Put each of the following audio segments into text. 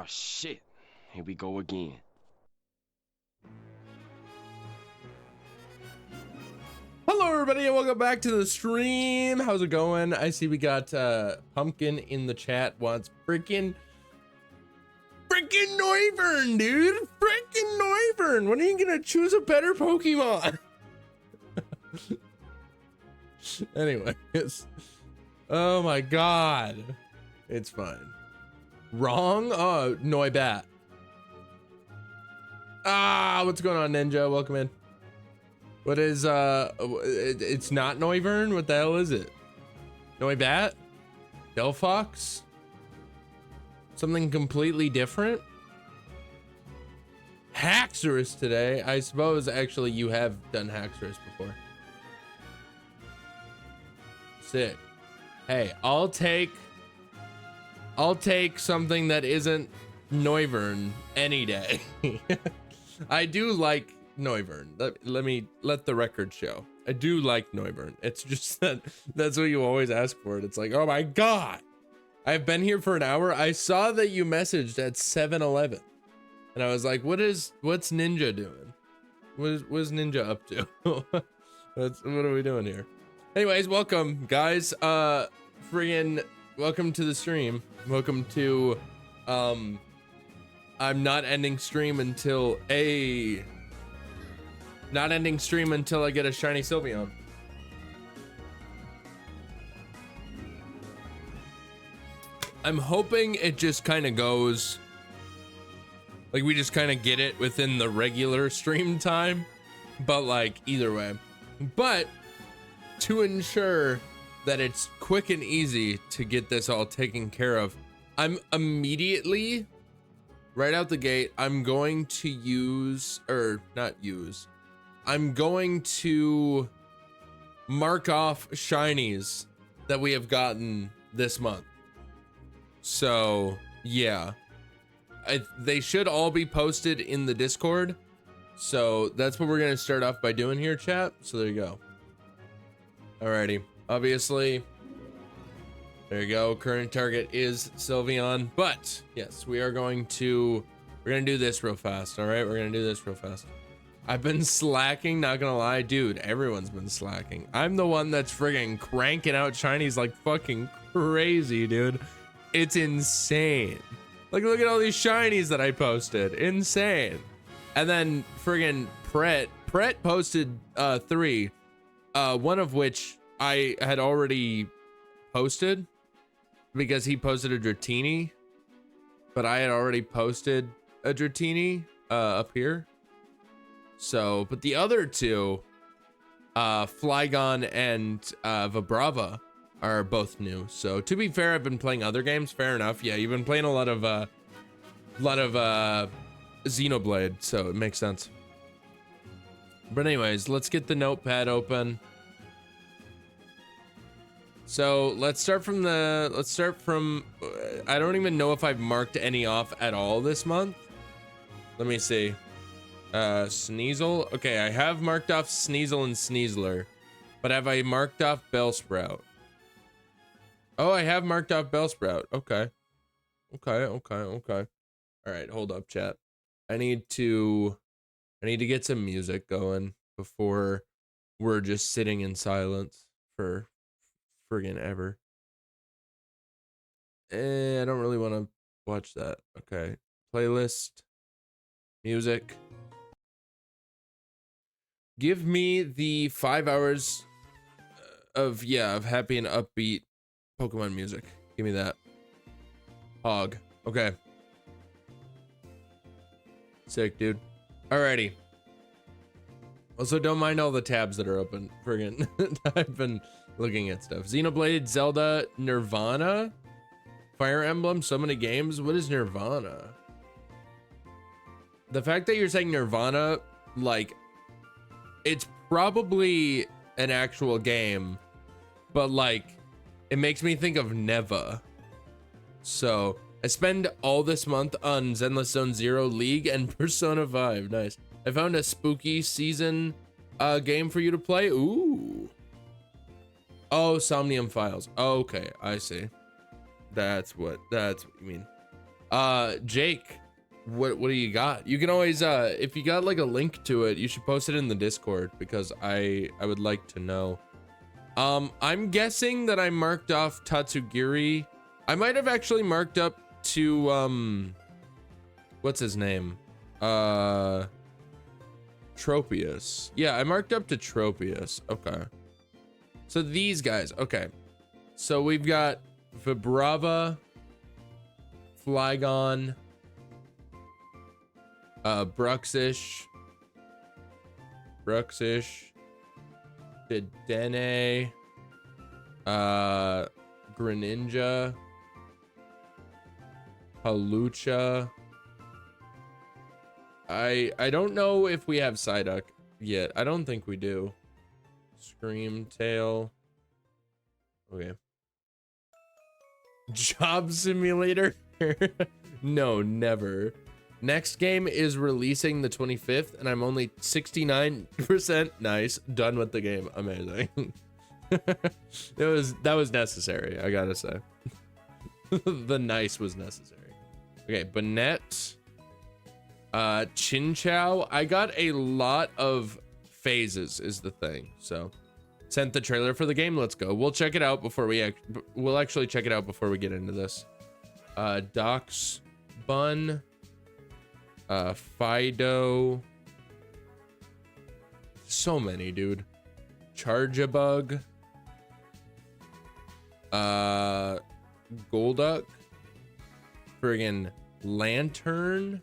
shit. Here we go again. Hello everybody and welcome back to the stream. How's it going? I see we got Pumpkin in the chat wants freaking Noivern, dude. Freaking Noivern. When are you gonna choose a better Pokemon? Anyways. Oh my god. It's fine. Wrong? Oh, Noibat. Ah, what's going on, Ninja? Welcome in. What is it's not Noivern? What the hell is it? Noibat? Delphox? Something completely different? Haxorus today. I suppose actually you have done Haxorus before. Sick. Hey, I'll take something that isn't Noivern any day. I do like Noivern. Let the record show. I do like Noivern. It's just that's what you always ask for. It's like, oh my god, I've been here for an hour. I saw that you messaged at 7-Eleven, and I was like, what's Ninja doing? What's Ninja up to? What are we doing here? Anyways, welcome guys. Friggin' welcome to the stream. Welcome to I'm not ending stream until I get a shiny SYLVEON. I'm hoping it just kind of goes like we just kind of get it within the regular stream time, but like either way. But to ensure that it's quick and easy to get this all taken care of, I'm immediately right out the gate, I'm going to I'm going to mark off shinies that we have gotten this month. So yeah, they should all be posted in the Discord. So that's what we're gonna start off by doing here, chat. So there you go. Alrighty, obviously, there you go. Current target is SYLVEON, but yes, we're gonna do this real fast. All right, we're gonna do this real fast. I've been slacking, not gonna lie, dude. Everyone's been slacking. I'm the one that's friggin' cranking out shinies like fucking crazy, dude. It's insane. Like, look at all these shinies that I posted. Insane. And then friggin' Pret posted 3, one of which I had already posted because he posted a Dratini, but I had already posted a Dratini up here. So, but the other 2, Flygon and Vibrava, are both new. So to be fair, I've been playing other games. Fair enough. Yeah, you've been playing a lot of Xenoblade, so it makes sense. But anyways, let's get the notepad open. So let's start from I don't even know if I've marked any off at all this month. Let me see. Sneasel. Okay, I have marked off Sneasel and Sneasler, but have I marked off Bellsprout? Oh, I have marked off Bellsprout. Okay. All right, hold up, chat. I need to get some music going before we're just sitting in silence for friggin' ever. I don't really want to watch that. Okay, playlist, music. Give me the 5 hours of happy and upbeat Pokemon music. Give me that. Hog. Okay. Sick, dude. Alrighty. Also, don't mind all the tabs that are open. Friggin'. I've been looking at stuff. Xenoblade, Zelda, Nirvana, Fire Emblem, so many games. What is Nirvana? The fact that you're saying Nirvana, like, it's probably an actual game, but like, it makes me think of Neva. So I spend all this month on Zenless Zone Zero, League, and Persona 5. Nice. I found a spooky season game for you to play. Ooh. Oh, Somnium Files. Okay, I see. That's what you mean. Jake, what do you got? You can always if you got like a link to it, you should post it in the Discord because I would like to know. I'm guessing that I marked off Tatsugiri. I might have actually marked up to what's his name? Tropius. Yeah, I marked up to Tropius. Okay. So these guys, okay. So we've got Vibrava, Flygon, Bruxish, Dedenne, Greninja, Halucha. I don't know if we have Psyduck yet. I don't think we do. Screamtail. Okay. Job Simulator? No, never. Next game is releasing the 25th, and I'm only 69% nice. Done with the game. Amazing. That was necessary, I gotta say. The nice was necessary. Okay, Banette. Chinchou. I got a lot of phases is the thing. So sent the trailer for the game. Let's go. We'll check it out before we'll actually check it out before we get into this. Docs Bun, Fido. So many, dude. Charjabug, Golduck, friggin' Lantern.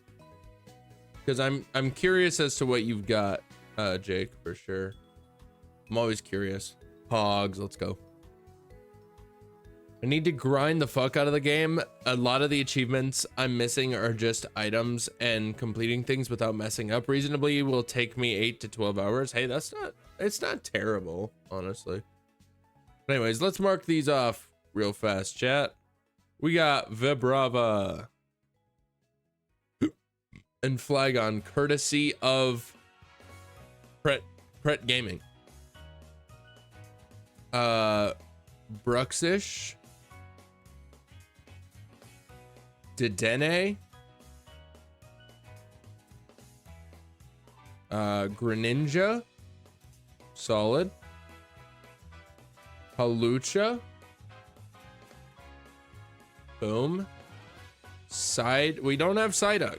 Because I'm curious as to what you've got, Jake, for sure. I'm always curious. Hogs, let's go. I need to grind the fuck out of the game. A lot of the achievements I'm missing are just items, and completing things without messing up reasonably will take me 8 to 12 hours. Hey, it's not terrible, honestly. But anyways, let's mark these off real fast, chat. We got Vibrava and Flygon, courtesy of Pret Gaming. Bruxish, Dedenne, Greninja, solid. Halucha, boom. We don't have Psyduck,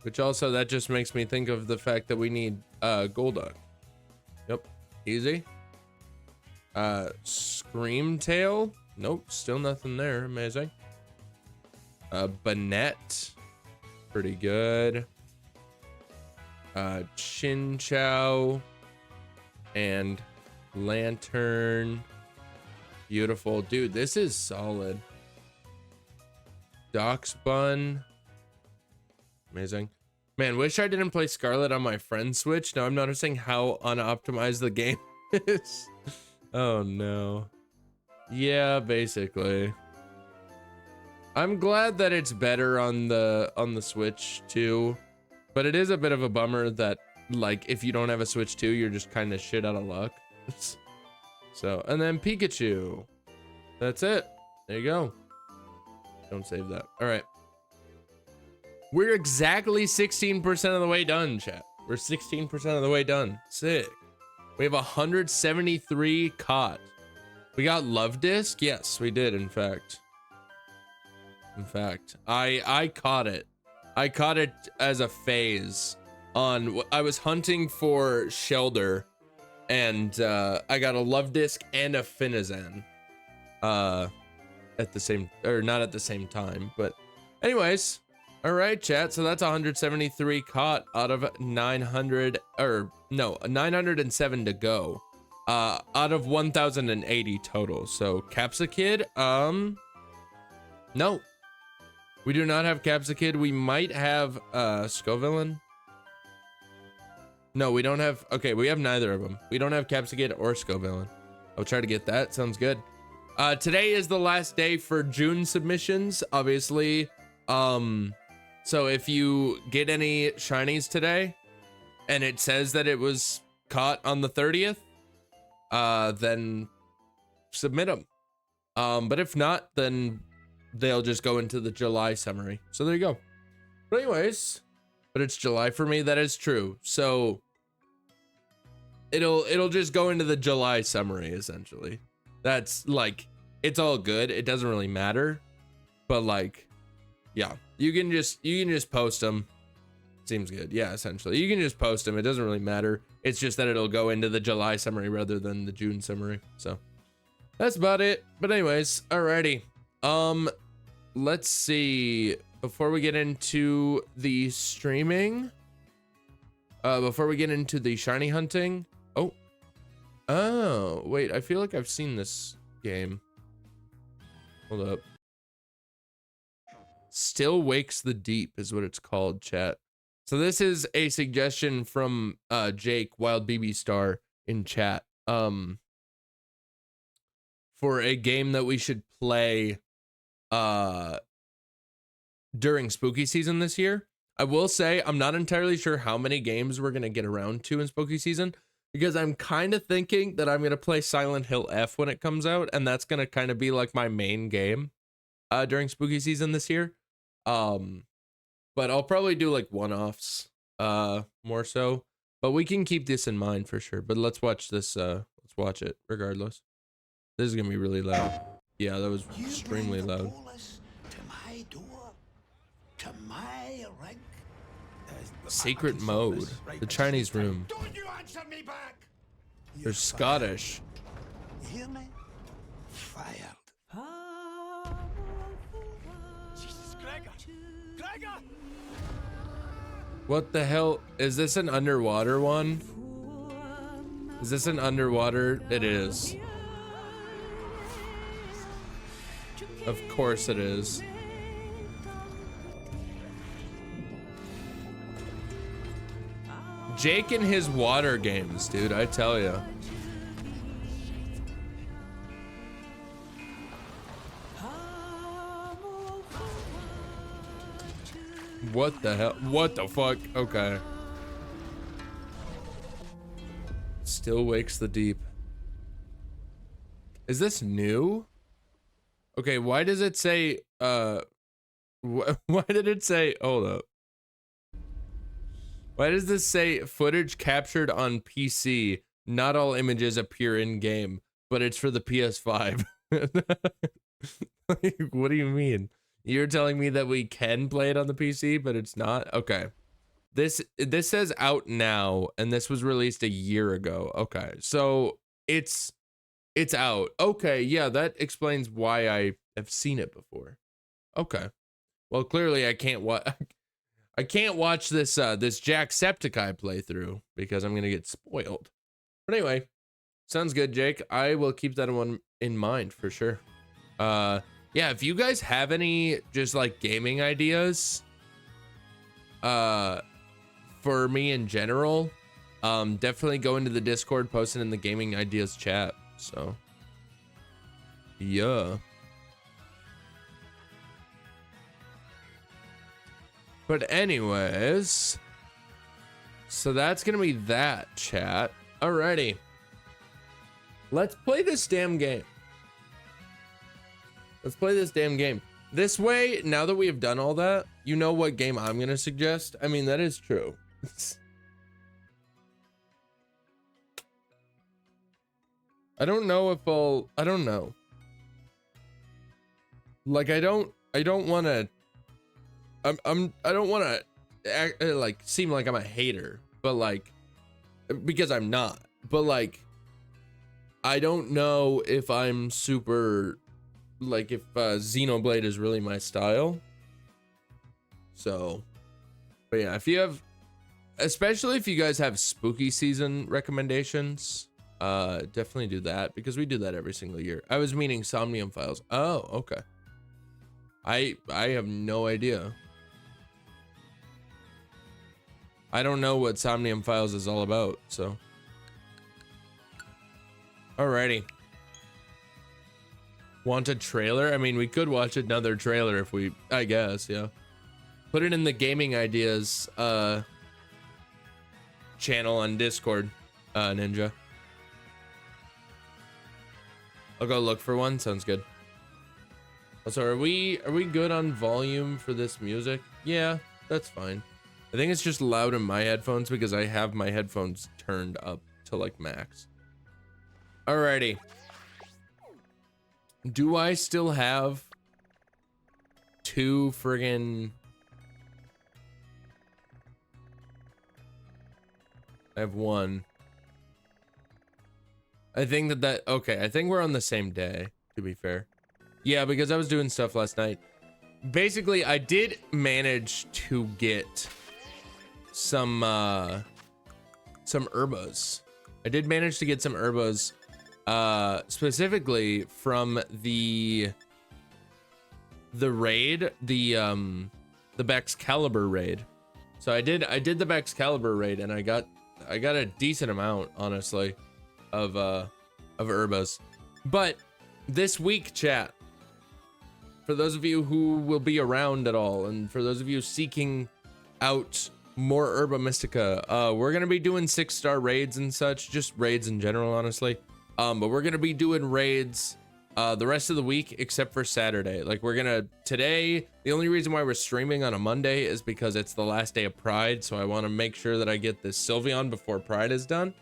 which also that just makes me think of the fact that we need Golduck. Yep, easy. Screamtail, nope, still nothing there. Amazing. Banette, pretty good. Chinchou and Lantern, beautiful, dude. This is solid. Docs Bun, amazing. Man, wish I didn't play Scarlet on my friend's Switch. Now I'm noticing how unoptimized the game is. Oh no. Yeah, basically. I'm glad that it's better on the Switch too, but it is a bit of a bummer that, like, if you don't have a Switch 2, you're just kind of shit out of luck. So, and then Pikachu. That's it. There you go. Don't save that. All right. We're exactly 16% of the way done, chat. We're 16% of the way done. Sick. We have 173 caught. We got Love Disc? Yes, we did, in fact. I caught it. I caught it as a phase on, I was hunting for Shelder, and I got a Love Disc and a Finazan at the same, or not at the same time, but anyways. All right, chat, so that's 173 caught out of 900, or no, 907 to go, out of 1080 total. So Capsakid, no, we do not have Capsakid. We might have Scovillain. No, we don't have, okay, we have neither of them. We don't have Capsakid or Scovillain. I'll try to get that. Sounds good. Today is the last day for June submissions, obviously. So if you get any shinies today and it says that it was caught on the 30th, then submit them. But if not, then they'll just go into the July summary. So there you go. But anyways, but it's July for me. That is true. So it'll just go into the July summary essentially. That's like, it's all good. It doesn't really matter, but like, yeah, you can just post them. Seems good. Yeah, essentially you can just post them. It doesn't really matter. It's just that it'll go into the July summary rather than the June summary. So that's about it. But anyways, alrighty. Let's see. Before we get into the streaming, before we get into the shiny hunting. Oh, wait, I feel like I've seen this game. Hold up. Still Wakes the Deep is what it's called, chat. So this is a suggestion from Jake, Wild BB Star, in chat. For a game that we should play during spooky season this year. I will say I'm not entirely sure how many games we're gonna get around to in spooky season, because I'm kind of thinking that I'm gonna play Silent Hill F when it comes out, and that's gonna kind of be like my main game during spooky season this year. But I'll probably do like one-offs more so, but we can keep this in mind for sure. But let's watch this. Let's watch it regardless. This is gonna be really loud. Yeah, that was extremely loud. Secret mode. The Chinese room. Don't you answer me back! They're Scottish. You hear me? Fired. Jesus, Gregor! Gregor! What the hell? Is this an underwater one? Is this an underwater? It is. Of course it is. Jake and his water games, dude, I tell you. What the hell? What the fuck? Okay. Still Wakes the Deep. Is this new? Okay, why does it say, why did it say, hold up. Why does this say footage captured on PC? Not all images appear in game, but it's for the PS5. Like, what do you mean? You're telling me that we can play it on the PC, but it's not? Okay. This says out now, and this was released a year ago. Okay, so it's out. Okay, yeah, that explains why I have seen it before. Okay. Well, clearly I can't watch this this Jacksepticeye playthrough because I'm gonna get spoiled. But anyway, sounds good, Jake. I will keep that one in mind for sure. Yeah, if you guys have any just like gaming ideas for me in general, definitely go into the Discord, post it in the gaming ideas chat. So yeah. But anyways, so that's gonna be that, chat. Alrighty. Let's play this damn game. Let's play this damn game. This way, now that we have done all that, you know what game I'm gonna suggest? I mean, that is true. I don't know if I don't know. Like, I don't want to I don't want to act like seem like I'm a hater, but like, because I'm not, but like, I don't know if I'm super, like if Xenoblade is really my style. So, but yeah, if you have, especially if you guys have spooky season recommendations, definitely do that, because we do that every single year. I was meaning Somnium Files. Oh, okay. I have no idea. I don't know what Somnium Files is all about, so. Alrighty. Want a trailer? I mean, we could watch another trailer if we, I guess, yeah. Put it in the gaming ideas channel on Discord, Ninja. I'll go look for one. Sounds good. Also, are we good on volume for this music? Yeah, that's fine. I think it's just loud in my headphones because I have my headphones turned up to like max. Alrighty. Do I still have 2 friggin... I have 1. I think that okay, I think we're on the same day, to be fair. Yeah, because I was doing stuff last night. Basically, I did manage to get some herbos. I did manage to get some herbos, specifically from the raid, the Excalibur raid. So I did the Excalibur raid, and I got a decent amount, honestly, of herbos. But this week, chat, for those of you who will be around at all, and for those of you seeking out more Herba Mystica, we're gonna be doing 6-star raids and such, just raids in general, honestly. But we're gonna be doing raids the rest of the week except for Saturday. Like, we're gonna today, the only reason why we're streaming on a Monday is because it's the last day of Pride, so I want to make sure that I get this SYLVEON before Pride is done.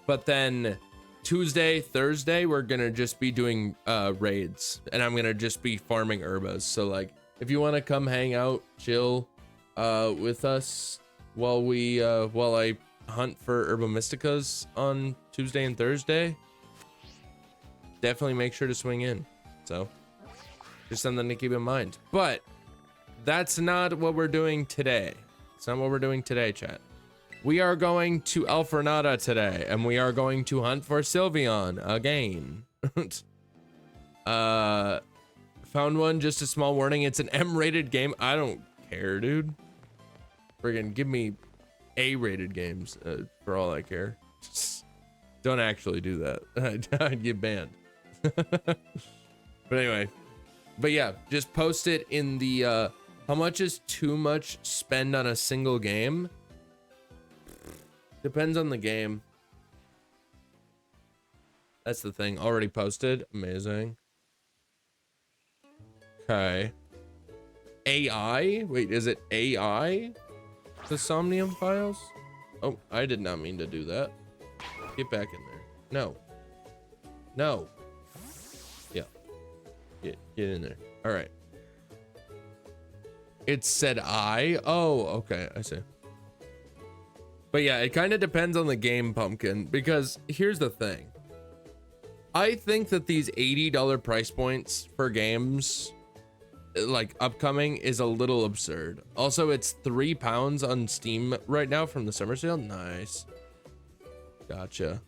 But then Tuesday, Thursday, we're gonna just be doing raids, and I'm gonna just be farming herbas. So like, if you want to come hang out, chill with us while I hunt for Herba Mysticas on Tuesday and Thursday, definitely make sure to swing in. So just something to keep in mind. But that's not what we're doing today. It's not what we're doing today, chat. We are going to Alfrenada today, and we are going to hunt for SYLVEON again. Found one, just a small warning. It's an M-rated game. I don't care, dude. Friggin' give me A-rated games for all I care. Just don't actually do that. I'd get banned. But anyway, but yeah, just post it in the how much is too much spend on a single game? Depends on the game. That's the thing. Already posted. Amazing. Okay. AI? Wait, is it AI? The Somnium files? Oh, I did not mean to do that. Get back in there. No. No. Yeah. Get in there. All right. It said I. Oh, okay. I see. But yeah, it kind of depends on the game, Pumpkin, because here's the thing. I think that these $80 price points for games like upcoming is a little absurd. Also, it's £3 on Steam right now from the summer sale. Nice. Gotcha.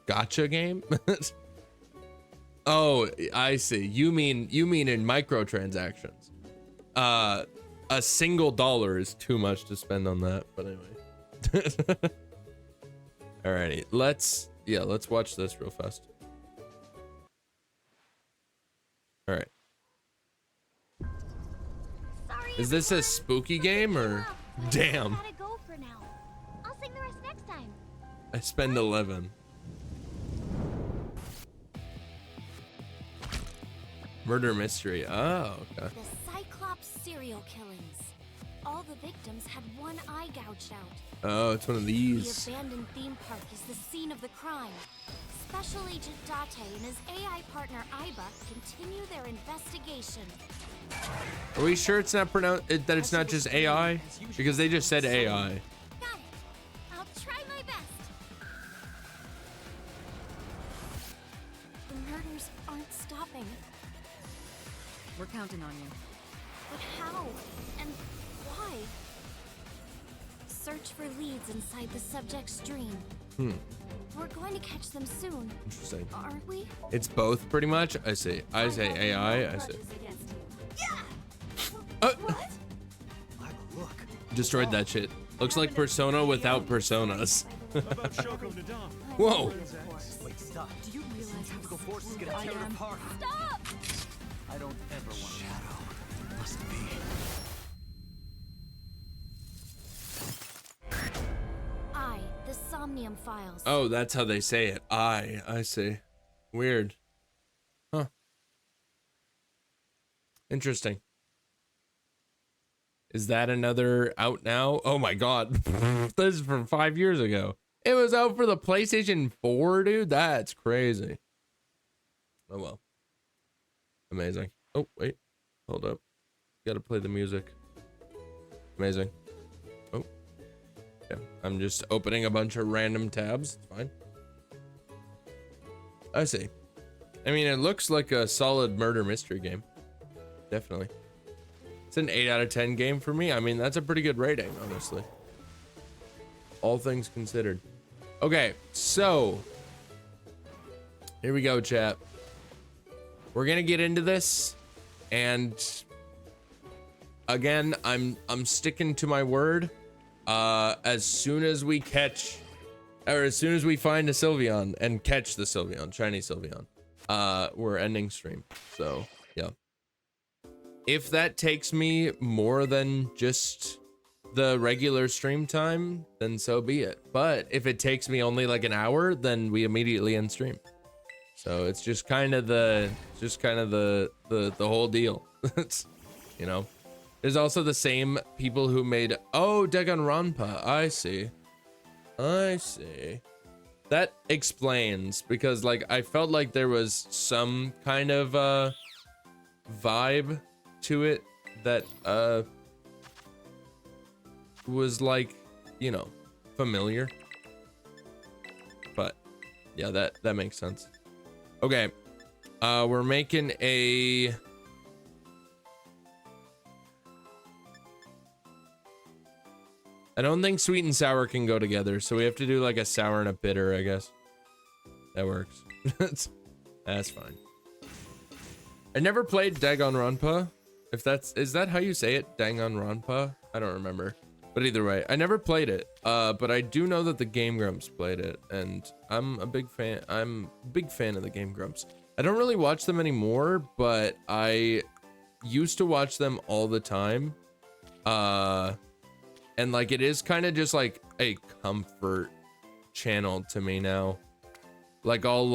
Gotcha game? Oh, I see. You mean in microtransactions. A single dollar is too much to spend on that, but anyway. Alrighty, let's watch this real fast. All right. Sorry, Is this a spooky game or? Damn. Gotta go for now. I'll sing the rest next time. I spend 11. Murder mystery. Oh, okay. The Cyclops serial killings. All the victims had one eye gouged out. Oh, it's one of The these. abandoned theme park is the scene of the crime. Special Agent Date and his AI partner Iba continue their investigation. Are we sure it's not pronounced that it's not just AI? Because they just said AI. Got it. I'll try my best. The murders aren't stopping. We're counting on you. But how? And why? Search for leads inside the subject's dream. We're going to catch them soon, Interesting. aren't we? It's both pretty much. I see. I say AI. I say. What? Iba, look. Destroyed that shit. Looks like Persona without personas. About Shoko Nadam. Whoa. Wait, stop. Do you realize how Typical force is gonna I tear it am? apart. Stop! I don't ever want Shadow. Must be. The Somnium Files. Oh, that's how they say it. I see. Weird. Huh. Interesting. Is that another out now? Oh my god. This is from 5 years ago. It was out for the PlayStation 4, dude. That's crazy. Oh well. Amazing. Oh, wait. Hold up. Gotta play the music. Amazing. Oh. Yeah. I'm just opening a bunch of random tabs. It's fine. I see. I mean, it looks like a solid murder mystery game. Definitely. It's an 8 out of 10 game for me. I mean, that's a pretty good rating, honestly. All things considered. Okay, so here we go, chat. We're gonna get into this, and again, I'm sticking to my word. As soon as we catch, or as soon as we find a Sylveon and catch the Sylveon, shiny Sylveon, we're ending stream. So yeah. If that takes me more than just the regular stream time, then so be it. But if it takes me only like an hour, then we immediately end stream. So it's just kind of the whole deal. You know. There's also the same people who made Danganronpa. I see. That explains, because like I felt like there was some kind of vibe to it that was like, you know, familiar. But yeah, that makes sense. Okay, we're making a I don't think sweet and sour can go together, so we have to do like a sour and a bitter, I guess. That works. That's fine. I never played Danganronpa. Is that how you say it? Danganronpa? I don't remember. But either way, I never played it. But I do know that the Game Grumps played it, and I'm a big fan. I'm a big fan of the Game Grumps. I don't really watch them anymore, but I used to watch them all the time. And like it is kind of just like a comfort channel to me now. Like I'll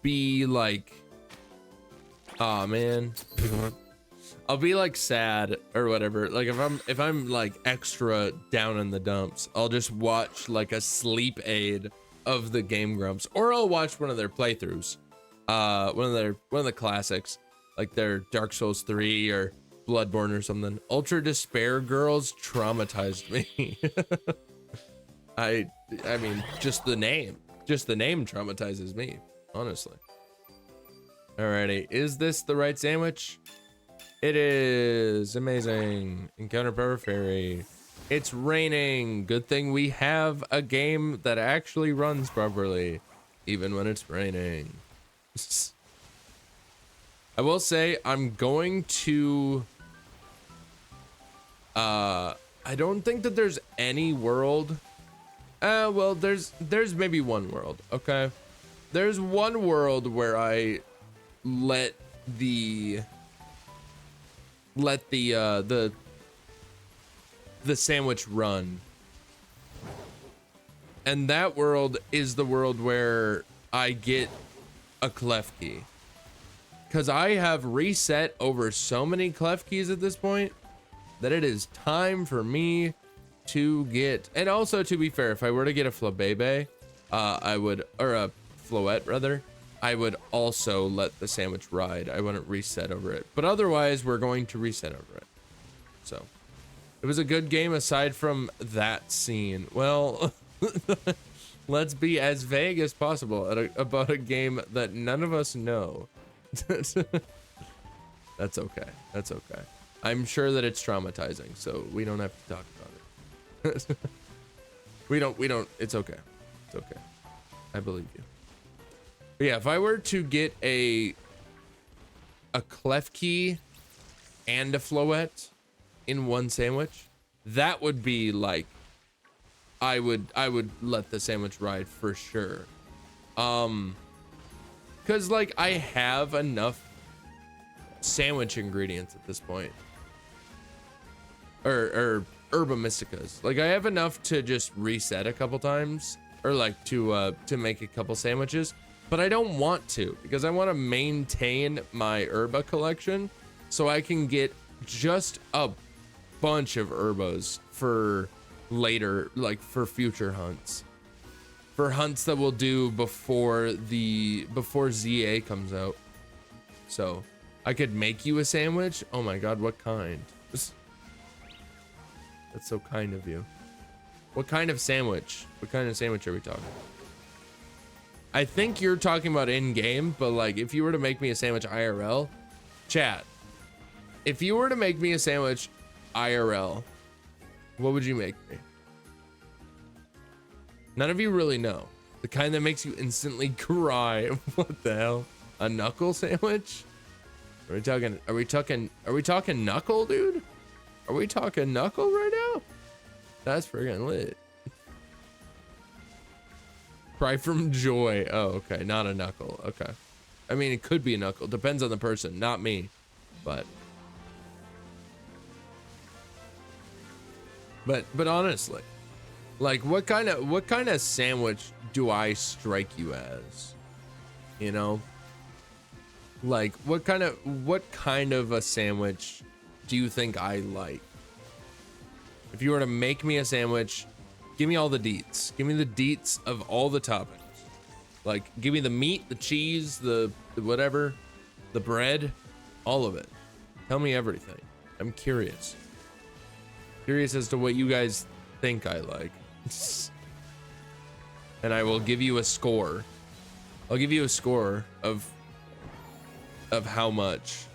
be like, oh man, I'll be like sad or whatever. Like if I'm like extra down in the dumps, I'll just watch like a sleep aid of the Game Grumps, or I'll watch one of their playthroughs, one of the classics, like their Dark Souls 3 or Bloodborne or something. Ultra Despair Girls traumatized me. I mean, just the name traumatizes me, honestly. Alrighty, is this the right sandwich? It is. Amazing. Encounter Power Fairy. It's raining. Good thing we have a game that actually runs properly, even when it's raining. I will say I'm going to I don't think that there's any world. Well, there's maybe one world, okay? There's one world where I let the sandwich run. And that world is the world where I get a Klefki. Because I have reset over so many Klefkis at this point that it is time for me to get, and also to be fair, if I were to get a Flabébé, I would, or a Floette rather, I would also let the sandwich ride. I wouldn't reset over it, but otherwise we're going to reset over it. So it was a good game aside from that scene. Well, let's be as vague as possible about a game that none of us know. That's okay. That's okay. I'm sure that it's traumatizing, so we don't have to talk about it. we don't, it's okay. It's okay. I believe you. But yeah, if I were to get a Klefki and a Floette in one sandwich, that would be like, I would let the sandwich ride for sure. Cause like I have enough sandwich ingredients at this point, or Herba Mysticas. Like I have enough to just reset a couple times, or like to make a couple sandwiches. but I don't want to because I want to maintain my herba collection so I can get just a bunch of herbas for later, like for future hunts, for hunts that we'll do before ZA comes out. So I could make you a sandwich. Oh my god, what kind? That's so kind of you. What kind of sandwich? What kind of sandwich are we talking? I think you're talking about in game, but like if you were to make me a sandwich IRL, chat, if you were to make me a sandwich IRL, what would you make me? None of you really know. The kind that makes you instantly cry. What the hell? A knuckle sandwich? Are we talking knuckle, dude? Are we talking knuckle right now? That's friggin' lit. Cry from joy. Oh, okay. Not a knuckle. Okay. I mean, it could be a knuckle. Depends on the person, not me. But honestly, like what kind of sandwich do I strike you as? You know? Like what kind of a sandwich do you think I like? If you were to make me a sandwich, give me all the deets. Give me the deets of all the toppings. Like, give me the meat, the cheese, the whatever, the bread, all of it. Tell me everything. I'm curious. Curious as to what you guys think I like. And I will give you a score. I'll give you a score of how much.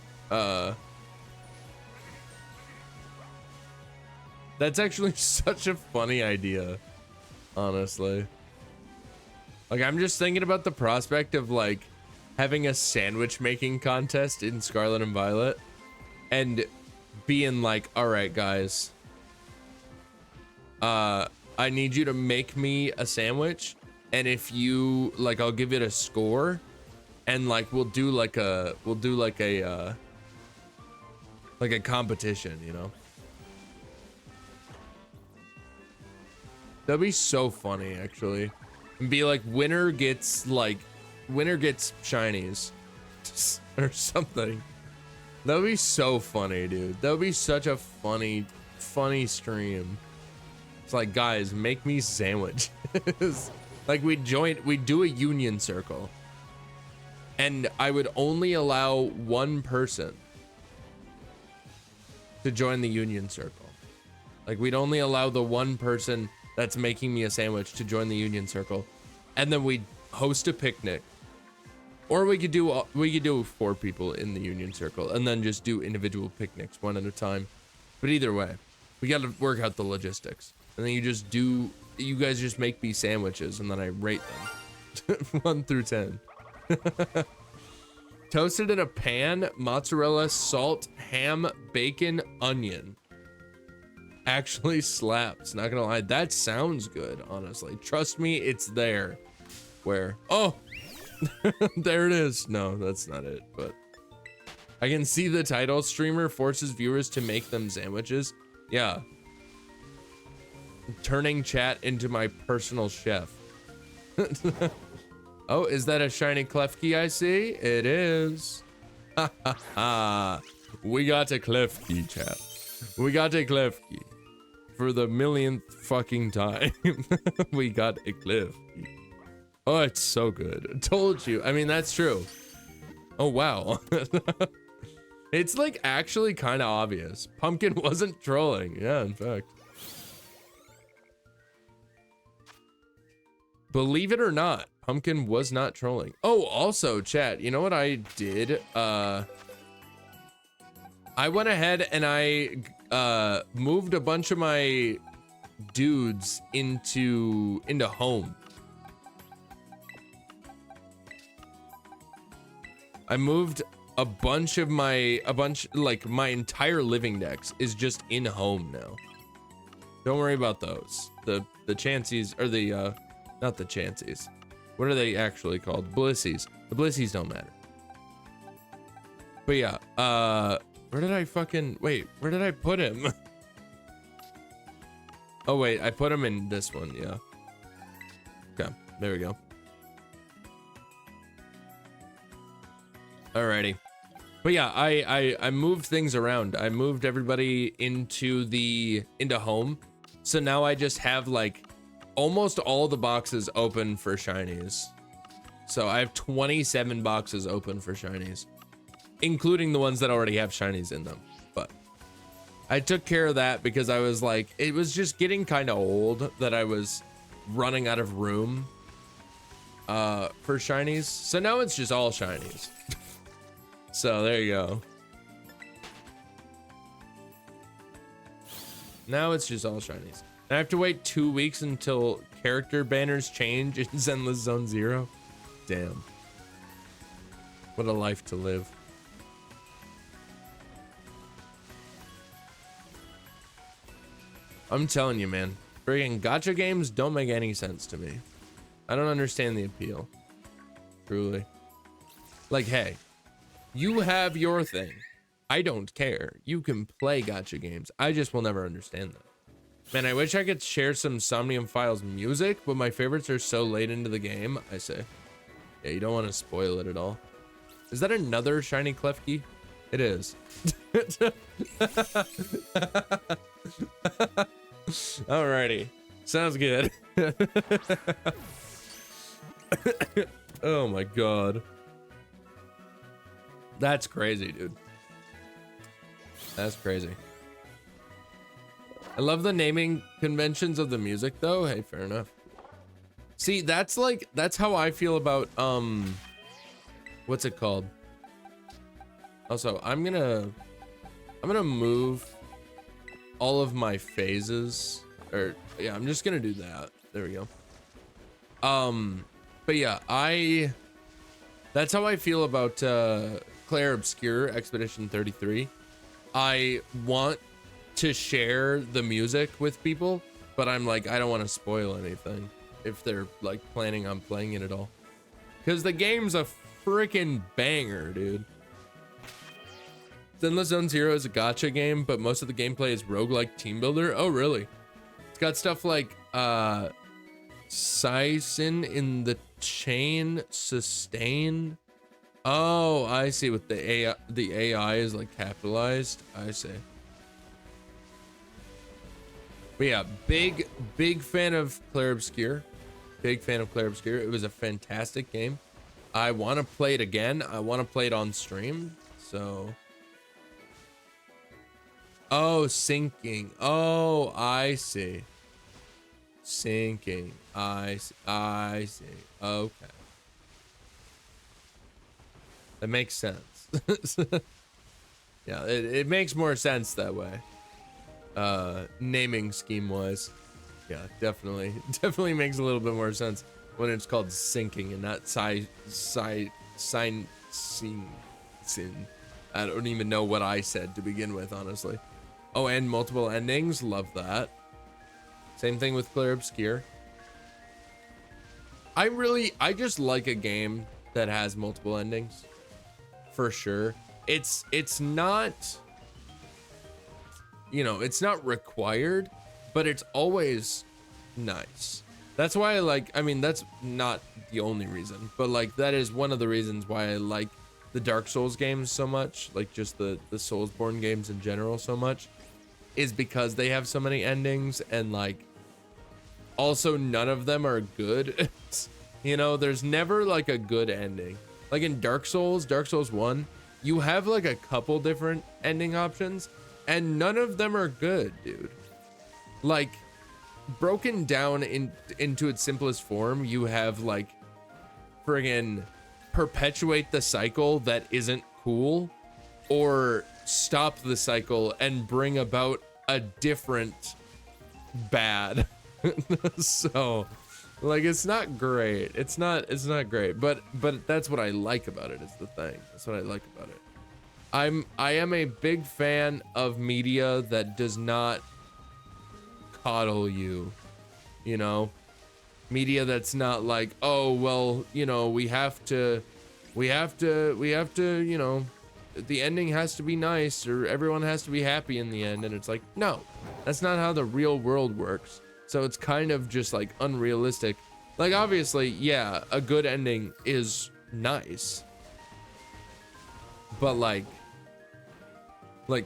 That's actually such a funny idea, honestly. Like, I'm just thinking about the prospect of like having a sandwich making contest in Scarlet and Violet and being like, all right, guys, I need you to make me a sandwich. And if you like, I'll give it a score and like, we'll do like a competition, you know? That'd be so funny, actually. And be like, winner gets shinies or something. That would be so funny, dude. That would be such a funny stream. It's like, guys, make me sandwiches. Like we do a union circle. And I would only allow one person to join the union circle. Like we'd only allow the one person that's making me a sandwich to join the union circle, and then we'd host a picnic, or we could do 4 people in the union circle and then just do individual picnics one at a time. But either way, we got to work out the logistics, and then you guys just make me sandwiches and then I rate them 1 through 10. Toasted in a pan, mozzarella, salt, ham, bacon, onion. Actually slaps, not gonna lie. That sounds good, honestly. Trust me, it's there. Where? Oh, there it is. No, that's not it, but I can see the title. Streamer forces viewers to make them sandwiches. Yeah. Turning chat into my personal chef. Oh, is that a shiny Klefki I see? It is. We got a Klefki, chat. We got a Klefki. For the millionth fucking time. We got a Klefki. Oh, it's so good. I told you. I mean, that's true. Oh, wow. It's like actually kind of obvious. Pumpkin wasn't trolling. Yeah, in fact. Believe it or not, Pumpkin was not trolling. Oh, also, chat, you know what I did? I went ahead and I moved a bunch of my dudes into home. I moved a bunch like my entire living decks is just in home now. Don't worry about those. The chancies or the not the chancies. What are they actually called? Blissies. The blissies don't matter. But yeah, where did I put him? Oh wait, I put him in this one, yeah. Okay, there we go. Alrighty. But yeah, I moved things around. I moved everybody into home. So now I just have like almost all the boxes open for shinies. So I have 27 boxes open for shinies, including the ones that already have shinies in them. But I took care of that because I was like, it was just getting kind of old that I was running out of room for shinies. So now it's just all shinies. So there you go. Now it's just all shinies. I have to wait 2 weeks until character banners change in Zenless Zone Zero. Damn. What a life to live. I'm telling you, man. Friggin' gacha games don't make any sense to me. I don't understand the appeal. Truly. Like, hey, you have your thing. I don't care. You can play gacha games. I just will never understand them. Man, I wish I could share some Somnium Files music, but my favorites are so late into the game, I say. Yeah, you don't want to spoil it at all. Is that another shiny Klefki? It is. Alrighty. Sounds good. Oh my god. That's crazy, dude. That's crazy. I love the naming conventions of the music though. Hey, fair enough. See, that's how I feel about what's it called? Also, I'm gonna move all of my phases, or yeah, I'm just gonna do that. There we go. But yeah, that's how I feel about Claire Obscure Expedition 33. I want to share the music with people, but I'm like, I don't want to spoil anything if they're like planning on playing it at all, because the game's a freaking banger, dude. Zenless Zone Zero is a gacha game, but most of the gameplay is roguelike team builder. Oh really? It's got stuff like Sison in the chain sustain. Oh, I see. With the AI is like capitalized. I see. But yeah, big fan of Claire Obscure. Big fan of Claire Obscure. It was a fantastic game. I want to play it again. I want to play it on stream. So. Oh, sinking. Oh, I see. Sinking. I see. Okay. That makes sense. Yeah, it makes more sense that way. Naming scheme wise. Yeah, definitely makes a little bit more sense when it's called sinking and not sin. I don't even know what I said to begin with, honestly. Oh, and multiple endings. Love that. Same thing with Claire Obscure. I just like a game that has multiple endings. For sure. It's not, you know, it's not required, but it's always nice. That's why I mean, that's not the only reason, but like that is one of the reasons why I like the Dark Souls games so much, like just the Soulsborne games in general so much, is because they have so many endings, and like also none of them are good. You know, there's never like a good ending. Like in Dark Souls 1, you have like a couple different ending options and none of them are good, dude. Like broken down into its simplest form, you have like friggin' perpetuate the cycle that isn't cool, or stop the cycle and bring about a different bad. So like it's not great. It's not great, but that's what I like about it, is the thing. That's what I like about it. I am a big fan of media that does not coddle you, you know? Media that's not like, oh well, you know, we have to, you know, the ending has to be nice, or everyone has to be happy in the end. And it's like, no, that's not how the real world works. So it's kind of just like unrealistic. Like obviously, yeah, a good ending is nice, but like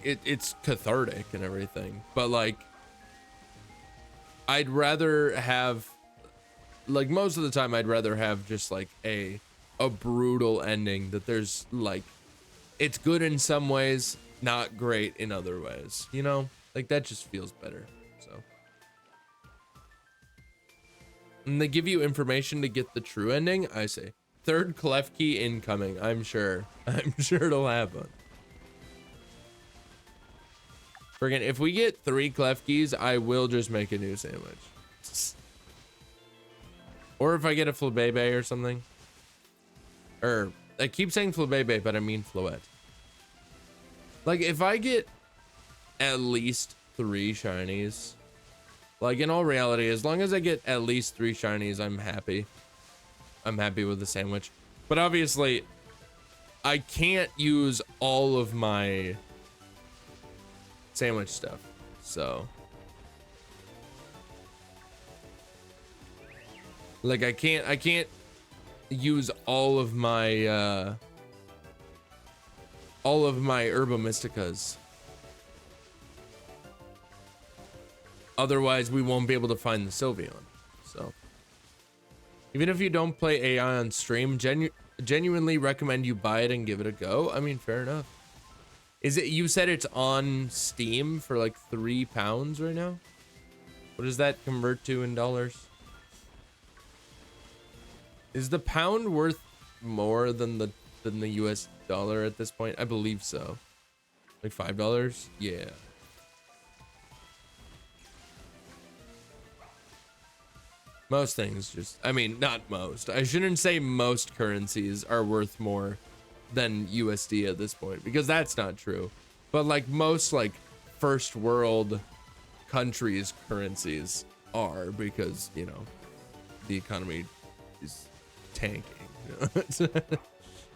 it's cathartic and everything, but like I'd rather have, like, most of the time I'd rather have just like a brutal ending that there's like, it's good in some ways, not great in other ways, you know, like that just feels better. So, and they give you information to get the true ending. I say third clef key incoming. I'm sure it'll happen. Friggin', if we get 3 clef keys, I will just make a new sandwich. Or if I get a flabébé or something. Or, I keep saying flabébé, but I mean flouette. Like, if I get at least 3 shinies, like, in all reality, as long as I get at least 3 shinies, I'm happy. I'm happy with the sandwich. But obviously, I can't use all of my sandwich stuff, so like I can't use all of my Herba Mysticas, otherwise we won't be able to find the Sylveon. So even if you don't play AI on stream, genuinely recommend you buy it and give it a go. I mean, fair enough. Is it, you said it's on Steam for like £3 right now? What does that convert to in dollars? Is the pound worth more than the US dollar at this point? I believe so. Like $5? Yeah. Most things just, I mean, not most. I shouldn't say most currencies are worth more than USD at this point, because that's not true. But like most like first world countries currencies are, because, you know, the economy is tanking.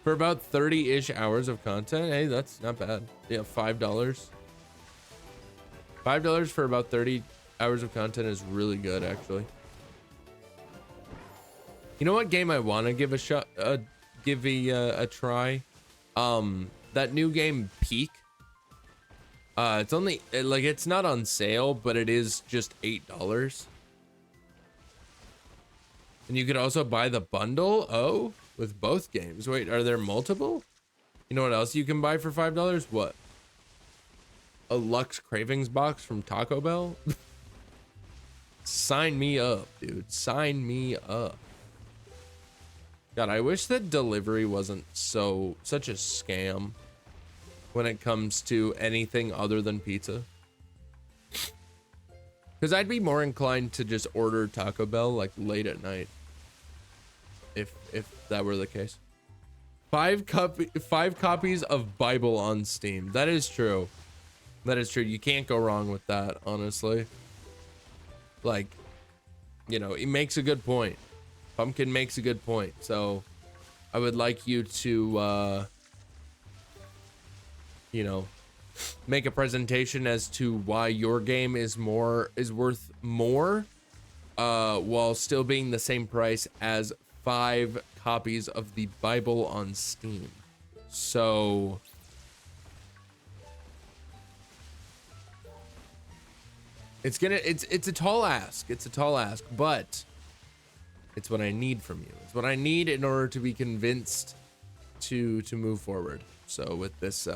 For about 30-ish hours of content, hey, that's not bad. Yeah, $5. $5 for about 30 hours of content is really good, actually. You know what game I want to give a shot, give a try? That new game Peak. It's only like, it's not on sale, but it is just $8. And you could also buy the bundle. Oh, with both games. Wait, are there multiple? You know what else you can buy for $5? What? A Lux Cravings box from Taco Bell? Sign me up, dude. Sign me up. God, I wish that delivery wasn't such a scam when it comes to anything other than pizza. Because I'd be more inclined to just order Taco Bell like late at night, if that were the case. 5 copies of Bible on Steam. That is true. That is true. You can't go wrong with that, honestly. Like, you know, it makes a good point. Pumpkin makes a good point. So I would like you to you know, make a presentation as to why your game is worth more while still being the same price as 5 copies of the Bible on Steam. So it's a tall ask. It's a tall ask, but it's what I need from you. It's what I need in order to be convinced to move forward. So with this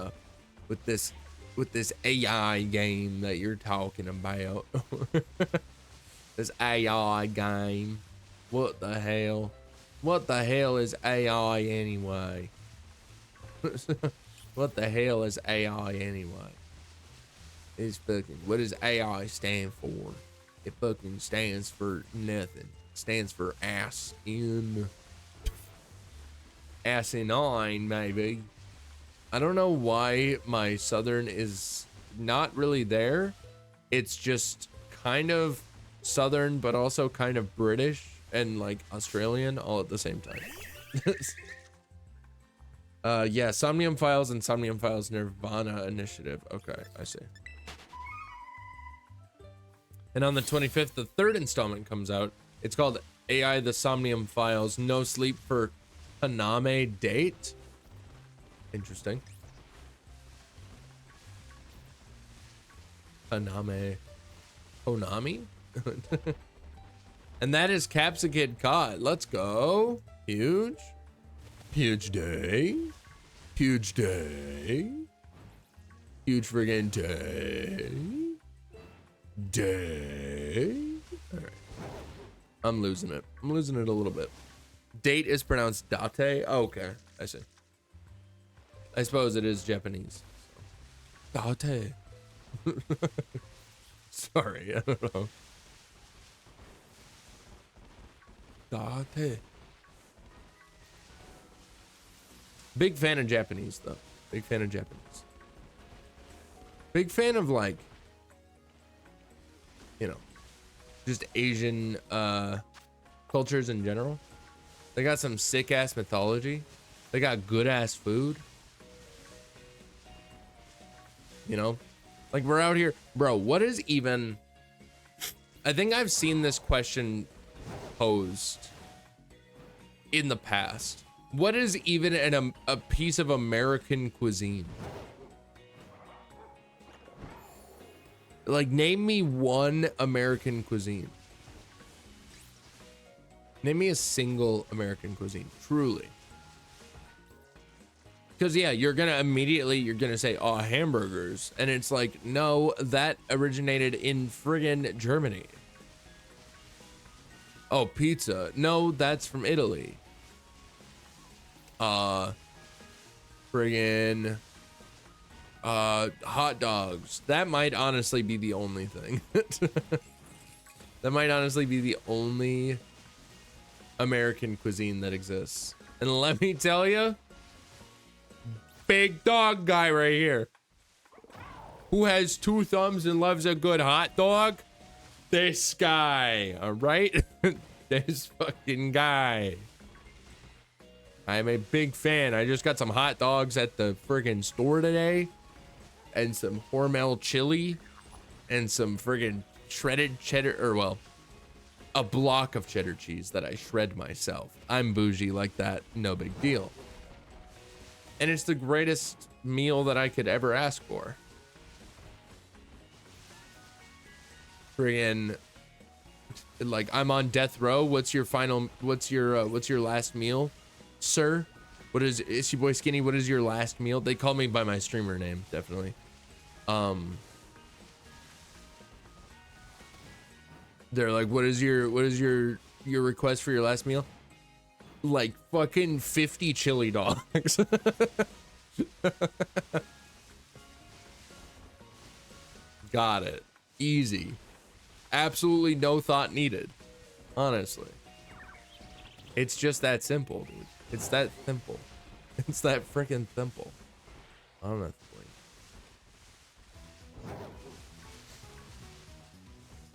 AI game that you're talking about, this AI game, what the hell? What the hell is AI anyway? What the hell is AI anyway? It's fucking, what does AI stand for? It fucking stands for nothing. It stands for asinine, maybe. I don't know why my Southern is not really there. It's just kind of Southern, but also kind of British and like Australian all at the same time. Yeah, Somnium Files and Somnium Files Nirvana Initiative. Okay, I see. And on the 25th, the 3rd installment comes out. It's called AI the Somnium Files No Sleep for Haname Date. Interesting. Haname. Honami? And that is Capsicid caught. Let's go. Huge. Huge day. Huge day. Huge friggin' day. Day. All right. I'm losing it. I'm losing it a little bit. Date is pronounced date. Oh, okay. I see. I suppose it is Japanese. So. Date. Sorry, I don't know. Date. Big fan of Japanese, though. Big fan of Japanese. Big fan of, like, you know, just Asian cultures in general. They got some sick ass mythology. They got good ass food. You know, like we're out here, bro. What is even? I think I've seen this question posed in the past. What is even a piece of American cuisine? Like, name me one American cuisine. Name me a single American cuisine, truly. Because, yeah, you're going to say, oh, hamburgers. And it's like, no, that originated in friggin' Germany. Oh, pizza. No, that's from Italy. Friggin' hot dogs. That might honestly be the only thing. That might honestly be the only American cuisine that exists. And let me tell you, big dog guy right here, who has 2 thumbs and loves a good hot dog. This guy, all right? This fucking guy. I'm a big fan. I just got some hot dogs at the friggin' store today, and some Hormel chili, and some friggin' shredded cheddar, or well, a block of cheddar cheese that I shred myself. I'm bougie like that, no big deal. And it's the greatest meal that I could ever ask for. Friggin', like, I'm on death row. What's your last meal, sir? It's your boy Skinny. What is your last meal? They call me by my streamer name, definitely. They're like, what is your request for your last meal? Like fucking 50 chili dogs. Got it. Easy. Absolutely no thought needed. Honestly. It's just that simple, dude. It's that simple. It's that freaking simple. Honestly.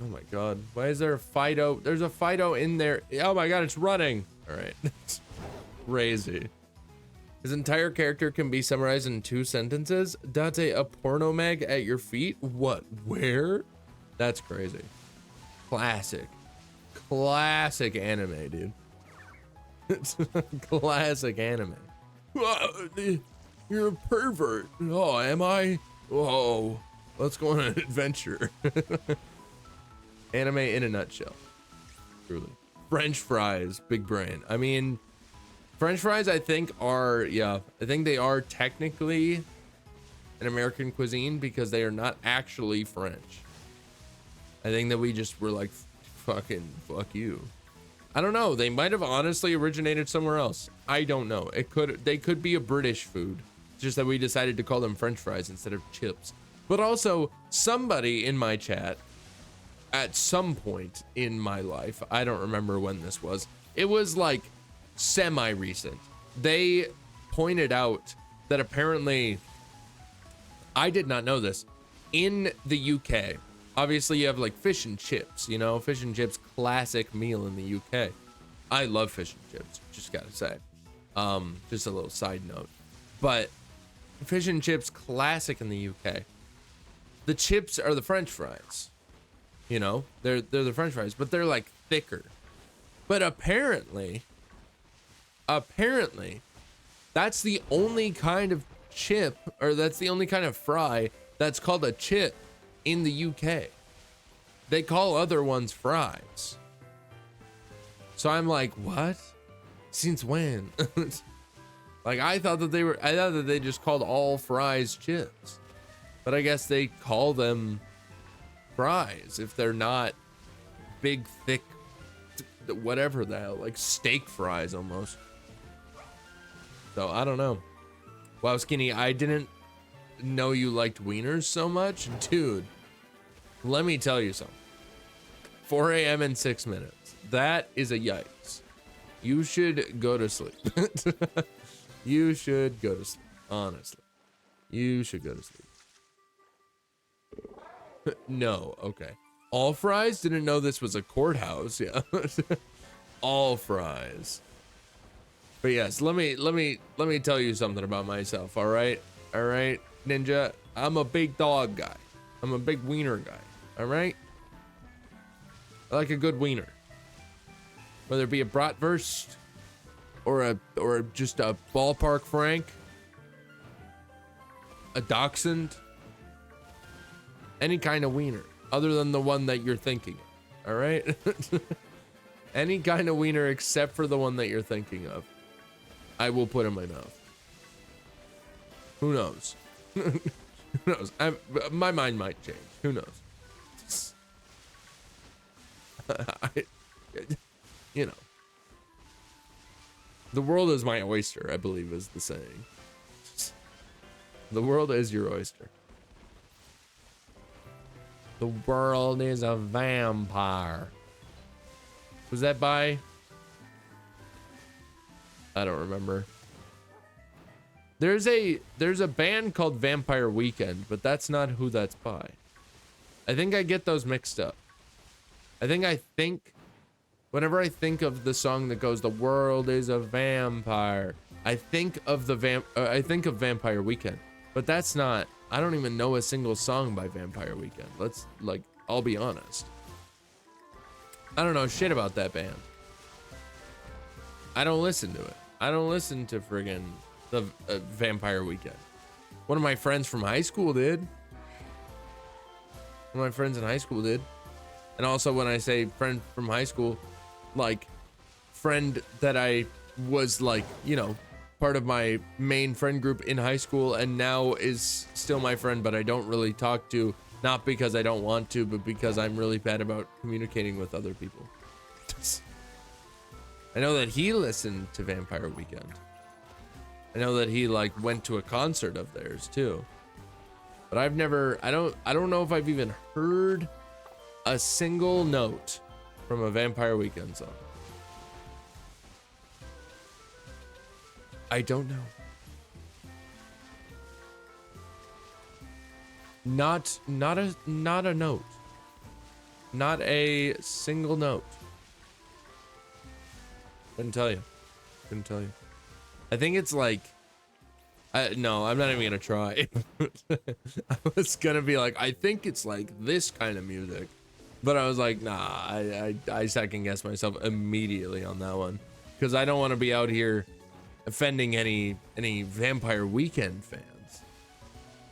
Oh my god. Why is there a Fido? There's a Fido in there. Oh my god, it's running. Alright. It's crazy. His entire character can be summarized in 2 sentences. Date a porno mag at your feet? What? Where? That's crazy. Classic. Classic anime, dude. It's classic anime. You're a pervert. Oh, am I? Whoa. Let's go on an adventure. Anime in a nutshell. Truly. French fries, big brain. I mean, French fries, I think they are technically an American cuisine because they are not actually French. I think that we just were like, fucking fuck you. I don't know. They might have honestly originated somewhere else. I don't know. They could be a British food. Just that we decided to call them French fries instead of chips. But also, somebody in my chat at some point in my life, I don't remember when this was, it was like semi-recent, they pointed out that apparently, I did not know this, in the UK, obviously you have like fish and chips, you know, fish and chips, classic meal in the UK. I love fish and chips, just gotta say. Just a little side note, but fish and chips, classic in the UK. The chips are the French fries. You know, they're the French fries, but they're like thicker. But apparently, that's the only kind of chip, or that's the only kind of fry that's called a chip in the UK. They call other ones fries. So I'm like, what? Since when? Like, I thought that they just called all fries chips. But I guess they call them fries if they're not big, thick, whatever the hell, like steak fries almost. So I don't know. Wow, Skinny, I didn't know you liked wieners so much. Dude, let me tell you something. 4 a.m. in 6 minutes. That is a yikes. You should go to sleep. You should go to sleep. Honestly. You should go to sleep. No, okay. All fries? Didn't know this was a courthouse. Yeah. All fries. But yes, let me tell you something about myself, all right? All right, Ninja. I'm a big dog guy. I'm a big wiener guy. All right? I like a good wiener. Whether it be a bratwurst or just a ballpark frank, a dachshund, any kind of wiener other than the one that you're thinking of, all right? Any kind of wiener except for the one that you're thinking of, I will put in my mouth. Who knows? Who knows? My mind might change. Who knows? You know. The world is my oyster, I believe is the saying. The world is your oyster. The world is a vampire. Was that by? I don't remember. There's a band called Vampire Weekend, but that's not who that's by. I think I get those mixed up. I think whenever I think of the song that goes "The world is a vampire," I think of Vampire Weekend, but that's not. I don't even know a single song by Vampire Weekend. I'll be honest. I don't know shit about that band. I don't listen to it. I don't listen to friggin' the Vampire Weekend. One of my friends from high school did. One of my friends in high school did. And also when I say friend from high school, like friend that I was like, you know, part of my main friend group in high school and now is still my friend, but I don't really talk to, not because I don't want to, but because I'm really bad about communicating with other people. I know that he listened to Vampire Weekend. I know that he like went to a concert of theirs too. But I've never, I don't know if I've even heard a single note from a Vampire Weekend song. I don't know. Not a note. Not a single note. Couldn't tell you. I think it's like, no, I'm not even gonna try. I was gonna be like, I think it's like this kind of music, but I was like, nah, I second guess myself immediately on that one because I don't want to be out here offending any Vampire Weekend fans.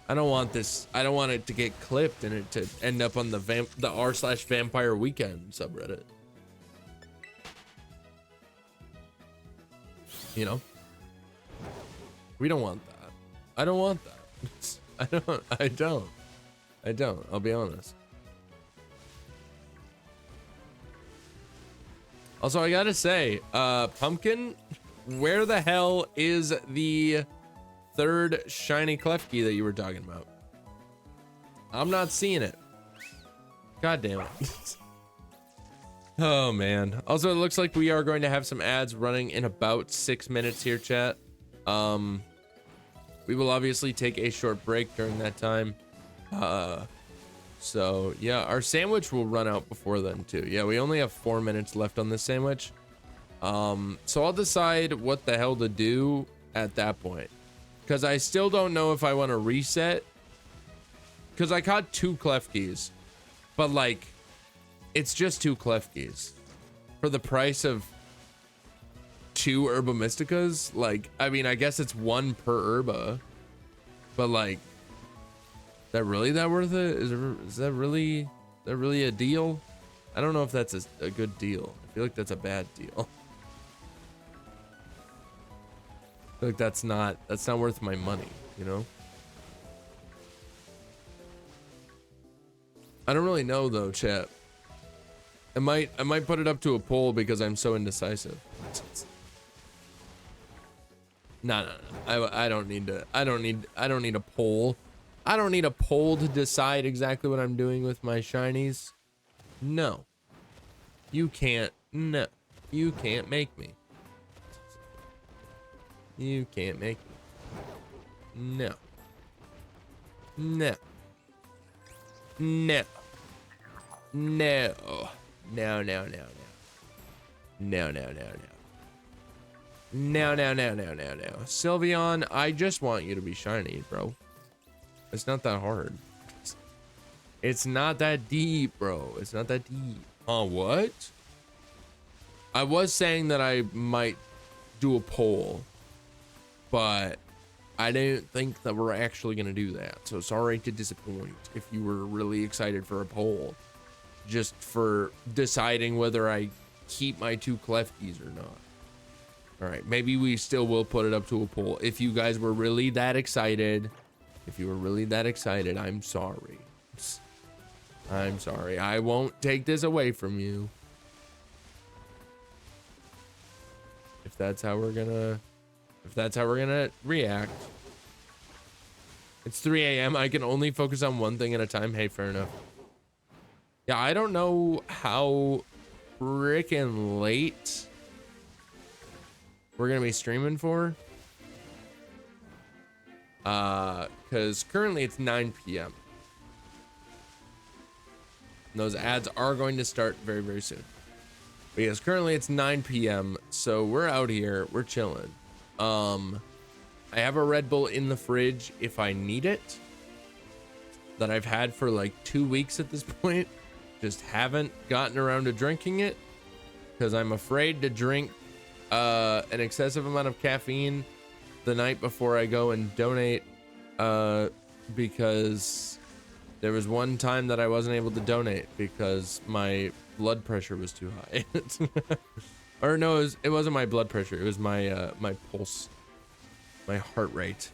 I don't want this. I don't want it to get clipped and it to end up on the r/Vampire Weekend subreddit. You know, we don't want that. I don't want that. I don't. I'll be honest. Also, I gotta say, Pumpkin, where the hell is the third shiny Klefki that you were talking about? I'm not seeing it. God damn it. Oh man. Also, it looks like we are going to have some ads running in about 6 minutes here, chat. We will obviously take a short break during that time. So yeah, our sandwich will run out before then too. Yeah, we only have 4 minutes left on this sandwich. So I'll decide what the hell to do at that point. Because I still don't know if I want to reset. Because I caught 2 Klefkis. But like, it's just 2 Klefkis. For the price of 2 Herba Mysticas. Like, I mean, I guess it's 1 per Herba. But like, that really that worth it? Is that really a deal? I don't know if that's a good deal. I feel like that's a bad deal. I feel like that's not worth my money, you know? I don't really know though, chat. I might put it up to a poll because I'm so indecisive. No. I don't need a poll. I don't need a poll to decide exactly what I'm doing with my shinies. No. You can't. No. You can't make me. You can't make me. No. No. No. No. No, no, no, no. No, no, no, no. No, no, no, no, no, no. Sylveon, I just want you to be shiny, bro. It's not that hard. It's not that deep, bro. It's not that deep. Oh, what? I was saying that I might do a poll, but I didn't think that we're actually going to do that. So sorry to disappoint if you were really excited for a poll just for deciding whether I keep my 2 Klefkis or not. All right, maybe we still will put it up to a poll. If you guys were really that excited, I'm sorry. I'm sorry. I won't take this away from you. If that's how we're gonna react. It's 3 a.m. I can only focus on one thing at a time. Hey, fair enough. Yeah, I don't know how freaking late we're gonna be streaming for. Because currently it's 9 p.m. And those ads are going to start very, very soon. But yes, currently it's 9 p.m. So we're out here, we're chilling. I have a Red Bull in the fridge if I need it, that I've had for like 2 weeks at this point. Just haven't gotten around to drinking it because I'm afraid to drink an excessive amount of caffeine the night before I go and donate, because there was one time that I wasn't able to because my blood pressure was too high. Or no, it wasn't my blood pressure, it was my my pulse, my heart rate.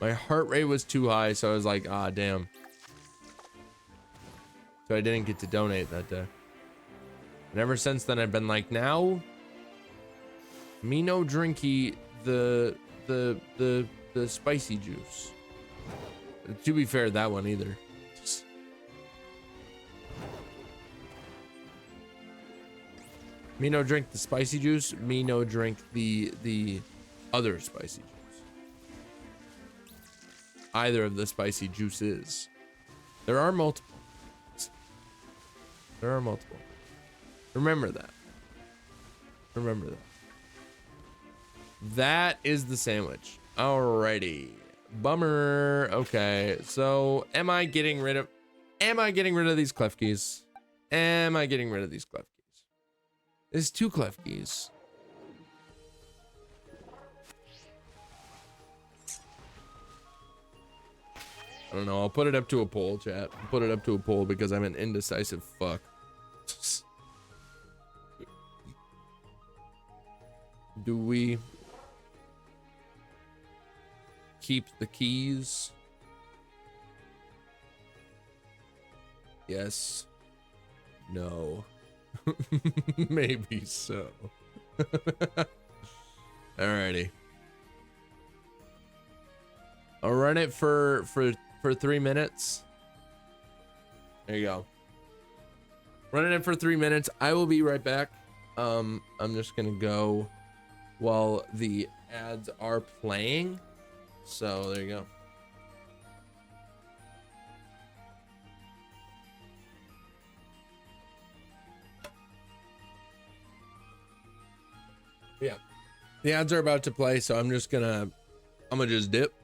My heart rate was too high, so I was like, ah, damn. So I didn't get to donate that day. And ever since then I've been like, now me no drinky the spicy juice. To be fair, that one either. Me no drink the spicy juice, me no drink the other spicy juice. Either of the spicy juices. There are multiple. There are multiple. Remember that. Remember that. That is the sandwich. Alrighty. Bummer. Okay, so am I getting rid of these Klefkis? Am I getting rid of these Klefkis? There's 2 Klefkis. I don't know. I'll put it up to a poll, chat. I'll put it up to a poll because I'm an indecisive fuck. Do we keep the keys? Yes. No. Maybe so. Alrighty. I'll run it for 3 minutes. There you go. Running it for 3 minutes. I will be right back. I'm just gonna go while the ads are playing. So there you go. Yeah, the ads are about to play, so I'm gonna just dip,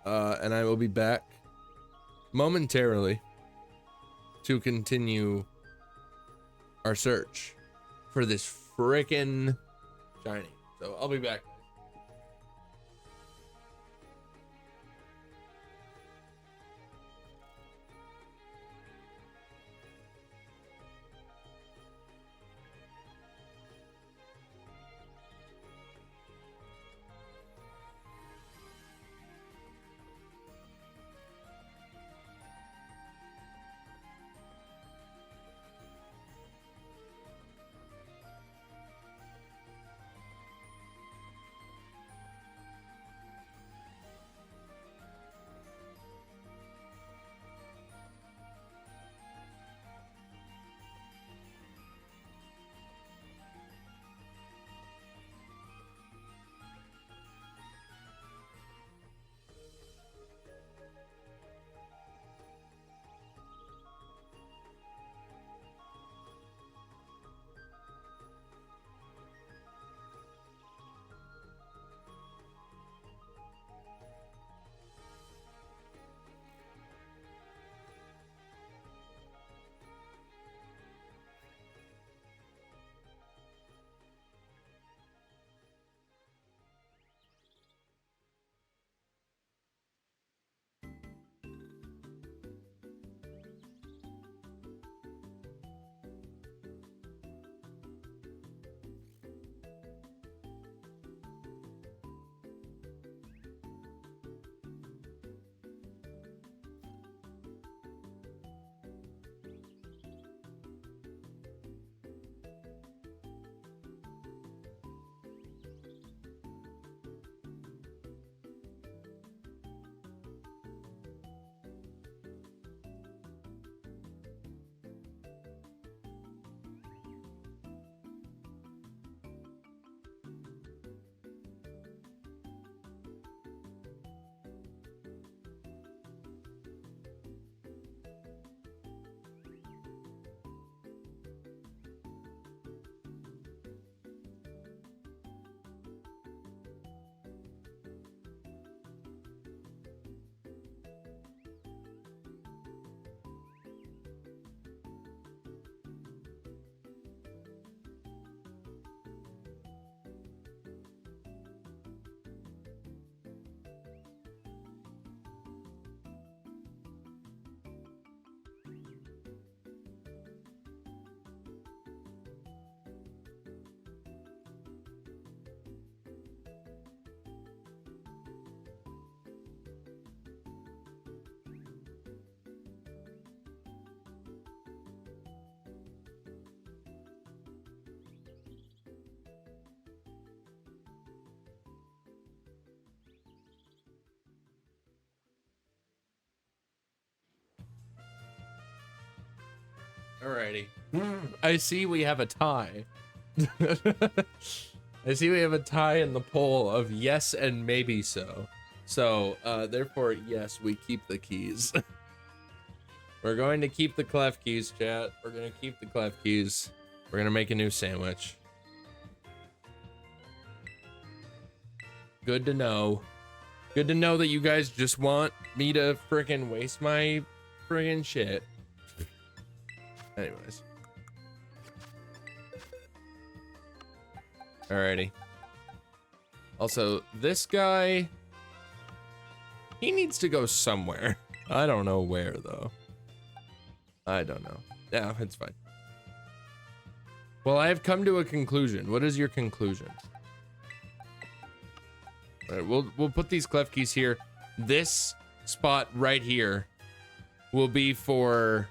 and I will be back momentarily to continue our search for this frickin' shiny. So I'll be back. Alrighty. I see we have a tie. I see we have a tie in the poll of yes and maybe so. So, therefore, yes, we keep the keys. We're going to keep the clef keys, chat. We're going to keep the clef keys. We're going to make a new sandwich. Good to know. Good to know that you guys just want me to freaking waste my friggin' shit. Anyways. Alrighty. Also, this guy, he needs to go somewhere. I don't know where, though. I don't know. Yeah, it's fine. Well, I have come to a conclusion. What is your conclusion? All right, we'll put these clef keys here. This spot right here will be for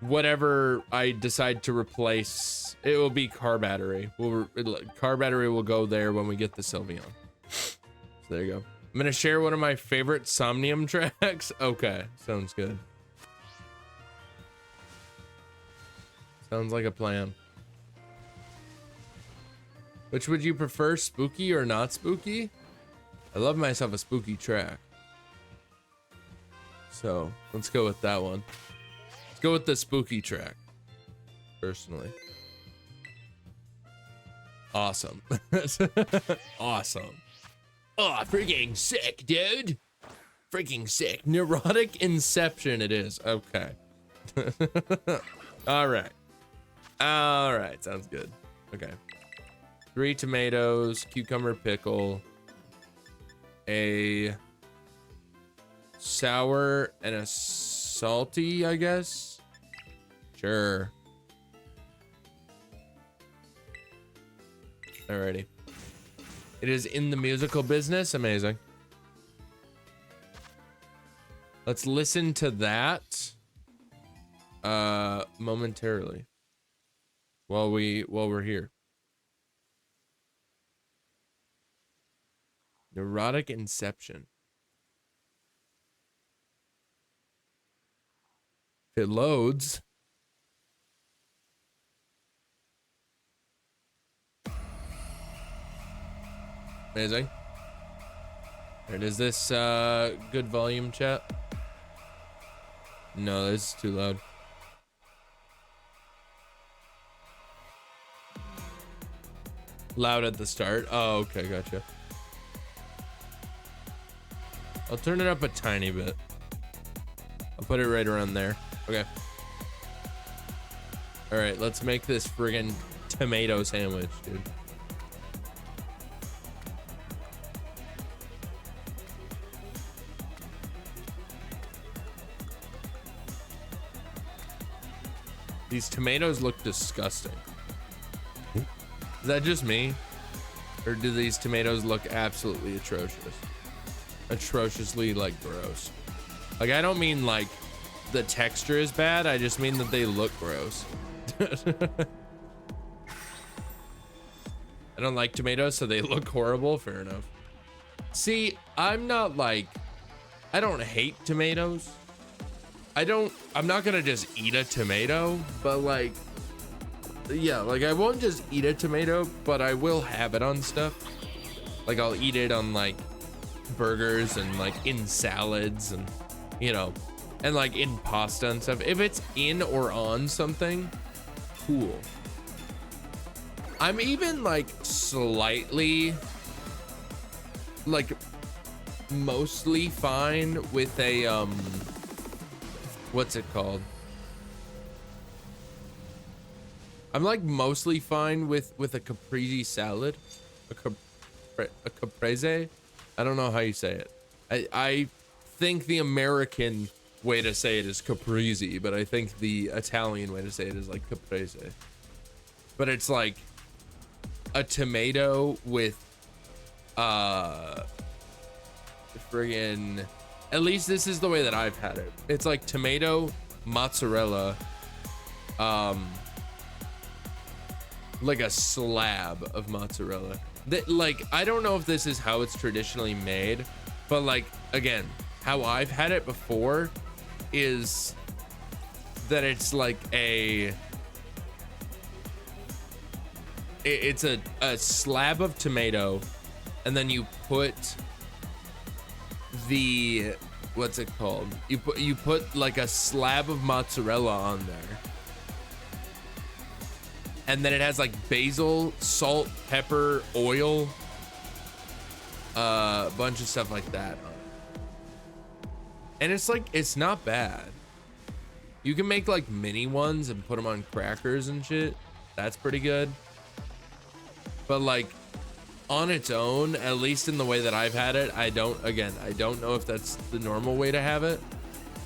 whatever I decide to replace. It will be car battery. Car battery will go there when we get the SYLVEON. So there you go. I'm gonna share one of my favorite Somnium tracks. Okay, sounds good. Sounds like a plan. Which would you prefer, spooky or not spooky? I love myself a spooky track. So let's go with that one. Let's go with the spooky track. Personally. Awesome. Awesome. Oh, freaking sick, dude. Freaking sick. Neurotic Inception it is. Okay. All right. All right. Sounds good. Okay. 3 tomatoes, cucumber pickle, a sour and a salty, I guess. Sure. Alrighty. It is in the musical business. Amazing. Let's listen to that momentarily while we're here. Neurotic Inception. If it loads. Amazing. Alright, is this good volume, chat? No, this is too loud. Loud at the start. Oh, okay, gotcha. I'll turn it up a tiny bit. I'll put it right around there. Okay. All right, let's make this friggin' tomato sandwich, dude. These tomatoes look disgusting. Is that just me? Or do these tomatoes look absolutely atrocious? Atrociously, like, gross. Like, I don't mean like the texture is bad, I just mean that they look gross. I don't like tomatoes, so they look horrible. Fair enough. See, I'm not like, I don't hate tomatoes. I'm not gonna just eat a tomato, but like, yeah, like I won't just eat a tomato, but I will have it on stuff. Like I'll eat it on like burgers and like in salads and, you know, and like in pasta and stuff. If it's in or on something, cool. I'm even like slightly, like mostly fine with a, what's it called? I'm like mostly fine with a caprese salad, a caprese. I don't know how you say it. I think the American way to say it is caprese, but I think the Italian way to say it is like caprese. But it's like a tomato with friggin', at least this is the way that I've had it. It's like tomato, mozzarella, like a slab of mozzarella. That, like, I don't know if this is how it's traditionally made, but like, again, how I've had it before is that it's like it's a slab of tomato, and then you put the, what's it called? You put like a slab of mozzarella on there. And then it has like basil, salt, pepper, oil, a bunch of stuff like that on it. And it's like, it's not bad. You can make like mini ones and put them on crackers and shit. That's pretty good. But like on its own, at least in the way that I've had it, I don't know if that's the normal way to have it.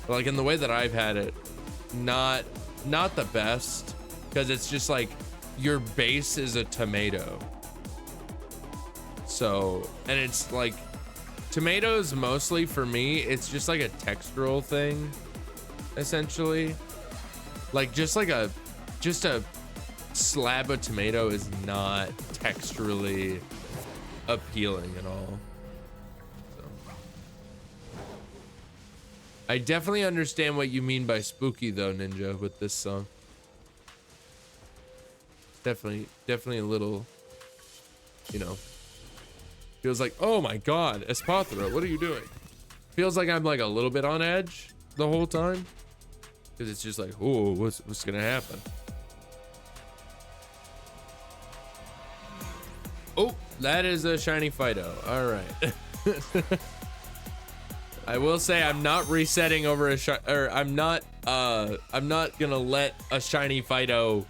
But like in the way that I've had it, not the best, because it's just like your base is a tomato. So, and it's like tomatoes mostly for me, it's just like a textural thing, essentially. Like just a slab of tomato is not texturally appealing at all. So I definitely understand what you mean by spooky though, Ninja, with this song. Definitely a little, you know, feels like, oh my god, Espathra, what are you doing? Feels like I'm like a little bit on edge the whole time, because it's just like, oh, what's gonna happen? Oh, that is a shiny Fido. All right. I will say I'm not resetting over I'm not gonna let a shiny Fido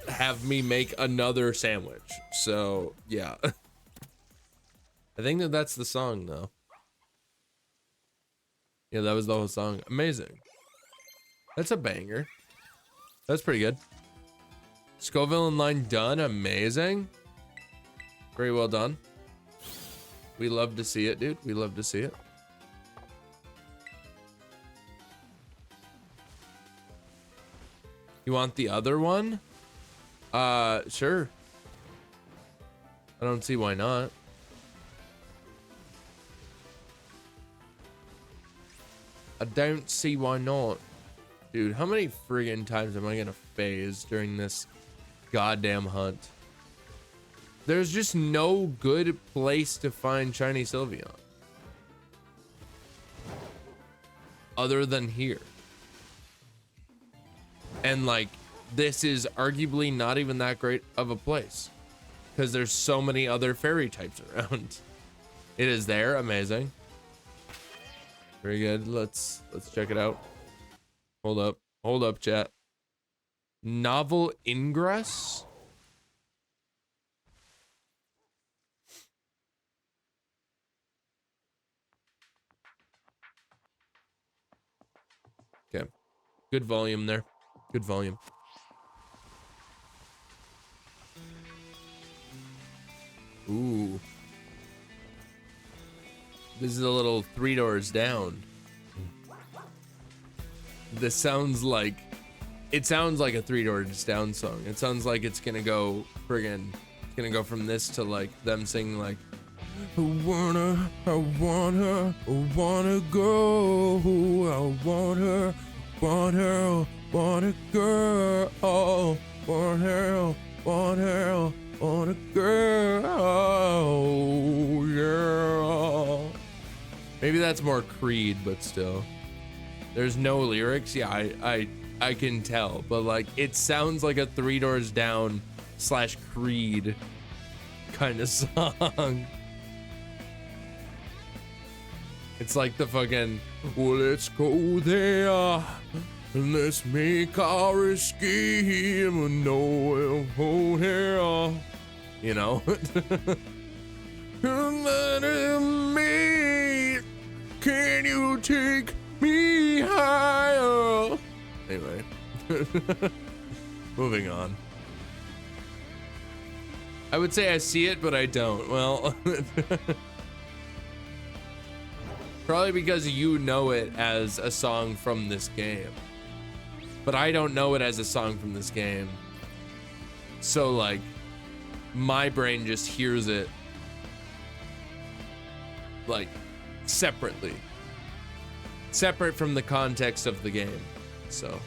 have me make another sandwich. So yeah. I think that's the song though. Yeah, that was the whole song. Amazing. That's a banger. That's pretty good. Scoville and line done. Amazing. Very well done. We love to see it, dude. We love to see it. You want the other one? Sure. I don't see why not. I don't see why not. Dude, how many friggin' times am I gonna phase during this goddamn hunt? There's just no good place to find shiny SYLVEON other than here. And like, this is arguably not even that great of a place because there's so many other fairy types around. It is there. Amazing. Very good. Let's check it out. Hold up, chat. Novel ingress. Okay, good volume there. Good volume. Ooh. This is a little 3 doors down. This sounds like, it sounds like a 3 doors down song. It sounds like it's gonna go friggin', it's gonna go from this to like them singing like, I wanna go, I want her, want a girl, want a girl, yeah. Maybe that's more Creed, but still. There's no lyrics. Yeah, I can tell, but like it sounds like a 3 doors down / Creed kind of song. It's like the fucking, well, let's go there and let's make our scheme and know here, you know. Me, can you take me higher? Anyway, moving on. I would say I see it, but I don't. Well, probably because you know it as a song from this game, but I don't know it as a song from this game. So like, my brain just hears it like separately, separate from the context of the game. So,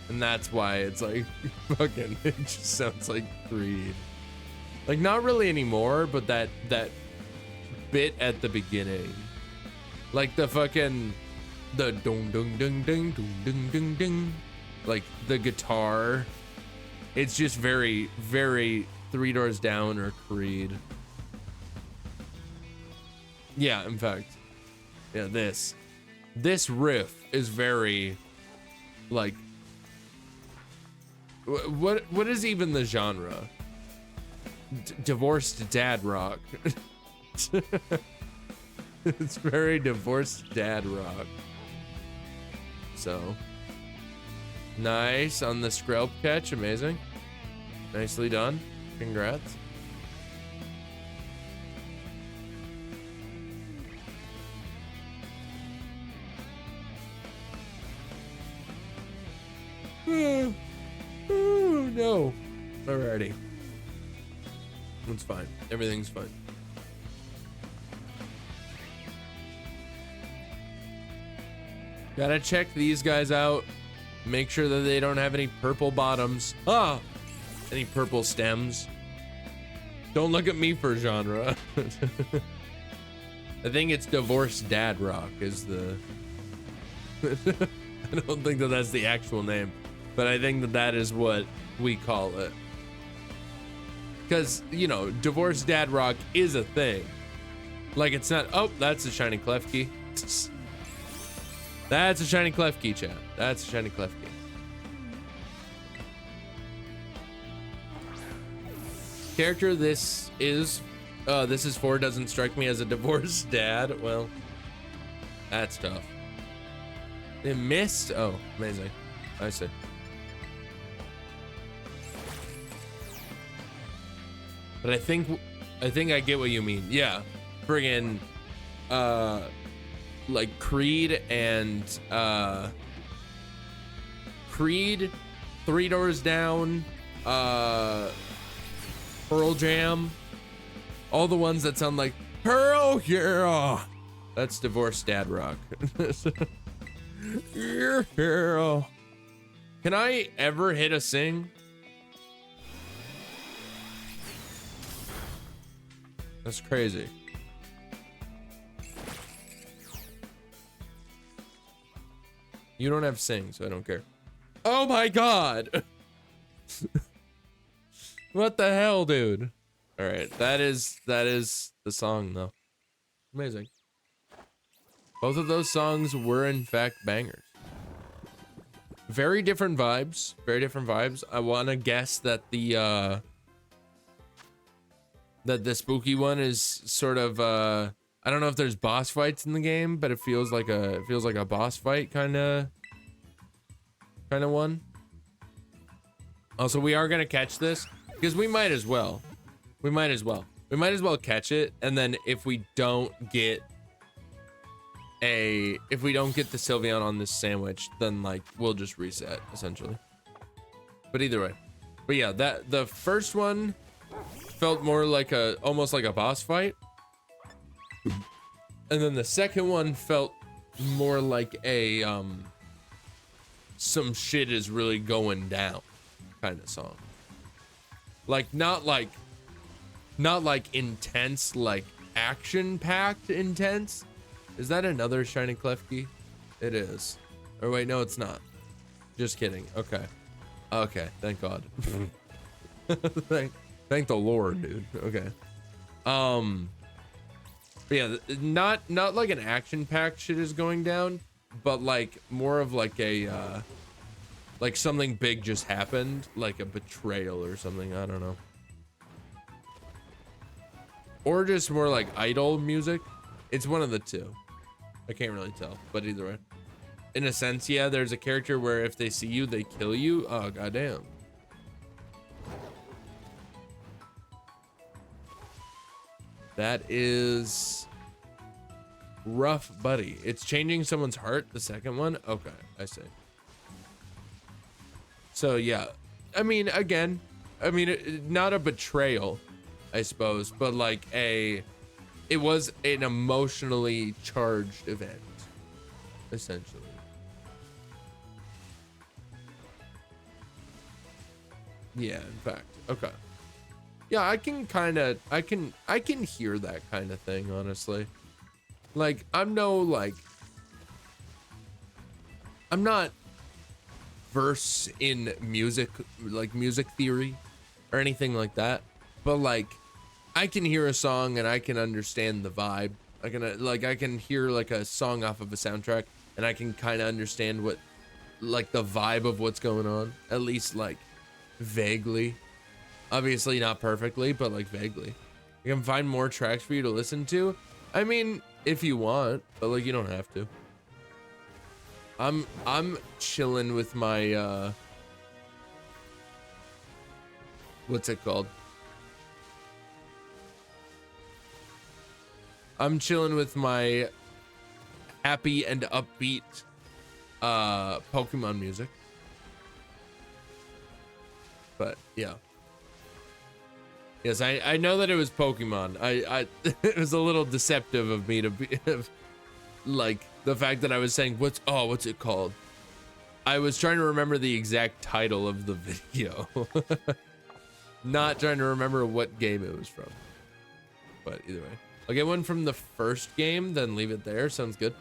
and that's why it's like fucking, it just sounds like Creed. Like not really anymore, but that bit at the beginning, like the fucking the ding ding ding ding ding ding ding, like the guitar. It's just very, very Three Doors Down or Creed. Yeah, in fact, yeah, this riff is very, like, what is even the genre? Divorced dad rock. It's very divorced dad rock. So nice on the scrub catch, amazing. Nicely done. Congrats. Oh, no. Alrighty. It's fine. Everything's fine. Gotta check these guys out. Make sure that they don't have any purple bottoms. Any purple stems. Don't look at me for genre. I think it's divorced dad rock is the... I don't think that that's the actual name, but I think that that is what we call it. Because, you know, divorced dad rock is a thing. Like, it's not, oh, that's a shiny clef key. That's a shiny clef key, chat. That's a shiny clef key. Character this is for doesn't strike me as a divorced dad. Well, that's tough. It missed. Oh, amazing. I see. But I think I get what you mean. Yeah, friggin' like Creed and Creed, Three Doors Down, Pearl Jam, all the ones that sound like Pearl, yeah. That's divorced dad rock. Yeah. Can I ever hit a sing? That's crazy. You don't have sing, so I don't care. Oh my god. What the hell, dude? All right, that is the song though. Amazing. Both of those songs were in fact bangers. Very different vibes. Very different vibes. I want to guess that the spooky one is sort of I don't know if there's boss fights in the game, but it feels like a boss fight kind of one. Also, we are gonna catch this because we might as well. We might as well catch it, and then if we don't get the Sylveon on this sandwich, then like we'll just reset essentially. But either way, but yeah, that the first one felt more like almost like a boss fight, and then the second one felt more like a some shit is really going down kind of song. Like not like intense, like action packed intense. Is that another shiny clef key? It is. Or wait, no, it's not. Just kidding. Okay. Okay, thank God. Thank the Lord, dude. Okay. But yeah, not like an action-packed shit is going down, but like more of like a like something big just happened, like a betrayal or something. I don't know. Or just more like idol music. It's one of the two. I can't really tell, but either way. In a sense, yeah, there's a character where if they see you, they kill you. Oh, goddamn. That is rough, buddy. It's changing someone's heart, the second one? Okay, I see. So, yeah. I mean, again, not a betrayal, I suppose, but like it was an emotionally charged event, essentially. Yeah, in fact. Okay. Yeah, I can hear that kind of thing, honestly. Like, I'm not verse in music, like music theory or anything like that, but like I can hear a song and I can understand the vibe. I can hear like a song off of a soundtrack and I can kind of understand what like the vibe of what's going on, at least like vaguely. Obviously not perfectly, but like vaguely. I can find more tracks for you to listen to. I mean, if you want, but like you don't have to. I'm chilling with my what's it called? I'm chilling with my happy and upbeat Pokemon music. But yeah. Yes, I know that it was Pokemon. I it was a little deceptive of me to be like the fact that I was saying what's it called? I was trying to remember the exact title of the video. Not trying to remember what game it was from. But either way. I'll get one from the first game, then leave it there. Sounds good.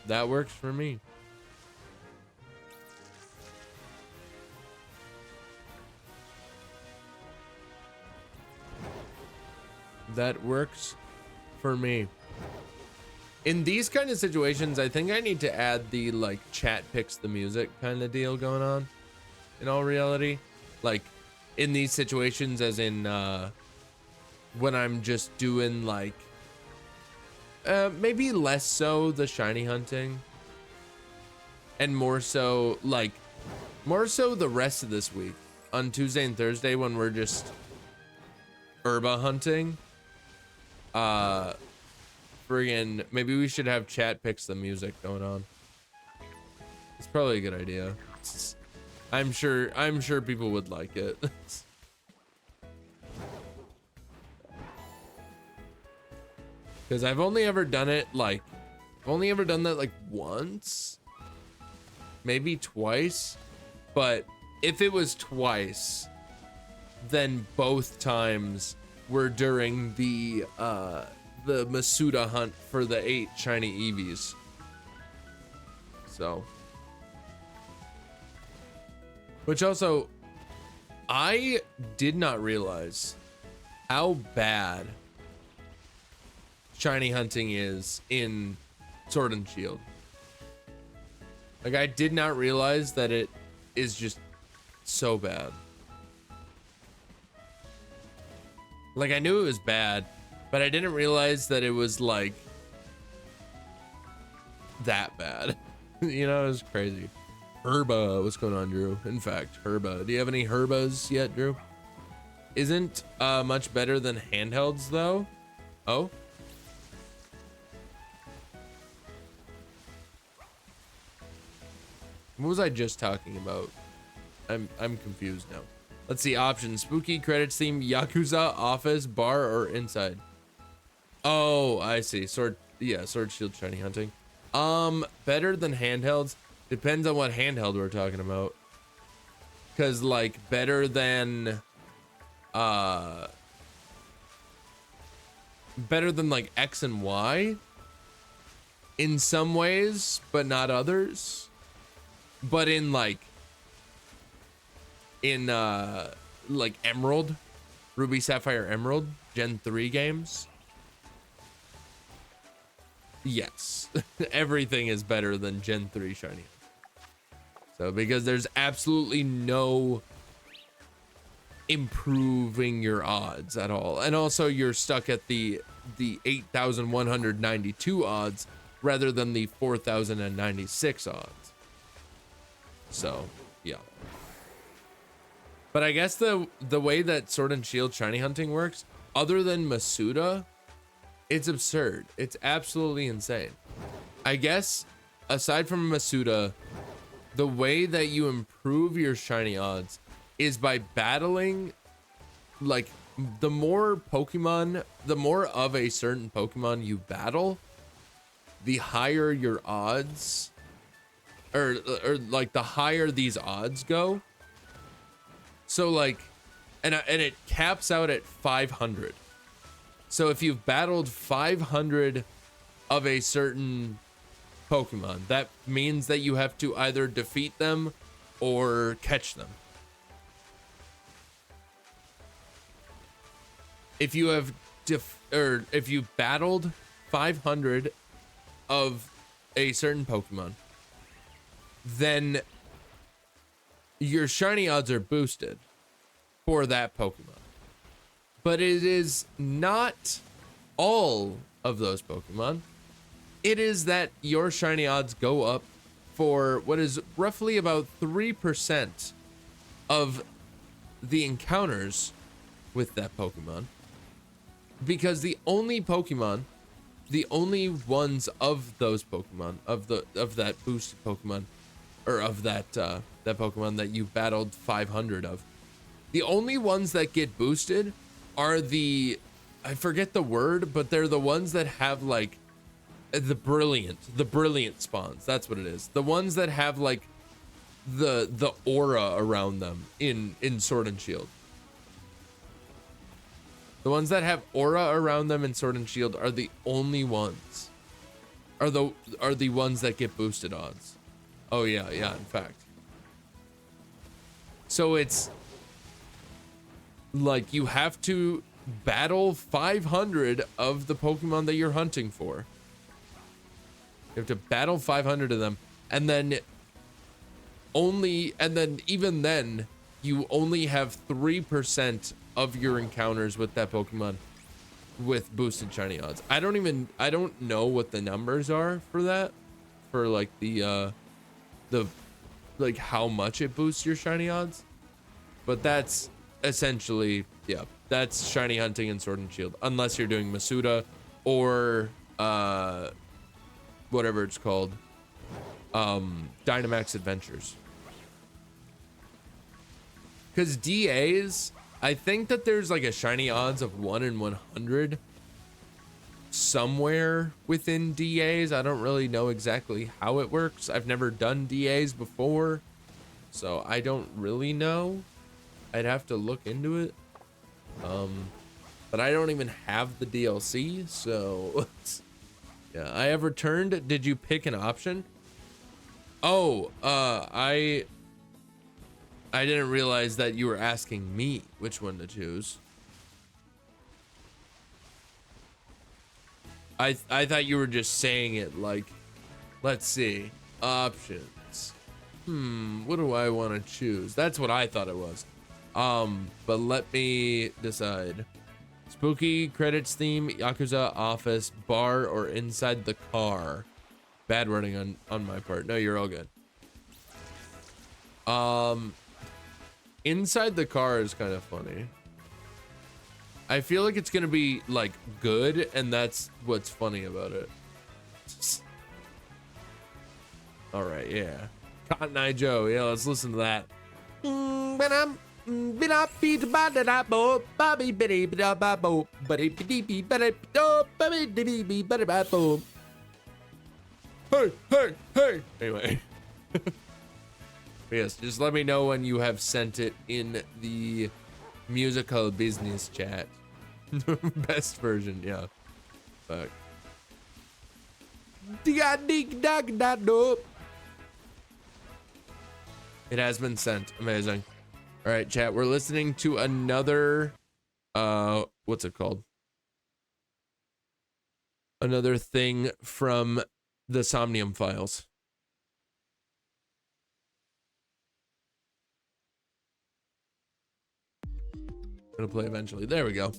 That works for me. That works for me. In these kind of situations, I think I need to add the like chat picks the music kind of deal going on. In all reality, like in these situations, as in when I'm just doing like maybe less so the shiny hunting and more so the rest of this week on Tuesday and Thursday when we're just herba hunting. Friggin' maybe we should have chat picks the music going on. It's probably a good idea. I'm sure people would like it. Because I've only ever done that like once, maybe twice. But if it was twice, then both times were during the Masuda hunt for the 8 shiny Eevees. So, which also, I did not realize how bad shiny hunting is in Sword and Shield. Like, I did not realize that it is just so bad. Like, I knew it was bad, but I didn't realize that it was like that bad. You know, it was crazy. Herba, what's going on, Drew? In fact, Herba. Do you have any Herbas yet, Drew? Isn't much better than handhelds though. Oh. What was I just talking about? I'm confused now. Let's see options. Spooky, credits theme, Yakuza, office, bar, or inside. Oh, I see. Sword shield, shiny hunting. Better than handhelds. Depends on what handheld we're talking about. Cause like better than like X and Y in some ways, but not others. But in like Emerald, Ruby, Sapphire, Emerald, Gen 3 games. Yes, everything is better than Gen 3 shiny. So because there's absolutely no improving your odds at all. And also you're stuck at the 8,192 odds rather than the 4,096 odds. So, yeah. But I guess the way that Sword and Shield shiny hunting works, other than Masuda, it's absurd. It's absolutely insane. I guess aside from Masuda, the way that you improve your shiny odds is by battling, like, the more of a certain Pokemon you battle, the higher your odds, or like the higher these odds go, So like, and it caps out at 500. So if you've battled 500 of a certain Pokemon, that means that you have to either defeat them or catch them. If you have if you battled 500 of a certain Pokemon, then your shiny odds are boosted for that Pokemon. But it is not all of those Pokemon. It is that your shiny odds go up for what is roughly about 3% of the encounters with that Pokemon. Because the only ones of those Pokemon, of that boosted Pokemon, or of that that Pokemon that you battled 500 of, the only ones that get boosted are the, I forget the word, but they're the ones that have like the brilliant spawns. That's what it is. The ones that have like the aura around them in Sword and Shield. The ones that have aura around them in Sword and Shield are the only ones. Are the ones that get boosted odds. Oh yeah, in fact. So it's like you have to battle 500 of the Pokemon that you're hunting for. You have to battle 500 of them, and then even then you only have 3% of your encounters with that Pokemon with boosted shiny odds. I don't know what the numbers are for that, for like the like how much it boosts your shiny odds, but that's essentially, yeah, that's shiny hunting in Sword and Shield, unless you're doing Masuda or whatever it's called, Dynamax Adventures. Because DAs, I think that there's like a shiny odds of 1 in 100 somewhere within DAs. I don't really know exactly how it works. I've never done DAs before, so I don't really know. I'd have to look into it. But I don't even have the DLC, so yeah, I have returned. Did you pick an option? Oh, I didn't realize that you were asking me which one to choose. I thought you were just saying it like, let's see, options. What do I want to choose? That's what I thought it was. But let me decide. Spooky, credits theme, Yakuza, office, bar, or inside the car. Bad wording on my part. No, you're all good. Inside the car is kind of funny. I feel like it's gonna be like good, and that's what's funny about it. All right, yeah. Cotton Eye Joe, yeah, let's listen to that. Hey. Anyway. Yes, just let me know when you have sent it in the musical business chat. Best version, yeah. Fuck. It has been sent. Amazing. All right, chat. We're listening to another, what's it called? Another thing from the Somnium Files. Gonna play eventually. There we go.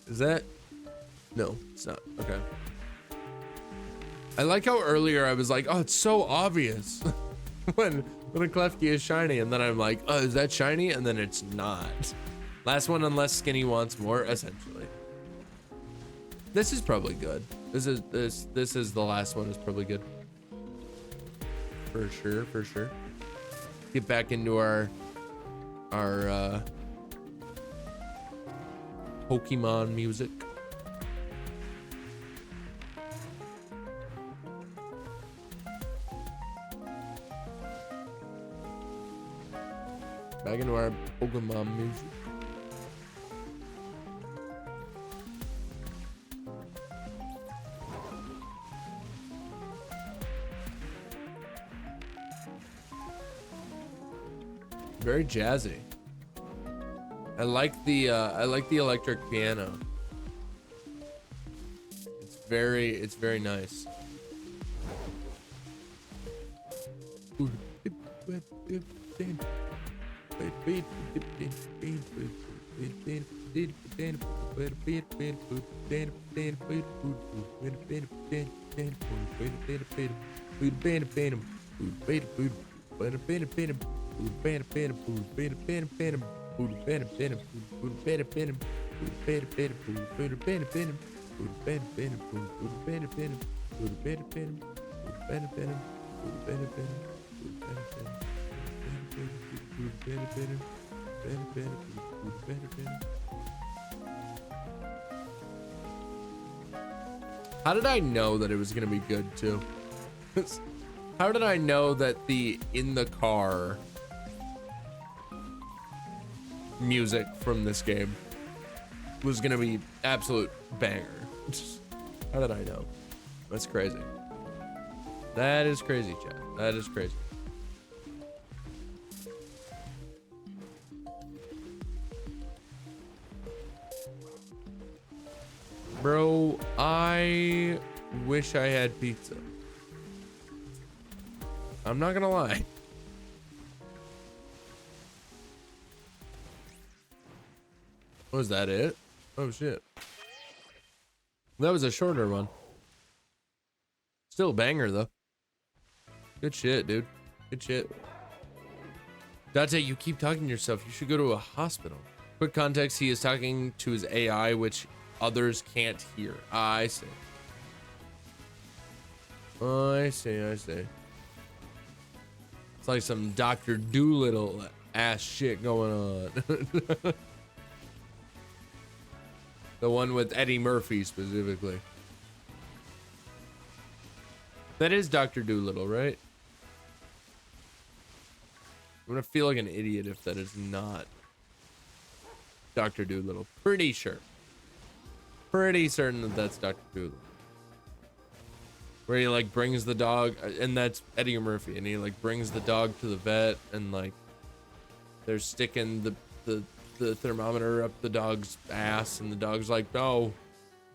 Is that? No, it's not. Okay. I like how earlier I was like, oh, it's so obvious when a Klefki is shiny, and then I'm like, oh, is that shiny? And then it's not. Last one, unless Skinny wants more, essentially. This is probably good. This is the last one is probably good. For sure. Get back into our Pokemon music. Back into our Pokemon music. Very jazzy. I like the electric piano. It's very nice. How did I know that it was gonna be good too? How did I know that the in the car music from this game was gonna be absolute banger? How did I know? That's crazy. That is crazy, chat. That is crazy. Bro, I wish I had pizza. I'm not gonna lie. Was that it? Oh shit. That was a shorter one. Still a banger though. Good shit, dude. Good shit. Dante, you keep talking to yourself. You should go to a hospital. Quick context, he is talking to his AI, which others can't hear. I see. I see. It's like some Dr. Doolittle ass shit going on. The one with Eddie Murphy specifically. That is Dr. Doolittle, right? I'm gonna feel like an idiot if that is not Dr. Doolittle. Pretty sure. Pretty certain that that's Dr. Doolittle. Where he like brings the dog, and that's Eddie Murphy, and he like brings the dog to the vet, and like they're sticking the thermometer up the dog's ass, and the dog's like, no,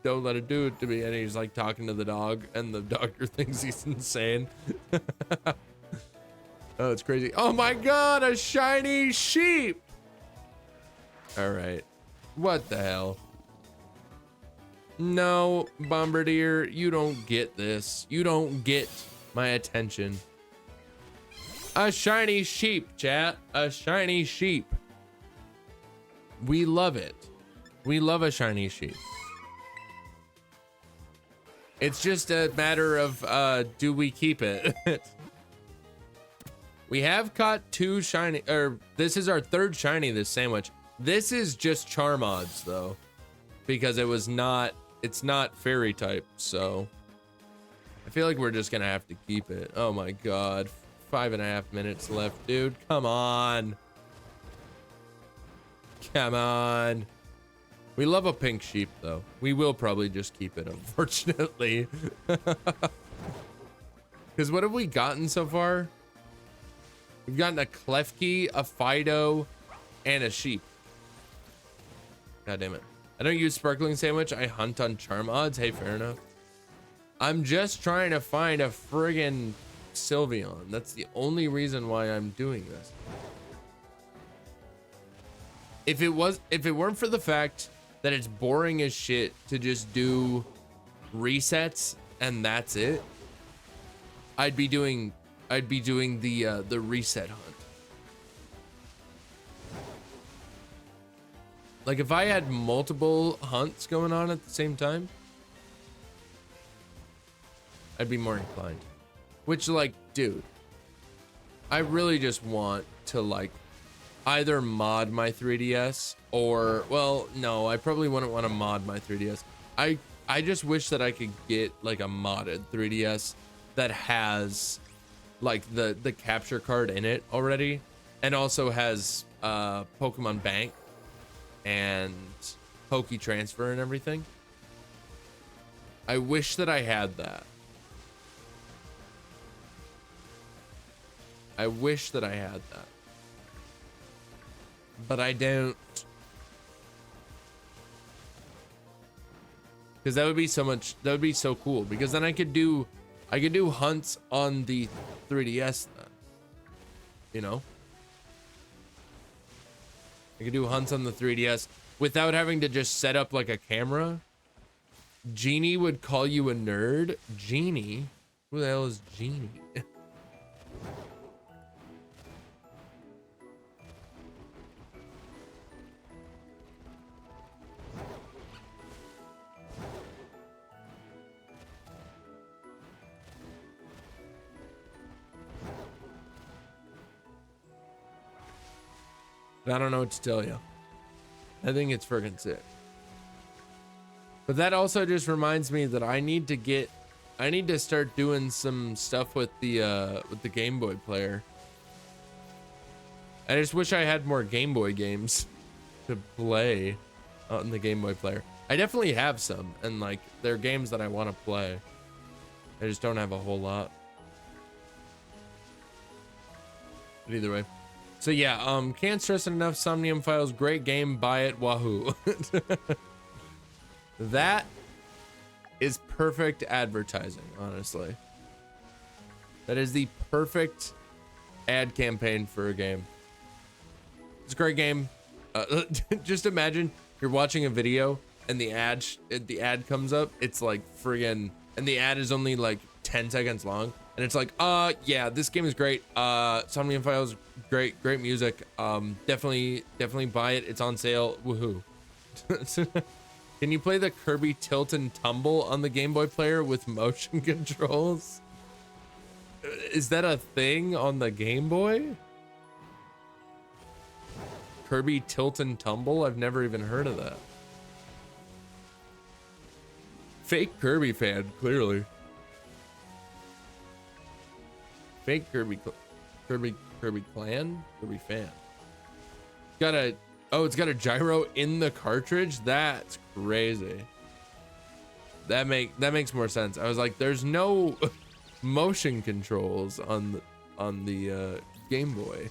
don't let it do it to me. And he's like talking to the dog, and the doctor thinks he's insane. Oh, it's crazy. Oh my god, a shiny sheep. All right, what the hell? No, Bombardier, you don't get this. You don't get my attention. A shiny sheep, chat. A shiny sheep. We love it. We love a shiny sheep. It's just a matter of do we keep it? We have caught 2 shiny, or this is our 3rd shiny this sandwich. This is just Charmods though, because it's not fairy type, so I feel like we're just gonna have to keep it. Oh my god, 5.5 minutes left, dude. Come on. Come on. We love a pink sheep though. We will probably just keep it, unfortunately. Because what have we gotten so far? We've gotten a Klefki, a Fido, and a sheep. God damn it. I don't use sparkling sandwich. I hunt on Charmods. Hey, fair enough. I'm just trying to find a friggin' SYLVEON. That's the only reason why I'm doing this. If it weren't for the fact that it's boring as shit to just do resets and that's it, I'd be doing the reset hunt. Like if I had multiple hunts going on at the same time, I'd be more inclined. Which, like, dude, I really just want to like either mod my 3DS or, well, no, I probably wouldn't want to mod my 3DS. I just wish that I could get like a modded 3DS that has like the capture card in it already, and also has Pokemon Bank and Poke Transfer and everything. I wish that I had that. I wish that I had that. But I don't. Because that would be so much, that would be so cool. Because then I could do hunts on the 3DS then. You know? I could do hunts on the 3DS without having to just set up like a camera. Genie would call you a nerd. Genie? Who the hell is Genie? I don't know what to tell you. I think it's freaking sick. But that also just reminds me that I need to start doing some stuff with the Game Boy player. I just wish I had more Game Boy games to play on the Game Boy player. I definitely have some, and like they're games that I want to play. I just don't have a whole lot. But either way. So yeah, can't stress it enough. Somnium Files, great game. Buy it. Wahoo. That is perfect advertising, honestly. That is the perfect ad campaign for a game. It's a great game. Just imagine you're watching a video and the ad comes up. It's like friggin', and the ad is only like 10 seconds long. And it's like, yeah, this game is great. Somnium Files, great music. Definitely buy it. It's on sale. Woohoo. Can you play the Kirby Tilt and Tumble on the Game Boy player with motion controls? Is that a thing on the Game Boy? Kirby Tilt and Tumble? I've never even heard of that. Fake Kirby fan, clearly. Fake Kirby clan? Kirby fan. It's got a gyro in the cartridge? That's crazy. That makes more sense. I was like, there's no motion controls on the Game Boy.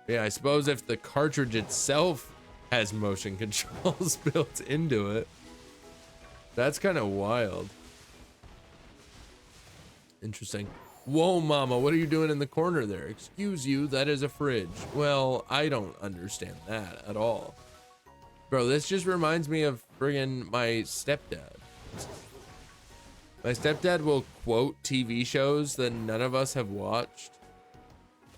Yeah, I suppose if the cartridge itself has motion controls built into it. That's kind of wild. Interesting. Whoa, mama, what are you doing in the corner there? Excuse you, that is a fridge. Well, I don't understand that at all. Bro, this just reminds me of friggin' my stepdad. My stepdad will quote TV shows that none of us have watched.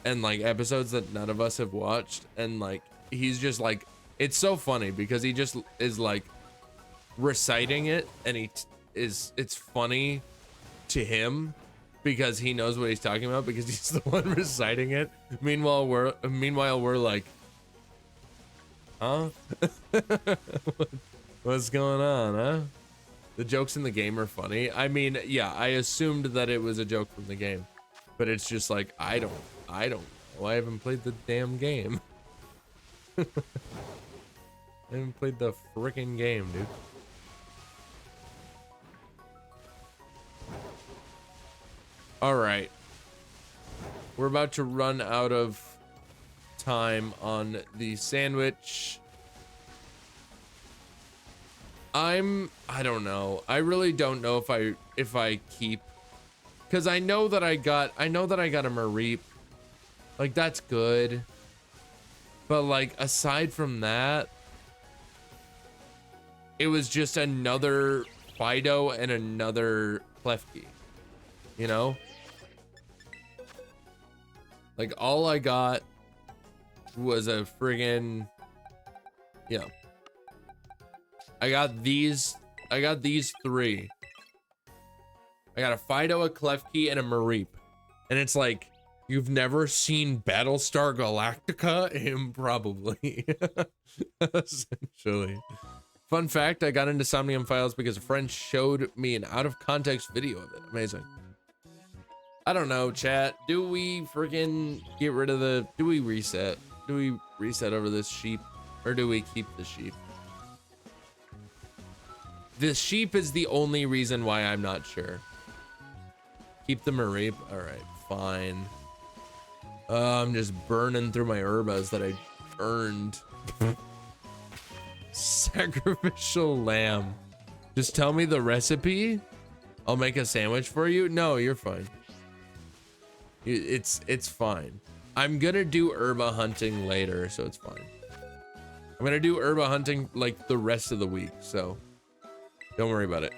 And like episodes that none of us have watched. And like, he's just like, it's so funny because he just is like reciting it. And it's funny to him because he knows what he's talking about because he's the one reciting it. Meanwhile, we're like, huh? What's going on, huh? The jokes in the game are funny. I mean, yeah, I assumed that it was a joke from the game, but it's just like, I don't know. I haven't played the damn game. I haven't played the freaking game, dude. All right. We're about to run out of time on the sandwich. I don't know. I really don't know if I keep, because I know that I got a Mareep. Like, that's good. But like, aside from that, it was just another Fido and another Klefki, you know? Like, all I got was a friggin', yeah. I got these three. I got a Fido, a Klefki, and a Mareep. And it's like, you've never seen Battlestar Galactica? Probably. Essentially. Fun fact, I got into Somnium Files because a friend showed me an out-of-context video of it. Amazing. I don't know, chat. Do we freaking get rid of do we reset? do we reset over this sheep, or do we keep the sheep? The sheep is the only reason why I'm not sure. Keep the Mareep. All right, fine. I'm just burning through my herbas that I earned. Sacrificial lamb. Just tell me the recipe. I'll make a sandwich for you. No, you're fine. It's fine. I'm gonna do herba hunting later, so it's fine. I'm gonna do herba hunting like the rest of the week, so don't worry about it.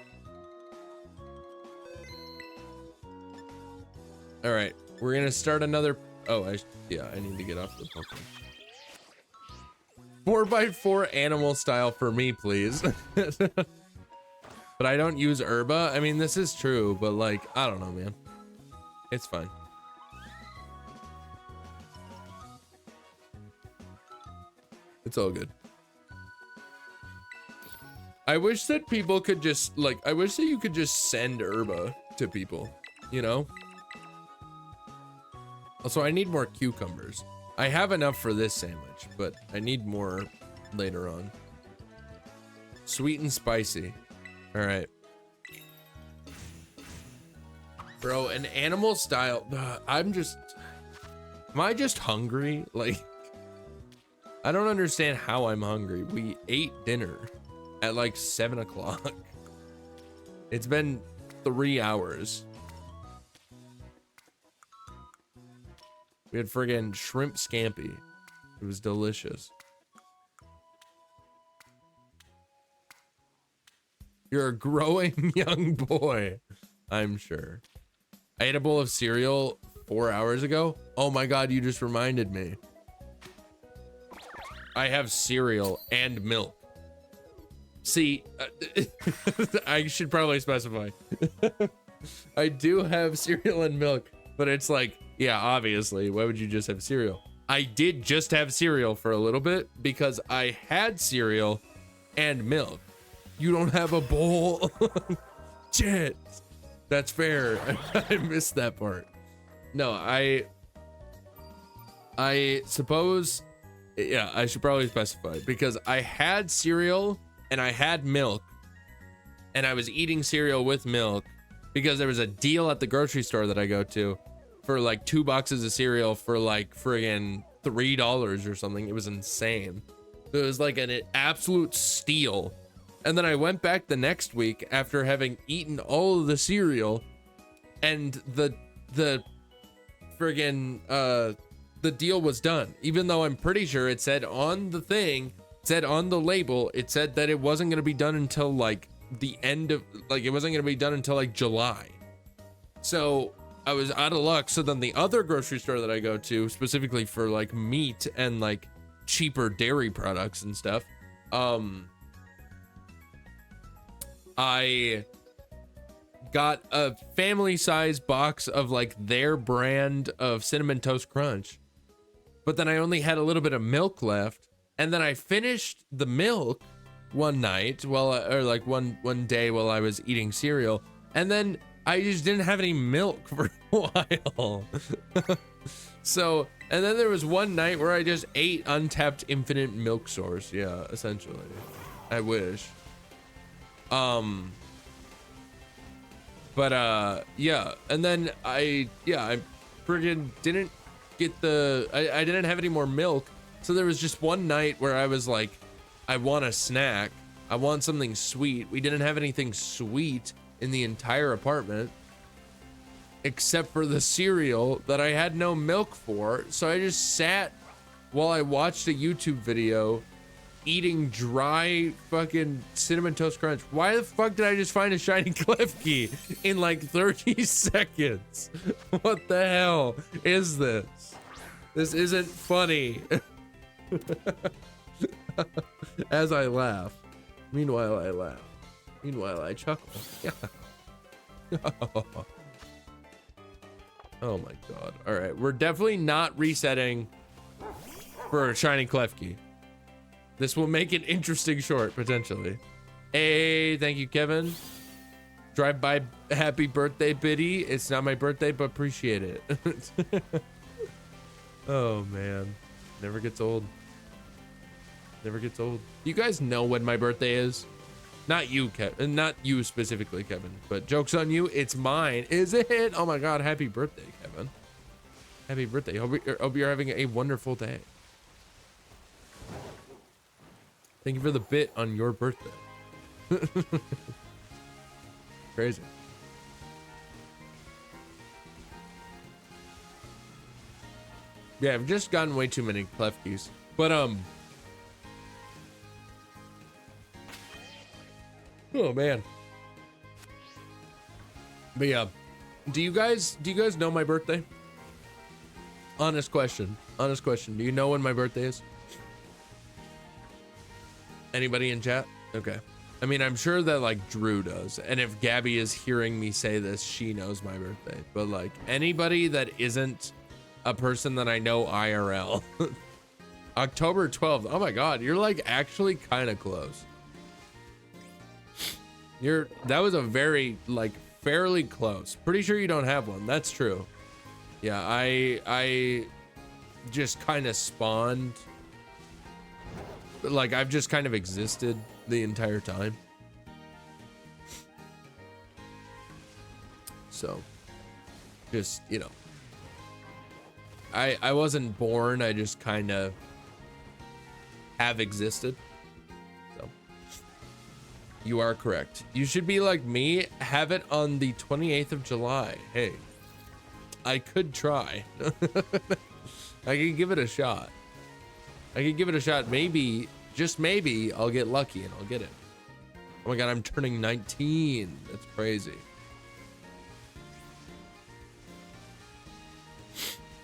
All right, we're gonna start another. Oh, yeah, I need to get off the Pokemon. 4x4 animal style for me, please. But I don't use herba. I mean, this is true, but like, I don't know, man. It's fine. It's all good. I wish that people could just like, I wish that you could just send herba to people, you know? Also, I need more cucumbers. I have enough for this sandwich, but I need more later on. Sweet and spicy. All right. Bro, an animal style. Am I just hungry? Like, I don't understand how I'm hungry. We ate dinner at like 7 o'clock. It's been 3 hours. We had friggin' shrimp scampi. It was delicious. You're a growing young boy, I'm sure. I ate a bowl of cereal 4 hours ago. Oh my God, you just reminded me. I have cereal and milk. See, I should probably specify. I do have cereal and milk, but it's like, yeah, obviously, why would you just have cereal? I did just have cereal for a little bit because I had cereal and milk. You don't have a bowl? Shit. That's fair. I missed that part. No, I suppose, yeah, I should probably specify because I had cereal and I had milk and I was eating cereal with milk because there was a deal at the grocery store that I go to for like 2 boxes of cereal for like friggin' $3 or something. It was insane. It was like an absolute steal. And then I went back the next week after having eaten all of the cereal, and the friggin' the deal was done. Even though I'm pretty sure it said on the thing, it said on the label, it said that it wasn't gonna be done until like the end of, like it wasn't gonna be done until like July. So I was out of luck. So then the other grocery store that I go to, specifically for like meat and like cheaper dairy products and stuff, I got a family size box of like their brand of Cinnamon Toast Crunch, but then I only had a little bit of milk left. And then I finished the milk one night one day while I was eating cereal. And then I just didn't have any milk for a while. So, and then there was one night where I just ate untapped infinite milk source. Yeah, essentially. I wish. Yeah, and then I friggin' didn't get I didn't have any more milk. So there was just one night where I was like, I want a snack. I want something sweet. We didn't have anything sweet in the entire apartment except for the cereal that I had no milk for. So I just sat while I watched a YouTube video eating dry fucking Cinnamon Toast Crunch. Why the fuck did I just find a shiny Klefki in like 30 seconds? What the hell is this? This isn't funny. As I laugh. Meanwhile, I laugh. Meanwhile, I chuckle. Yeah. Oh my God. All right. We're definitely not resetting for a shiny Klefki. This will make an interesting short, potentially. Hey, thank you, Kevin. Drive by, happy birthday, Biddy. It's not my birthday, but appreciate it. Oh, man. Never gets old. Never gets old. You guys know when my birthday is? Not you, Kevin. Not you specifically, Kevin. But joke's on you. It's mine. Is it? Oh my God. Happy birthday, Kevin. Happy birthday. Hope you're having a wonderful day. Thank you for the bit on your birthday. Crazy. Yeah, I've just gotten way too many clef keys. But oh man. But yeah, do you guys know my birthday? Honest question. Honest question. Do you know when my birthday is? Anybody in chat? Okay. I mean, I'm sure that like Drew does. And if Gabby is hearing me say this, she knows my birthday. But like anybody that isn't a person that I know IRL. October 12th. Oh my God. You're like actually kind of close. That was a very like fairly close. Pretty sure you don't have one. That's true. Yeah, I just kind of spawned. Like I've just kind of existed the entire time. So just, you know, I wasn't born, I just kind of have existed. So you are correct. You should be like me, have it on the 28th of July. Hey, I could try. I could give it a shot. I could give it a shot. Maybe, just maybe, I'll get lucky and I'll get it. Oh my God, I'm turning 19. That's crazy.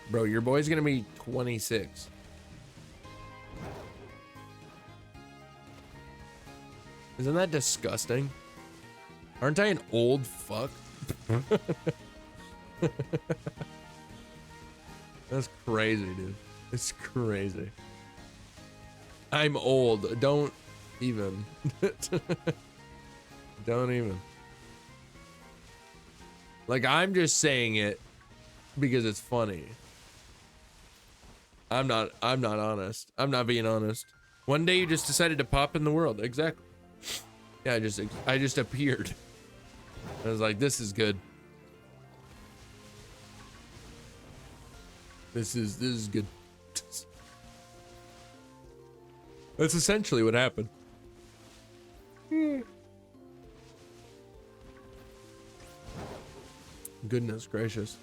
Bro, your boy's gonna be 26. Isn't that disgusting? Aren't I an old fuck? That's crazy, dude. It's crazy. I'm old. Don't even. Don't even. Like, I'm just saying it because it's funny. I'm not honest. I'm not being honest. One day you just decided to pop in the world. Exactly. Yeah, I just appeared. I was like, this is good. This is good. That's essentially what happened. Goodness gracious.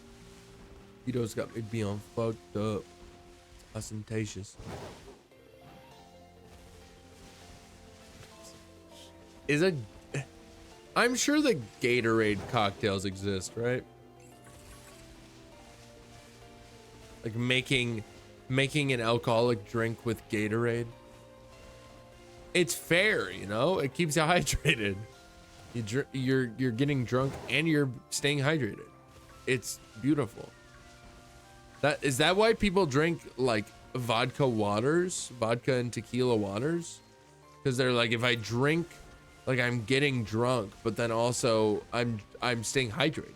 Tito's got me beyond fucked up. It's ostentatious. I'm sure the Gatorade cocktails exist, right? Like making an alcoholic drink with Gatorade. It's fair, you know? It keeps you hydrated. You're getting drunk and you're staying hydrated. It's beautiful. Is that why people drink like vodka and tequila waters? Because they're like, if I drink, like I'm getting drunk, but then also I'm staying hydrated.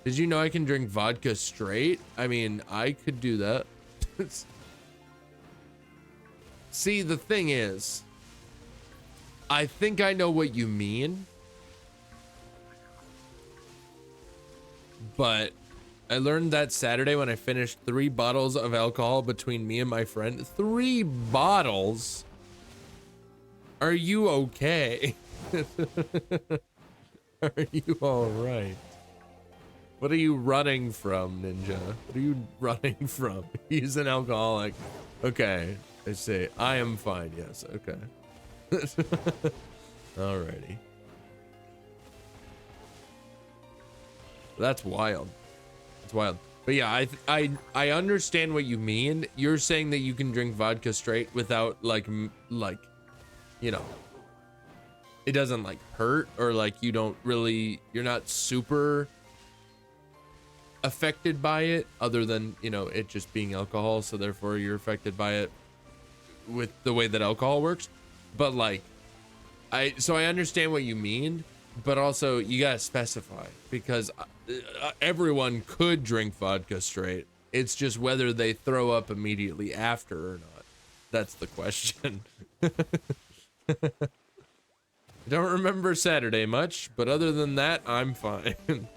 Did you know I can drink vodka straight? I mean, I could do that. See, the thing is, I think I know what you mean, but I learned that Saturday when I finished 3 bottles of alcohol between me and my friend. 3 bottles? Are you okay? Are you all right? What are you running from, Ninja? What are you running from? He's an alcoholic. Okay, I say I am fine. Yes, okay. Alrighty. That's wild. It's wild. But yeah, I understand what you mean. You're saying that you can drink vodka straight without like you know, it doesn't like hurt, or like you're not super affected by it, other than, you know, it just being alcohol, so therefore you're affected by it with the way that alcohol works. But like I understand what you mean, but also you gotta specify, because everyone could drink vodka straight. It's just whether they throw up immediately after or not. That's the question. I don't remember Saturday much, but other than that, I'm fine.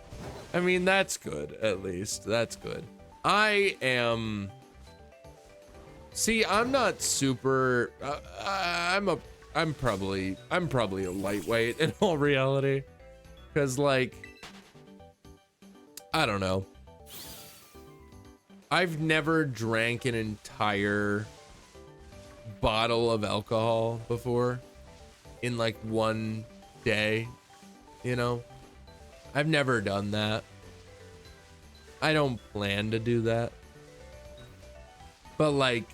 I mean, that's good, at least. That's good. I am... See, I'm not super... I'm probably a lightweight in all reality. Because, like... I don't know. I've never drank an entire bottle of alcohol before in like one day, you know? I've never done that. I don't plan to do that. But like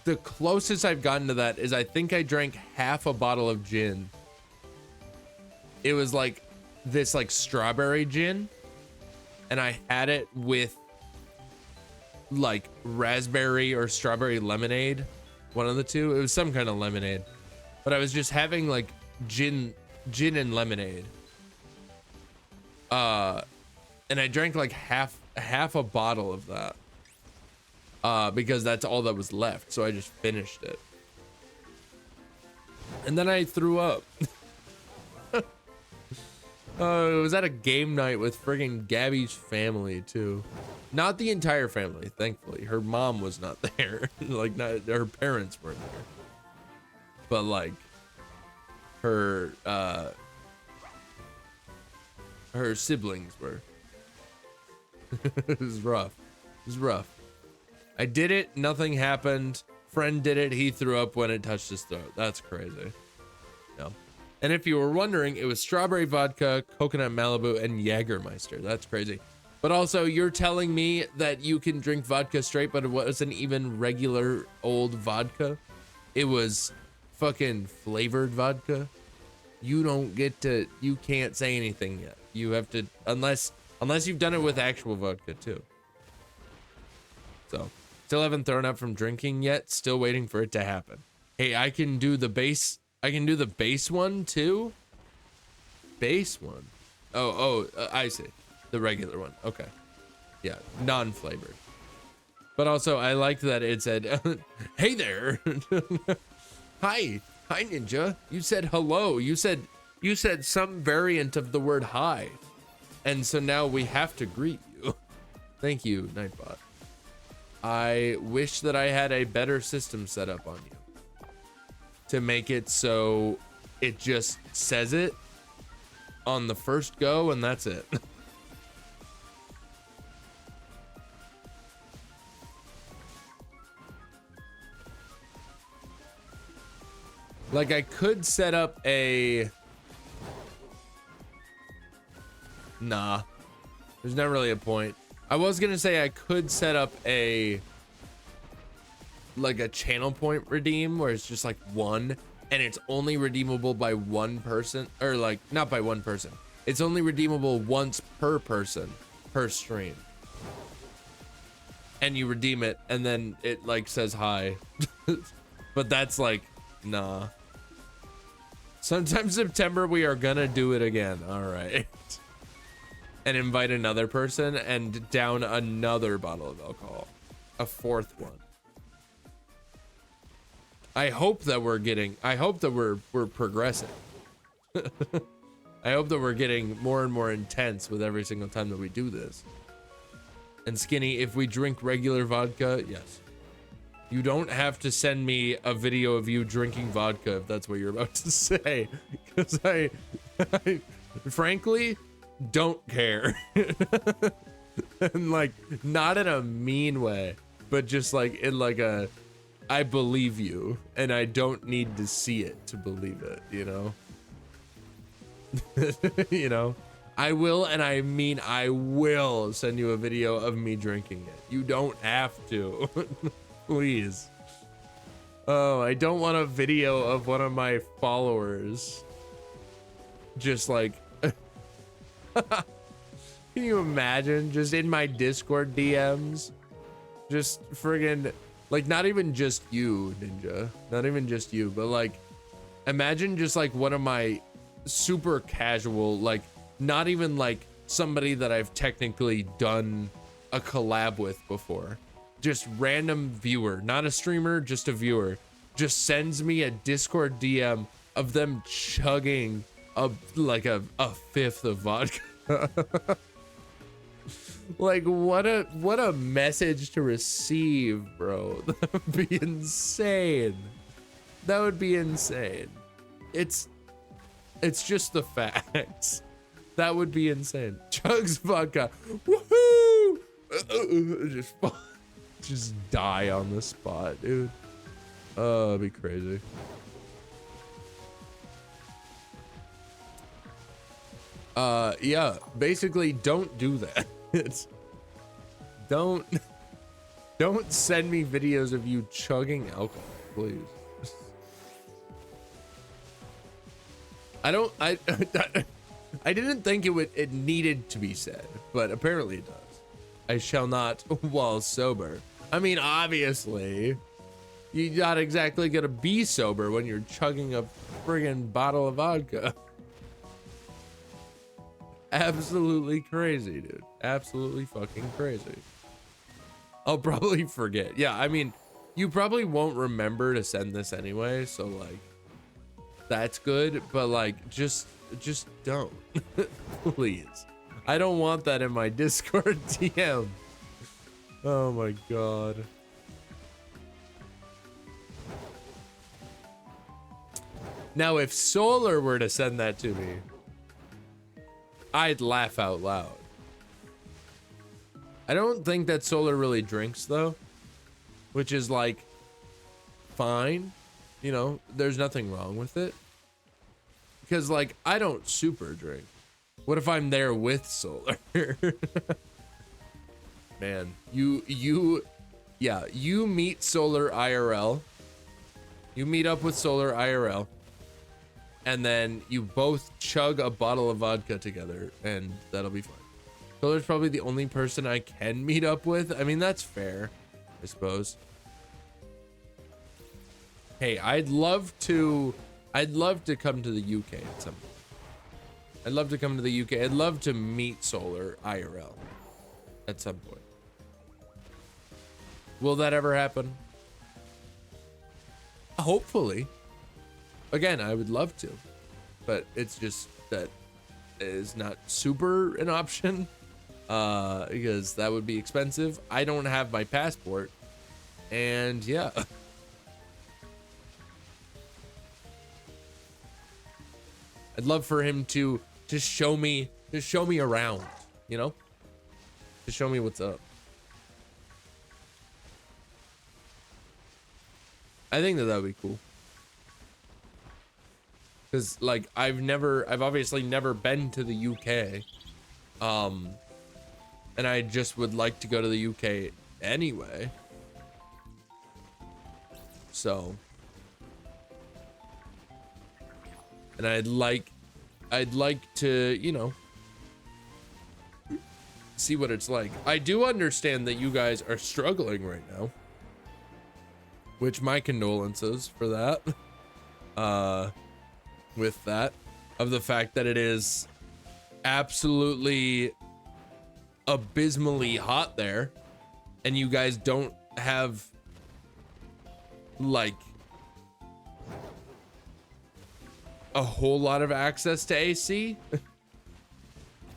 the closest I've gotten to that is I think I drank half a bottle of gin. It was like this like strawberry gin, and I had it with like raspberry or strawberry lemonade, one of the two. It was some kind of lemonade, but I was just having like gin and lemonade. And I drank like half a bottle of that, because that's all that was left. So I just finished it, and then I threw up. It was at a game night with friggin' Gabby's family too. Not the entire family, thankfully. Her mom was not there. Like, not her parents weren't there. But like her siblings were. It was rough. It was rough. I did it, nothing happened. Friend did it, he threw up when it touched his throat. That's crazy. No. And if you were wondering, it was strawberry vodka, coconut Malibu, and Jägermeister. That's crazy. But also, you're telling me that you can drink vodka straight, but it wasn't even regular old vodka? It was fucking flavored vodka? You don't get to, you can't say anything yet. You have to, unless you've done it with actual vodka too. So, still haven't thrown up from drinking yet. Still waiting for it to happen. Hey, I can do the base one too. Base one. I see. The regular one. Okay. Yeah, non-flavored. But also, I liked that it said, "Hey there, hi, Ninja. You said hello. You said some variant of the word hi, and so now we have to greet you. Thank you, Nightbot. I wish that I had a better system set up on you to make it so it just says it on the first go, and that's it." Like, I could set up a... Nah. There's not really a point. I was gonna say I could set up a... like a channel point redeem where it's just like one, and it's only redeemable by one person. Or like, not by one person. It's only redeemable once per person, per stream. And you redeem it, and then it like says hi. But that's like, nah. Sometime September we are gonna do it again. All right. And invite another person and down another bottle of alcohol, a fourth one. I hope that we're progressing. I hope that we're getting more and more intense with every single time that we do this. And Skinny, if we drink regular vodka, yes. You don't have to send me a video of you drinking vodka if that's what you're about to say, because I frankly don't care. And like, not in a mean way, but just like in like a, I believe you and I don't need to see it to believe it, you know? You know, I will, and I mean I will send you a video of me drinking it. You don't have to. Please. Oh, I don't want a video of one of my followers just like can you imagine just in my Discord DMs just friggin' like, not even just you, Ninja, not even just you, but like imagine just like one of my super casual, like Not even like somebody that I've technically done a collab with before. Just random viewer, not a streamer, just a viewer, just sends me a Discord DM of them chugging like a fifth of vodka. Like what a message to receive, bro. That would be insane. That would be insane. It's just the facts. That would be insane. Chugs vodka. Woohoo! Just die on the spot, dude. Oh, that'd be crazy. Yeah, basically don't do that. It's don't send me videos of you chugging alcohol, please. I didn't think it needed to be said, but apparently it does. I shall not while sober. I mean, obviously, you're not exactly gonna be sober when you're chugging a friggin' bottle of vodka. Absolutely crazy, dude. Absolutely fucking crazy. I'll probably forget. Yeah, I mean, you probably won't remember to send this anyway, so like, that's good, but like, just don't. Please. I don't want that in my Discord DM. Oh my god. Now, if Solar were to send that to me, I'd laugh out loud. I don't think that Solar really drinks though, which is like fine. You know, there's nothing wrong with it. Because like, I don't super drink. What if I'm there with Solar? Man, you meet Solar IRL. You meet up with Solar IRL. And then you both chug a bottle of vodka together and that'll be fine. Solar's probably the only person I can meet up with. I mean, that's fair, I suppose. Hey, I'd love to come to the UK at some point. I'd love to come to the UK. I'd love to meet Solar IRL at some point. Will that ever happen? Hopefully. Again, I would love to, but it's just that is not super an option because that would be expensive. I don't have my passport, and yeah. I'd love for him to show me around, you know, to show me what's up. I think that would be cool. Because like I've obviously never been to the UK, and I just would like to go to the UK anyway. So, and I'd like to, you know, see what it's like. I do understand that you guys are struggling right now, which my condolences for that. With that, of the fact that it is absolutely abysmally hot there and you guys don't have like a whole lot of access to AC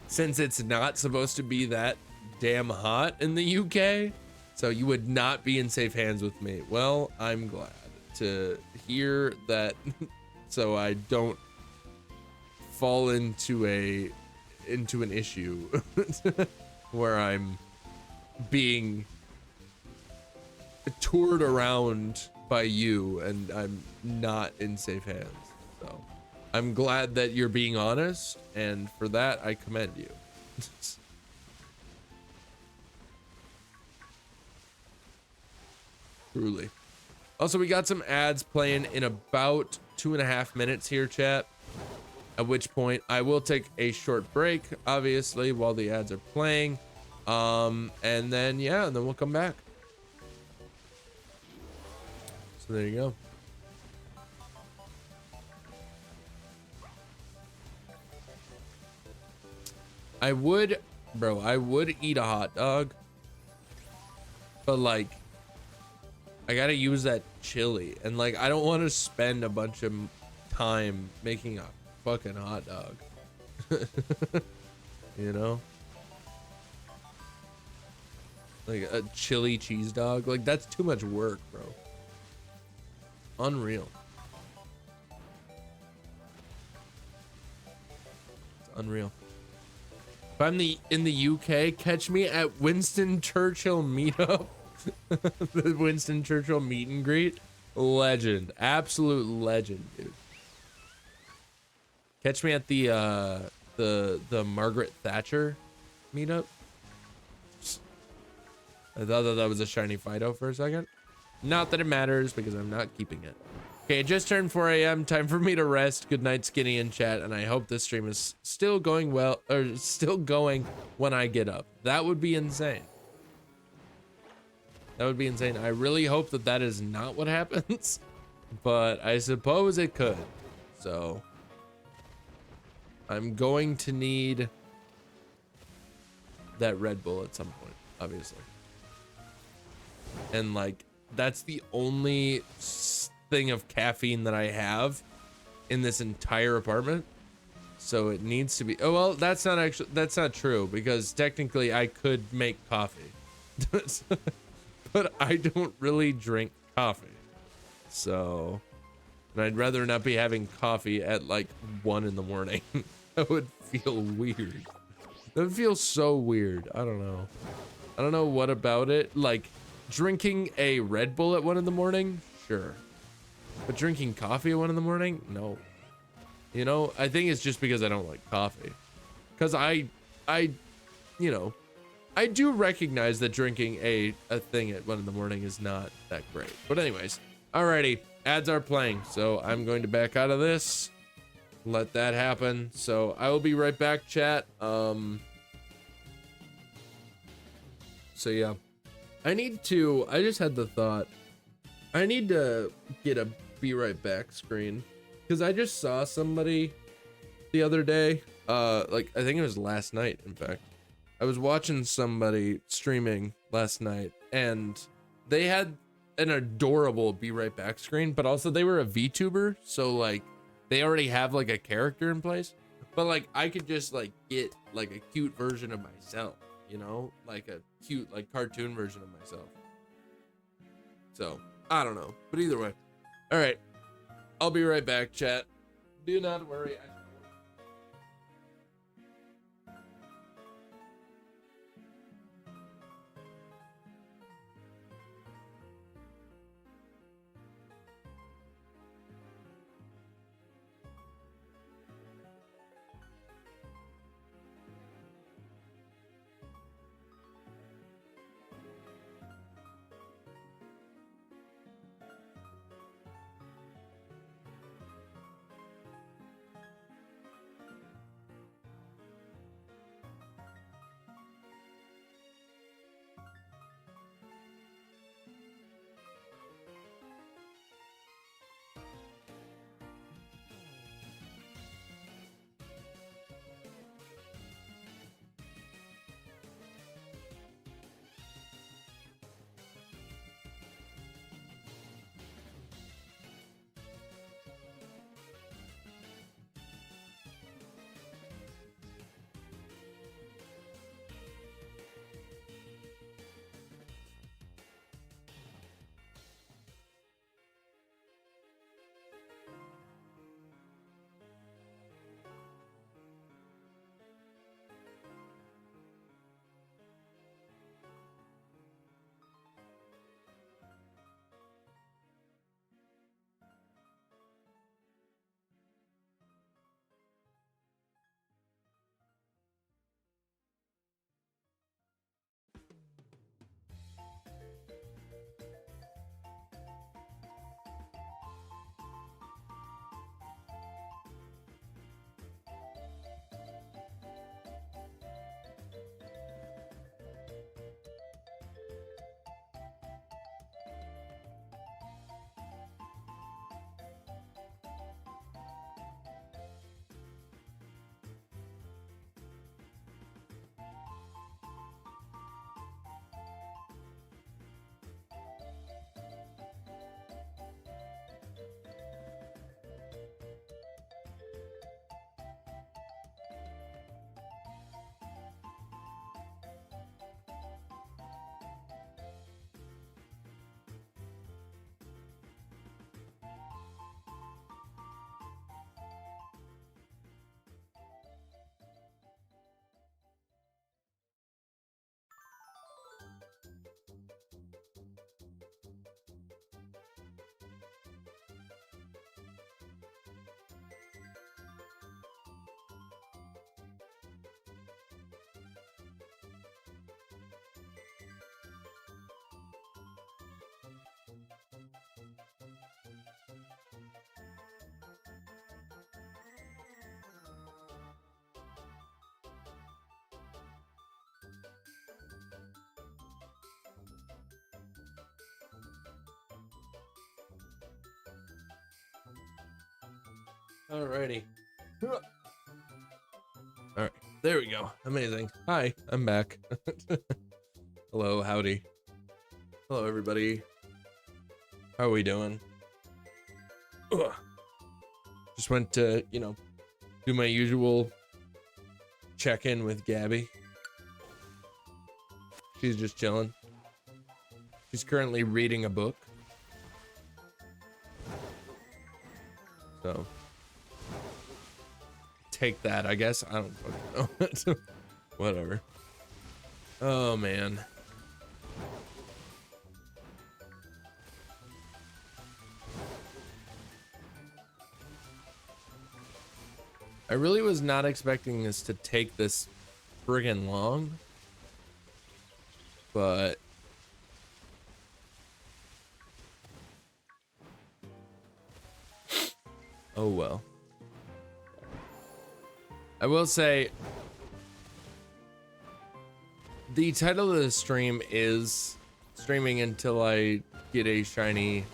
since it's not supposed to be that damn hot in the UK, so you would not be in safe hands with me. Well, I'm glad to hear that. So I don't fall into an issue where I'm being toured around by you and I'm not in safe hands. So I'm glad that you're being honest, and for that I commend you. Truly. Also, we got some ads playing in about 2.5 minutes here, chat. At which point I will take a short break, obviously, while the ads are playing. And then, yeah, and then we'll come back. So there you go. I would, bro, I would eat a hot dog, but like, I gotta use that chili, and like, I don't want to spend a bunch of time making a fucking hot dog. You know? Like a chili cheese dog, like that's too much work, bro. Unreal. It's unreal. If I'm in the UK, catch me at Winston Churchill meetup. The Winston Churchill meet and greet. Legend. Absolute legend, dude. Catch me at the Margaret Thatcher meetup. I thought that was a shiny Fido for a second. Not that it matters because I'm not keeping it. Okay, it just turned 4 a.m. Time for me to rest. Good night, Skinny in chat, and I hope this stream is still going well, or still going when I get up. That would be insane. That would be insane. I really hope that that is not what happens, but I suppose it could. So I'm going to need that Red Bull at some point, obviously. And like, that's the only thing of caffeine that I have in this entire apartment. So it needs to be, oh, well, that's not true, because technically I could make coffee, but I don't really drink coffee. So, and I'd rather not be having coffee at like 1 in the morning. That would feel weird. That would feel so weird. I don't know. I don't know what about it. Like, drinking a Red Bull at 1 in the morning, sure. But drinking coffee at 1 in the morning, no. You know, I think it's just because I don't like coffee. Because I, you know, I do recognize that drinking a thing at 1 in the morning is not that great. But anyways, alrighty, ads are playing. So I'm going to back out of this. Let that happen. So I will be right back, chat. So yeah. I just had the thought, I need to get a be right back screen, because I just saw somebody the other day, like I think it was last night, in fact. I was watching somebody streaming last night, and they had an adorable be right back screen, but also they were a VTuber, so like they already have like a character in place, but like I could just like get like a cute version of myself. You know, like a cute, like cartoon version of myself. So I don't know, but either way. All right, I'll be right back, chat. Do not worry. Alrighty. All right, there we go. Amazing. Hi, I'm back. Hello, howdy. Hello, everybody. How are we doing? Ugh. Just went to, do my usual check-in with Gabby. She's just chilling. She's currently reading a book. So take that, I guess. I don't fucking know. Whatever. Oh man. I really was not expecting this to take this friggin' long, but oh well. I will say the title of the stream is streaming until I get a shiny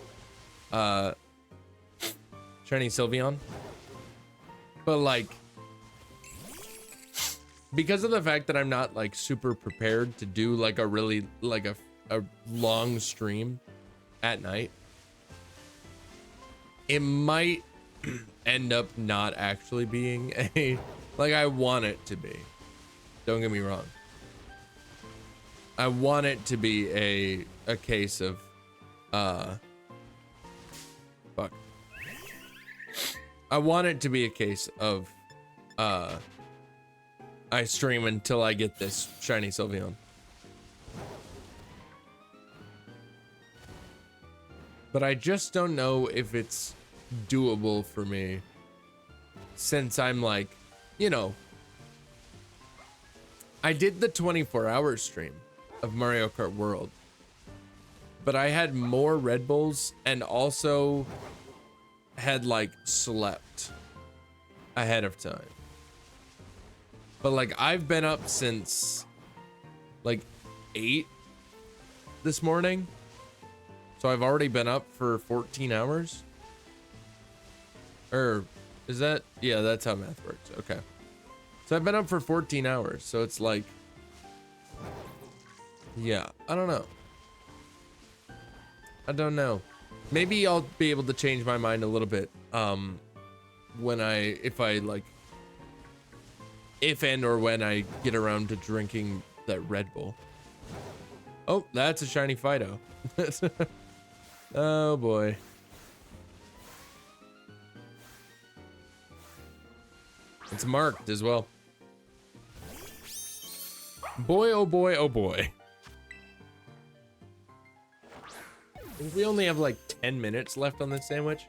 SYLVEON. But like, because of the fact that I'm not like super prepared to do like a really like a long stream at night, it might end up not actually being a like I want it to be. Don't get me wrong. I want it to be a case of fuck. I want it to be a case of I stream until I get this shiny SYLVEON. But I just don't know if it's doable for me, since I'm like, I did the 24-hour stream of Mario Kart World, but I had more Red Bulls and also had like slept ahead of time. But like I've been up since like 8 this morning, so I've already been up for 14 hours. Or is that, yeah, that's how math works. Okay, so I've been up for 14 hours, so it's like, yeah, I don't know. Maybe I'll be able to change my mind a little bit if and or when I get around to drinking that Red Bull. Oh, that's a shiny Fido. Oh boy. It's marked as well. Boy, oh boy, oh boy. I think we only have like 10 minutes left on this sandwich.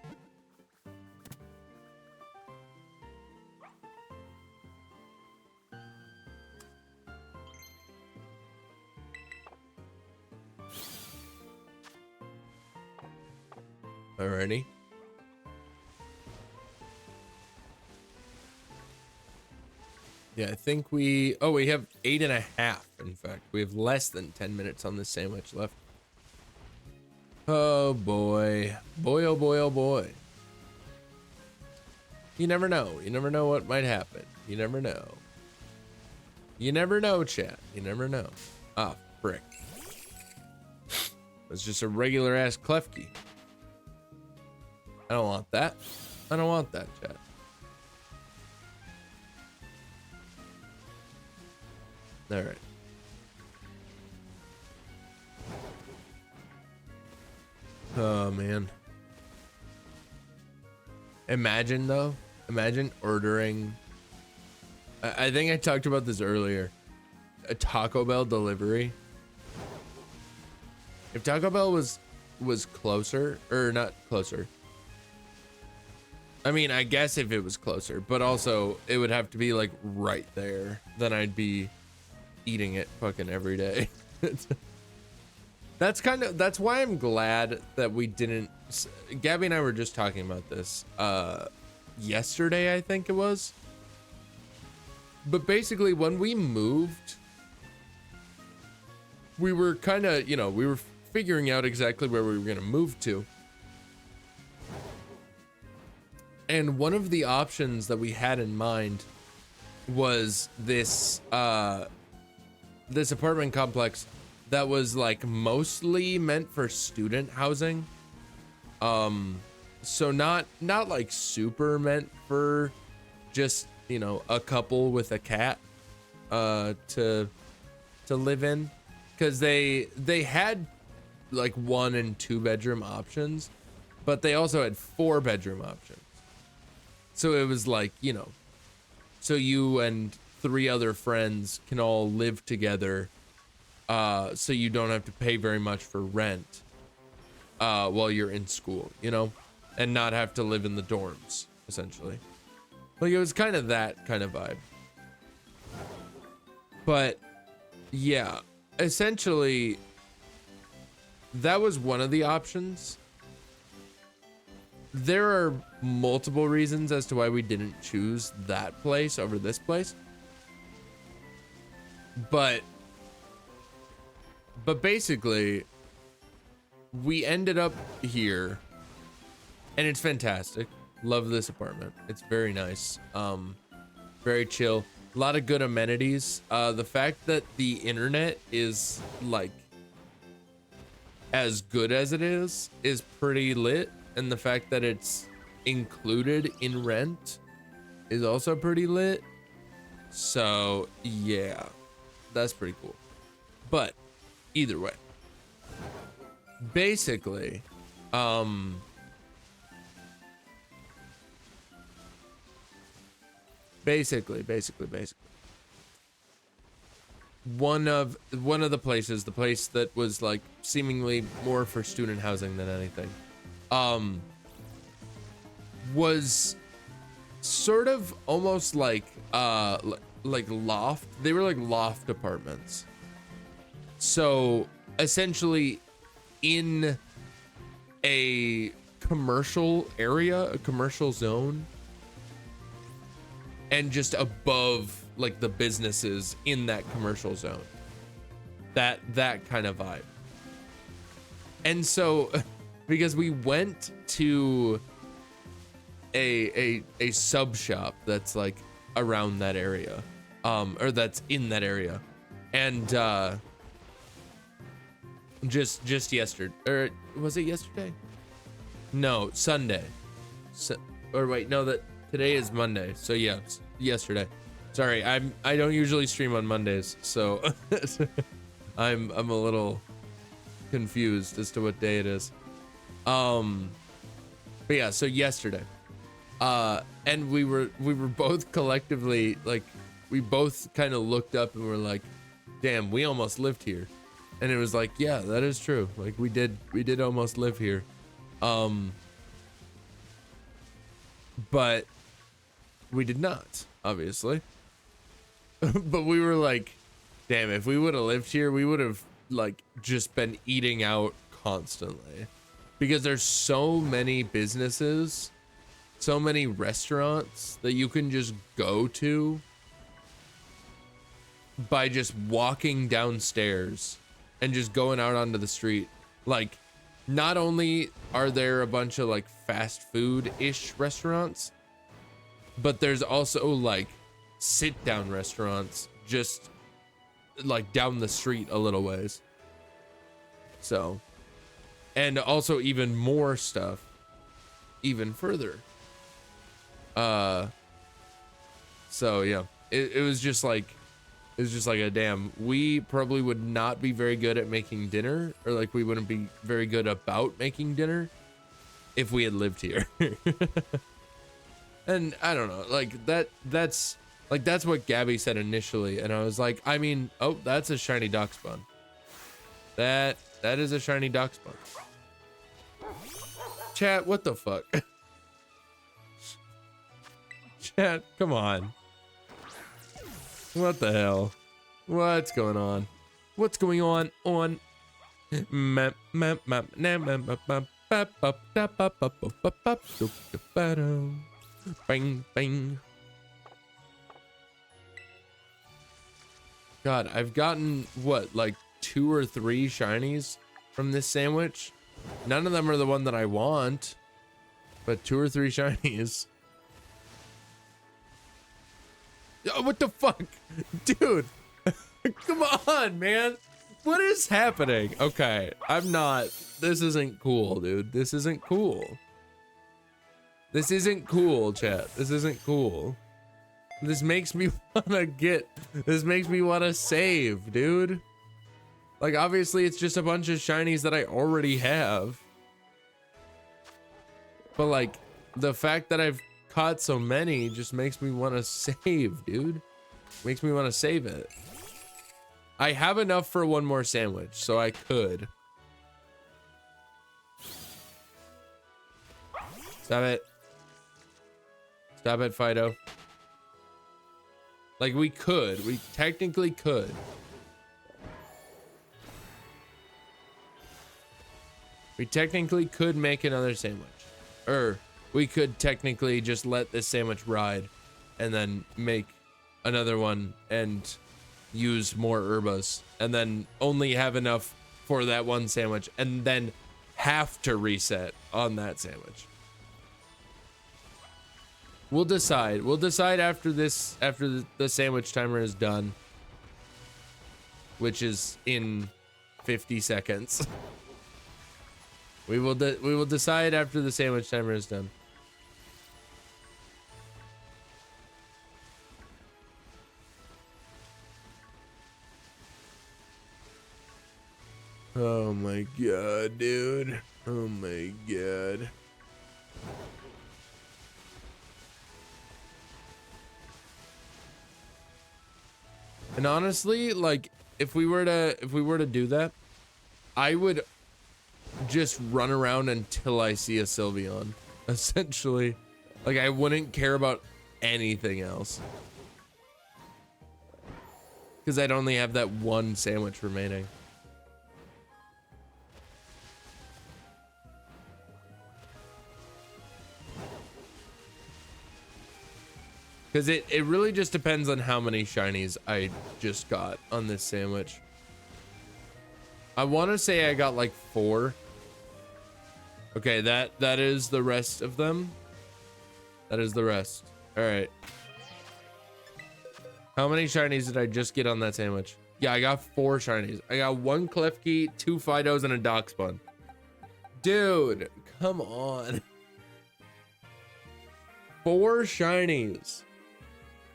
Alrighty. Yeah, I think we have 8.5. In fact, we have less than 10 minutes on this sandwich left. Oh boy. Boy, oh boy, oh boy. You never know. You never know what might happen. You never know. You never know, chat. You never know. Ah, frick. It's just a regular ass Klefki. I don't want that. I don't want that, chat. All right. Oh man. Imagine ordering, I think I talked about this earlier, a Taco Bell delivery. If Taco Bell was closer, or not closer, I mean, I guess if it was closer, but also it would have to be like right there, then I'd be eating it fucking every day. That's why I'm glad that we didn't. Gabby and I were just talking about this yesterday, I think it was. But basically, when we moved, we were kind of, we were figuring out exactly where we were going to move to. And one of the options that we had in mind was this this apartment complex that was like mostly meant for student housing. So not like super meant for just, you know, a couple with a cat to live in, because they had like 1 and 2 bedroom options, but they also had 4 bedroom options. So it was like, you know, so you and 3 other friends can all live together, so you don't have to pay very much for rent while you're in school, you know, and not have to live in the dorms, essentially. Like, it was kind of that kind of vibe. But yeah, essentially that was one of the options. There are multiple reasons as to why we didn't choose that place over this place. But basically, we ended up here, and it's fantastic. Love this apartment. It's very nice. Very chill. A lot of good amenities. The fact that the internet is like as good as it is pretty lit, and the fact that it's included in rent is also pretty lit. So yeah, that's pretty cool. But either way, basically, basically, one of the places, the place that was like seemingly more for student housing than anything, was sort of almost like loft. They were like loft apartments. So essentially in a commercial area, a commercial zone, and just above like the businesses in that commercial zone. That kind of vibe. And so because we went to a sub shop that's like around that area, or that's in that area, and just yesterday, or was it yesterday? No, Sunday. Or wait, no, that today is Monday. So yeah, yesterday. Sorry, I don't usually stream on Mondays, so I'm a little confused as to what day it is. But yeah, so yesterday, and we were both collectively, like, we both kind of looked up and were like, damn, we almost lived here. And it was like, yeah, that is true. Like, we did almost live here. But we did not, obviously. But we were like, damn, if we would have lived here, we would have like just been eating out constantly, because there's so many businesses, so many restaurants that you can just go to by just walking downstairs and just going out onto the street. Like, not only are there a bunch of like fast food-ish restaurants, but there's also like sit down restaurants just like down the street a little ways. So, and also even more stuff even further. So yeah, it was just like a damn, we probably would not be very good at making dinner, or like we wouldn't be very good about making dinner if we had lived here. And I don't know, like that's what Gabby said initially, and I was like, I mean, oh, that's a shiny dock spawn. That is a shiny dock spawn. Chat, what the fuck? Chat, come on. What the hell? What's going on? What's going on? Bang, bang. God, I've gotten what, like 2 or 3 shinies from this sandwich. None of them are the one that I want, but 2 or 3 shinies. Oh, what the fuck? Dude. Come on, man. What is happening? Okay, I'm not. This isn't cool, dude. This isn't cool. This isn't cool, chat. This isn't cool. This makes me this makes me wanna save, dude. Like, obviously it's just a bunch of shinies that I already have. But like, the fact that I've caught so many just makes me wanna save, dude. Makes me wanna save it. I have enough for one more sandwich, so I could. Stop it. Stop it, Fido. Like, we technically could. We technically could make another sandwich. Or, we could technically just let this sandwich ride and then make another one and use more herbas and then only have enough for that one sandwich and then have to reset on that sandwich. We'll decide. We'll decide after this, after the sandwich timer is done, which is in 50 seconds. We will decide after the sandwich timer is done. Oh my god, dude. Oh my god. And honestly, like, if we were to do that, I would just run around until I see a Sylveon. Essentially. Like, I wouldn't care about anything else. Because I'd only have that one sandwich remaining. Because it really just depends on how many shinies I just got on this sandwich. I want to say I got like 4. Okay, that is the rest of them. That is the rest. All right. How many shinies did I just get on that sandwich? Yeah, I got 4 shinies. I got 1 Klefki, 2 Fidos, and a Darkspawn. Dude, come on. 4 shinies.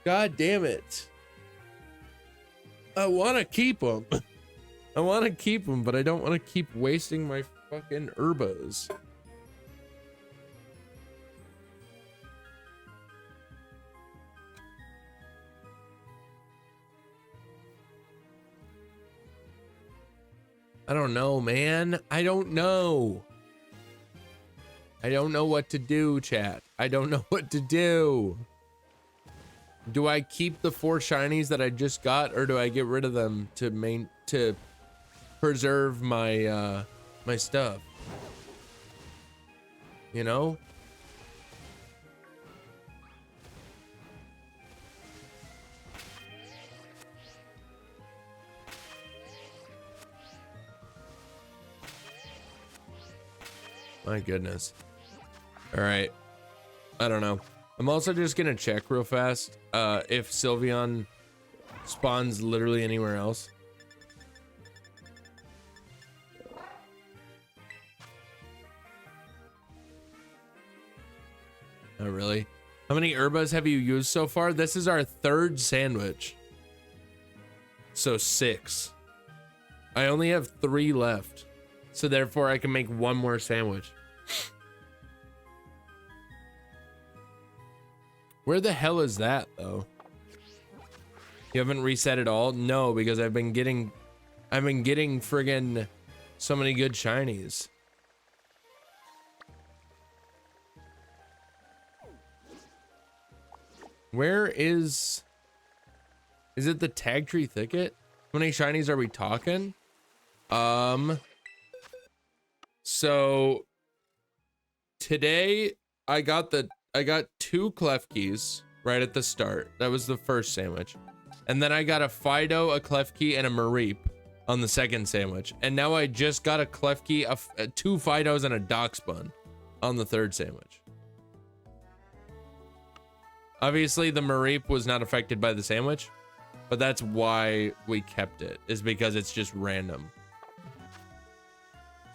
God damn it. I want to keep them. I want to keep them, but I don't want to keep wasting my fucking herbas. I don't know, man. I don't know. I don't know what to do, chat. I don't know what to do. Do I keep the 4 shinies that I just got, or do I get rid of them to preserve my my stuff? You know? My goodness. All right. I don't know. I'm also just gonna check real fast if Sylveon spawns literally anywhere else. Oh, really? How many herbas have you used so far? This is our 3rd sandwich. So 6. I only have 3 left. So therefore I can make 1 more sandwich. Where the hell is that though? You haven't reset it all? No, because I've been getting friggin' so many good shinies. Where is it the Tag Tree Thicket? How many shinies are we talking? So today I got 2 Klefkis right at the start. That was the first sandwich. And then I got a Fido, a Klefki, and a Mareep on the second sandwich. And now I just got a Klefki, 2 Fidos, and a Darkspawn on the 3rd sandwich. Obviously, the Mareep was not affected by the sandwich, but that's why we kept it, is because it's just random.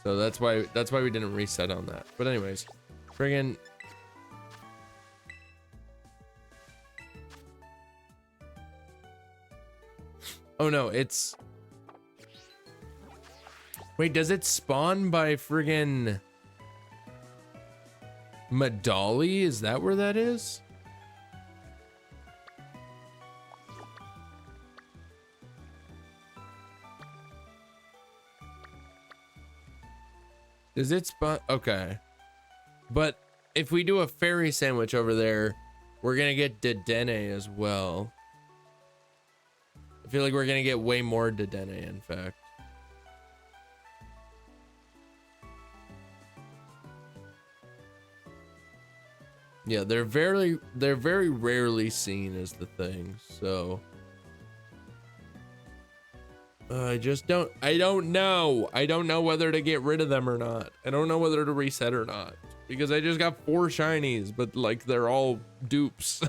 So that's why we didn't reset on that. But anyways, friggin'. Oh no, it's. Wait, does it spawn by friggin' Medali? Is that where that is? Does it spawn? Okay. But if we do a fairy sandwich over there, we're gonna get Dedenne as well. I feel like we're gonna get way more Dedenne, in fact. Yeah, they're very rarely seen as the thing, so I don't know whether to get rid of them or not. I don't know whether to reset or not, because I just got 4 shinies, but like they're all dupes.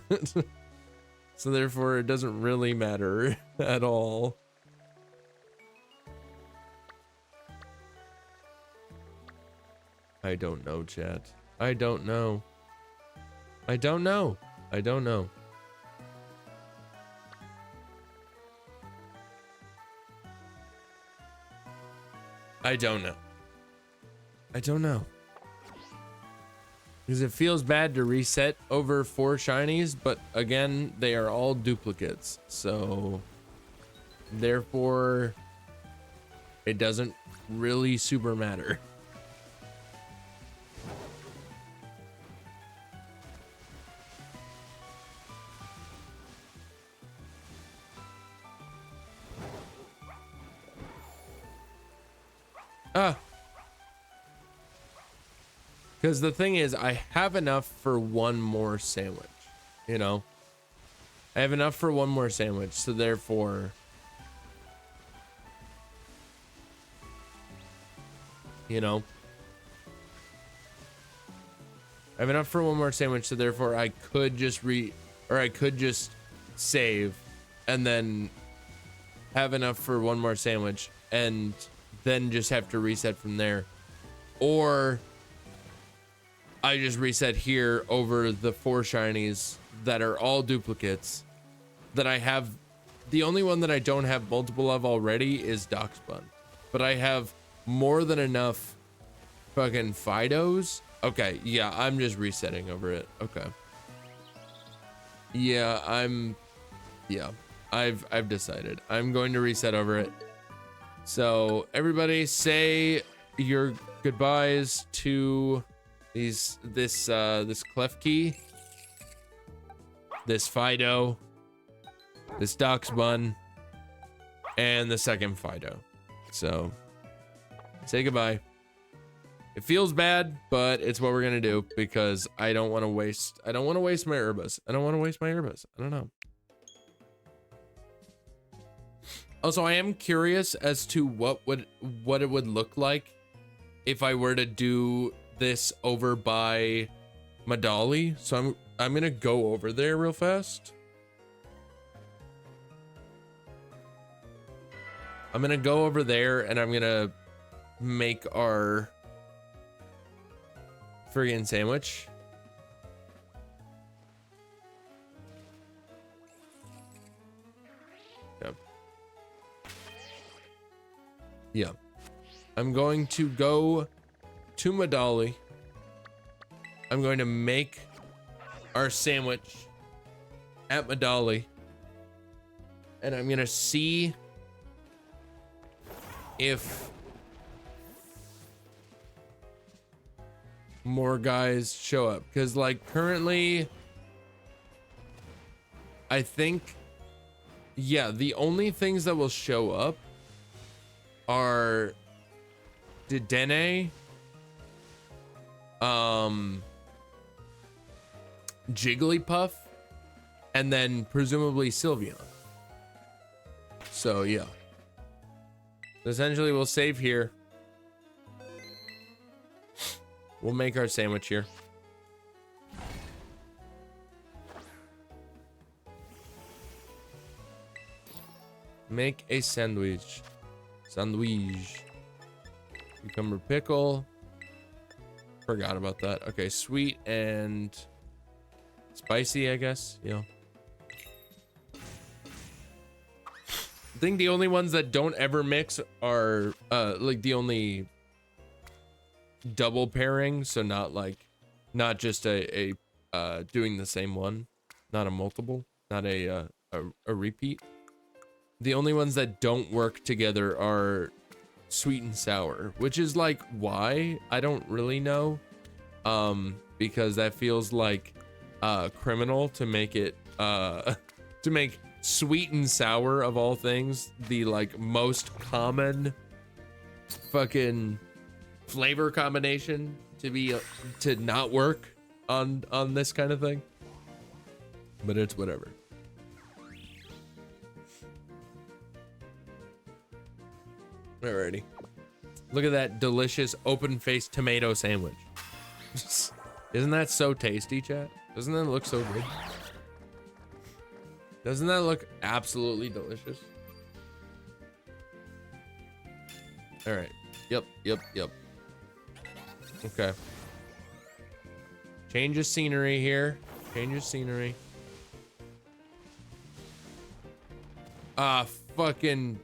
So therefore it doesn't really matter at all. I don't know, chat. I don't know. I don't know. I don't know. I don't know. I don't know. Because it feels bad to reset over 4 shinies, but again, they are all duplicates. So therefore, it doesn't really super matter. Because the thing is, I have enough for one more sandwich, you know? I have enough for one more sandwich, so therefore, you know? I have enough for one more sandwich, so therefore I could just save and then have enough for one more sandwich and then just have to reset from there. Or I just reset here over the 4 shinies that are all duplicates that I have. The only one that I don't have multiple of already is Doxbun, but I have more than enough fucking Fidos. Okay, yeah, I'm just resetting over it. Okay. Yeah, I've decided. I'm going to reset over it. So everybody say your goodbyes to this Klefki, this Fido, this Doxbun, and the second Fido. So say goodbye. It feels bad, but it's what we're gonna do because I don't want to waste my Urbas. I don't know. Also, I am curious as to what it would look like if I were to do this over by Medali. So I'm gonna go over there real fast. I'm gonna go over there and I'm gonna make our friggin' sandwich. Yep. Yeah. I'm going to go to Medali. I'm going to make our sandwich at Medali. And I'm going to see if more guys show up. Because, like, currently, I think, yeah, the only things that will show up are Dedenne, Jigglypuff, and then presumably SYLVEON. So yeah, essentially we'll save here. We'll make our sandwich here. Make a sandwich. Sandwich. Cucumber pickle. Forgot about that. Okay, sweet and spicy, I guess. Yeah. I think the only ones that don't ever mix are like the only double pairing, so not just a doing the same one, not a multiple, not a repeat. The only ones that don't work together are sweet and sour, which is like why I don't really know, because that feels like criminal to make it to make sweet and sour of all things the like most common fucking flavor combination to be to not work on this kind of thing, but it's whatever. Alrighty. Look at that delicious open-faced tomato sandwich. Isn't that so tasty, chat? Doesn't that look so good? Doesn't that look absolutely delicious? All right. Yep. Okay. Change of scenery here. Change of scenery. Ah, fucking...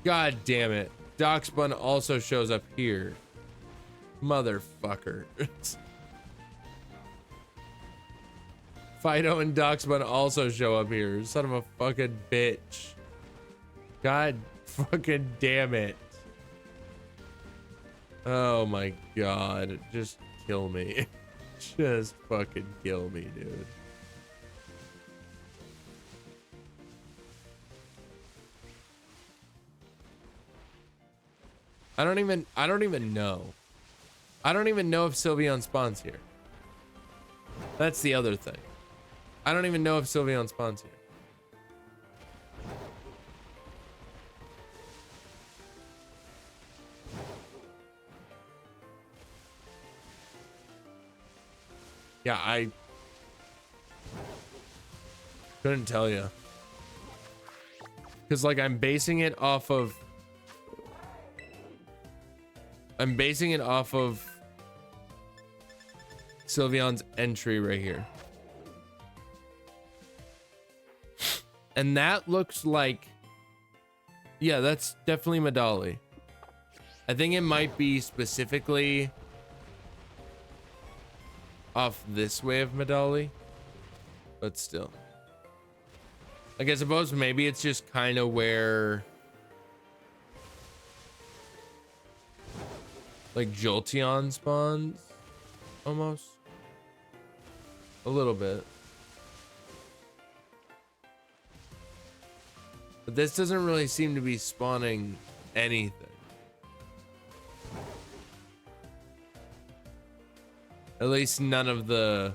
God damn it. Doxbun also shows up here. Motherfucker. Fido and Doxbun also show up here. Son of a fucking bitch. God fucking damn it. Oh my god. Just kill me. Just fucking kill me, dude. I don't even know. I don't even know if SYLVEON spawns here. That's the other thing. I don't even know if SYLVEON spawns here. Yeah, I couldn't tell you. Because like I'm basing it off of SYLVEON's entry right here. And that looks like, yeah, that's definitely Medali. I think it might be specifically off this way of Medali, but still. Like I suppose maybe it's just kind of where like Jolteon spawns, almost. A little bit. But this doesn't really seem to be spawning anything. At least none of the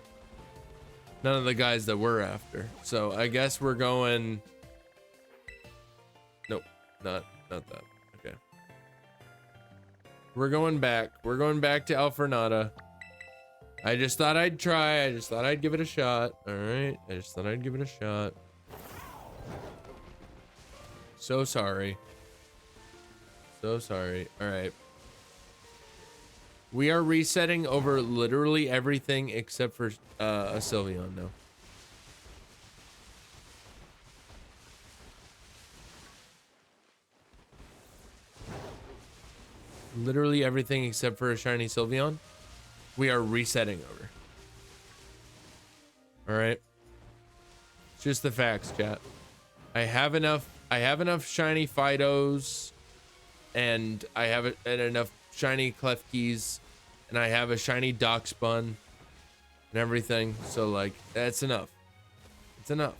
guys that we're after. So I guess we're going. Nope, not that. Okay. We're going back. We're going back to Alfornada. I just thought I'd try. I just thought I'd give it a shot. All right. I just thought I'd give it a shot. So sorry. So sorry. All right. We are resetting over literally everything except for a SYLVEON now. Literally everything except for a shiny SYLVEON. We are resetting over. All right. It's just the facts, chat. I have enough shiny Fidos, and I have enough shiny Klefkis, and I have a shiny Doxbun and everything. So like that's enough. It's enough.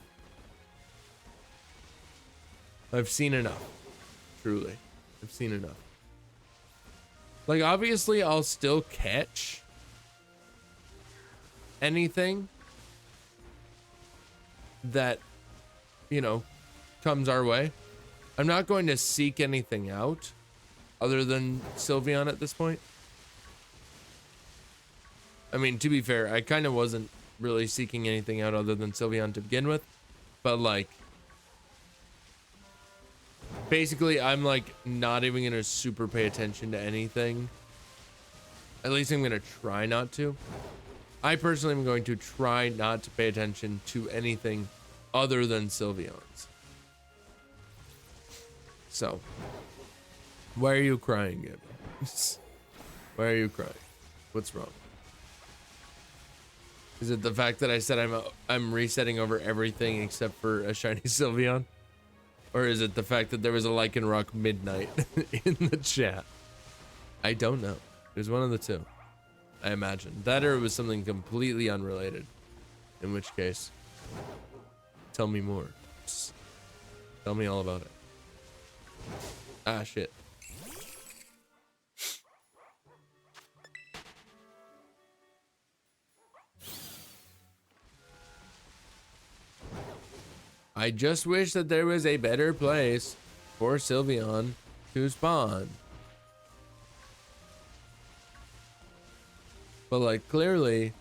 I've seen enough. Truly. I've seen enough. Like obviously I'll still catch anything that, you know, comes our way. I'm not going to seek anything out other than SYLVEON at this point. I mean, to be fair, I kind of wasn't really seeking anything out other than SYLVEON to begin with, but like basically, I'm like not even gonna super pay attention to anything. At least I'm gonna try not to. I personally am going to try not to pay attention to anything other than SYLVEON's. So, why are you crying, Gabby? Why are you crying? What's wrong? Is it the fact that I said I'm resetting over everything except for a shiny SYLVEON? Or is it the fact that there was a Lycanroc midnight in the chat? I don't know. There's one of the two. I imagine. That or it was something completely unrelated. In which case, tell me more. Just tell me all about it. Ah, shit. I just wish that there was a better place for SYLVEON to spawn. But like clearly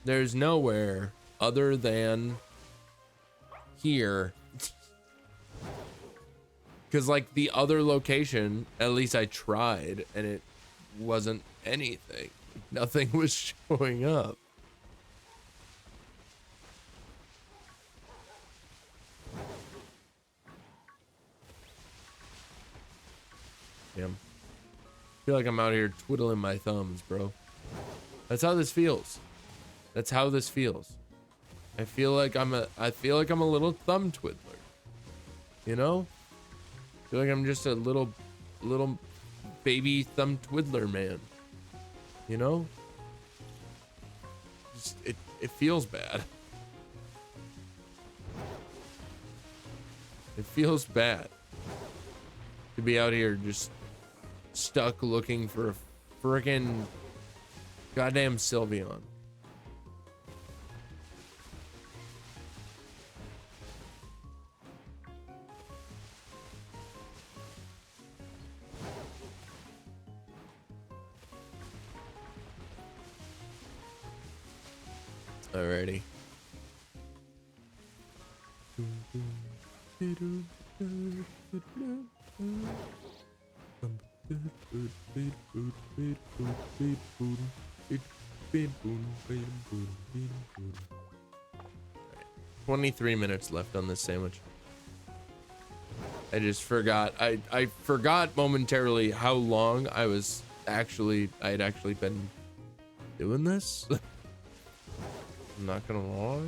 there's nowhere other than here. Cause like the other location, at least I tried and it wasn't anything. Nothing was showing up. Damn. I feel like I'm out here twiddling my thumbs, bro. That's how this feels. That's how this feels. I feel like I'm a little thumb twiddler. You know? I feel like I'm just a little baby thumb twiddler man. You know? Just, it feels bad. It feels bad to be out here just stuck looking for a freaking goddamn SYLVEON. Alrighty. Right. 23 minutes left on this sandwich. I just forgot. I forgot momentarily how long I had actually been doing this. I'm not gonna lie.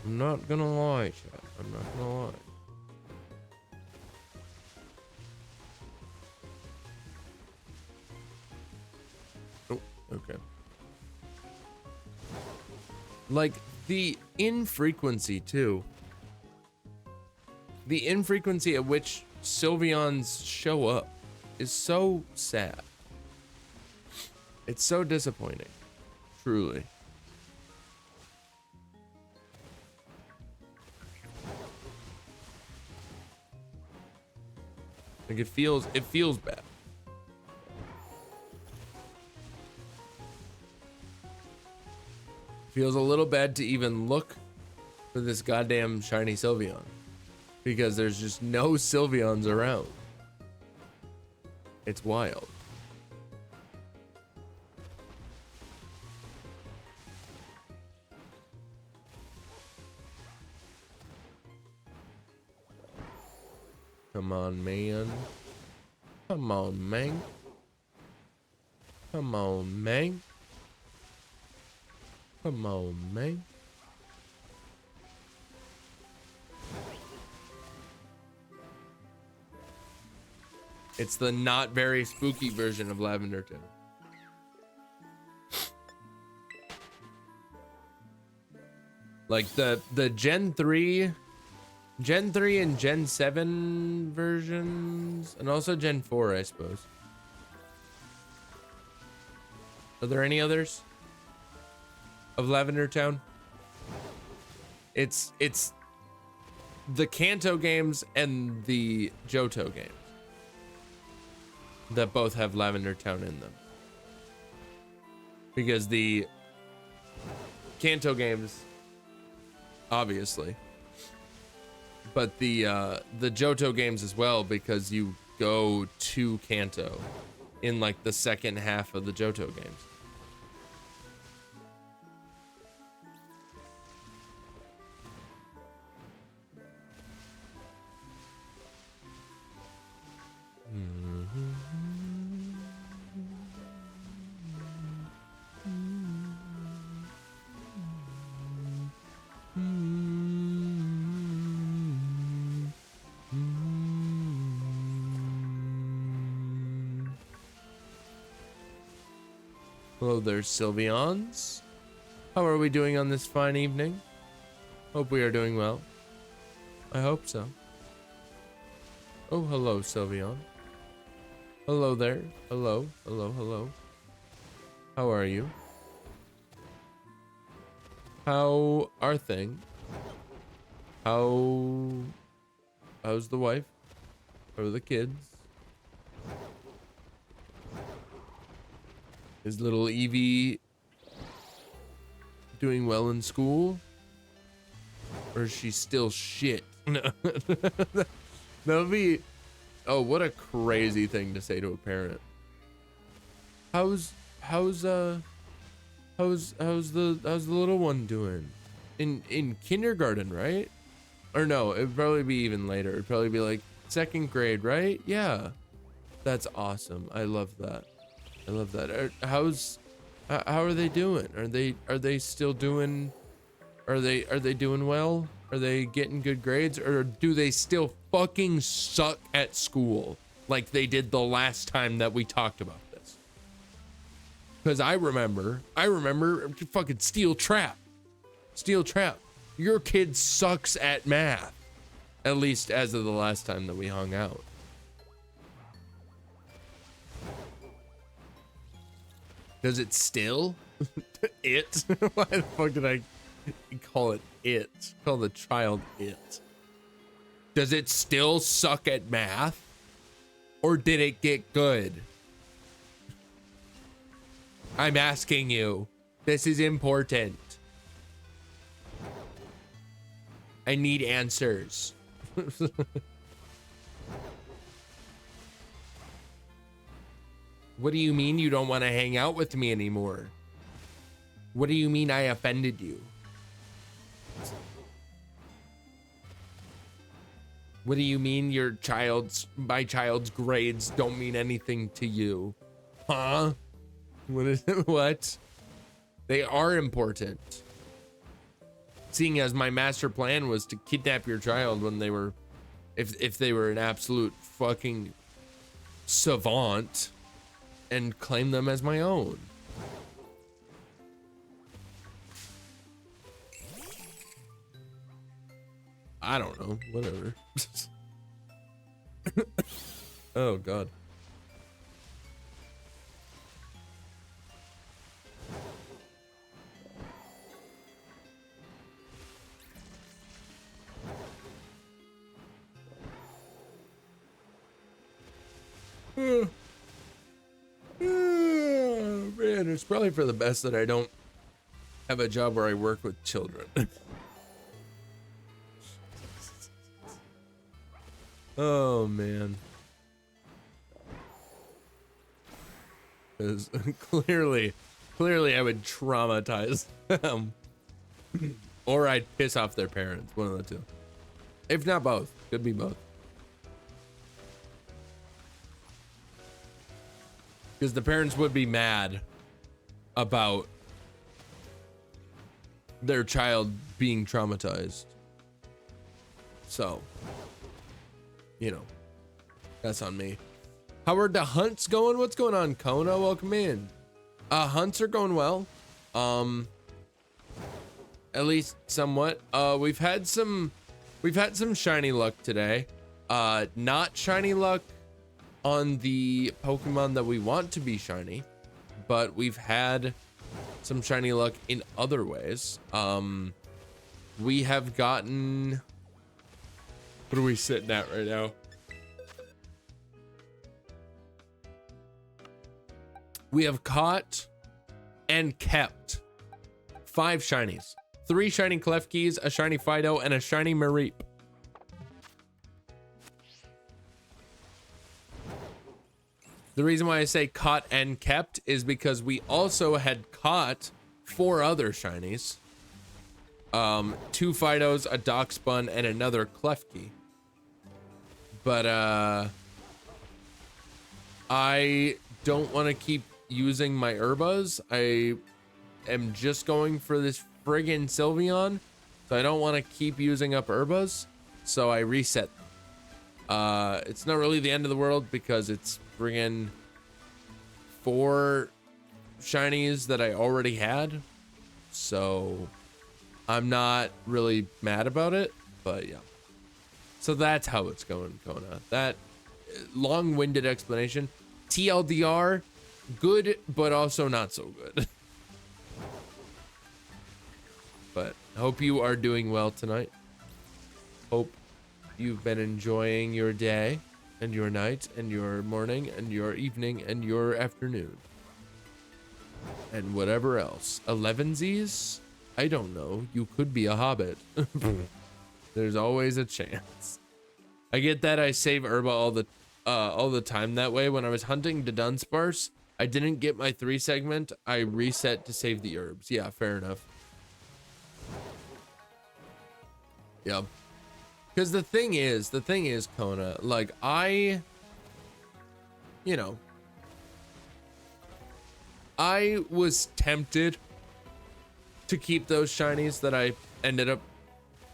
I'm not gonna lie, chat. I'm not gonna lie. Oh, okay. Like the infrequency too. The infrequency at which SYLVEONs show up is so sad. It's so disappointing. Truly. Like it feels bad. Feels a little bad to even look for this goddamn shiny SYLVEON because there's just no SYLVEONs around. It's wild. Come on, man. Come on, man. Come on, man. Come on, man. It's the not very spooky version of Lavender Town. Like the Gen 3 and Gen 7 versions, and also Gen 4, I suppose. Are there any others of Lavender Town? It's the Kanto games and the Johto games that both have Lavender Town in them. Because the Kanto games, obviously, but the Johto games as well, because you go to Kanto in like the second half of the Johto games. Hello there, Sylveons. How are we doing on this fine evening? Hope we are doing well. I hope so. Oh, hello, Sylveon. Hello there. Hello, hello, hello. How are you? How are things? How's the wife? How are the kids? Is little Evie doing well in school? Or is she still shit? No. That would be, oh, what a crazy thing to say to a parent. How's the little one doing? In kindergarten, right? Or no, it'd probably be even later. It'd probably be like 2nd grade, right? Yeah. That's awesome. I love that. I love that. How are they doing? Are they still doing, are they doing well? Are they getting good grades, or do they still fucking suck at school like they did the last time that we talked about this? Because I remember fucking Steel Trap. Your kid sucks at math, at least as of the last time that we hung out. Does it still? It? Why the fuck did I call it it? Call the child it. Does it still suck at math? Or did it get good? I'm asking you. This is important. I need answers. What do you mean you don't want to hang out with me anymore? What do you mean I offended you? What do you mean my child's grades don't mean anything to you? Huh? What is it? What? They are important. Seeing as my master plan was to kidnap your child when they were, if they were an absolute fucking savant, and claim them as my own. I don't know, whatever. Oh God. Man, it's probably for the best that I don't have a job where I work with children. Oh man. Because clearly I would traumatize them. Or I'd piss off their parents, one of the two. If not both, could be both. Because the parents would be mad about their child being traumatized. So, you know, that's on me. How are the hunts going? What's going on, Kona? Welcome in. Hunts are going well. At least somewhat. We've had some shiny luck today. Not shiny luck on the Pokemon that we want to be shiny, but we've had some shiny luck in other ways. We have gotten, what are we sitting at right now? We have caught and kept 5 shinies, 3 shiny Klefkis, a shiny Fido, and a shiny Mareep. The reason why I say caught and kept is because we also had caught 4 other shinies. 2 Fidos, a Darkspun, and another Klefki. But I don't want to keep using my Urbas. I am just going for this friggin' Sylveon, so I don't want to keep using up Urbas, so I reset them. It's not really the end of the world because it's friggin' 4 shinies that I already had, so I'm not really mad about it, but yeah. So that's how it's going, Kona. That long-winded explanation. TLDR, good, but also not so good. But hope you are doing well tonight. Hope you've been enjoying your day and your night and your morning and your evening and your afternoon. And whatever else. 11sies? I don't know. You could be a hobbit. There's always a chance. I get that. I save Herba all the time that way. When I was hunting to Dunsparce, I didn't get my 3 segment. I reset to save the herbs. Yeah, fair enough. Yep. Because the thing is, Kona, like I was tempted to keep those shinies that I ended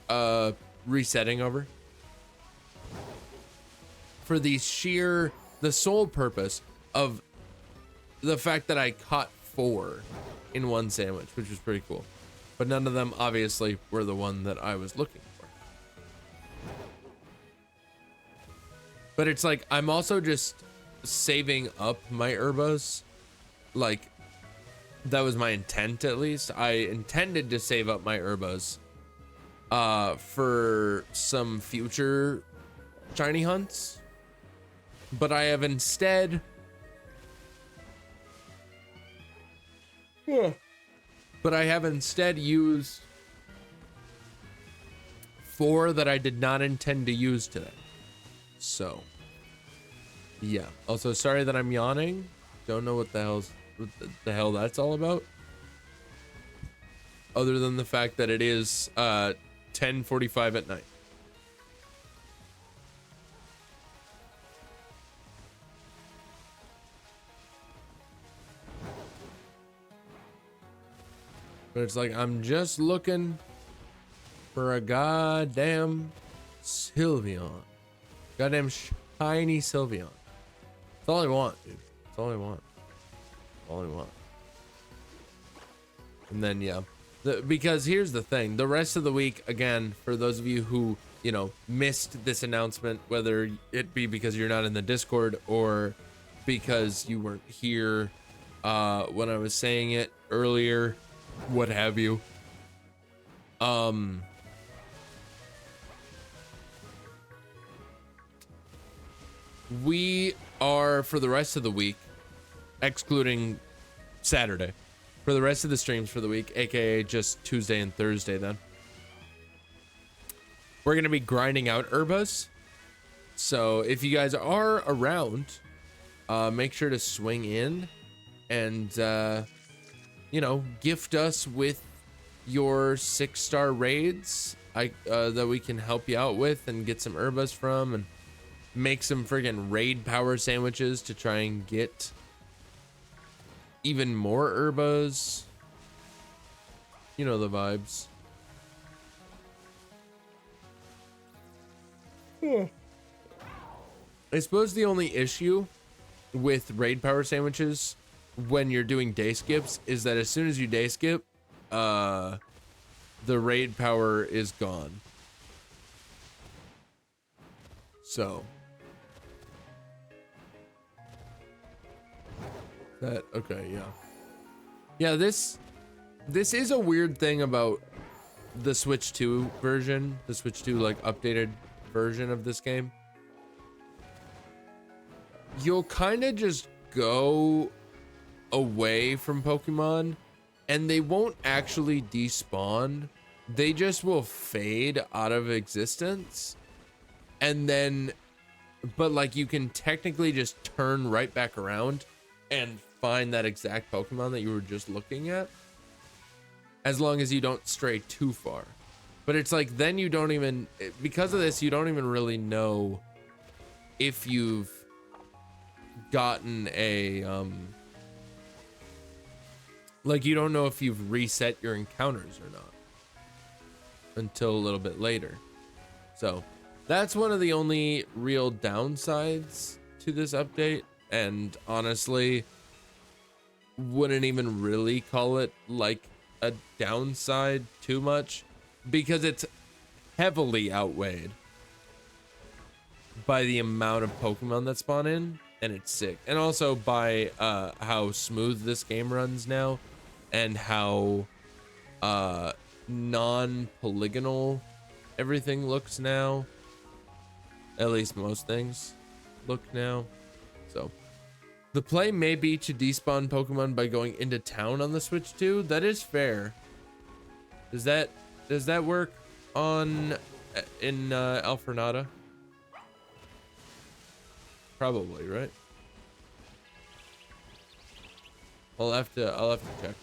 up resetting over for the sole purpose of the fact that I caught 4 in one sandwich, which was pretty cool. But none of them obviously were the one that I was looking for. But it's like I'm also just saving up my Urbas. Like that was my intent, at least. I intended to save up my Urbas for some future shiny hunts, but I have instead used 4 that I did not intend to use today. So yeah, also sorry that I'm yawning. Don't know what the hell that's all about, other than the fact that it is 10:45 at night. But it's like I'm just looking for a goddamn Sylveon. Goddamn shiny Sylveon. That's all I want, dude. That's all I want. All I want. And then yeah, because here's the thing, the rest of the week, again, for those of you who missed this announcement, whether it be because you're not in the Discord or because you weren't here when I was saying it earlier, what have you, we are, for the rest of the week, excluding Saturday, for the rest of the streams for the week, aka just Tuesday and Thursday, then we're gonna be grinding out Urbas. So if you guys are around, make sure to swing in and gift us with your 6-star raids that we can help you out with and get some Urbas from, and make some friggin' raid power sandwiches to try and get even more Urbas. You know the vibes. I suppose the only issue with raid power sandwiches when you're doing day skips is that as soon as you day skip, the raid power is gone. So that, okay, yeah, this is a weird thing about the Switch 2 version, the Switch 2 like updated version of this game. You'll kind of just go away from Pokemon and they won't actually despawn. They just will fade out of existence, and then but like you can technically just turn right back around and find that exact Pokemon that you were just looking at, as long as you don't stray too far. But it's like then you don't even, because of this, you don't even really know if you've gotten a like you don't know if you've reset your encounters or not until a little bit later. So that's one of the only real downsides to this update, and honestly wouldn't even really call it like a downside too much, because it's heavily outweighed by the amount of Pokemon that spawn in, and it's sick. And also by how smooth this game runs now, and how non-polygonal everything looks now. At least most things look now. So the play may be to despawn Pokemon by going into town on the Switch too. That is fair. Does that work on in Alfornada? Probably, right? I'll have to check.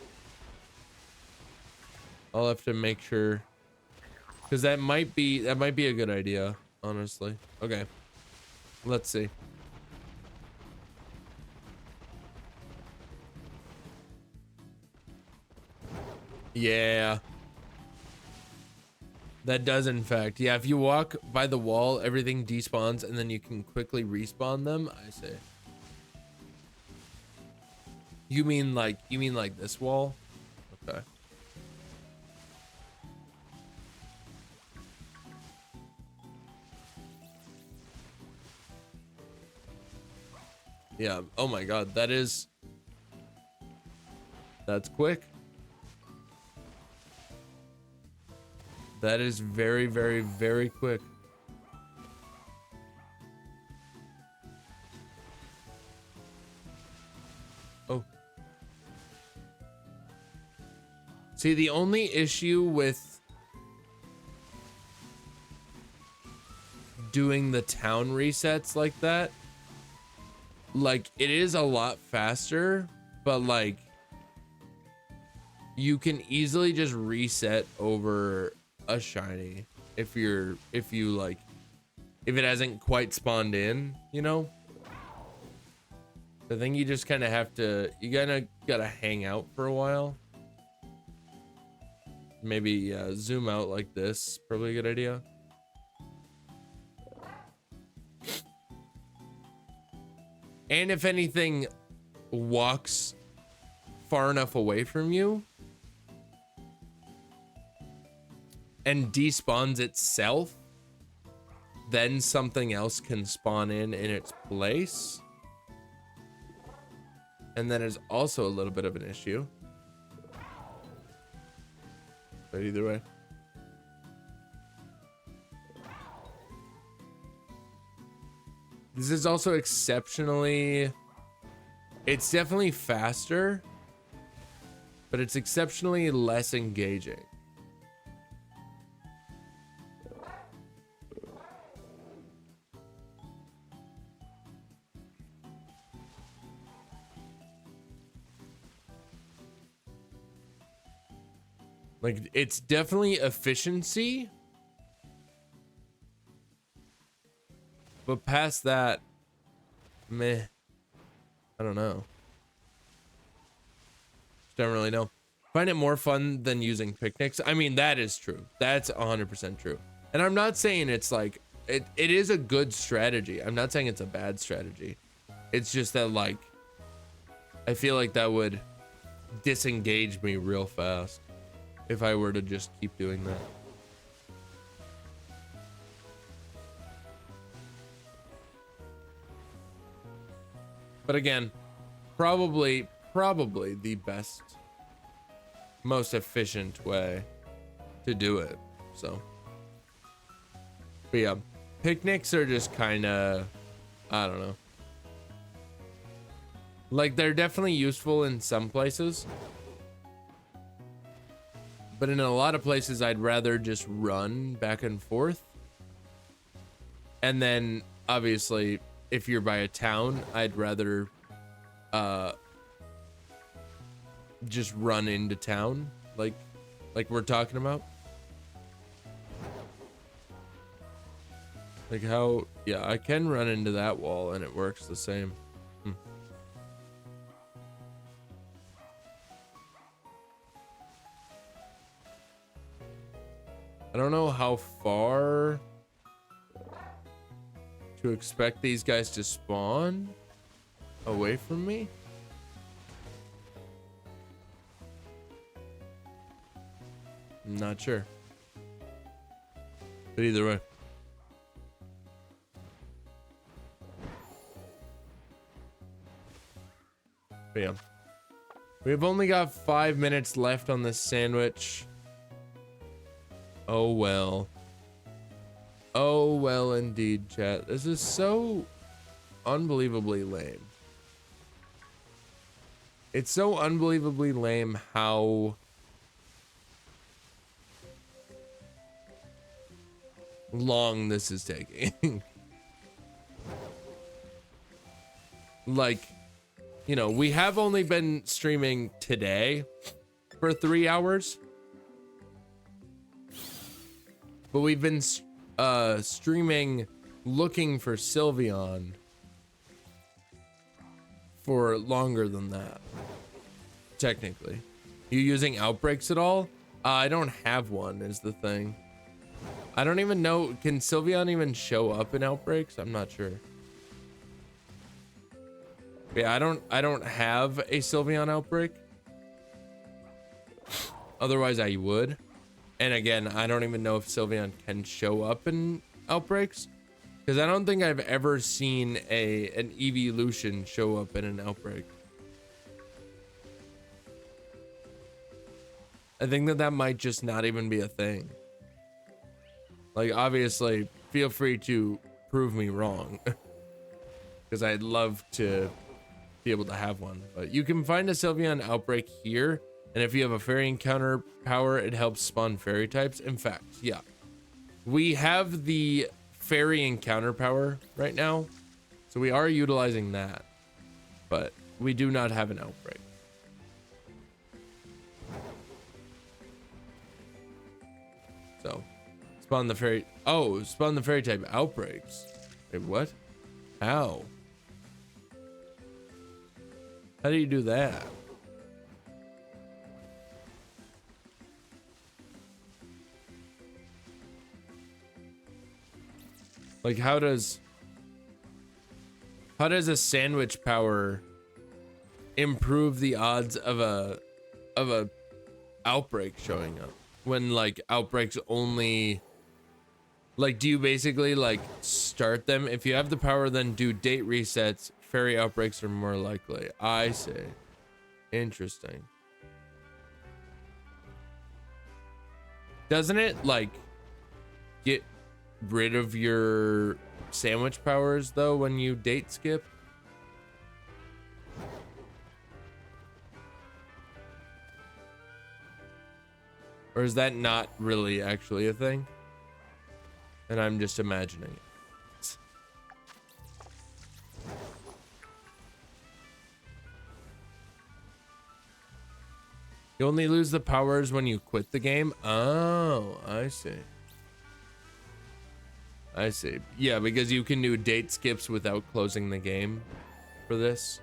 I'll have to make sure, because that might be a good idea, honestly. Okay, let's see. Yeah, that does in fact. Yeah, if you walk by the wall, everything despawns and then you can quickly respawn them. I see. You mean like this wall? Okay. Yeah, oh my god, that's quick. That is very, very, very quick. Oh. See, the only issue with doing the town resets like that, like, it is a lot faster, but like you can easily just reset over a shiny if it hasn't quite spawned in, you know. I think you just kind of have to, gotta hang out for a while. Maybe zoom out like this, probably a good idea. And if anything walks far enough away from you and despawns itself, then something else can spawn in its place. And that is also a little bit of an issue. But either way. This is also exceptionally, it's definitely faster, but it's exceptionally less engaging. Like, it's definitely efficiency, but past that, meh. I don't know. Don't really know. Find it more fun than using picnics. I mean, that is true. That's 100% true. And I'm not saying it's like, it is a good strategy. I'm not saying it's a bad strategy. It's just that, like, I feel like that would disengage me real fast if I were to just keep doing that. But again, probably the best, most efficient way to do it. So, but yeah, picnics are just kind of, I don't know. Like, they're definitely useful in some places, but in a lot of places I'd rather just run back and forth and then obviously, if you're by a town, I'd rather just run into town, like we're talking about. Like how, yeah, I can run into that wall and it works the same. I don't know how far to expect these guys to spawn away from me. I'm not sure. But either way. But yeah. We've only got 5 minutes left on this sandwich. Oh well. Oh well indeed, chat. This is so unbelievably lame. It's so unbelievably lame how long this is taking. Like, you know, we have only been streaming today for 3 hours, but we've been streaming looking for SYLVEON for longer than that. Technically, you using outbreaks at all? I don't have one is the thing. I don't even know, can SYLVEON even show up in outbreaks? I'm not sure. Yeah, I don't have a SYLVEON outbreak. Otherwise I would. And again, I don't even know if SYLVEON can show up in outbreaks, because I don't think I've ever seen an evolution show up in an outbreak. I think that might just not even be a thing. Like, obviously, feel free to prove me wrong, because I'd love to be able to have one. But you can find a SYLVEON outbreak here, and if you have a fairy encounter power, it helps spawn fairy types. In fact, yeah, we have the fairy encounter power right now, so we are utilizing that, but we do not have an outbreak. So spawn the fairy, oh, spawn the fairy type outbreaks. Wait, what? How do you do that? Like, how does a sandwich power improve the odds of a outbreak showing up, when like outbreaks only, like, do you basically like start them if you have the power, then do date resets? Fairy outbreaks are more likely. I see. Interesting. Doesn't it like get rid of your sandwich powers though when you date skip? Or is that not really actually a thing, and I'm just imagining it? You only lose the powers when you quit the game? Oh, I see. I see. Yeah, because you can do date skips without closing the game for this.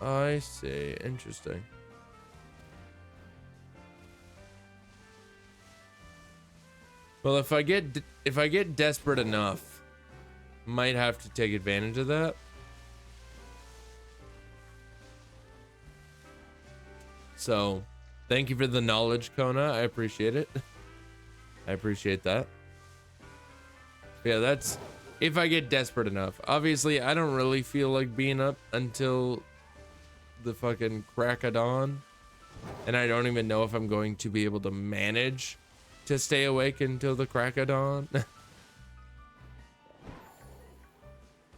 I see. Interesting. Well, if I get desperate enough, might have to take advantage of that. So, thank you for the knowledge, Kona. I appreciate it. I appreciate that. Yeah, that's if I get desperate enough. Obviously, I don't really feel like being up until the fucking crack of dawn, and I don't even know if I'm going to be able to manage to stay awake until the crack of dawn.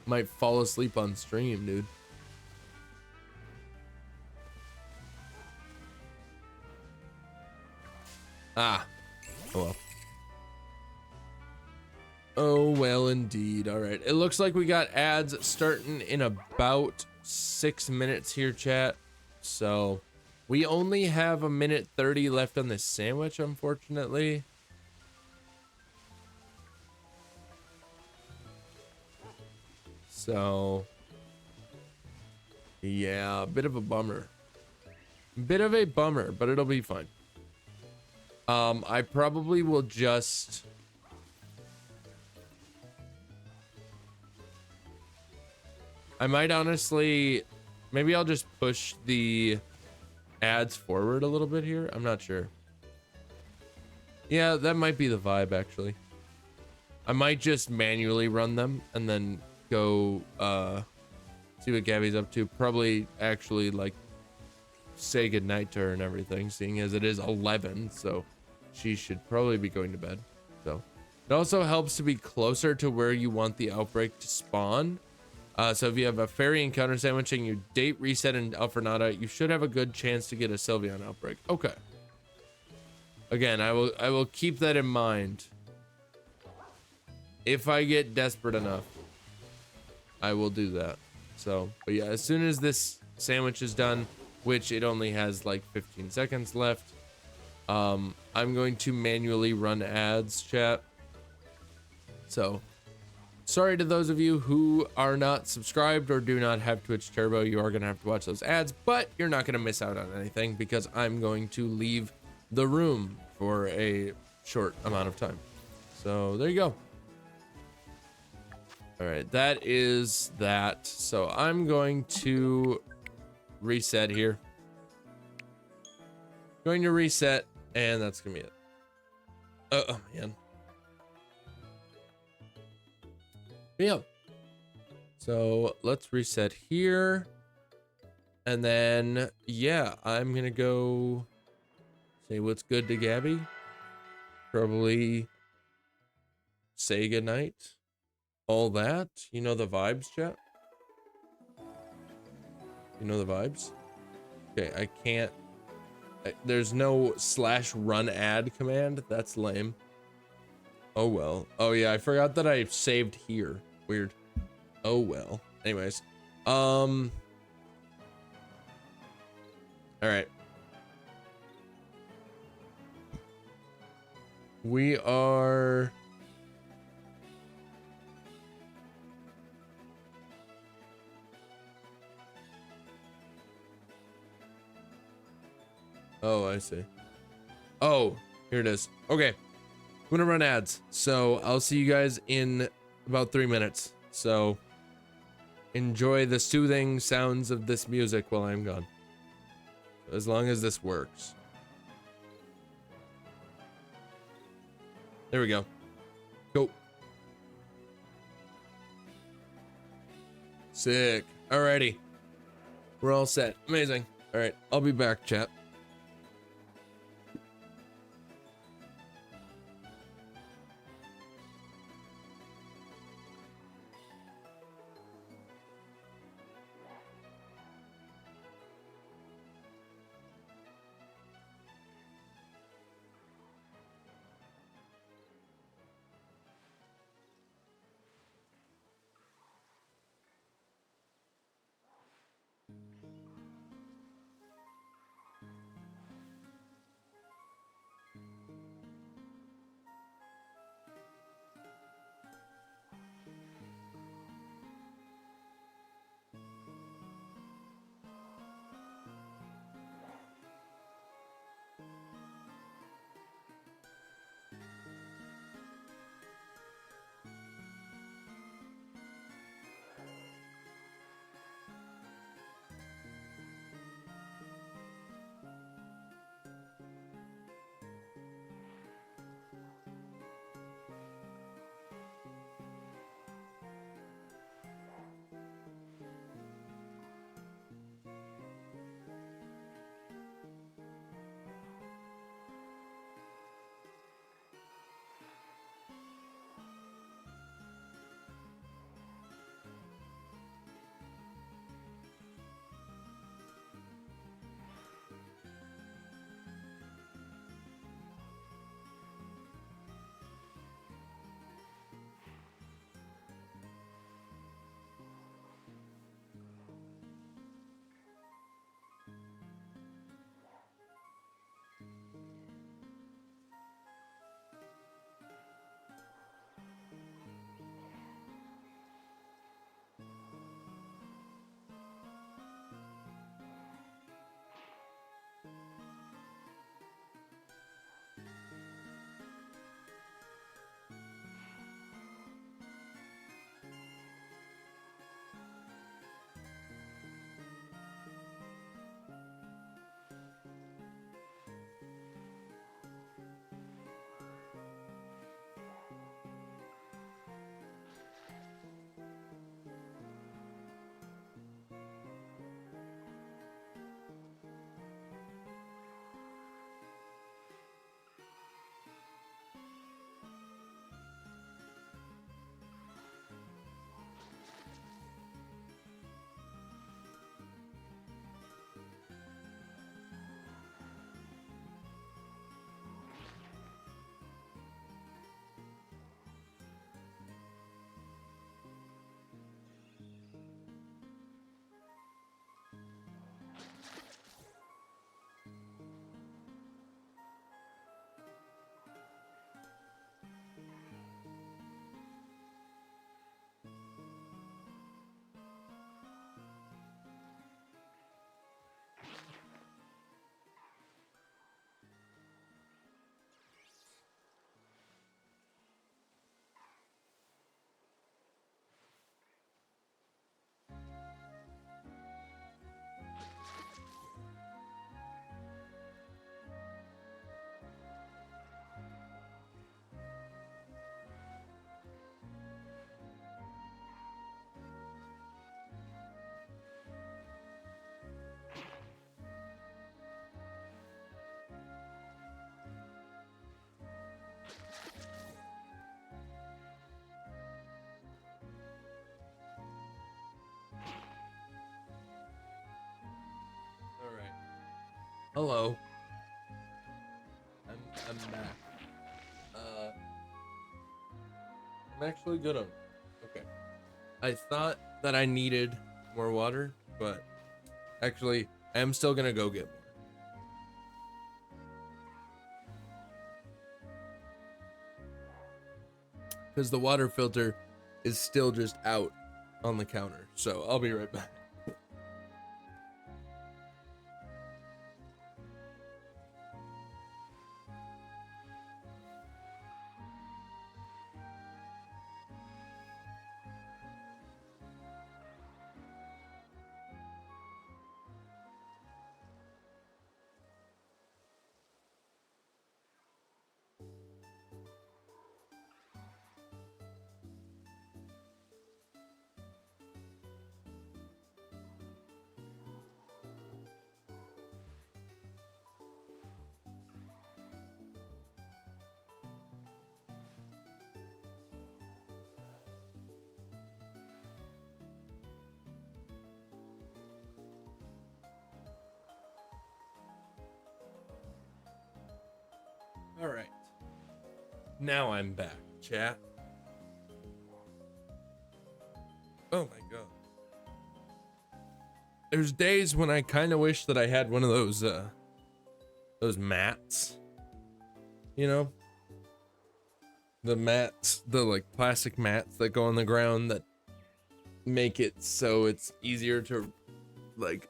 Might fall asleep on stream, dude. Ah, oh well. Oh, well, indeed. All right. It looks like we got ads starting in about 6 minutes here, chat. So we only have 1:30 left on this sandwich, unfortunately. So yeah, a bit of a bummer. Bit of a bummer, but it'll be fine. I probably will just... I might honestly, maybe I'll just push the ads forward a little bit here. I'm not sure. Yeah, that might be the vibe, actually. I might just manually run them and then go see what Gabby's up to. Probably actually like say goodnight to her and everything, seeing as it is 11, so she should probably be going to bed. So it also helps to be closer to where you want the outbreak to spawn. So if you have a fairy encounter sandwich and you date reset in Alfrenata, you should have a good chance to get a SYLVEON outbreak. Okay. Again, I will keep that in mind. If I get desperate enough, I will do that. So, but yeah, as soon as this sandwich is done, which it only has like 15 seconds left, I'm going to manually run ads, chat. So sorry to those of you who are not subscribed or do not have Twitch Turbo. You are going to have to watch those ads, but you're not going to miss out on anything because I'm going to leave the room for a short amount of time. So there you go. All right, that is that. So I'm going to reset here. Going to reset, and that's going to be it. Oh, man. Yeah. So let's reset here. And then, yeah, I'm going to go say what's good to Gabby. Probably say goodnight. All that. You know the vibes, chat? You know the vibes? Okay, I can't. There's no /run ad command. That's lame. Oh, well. Oh, yeah, I forgot that I saved here. Weird. Oh, well. Anyways. All right. We are... Oh, I see. Oh, here it is. Okay. I'm gonna run ads. So I'll see you guys in about 3 minutes. So enjoy the soothing sounds of this music while I'm gone. As long as this works. There we go. Go. Sick. Alrighty. We're all set. Amazing. All right. I'll be back, chat. Hello. I'm back. I'm actually good on. Okay. I thought that I needed more water, but actually, I am still gonna go get more. Because the water filter is still just out on the counter. So I'll be right back. All right. Now I'm back, chat. Oh my god. There's days when I kind of wish that I had one of those mats. You know? The mats, the like plastic mats that go on the ground that make it so it's easier to like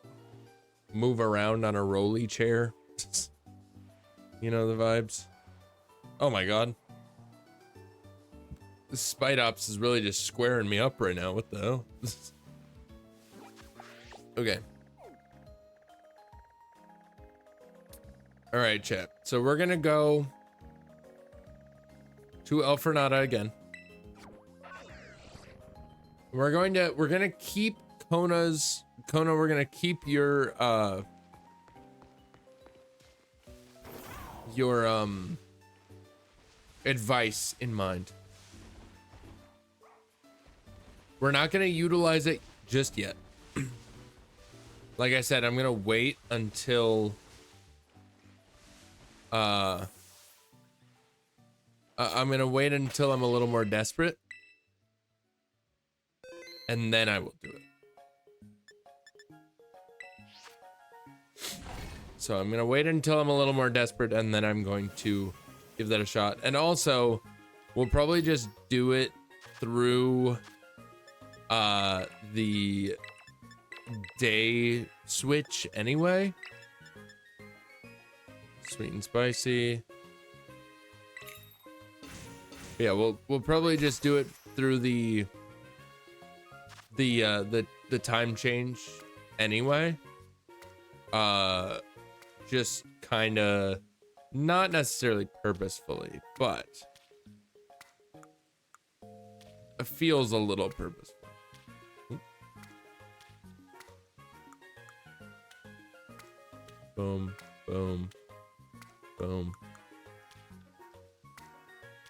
move around on a rolly chair. You know the vibes. Oh my god. This Spite Ops is really just squaring me up right now. What the hell? Okay. All right, chat. So we're gonna go to El Fernata again. We're gonna keep Kona, we're gonna keep your advice in mind. We're not gonna utilize it just yet. Like I said, I'm gonna wait until I'm gonna wait until I'm a little more desperate, and then I will do it. So I'm gonna wait until I'm a little more desperate, and then I'm going to give that a shot. And also, we'll probably just do it through the day switch anyway. Sweet and spicy. Yeah, we'll probably just do it through the time change anyway. Just kind of not necessarily purposefully, but it feels a little purposeful. Boom, boom, boom,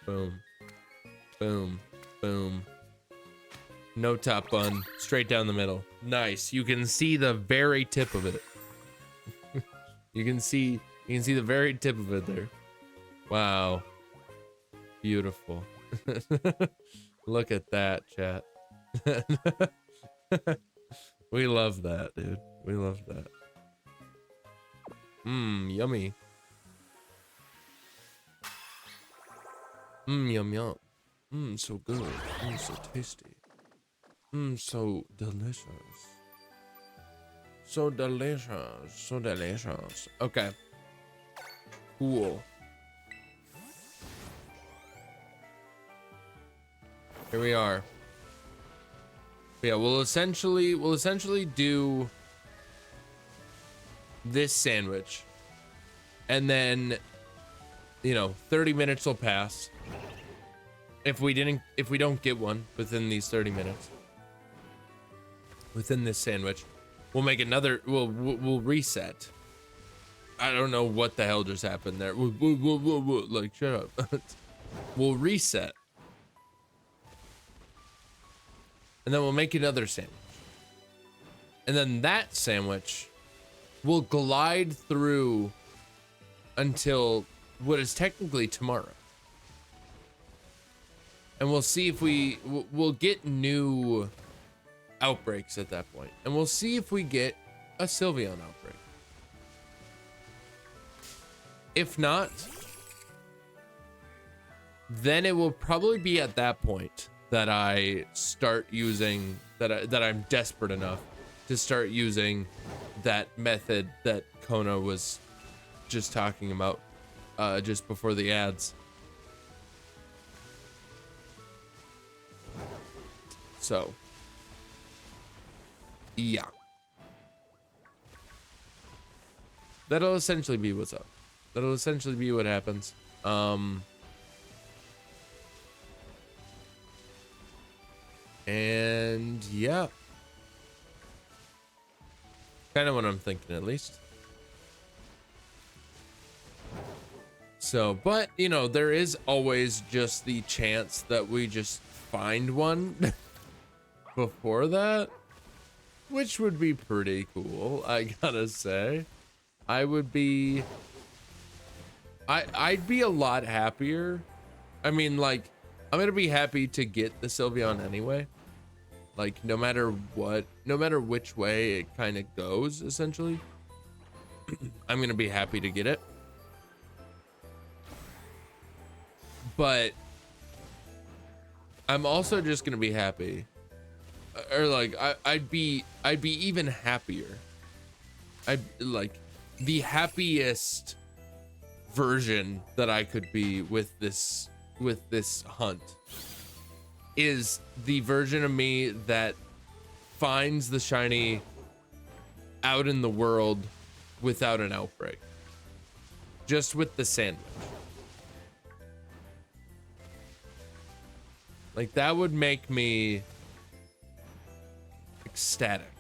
boom, boom, boom. No top bun, straight down the middle. Nice. You can see the very tip of it. You can see the very tip of it there. Wow. Beautiful. Look at that, chat. We love that, dude. We love that. Mmm, yummy. Mmm, yum yum. Mmm, so good. Mmm, so tasty. Mmm, so delicious. So delicious. So delicious. Okay. Cool. Here we are. Yeah, we'll essentially do this sandwich, and then 30 minutes will pass if we don't get one within these 30 minutes within this sandwich. We'll make another. We'll reset. I don't know what the hell just happened there. Like, shut up. We'll reset, and then we'll make another sandwich, and then that sandwich we'll glide through until what is technically tomorrow. And we'll see if we'll get new outbreaks at that point. And we'll see if we get a SYLVEON outbreak. If not, then it will probably be at that point that I start using, that I'm desperate enough to start using that method that Kona was just talking about just before the ads. So, yeah. That'll essentially be what's up. That'll essentially be what happens. And yeah. Kind of what I'm thinking, at least. So, but, you know, there is always just the chance that we just find one before that, which would be pretty cool, I gotta say. I'd be a lot happier. I mean, like, I'm gonna be happy to get the SYLVEON anyway. Like, no matter what, no matter which way it kind of goes, essentially, I'm gonna be happy to get it. But I'm also just gonna be happy, or like I'd be even happier. I'd like the happiest version that I could be with this hunt is the version of me that finds the shiny out in the world without an outbreak, just with the sandwich. Like, that would make me ecstatic.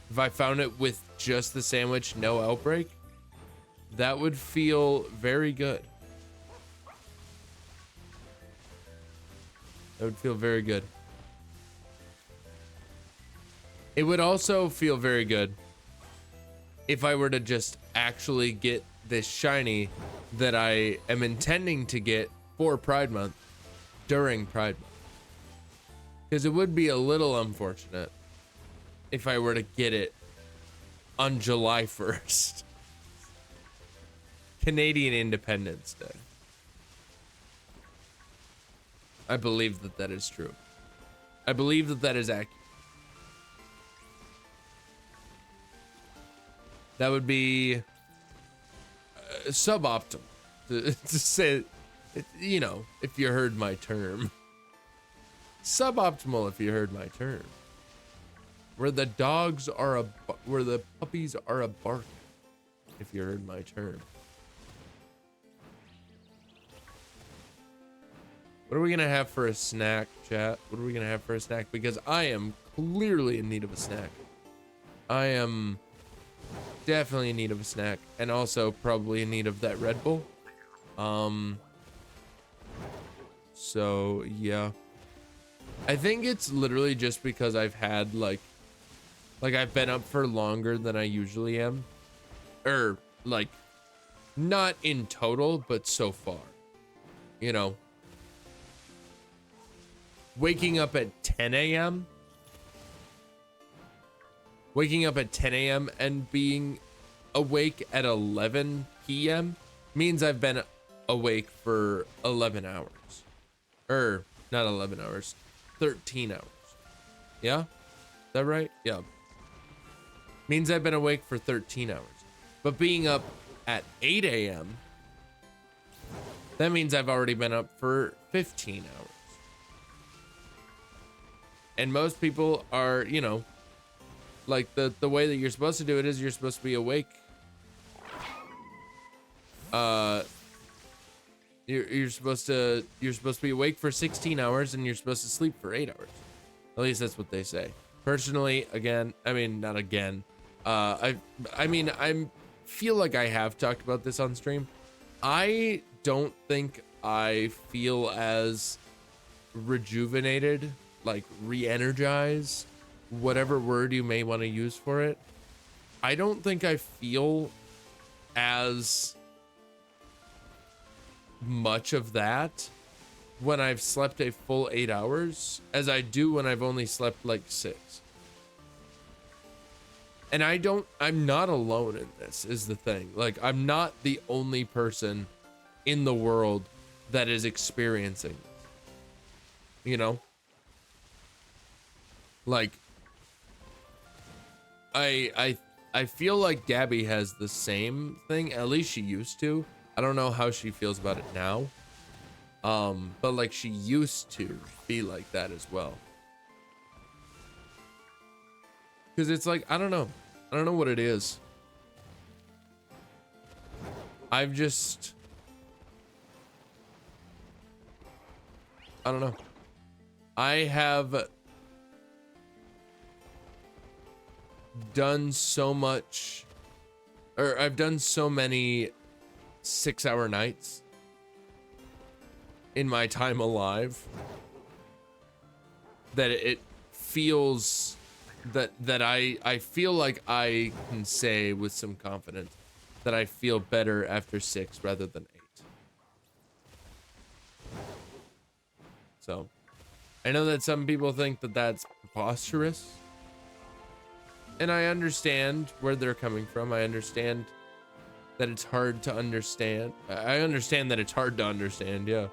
If I found it with just the sandwich, no outbreak, that would feel very good. That would feel very good. It would also feel very good if I were to just actually get this shiny that I am intending to get for Pride Month during Pride Month. Because it would be a little unfortunate if I were to get it on July 1st. Canadian Independence Day. I believe that that is true. I believe that that is accurate. That would be suboptimal to say, you know, if you heard my term. Suboptimal if you heard my term. Where the dogs are where the puppies are a bark, if you heard my term. What are we gonna have for a snack, chat? What are we gonna have for a snack? Because I am clearly in need of a snack. I am definitely in need of a snack, and also probably in need of that Red Bull. So yeah, I think it's literally just because I've had like I've been up for longer than I usually am, or like not in total, but so far, you know, waking up at 10 a.m. Waking up at 10 a.m. and being awake at 11 p.m. means I've been awake for 11 hours. Or, not 11 hours, 13 hours. Yeah? Is that right? Yeah. Means I've been awake for 13 hours. But being up at 8 a.m., that means I've already been up for 15 hours. And most people are, you know, like the way that you're supposed to do it is you're supposed to be awake. You're supposed to be awake for 16 hours and you're supposed to sleep for 8 hours. At least that's what they say. Personally, again, I mean, not again. I mean, I feel like I have talked about this on stream. I don't think I feel as rejuvenated, like re-energized, whatever word you may want to use for it, I don't think I feel as much of that when I've slept a full 8 hours as I do when I've only slept like 6. And I'm not alone in this is the thing. Like, I'm not the only person in the world that is experiencing this. You know? Like, I feel like Gabby has the same thing. At least she used to. I don't know how she feels about it now. But like she used to be like that as well. Cause it's like, I don't know what it is. I don't know. I have done so much, or I've done so many 6-hour nights in my time alive that it feels that I feel like I can say with some confidence that I feel better after 6 rather than 8. So I know that some people think that that's preposterous, and I understand where they're coming from. I understand that it's hard to understand. I understand that it's hard to understand. Yeah.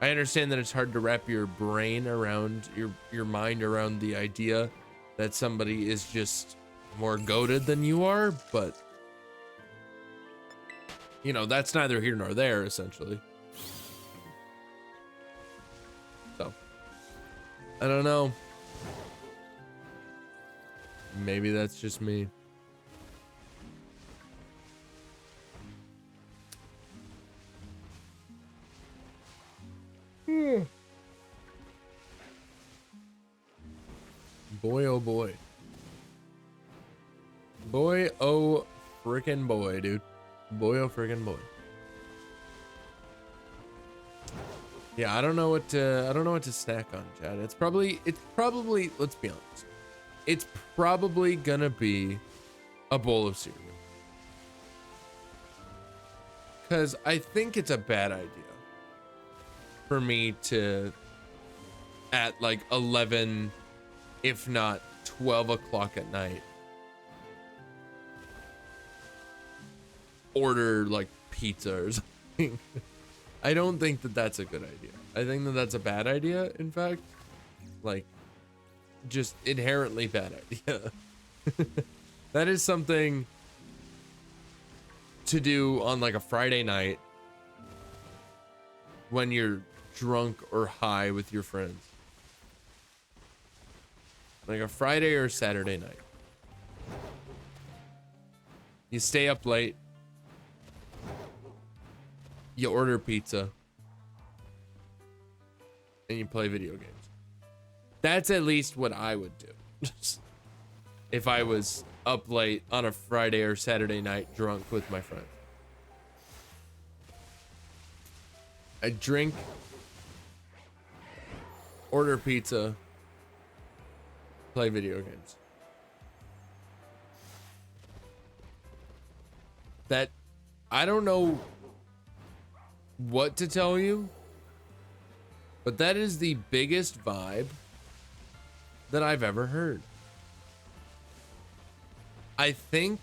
I understand that it's hard to wrap your brain around your mind around the idea that somebody is just more goated than you are, but you know, that's neither here nor there essentially. So I don't know. Maybe that's just me. Boy, oh boy. Boy, oh frickin' boy, dude. Boy, oh frickin' boy. Yeah, I don't know what to snack on, Chad. It's probably, let's be honest. It's probably gonna be a bowl of cereal. Cause I think it's a bad idea for me to, at like 11, if not 12 o'clock at night, order like pizza or something. I don't think that that's a good idea. I think that that's a bad idea. In fact, like just inherently bad idea. That is something to do on like a Friday night when you're drunk or high with your friends. Like a Friday or Saturday night. You stay up late. You order pizza. And you play video games. That's at least what I would do. If I was up late on a Friday or Saturday night drunk with my friends. I drink, order pizza, play video games. That, I don't know what to tell you, but that is the biggest vibe that I've ever heard. I think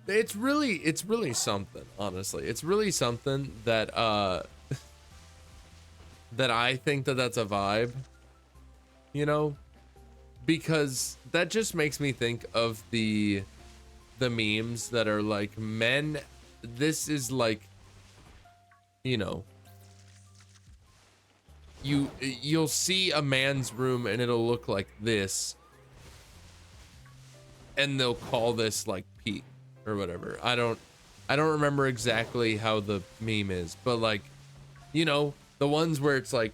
it's really something, honestly. It's really something that that I think that that's a vibe, you know, because that just makes me think of the memes that are like, men, this is like, you know, you'll see a man's room and it'll look like this, and they'll call this like peak or whatever. I don't remember exactly how the meme is, but like, you know, the ones where it's like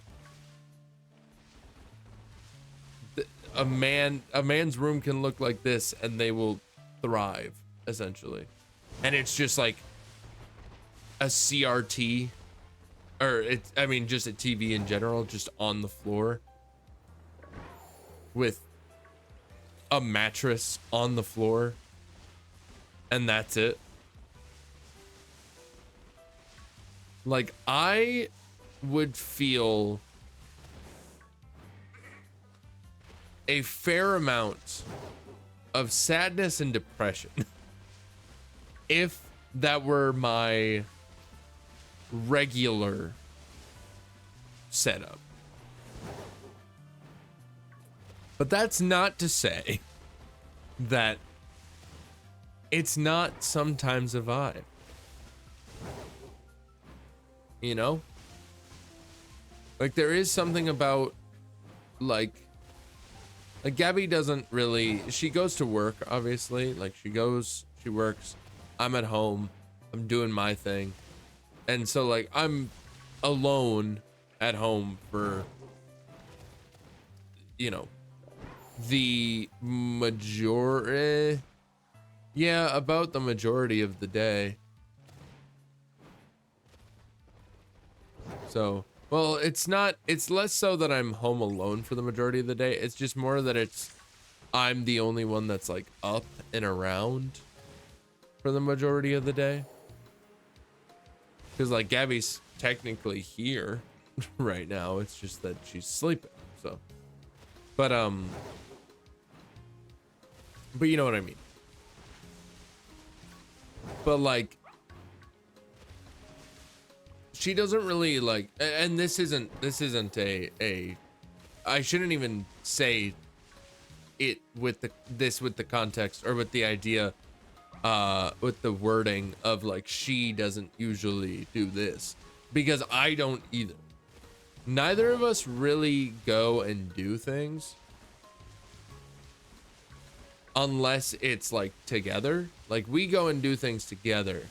a man's room can look like this and they will thrive essentially. And it's just like a CRT, or it's, I mean, just a TV in general, just on the floor with a mattress on the floor and that's it. Like, I would feel a fair amount of sadness and depression if that were my regular setup. But that's not to say that it's not sometimes a vibe. You know? Like, there is something about, like Gabby doesn't really, she goes to work, obviously. Like, she works, I'm at home, I'm doing my thing. And so, like, I'm alone at home for, you know, the majority, yeah, about the majority of the day. So, well, it's less so that I'm home alone for the majority of the day. It's just more that I'm the only one that's like up and around for the majority of the day. Because like Gabby's technically here right now. It's just that she's sleeping. So, but you know what I mean. But like, she doesn't really like, and this isn't a I shouldn't even say it with the context or with the idea, with the wording of like, she doesn't usually do this, because I don't either. Neither of us really go and do things unless it's like together. Like, we go and do things together.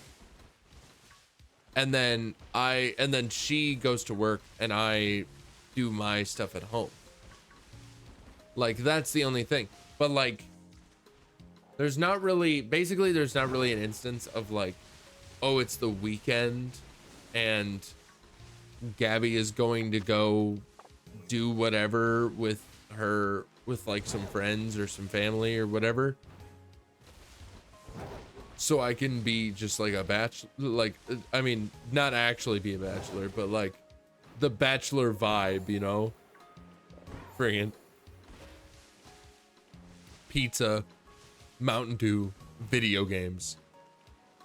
And then she goes to work and I do my stuff at home. Like, that's the only thing. But like, there's not really an instance of like, oh, it's the weekend and Gabby is going to go do whatever with like some friends or some family or whatever, so I can be just like a bachelor. Like, I mean, not actually be a bachelor, but like the bachelor vibe, you know? Friggin' pizza, Mountain Dew, video games.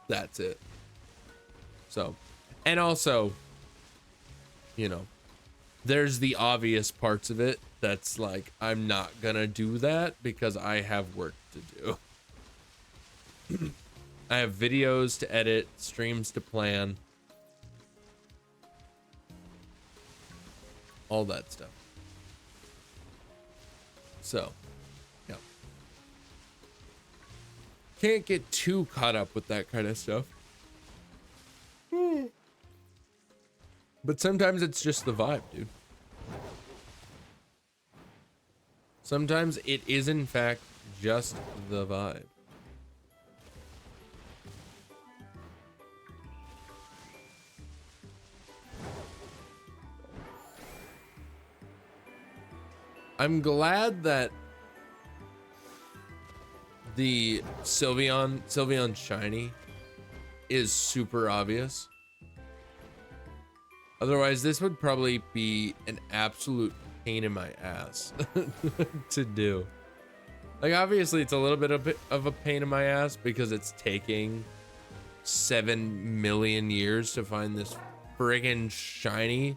That's it. So, and also, you know, there's the obvious parts of it that's like, I'm not gonna do that because I have work to do. I have videos to edit, streams to plan, all that stuff. So, yeah. Can't get too caught up with that kind of stuff. But sometimes it's just the vibe, dude. Sometimes it is, in fact, just the vibe. I'm glad that the SYLVEON shiny is super obvious. Otherwise, this would probably be an absolute pain in my ass to do. Like, obviously, it's a little bit of a pain in my ass because it's taking 7 million years to find this friggin' shiny.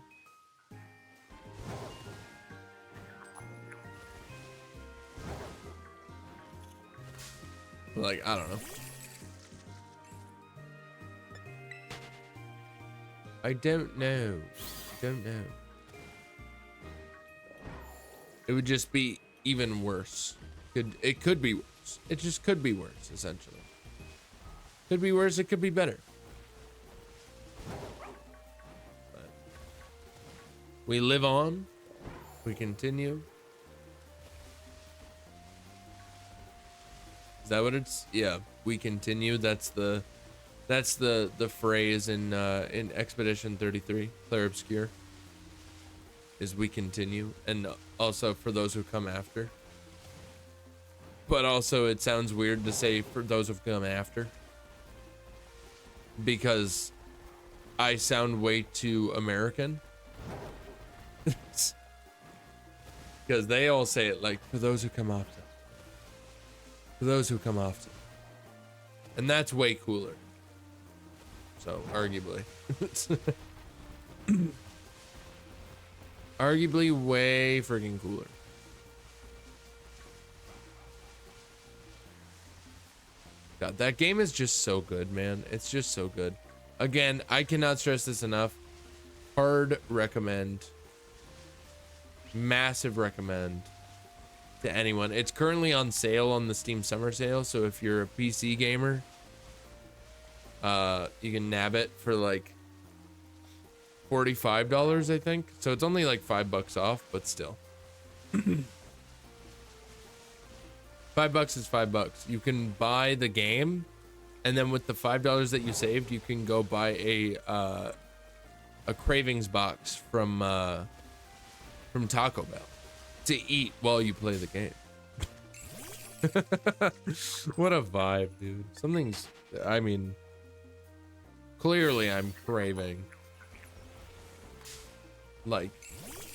Like, I don't know. I don't know. It would just be even worse. It could be worse. It just could be worse, essentially. Could be worse, it could be better. But we live on. We continue. Is that what it's? Yeah, we continue. That's the phrase in Expedition 33, Clair Obscure. Is we continue, and also for those who come after. But also it sounds weird to say for those who've come after, because I sound way too American. Because they all say it like, for those who come often. For those who come often. And that's way cooler. So, arguably. Arguably way freaking cooler. God, that game is just so good, man. It's just so good. Again, I cannot stress this enough. Hard recommend. Massive recommend to anyone. It's currently on sale on the Steam Summer Sale, so if you're a PC gamer, you can nab it for like $45, I think. So it's only like $5 off, but still. $5 is $5. You can buy the game, and then with the $5 that you saved, you can go buy a Cravings box from Taco Bell to eat while you play the game. What a vibe, dude. Something's, I mean, clearly I'm craving like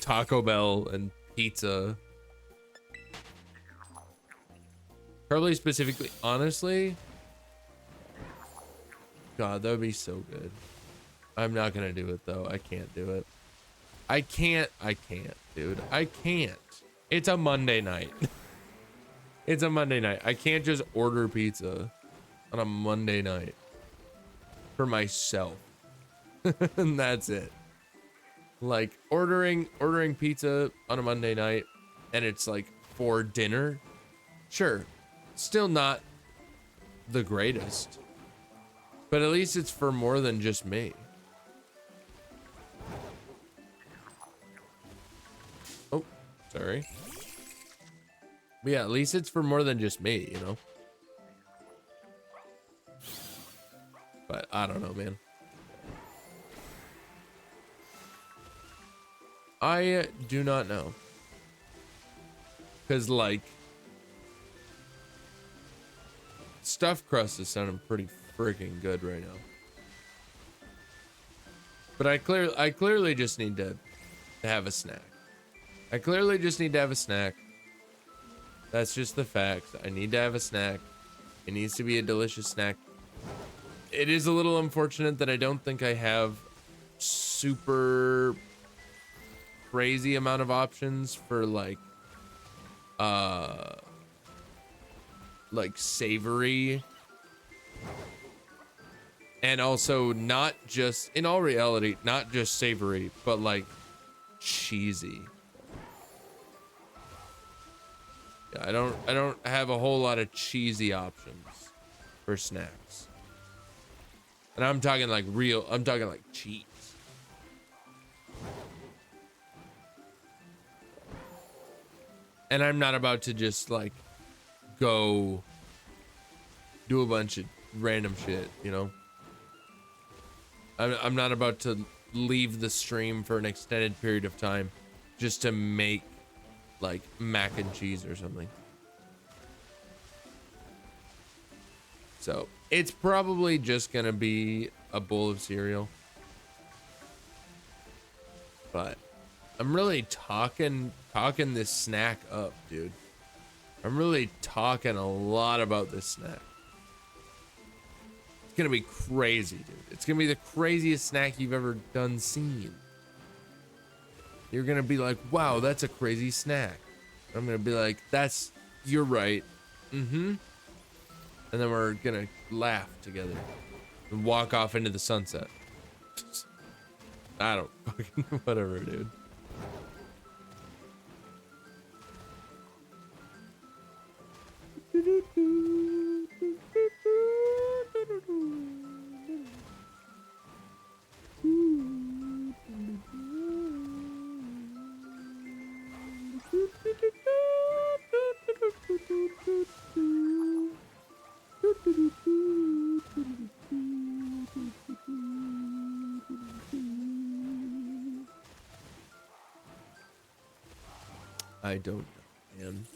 Taco Bell and pizza. Probably specifically, honestly, God, that would be so good. I'm not gonna do it though. I can't do it. I can't, dude. I can't. It's a Monday night. It's a Monday night. I can't just order pizza on a Monday night for myself. And that's it. Like ordering pizza on a Monday night and it's like for dinner. Sure. Still not the greatest. But at least it's for more than just me. Oh, sorry. But yeah, at least it's for more than just me, you know? But I don't know, man. I do not know. Because, like, stuffed crust is sounding pretty freaking good right now. But I clearly just need to have a snack. I clearly just need to have a snack. That's just the facts. I need to have a snack. It needs to be a delicious snack. It is a little unfortunate that I don't think I have super crazy amount of options for like savory, and also not just, in all reality, not just savory, but like cheesy. Yeah, I don't have a whole lot of cheesy options for snacks. And I'm talking like real, I'm talking like cheese. And I'm not about to just like go do a bunch of random shit, you know? I'm not about to leave the stream for an extended period of time just to make like mac and cheese or something. So it's probably just gonna be a bowl of cereal. But I'm really talking this snack up, dude. I'm really talking a lot about this snack. It's gonna be crazy, dude. It's gonna be the craziest snack you've ever done seen. You're gonna be like, wow, that's a crazy snack. I'm gonna be like, you're right. Mm-hmm. And then we're gonna laugh together and walk off into the sunset. I don't fucking, whatever, dude. I don't know, man.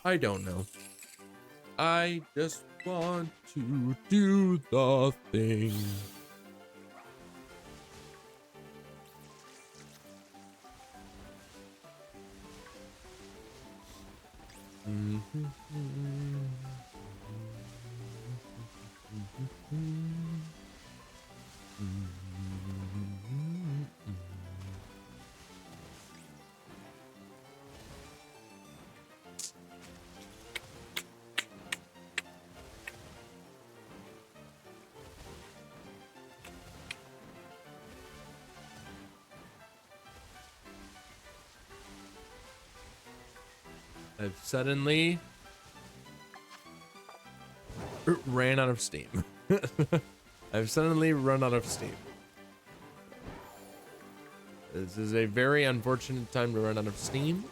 I don't know. I just want to do the thing. I've suddenly ran out of steam. I've suddenly run out of steam. This is a very unfortunate time to run out of steam.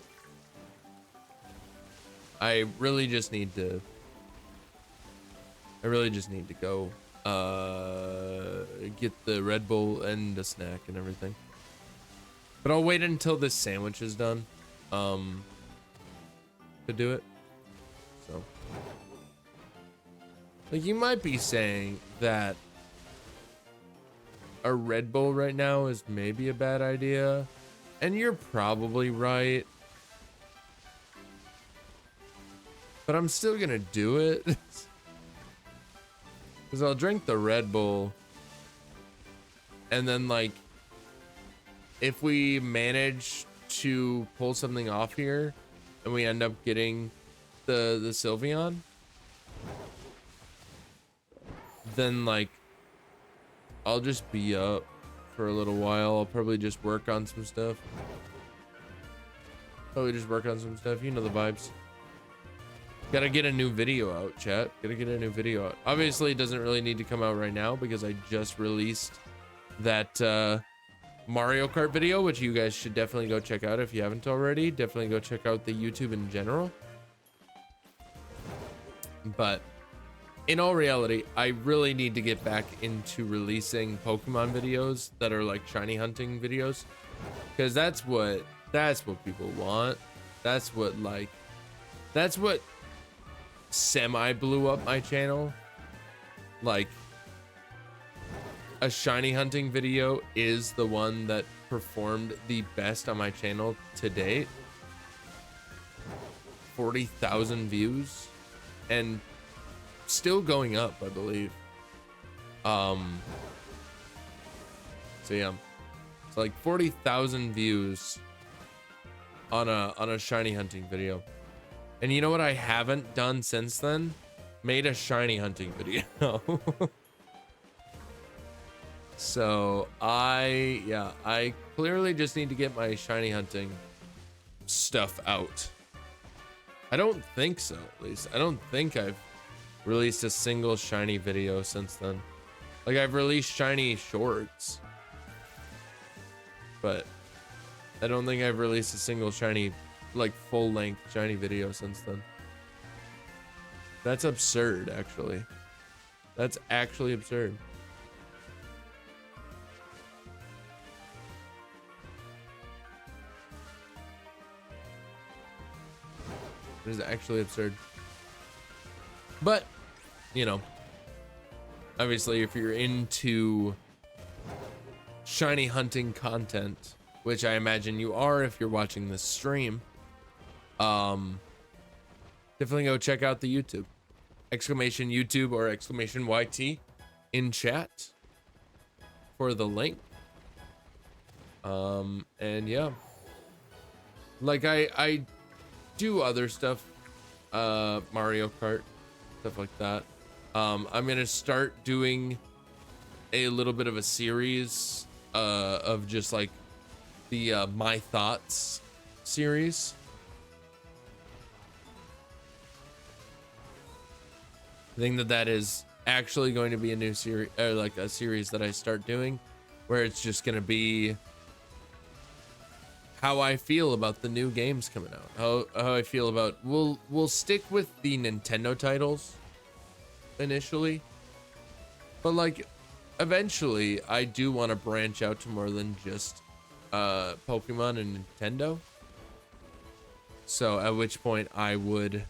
I really just need to go get the Red Bull and a snack and everything. But I'll wait until this sandwich is done. To do it. So like, you might be saying that a Red Bull right now is maybe a bad idea, and you're probably right, but I'm still gonna do it because I'll drink the Red Bull, and then, like, if we manage to pull something off here and we end up getting the SYLVEON, then, like, I'll just be up for a little while. I'll probably just work on some stuff. You know the vibes. Gotta get a new video out, chat. Gotta get a new video out. Obviously, it doesn't really need to come out right now because I just released that Mario Kart video, which you guys should definitely go check out if you haven't already. Definitely go check out the YouTube in general. But in all reality, I really need to get back into releasing Pokemon videos that are like shiny hunting videos, because that's what people want. That's what semi blew up my channel. Like, a shiny hunting video is the one that performed the best on my channel to date. 40,000 views and still going up, I believe. So yeah, it's like 40,000 views on a shiny hunting video. And you know what I haven't done since then? Made a shiny hunting video. So I clearly just need to get my shiny hunting stuff out. I don't think so, at least. I don't think I've released a single shiny video since then. Like, I've released shiny shorts, but I don't think I've released a single shiny, like, full-length shiny video since then. That's absurd, actually. That's actually absurd. It is actually absurd. But, you know, obviously, if you're into shiny hunting content, which I imagine you are if you're watching this stream, definitely go check out the YouTube. Exclamation YouTube or exclamation YT in chat for the link. And yeah, like I do other stuff, Mario Kart, stuff like that. I'm gonna start doing a little bit of a series of just like the My Thoughts series. I think that is actually going to be a new series, or like a series that I start doing, where it's just gonna be how I feel about the new games coming out. How I feel about, we'll stick with the Nintendo titles initially, but like eventually I do want to branch out to more than just Pokemon and Nintendo. So at which point I would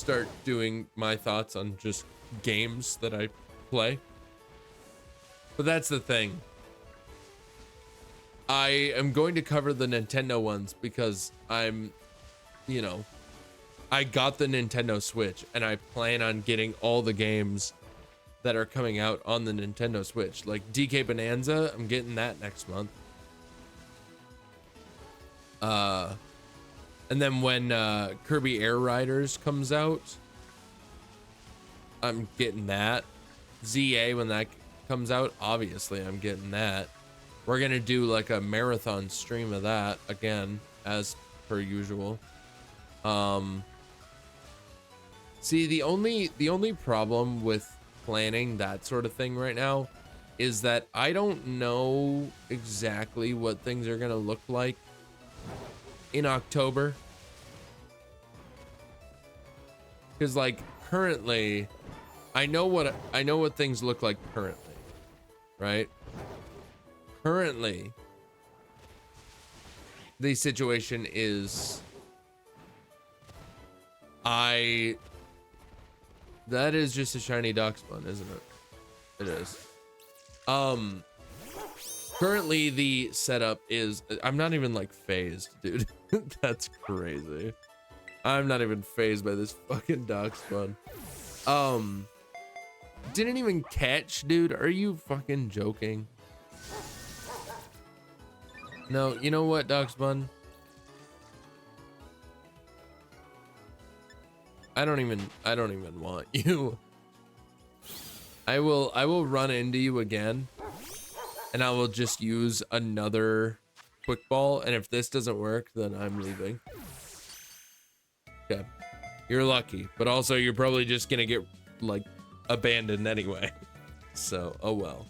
start doing my thoughts on just games that I play. But that's the thing. I am going to cover the Nintendo ones because I'm, you know, I got the Nintendo Switch and I plan on getting all the games that are coming out on the Nintendo Switch. Like DK Bonanza, I'm getting that next month. And then when Kirby Air Riders comes out, I'm getting that. ZA, when that comes out, obviously I'm getting that. We're gonna do like a marathon stream of that again, as per usual. See, the only problem with planning that sort of thing right now is that I don't know exactly what things are gonna look like in October. Because like currently, I know what things look like currently, right? Currently, the situation is that is just a shiny dock spawn, isn't it? It is. Currently the setup is, I'm not even like phased, dude. That's crazy. I'm not even phased by this fucking dock spawn. Didn't even catch, dude. Are you fucking joking? No, you know what, dock spawn? I don't even want you. I will run into you again and I will just use another quick ball, and if this doesn't work, then I'm leaving. Okay. You're lucky, but also you're probably just gonna get like abandoned anyway. So, oh well.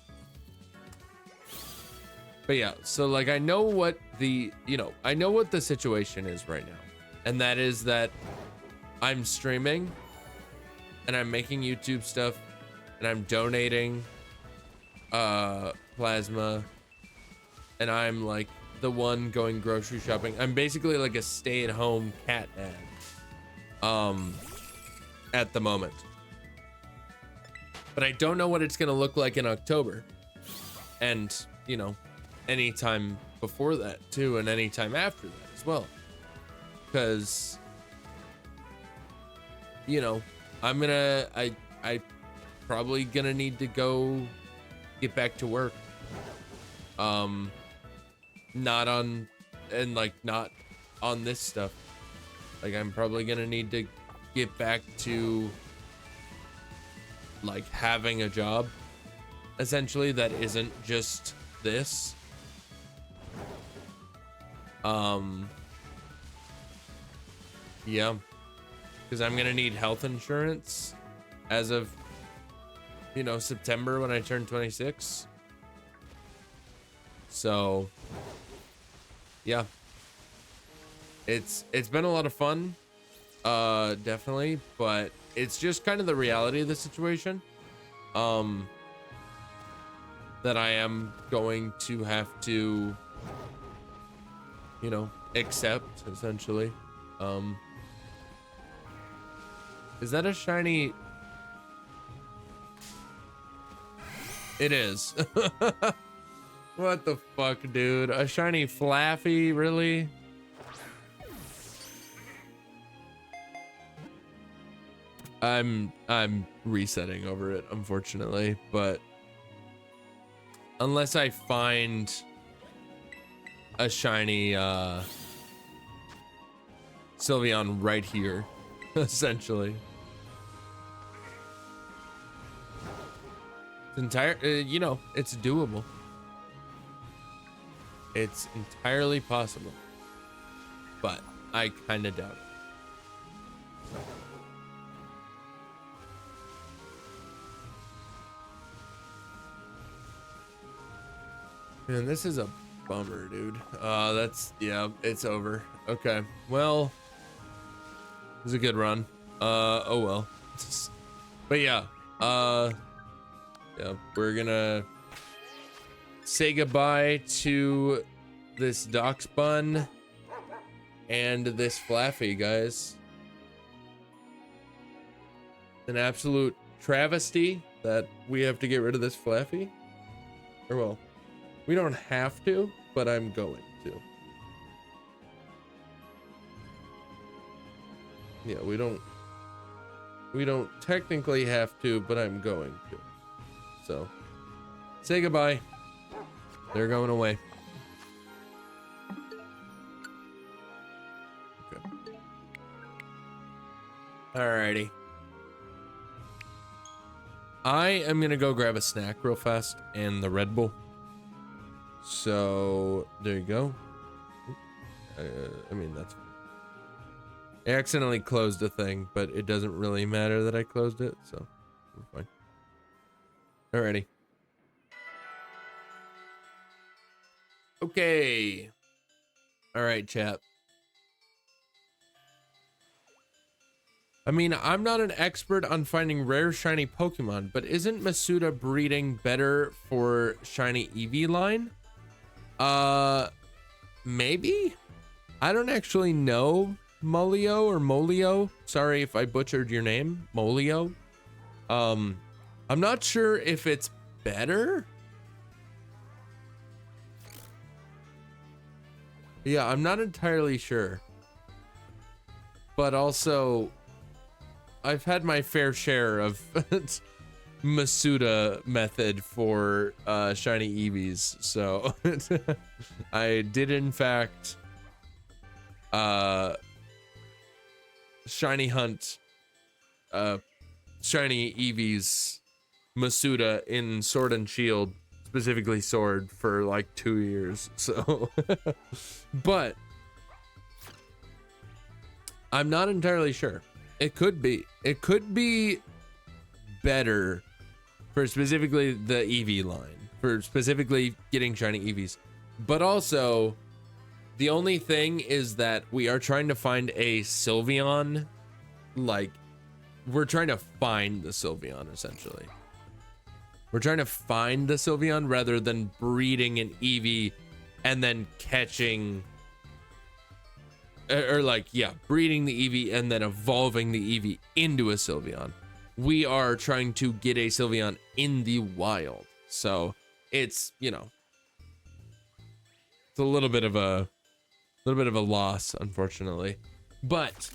But yeah, so like I know what the, I know what the situation is right now. And that is that I'm streaming and I'm making YouTube stuff and I'm donating plasma and I'm like the one going grocery shopping. I'm basically like a stay-at-home cat dad at the moment. But I don't know what it's gonna look like in October. And, anytime before that too, and anytime after that as well. Because I probably gonna need to go get back to work. Not on this stuff. Like I'm probably gonna need to get back to like having a job essentially that isn't just this. Yeah, because I'm gonna need health insurance as of September when I turn 26. So yeah, it's been a lot of fun, definitely, but it's just kind of the reality of the situation that I am going to have to accept essentially. Is that a shiny? It is. What the fuck, dude? A shiny Flaffy, really? I'm resetting over it, unfortunately, but unless I find a shiny SYLVEON right here, essentially. It's it's doable. It's entirely possible, but I kind of doubt it. Man, this is a bummer, dude. It's over. Okay, well, it was a good run. Oh well. But yeah, yeah, we're gonna say goodbye to this dock spun and this Flaffy, guys. an absolute travesty that we have to get rid of this Flaffy. Or well, we don't have to, but I'm going to. Yeah, we don't technically have to, but I'm going to. So, say goodbye. They're going away. Okay. Alrighty. I am gonna go grab a snack real fast and the Red Bull. So, there you go. I mean, that's fine. I accidentally closed a thing, but it doesn't really matter that I closed it, so I'm fine. Alrighty. Okay. Alright, chat. I mean, I'm not an expert on finding rare shiny Pokemon, but isn't Masuda breeding better for shiny Eevee line? Maybe? I don't actually know. Molio or Molio. Sorry if I butchered your name. Molio. I'm not sure if it's better. Yeah, I'm not entirely sure. But also, I've had my fair share of Masuda method for shiny Eevees, so I did in fact shiny hunt shiny Eevees Masuda in Sword and Shield, specifically Sword, for like 2 years, so but I'm not entirely sure. It could be better for specifically the Eevee line, for specifically getting shiny Eevees, but also the only thing is that we are trying to find a Sylveon, like we're trying to find the Sylveon essentially. We're trying to find the Sylveon rather than breeding an Eevee and then catching, or like, yeah, breeding the Eevee and then evolving the Eevee into a Sylveon. We are trying to get a Sylveon in the wild. So it's, you know, it's a little bit of a loss, unfortunately, but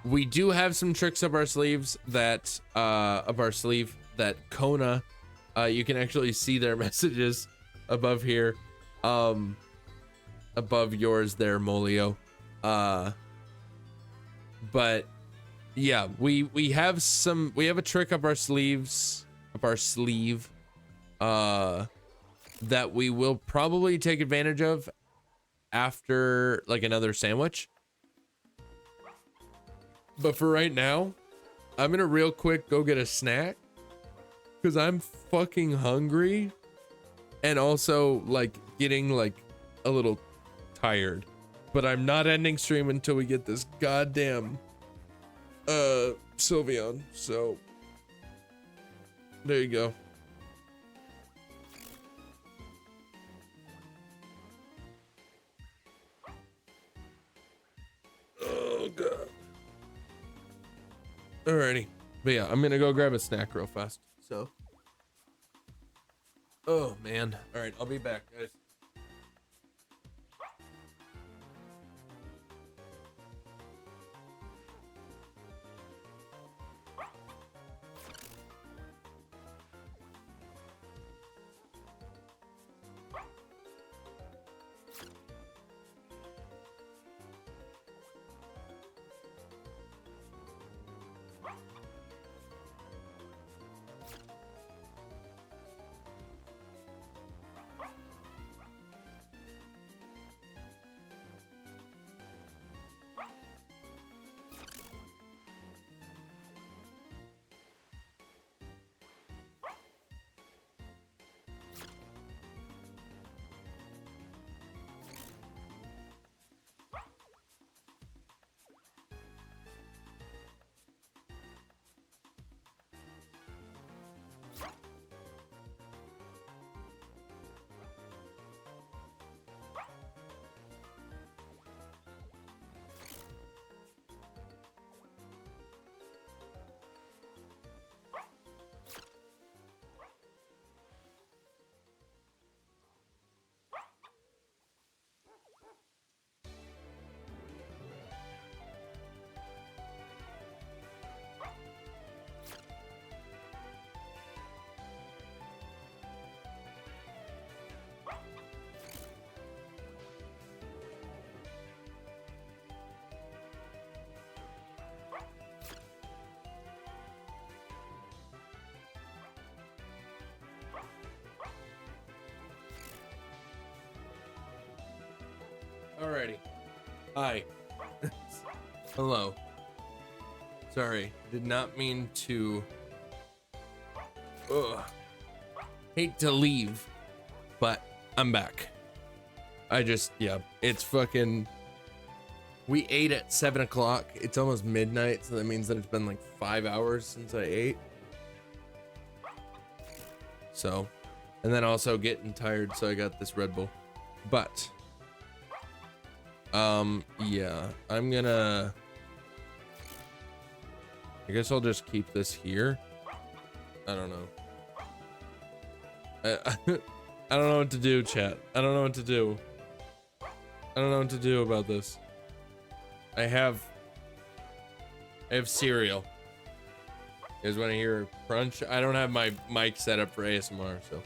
we do have some tricks up our sleeves that that Kona, you can actually see their messages above here, above yours there, Molio. But yeah, we have a trick up our sleeve, that we will probably take advantage of after like another sandwich. But for right now, I'm gonna real quick go get a snack because I'm fucking hungry and also like getting like a little tired. But I'm not ending stream until we get this goddamn Sylveon. So there you go. Oh god. Alrighty. But yeah, I'm gonna go grab a snack real fast. So. Oh man. Alright, I'll be back, guys. Alrighty. Hi. Hello. Sorry, did not mean to. Ugh. Hate to leave, but I'm back. Yeah, it's fucking. We ate at 7 o'clock. It's almost midnight, so that means that it's been like 5 hours since I ate. So, and then also getting tired, so I got this Red Bull. But, yeah, I'm gonna. I guess I'll just keep this here. I don't know. I don't know what to do, chat. I don't know what to do. I don't know what to do about this. I have cereal. You guys want to hear a crunch? I don't have my mic set up for ASMR, so.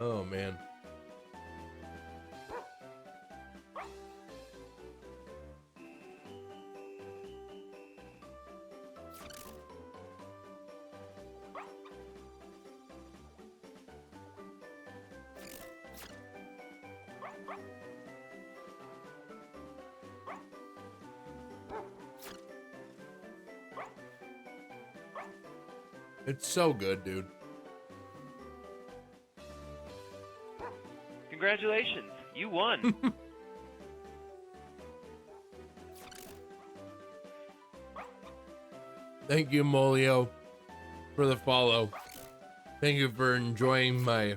Oh man. It's so good, dude. Congratulations, you won. Thank you, Molio, for the follow. Thank you for enjoying my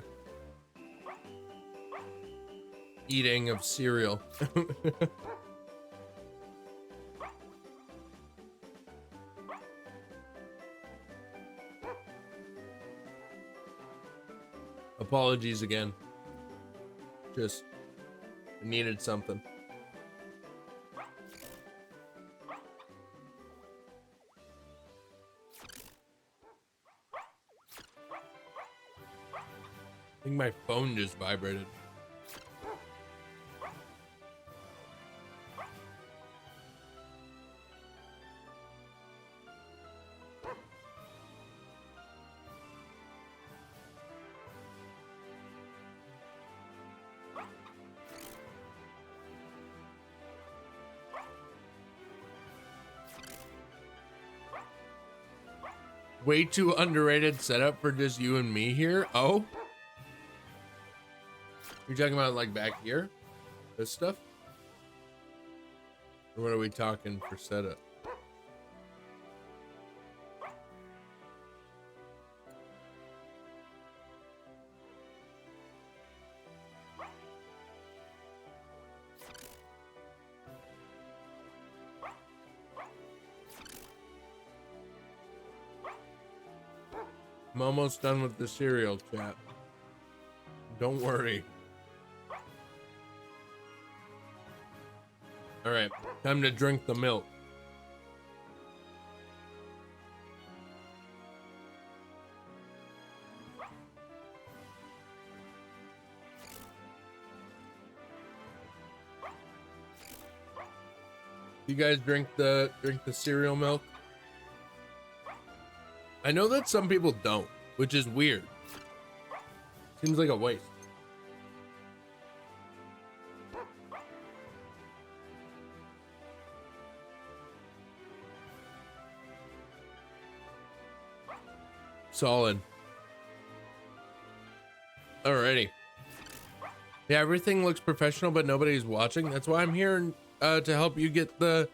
eating of cereal. Apologies again. Just needed something. I think my phone just vibrated. Way too underrated setup for just you and me here. Oh, you're talking about like back here, this stuff, or what are we talking for setup? I'm almost done with the cereal, chat. Don't worry. All right, time to drink the milk. You guys drink the cereal milk? I know that some people don't, which is weird. Seems like a waste. Solid. Alrighty. Yeah, everything looks professional, but nobody's watching. That's why I'm here to help you get the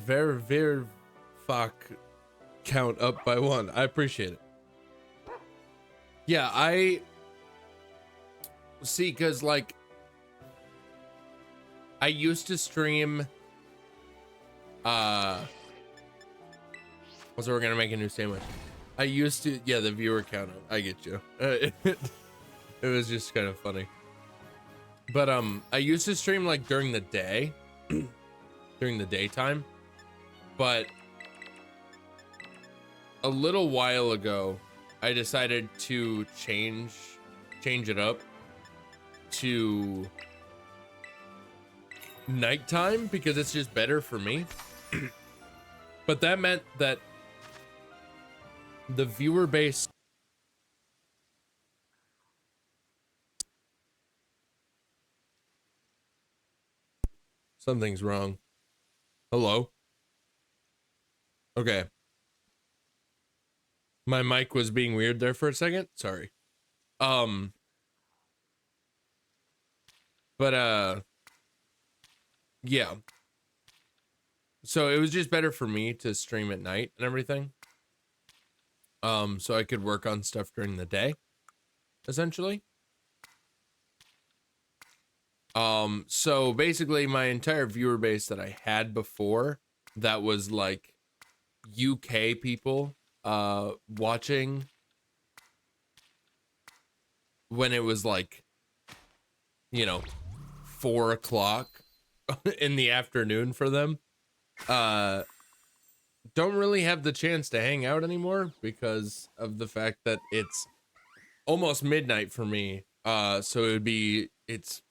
ver fuck count up by 1. I appreciate it. Yeah, I see, because like I used to stream. So we're gonna make a new sandwich. I used to, yeah, the viewer count. I get you. It was just kind of funny. But I used to stream like during the day, during the daytime. But a little while ago, I decided to change it up to nighttime because it's just better for me. But that meant that the viewer base something's wrong. Hello? Okay. My mic was being weird there for a second. Sorry. But yeah. So it was just better for me to stream at night and everything. So I could work on stuff during the day, essentially. So basically my entire viewer base that I had before, that was like UK people, watching when it was like, you know, 4 o'clock in the afternoon for them, don't really have the chance to hang out anymore because of the fact that it's almost midnight for me. So it's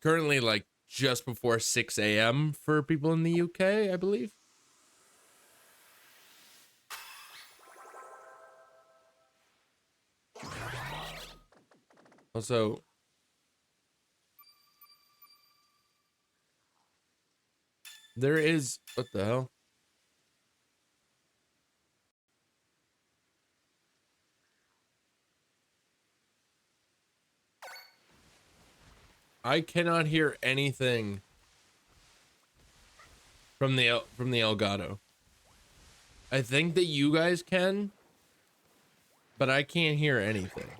currently like just before 6 a.m. for people in the UK, I believe. Also, there is, what the hell? I cannot hear anything from the Elgato. I think that you guys can, but I can't hear anything.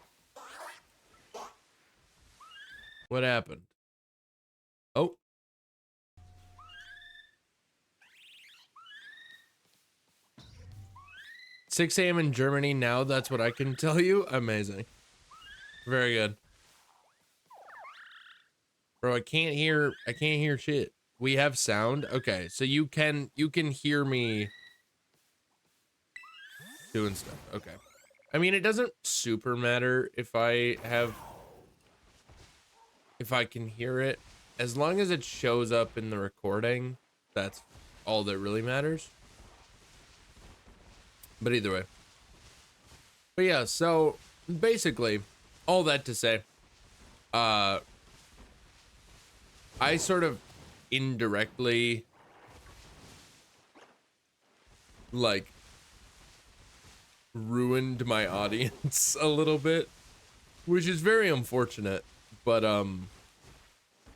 What happened? Oh. "6 a.m. in Germany now, that's what I can tell you." Amazing. Very good. Bro, I can't hear shit. We have sound. Okay, so you can hear me doing stuff. Okay. I mean, it doesn't super matter if I can hear it, as long as it shows up in the recording. That's all that really matters. But either way. But yeah, so basically, all that to say, I sort of indirectly, like, ruined my audience a little bit, which is very unfortunate, but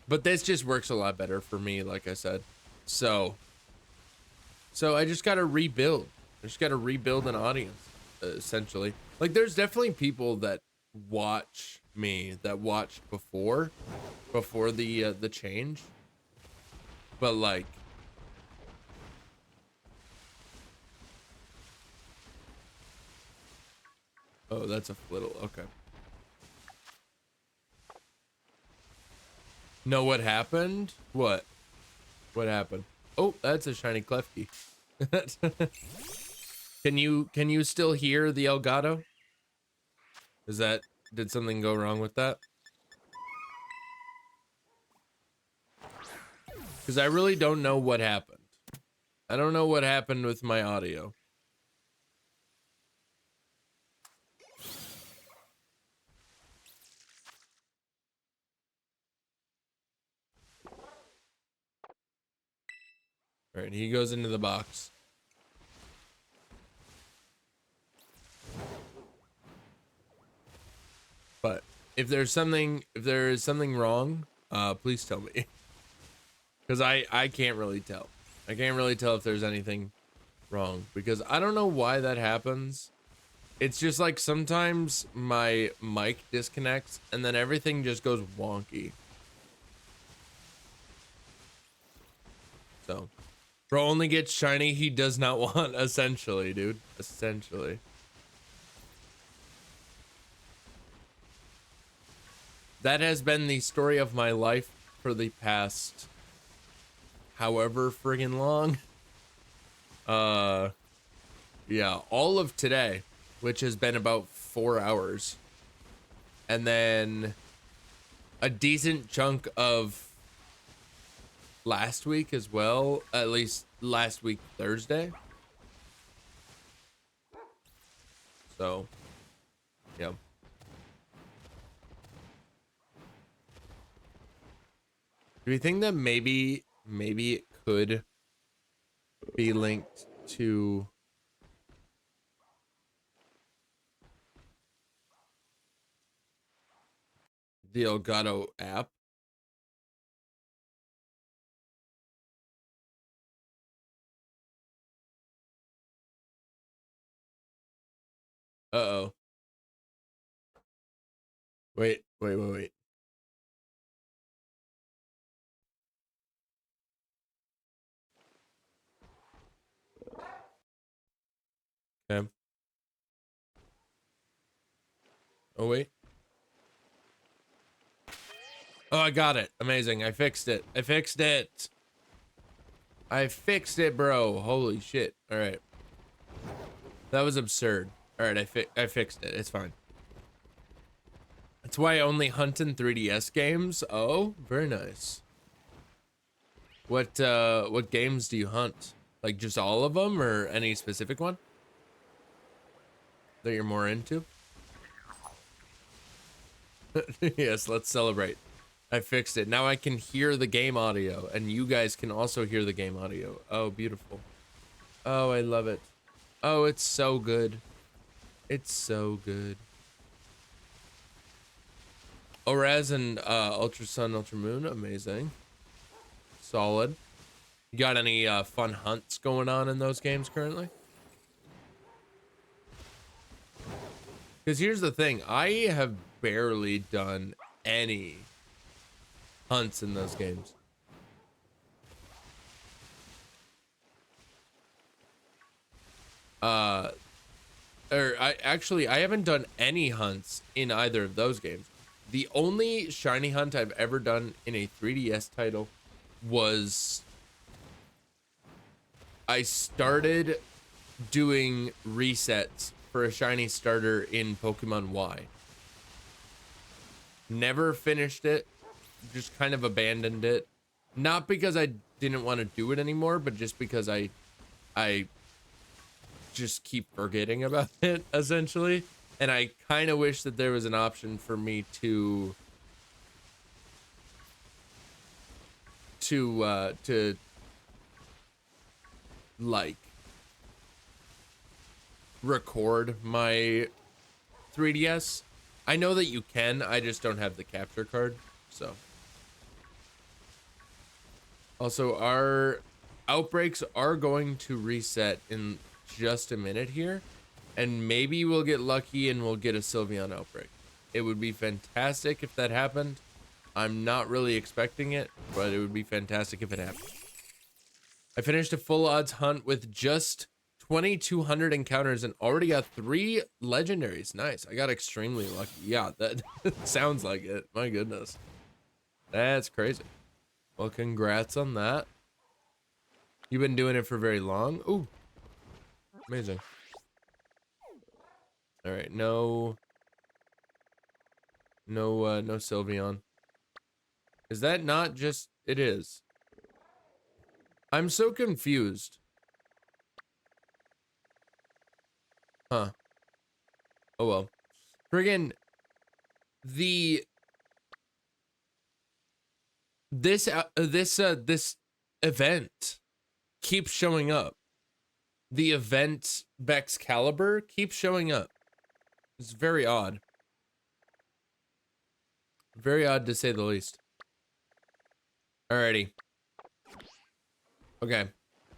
this just works a lot better for me, like I said. So I just gotta rebuild. I just gotta rebuild an audience, essentially. Like, there's definitely people that watch me that watched before the change, but like, oh, that's a little, okay. Know what happened? What happened? Oh, that's a shiny Klefki. Can you still hear the Elgato? Did something go wrong with that? Because I really don't know what happened. I don't know what happened with my audio. All right, he goes into the box. But if there is something wrong, please tell me. Because I can't really tell. I can't really tell if there's anything wrong, because I don't know why that happens. It's just like sometimes my mic disconnects and then everything just goes wonky. So, bro only gets shiny he does not want, essentially, dude. Essentially. That has been the story of my life for the past however friggin' long. Yeah, all of today, which has been about 4 hours. And then a decent chunk of last week as well, at least last week Thursday. So, yeah. Do you think that maybe it could be linked to the Elgato app? Uh-oh. Wait. Okay. Oh, wait. Oh, I got it. Amazing. I fixed it. I fixed it. I fixed it, bro. Holy shit. All right. That was absurd. All right, I fixed it. It's fine. That's why I only hunt in 3DS games. Oh, very nice. What games do you hunt? Like just all of them or any specific one that you're more into? Yes, let's celebrate. I fixed it. Now I can hear the game audio and you guys can also hear the game audio. Oh, beautiful. Oh, I love it. Oh, it's so good. It's so good. ORAS and Ultra Sun, Ultra Moon, amazing. Solid. You got any fun hunts going on in those games currently? Because here's the thing, I have barely done any hunts in those games. I haven't done any hunts in either of those games. The only shiny hunt I've ever done in a 3DS title was I started doing resets for a shiny starter in Pokemon Y. Never finished it, just kind of abandoned it. Not because I didn't want to do it anymore, but just because I just keep forgetting about it, essentially. And I kind of wish that there was an option for me to like record my 3DS. I know that you can, I just don't have the capture card, so. Also, our outbreaks are going to reset in just a minute here, and maybe we'll get lucky and we'll get a SYLVEON outbreak. It would be fantastic if that happened. I'm not really expecting it, but it would be fantastic if it happened. I finished a full odds hunt with just 2,200 encounters and already got 3 legendaries. Nice. I got extremely lucky. Yeah, that sounds like it. My goodness. That's crazy. Well, congrats on that. You've been doing it for very long. Ooh. Amazing. All right, no SYLVEON. Is that not just, it is. I'm so confused. Huh. Oh well. Friggin' this event keeps showing up. The event Bexcalibur keeps showing up. It's very odd. Very odd to say the least. Alrighty. Okay.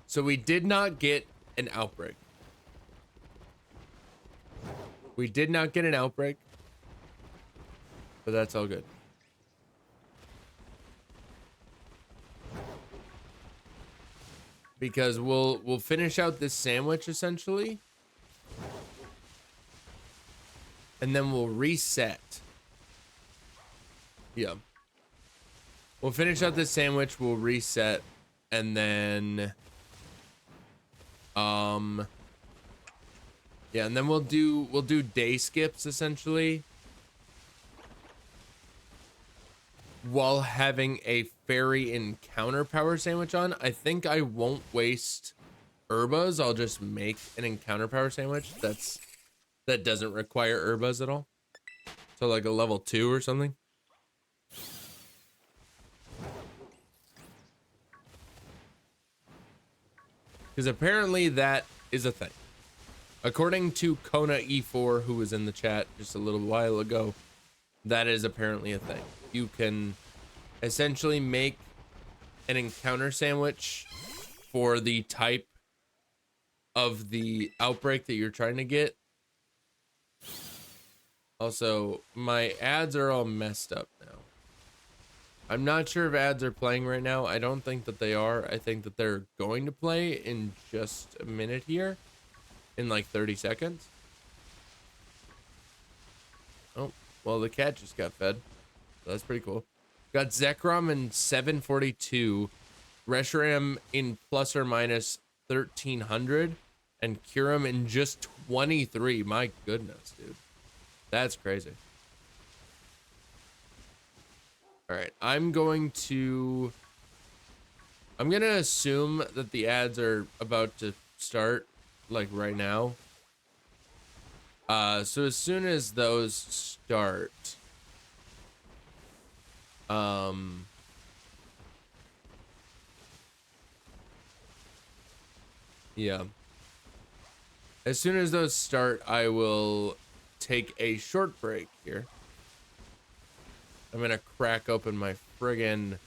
So we did not get an outbreak. We did not get an outbreak. But that's all good. because we'll finish out this sandwich essentially, and then we'll reset. Yeah. We'll finish out this sandwich, we'll reset, and then yeah, and then we'll do day skips essentially while having a fairy encounter power sandwich on. I think I won't waste herbas. I'll just make an encounter power sandwich that doesn't require herbas at all. So like a level 2 or something. Because apparently that is a thing. According to Kona E4, who was in the chat just a little while ago, that is apparently a thing. You can essentially make an encounter sandwich for the type of the outbreak that you're trying to get. Also, my ads are all messed up now. I'm not sure if ads are playing right now. I don't think that they are. I think that they're going to play in just a minute here. In like 30 seconds. Oh, well, the cat just got fed. So that's pretty cool. Got Zekrom in 742. Reshiram in plus or minus 1300. And Kyurem in just 23. My goodness, dude. That's crazy. Alright, I'm gonna assume that the ads are about to start, like right now. So as soon as those start, yeah. As soon as those start, I will take a short break here. I'm gonna crack open my friggin'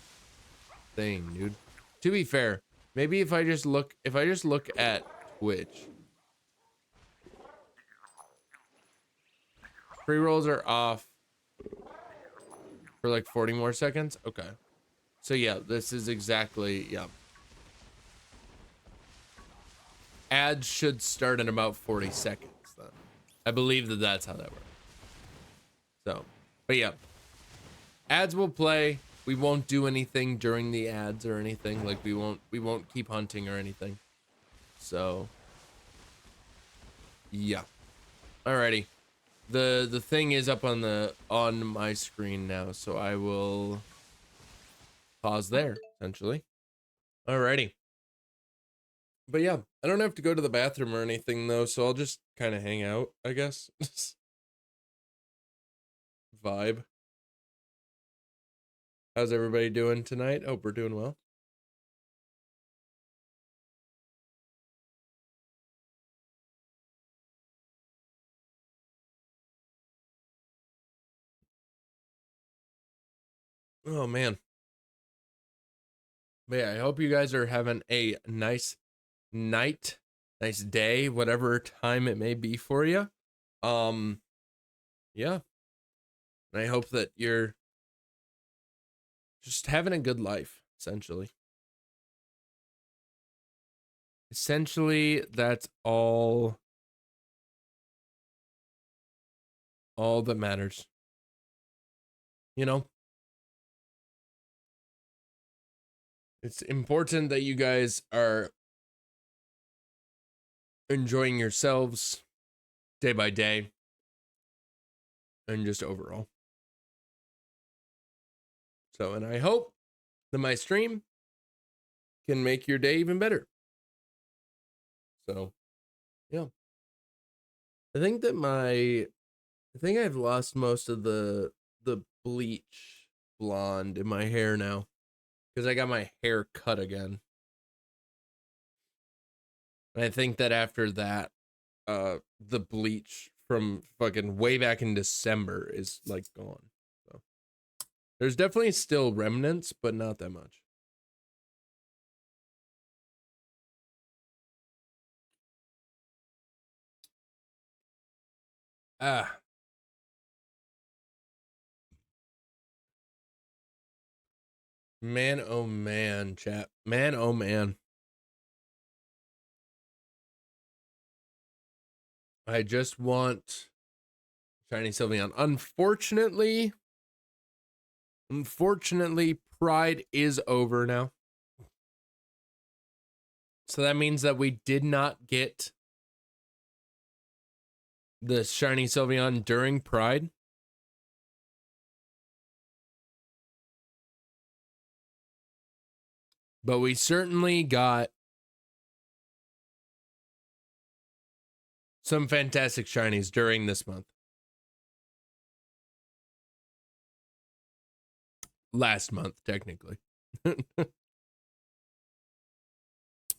thing, dude. To be fair, maybe if I just look at Twitch. Pre-rolls are off for like 40 more seconds. Okay. So yeah, this is exactly, yeah. Ads should start in about 40 seconds then. I believe that that's how that works. So, but yeah. Ads will play. We won't do anything during the ads or anything. Like we won't keep hunting or anything. So, yeah. Alrighty. The thing is up on my screen now, so I will pause there, essentially. Alrighty. But yeah, I don't have to go to the bathroom or anything though, so I'll just kind of hang out, I guess. Vibe. How's everybody doing tonight? Hope we're doing well. Oh man. But yeah, I hope you guys are having a nice night, nice day, whatever time it may be for you. Yeah. And I hope that you're just having a good life, essentially. Essentially, that's all that matters. You know? It's important that you guys are enjoying yourselves day by day and just overall. So, and I hope that my stream can make your day even better. So, yeah. I think I've lost most of the bleach blonde in my hair now because I got my hair cut again. And I think that after that, the bleach from fucking way back in December is like gone. So there's definitely still remnants, but not that much. Ah. Man, oh man, chat. Man, oh man. I just want shiny Sylveon. Unfortunately, Pride is over now. So that means that we did not get the shiny Sylveon during Pride. But we certainly got some fantastic shinies during this month. Last month, technically.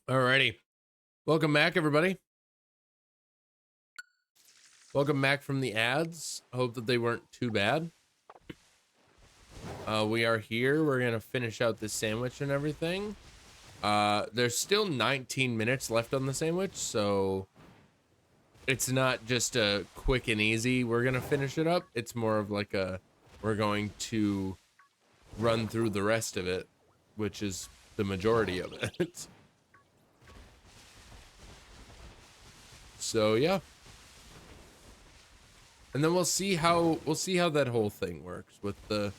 Alrighty. Welcome back, everybody. Welcome back from the ads. I hope that they weren't too bad. We are here. We're going to finish out this sandwich and everything. There's still 19 minutes left on the sandwich, so it's not just a quick and easy we're going to finish it up. It's more of like a, we're going to run through the rest of it, which is the majority of it. So yeah, and then we'll see how that whole thing works with the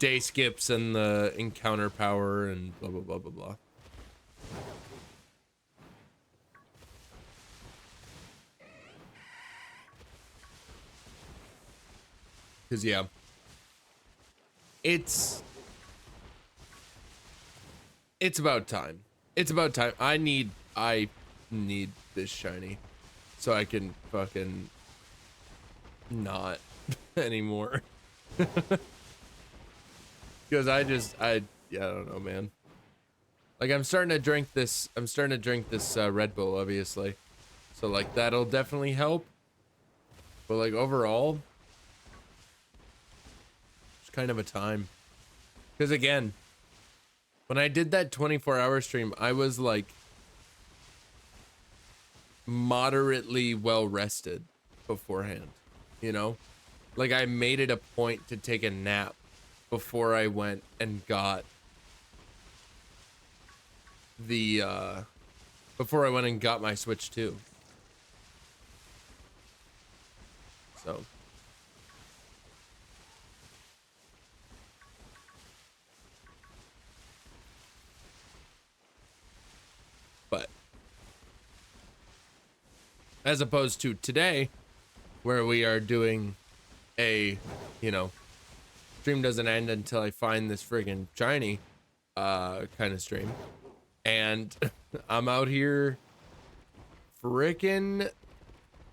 day skips and the encounter power and blah blah blah blah blah. Cause yeah, it's about time. It's about time. I need this shiny so I can fucking not anymore. Because I don't know, man. Like I'm starting to drink this Red Bull, obviously. So like that'll definitely help. But like overall, it's kind of a time. Because again, when I did that 24-hour stream, I was like moderately well rested beforehand, you know? Like I made it a point to take a nap before I went and got the before I went and got my Switch 2. So but as opposed to today, where we are doing a, you know, stream doesn't end until I find this friggin' shiny kind of stream. And I'm out here frickin'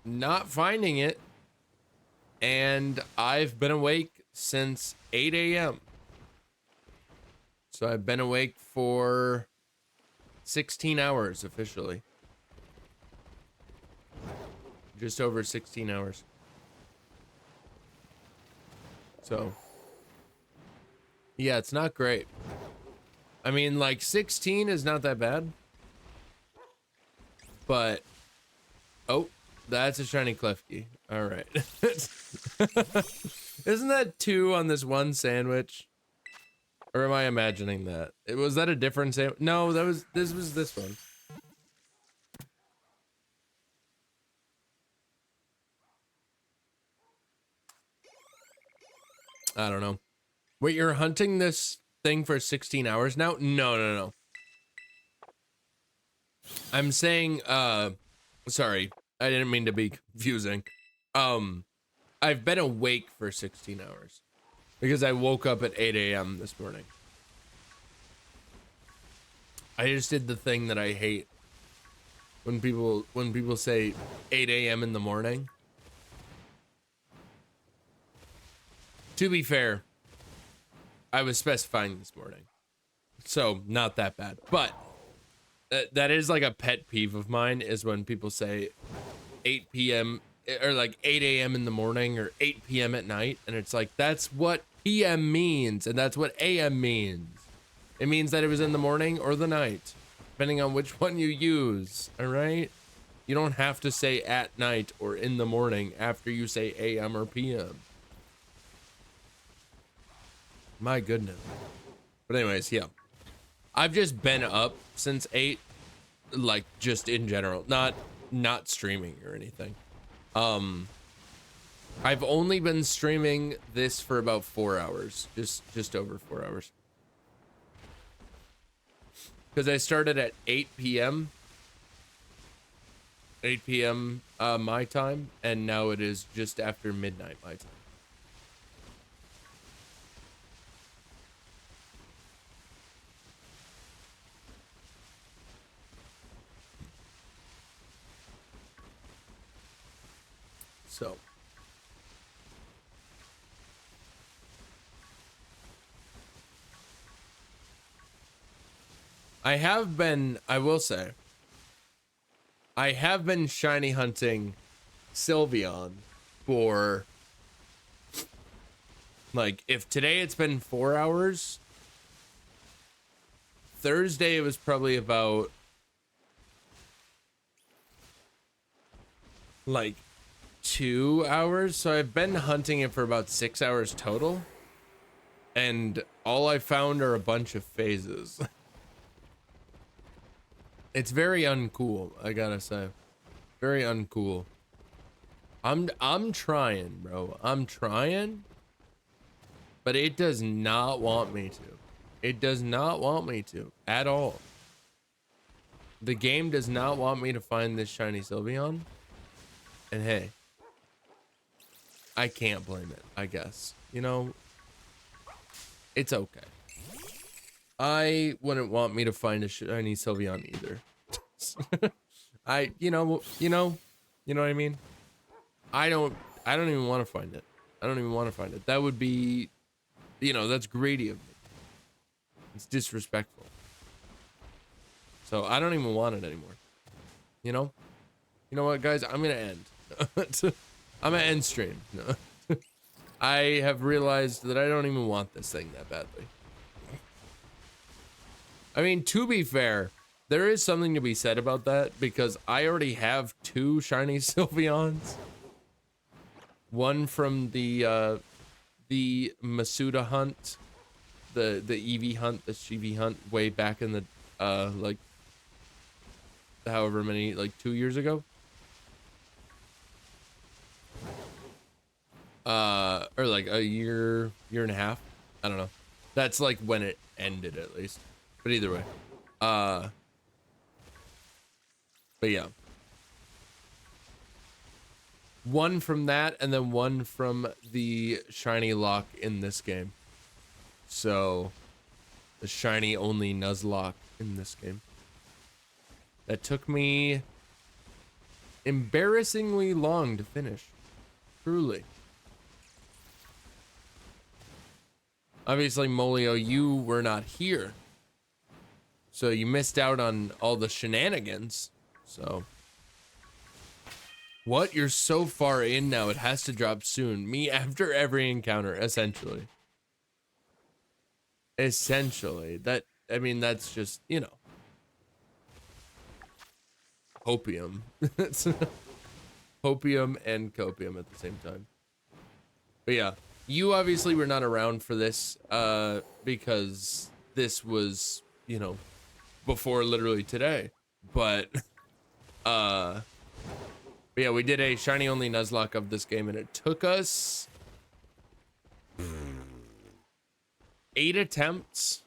not finding it. And I've been awake since 8 a.m. So I've been awake for 16 hours officially. Just over 16 hours. So, yeah, it's not great. I mean, like 16 is not that bad. But, oh, that's a shiny Klefki. All right. Isn't that 2 on this one sandwich? Or am I imagining that? Was that a different sandwich? No, this was this one. I don't know. Wait, you're hunting this thing for 16 hours now? No. I'm saying, sorry, I didn't mean to be confusing. I've been awake for 16 hours because I woke up at 8 a.m. this morning. I just did the thing that I hate when people say 8 a.m. in the morning. To be fair, I was specifying this morning, so not that bad. But that is like a pet peeve of mine, is when people say 8 p.m. or like 8 a.m. in the morning or 8 p.m. at night, and it's like, that's what p.m. means, and that's what a.m. means. It means that it was in the morning or the night, depending on which one you use, all right? You don't have to say at night or in the morning after you say a.m. or p.m. My goodness. But anyways, yeah. I've just been up since 8, like just in general. Not not streaming or anything. I've only been streaming this for about 4 hours, just over 4 hours. Because I started at 8 p.m. 8 p.m. My time, and now it is just after midnight my time. So I will say, I have been shiny hunting SYLVEON for, like, if today it's been 4 hours, Thursday it was probably about, like, 2 hours. So I've been hunting it for about 6 hours total. And all I found are a bunch of phases. It's very uncool, I gotta say. Very uncool. I'm trying, bro. I'm trying. But it does not want me to. It does not want me to at all. The game does not want me to find this shiny SYLVEON. And hey, I can't blame it, I guess. You know, it's okay. I wouldn't want me to find a shiny SYLVEON either. You know what I mean? I don't even want to find it. I don't even want to find it. That would be, that's greedy of me. It's disrespectful. So I don't even want it anymore. You know what, guys? I'm gonna end. I'm gonna end stream. No. I have realized that I don't even want this thing that badly. I mean, to be fair, there is something to be said about that, because I already have 2 shiny SYLVEONs. One from the Masuda hunt, the Eevee hunt, the Shivi hunt, way back in the like however many, like 2 years ago. Or like a year and a half. I don't know. That's like when it ended, at least. But either way, but yeah, one from that, and then one from the shiny lock in this game. So the shiny only Nuzlocke in this game. That took me embarrassingly long to finish. Truly. Obviously, Molio, you were not here. So you missed out on all the shenanigans. So. What? You're so far in now, it has to drop soon. Me after every encounter, essentially. Essentially. I mean, that's just, Hopium. Hopium and copium at the same time. But yeah, you obviously were not around for this, because this was, before literally today. But yeah, we did a shiny only Nuzlocke of this game, and it took us 8 attempts,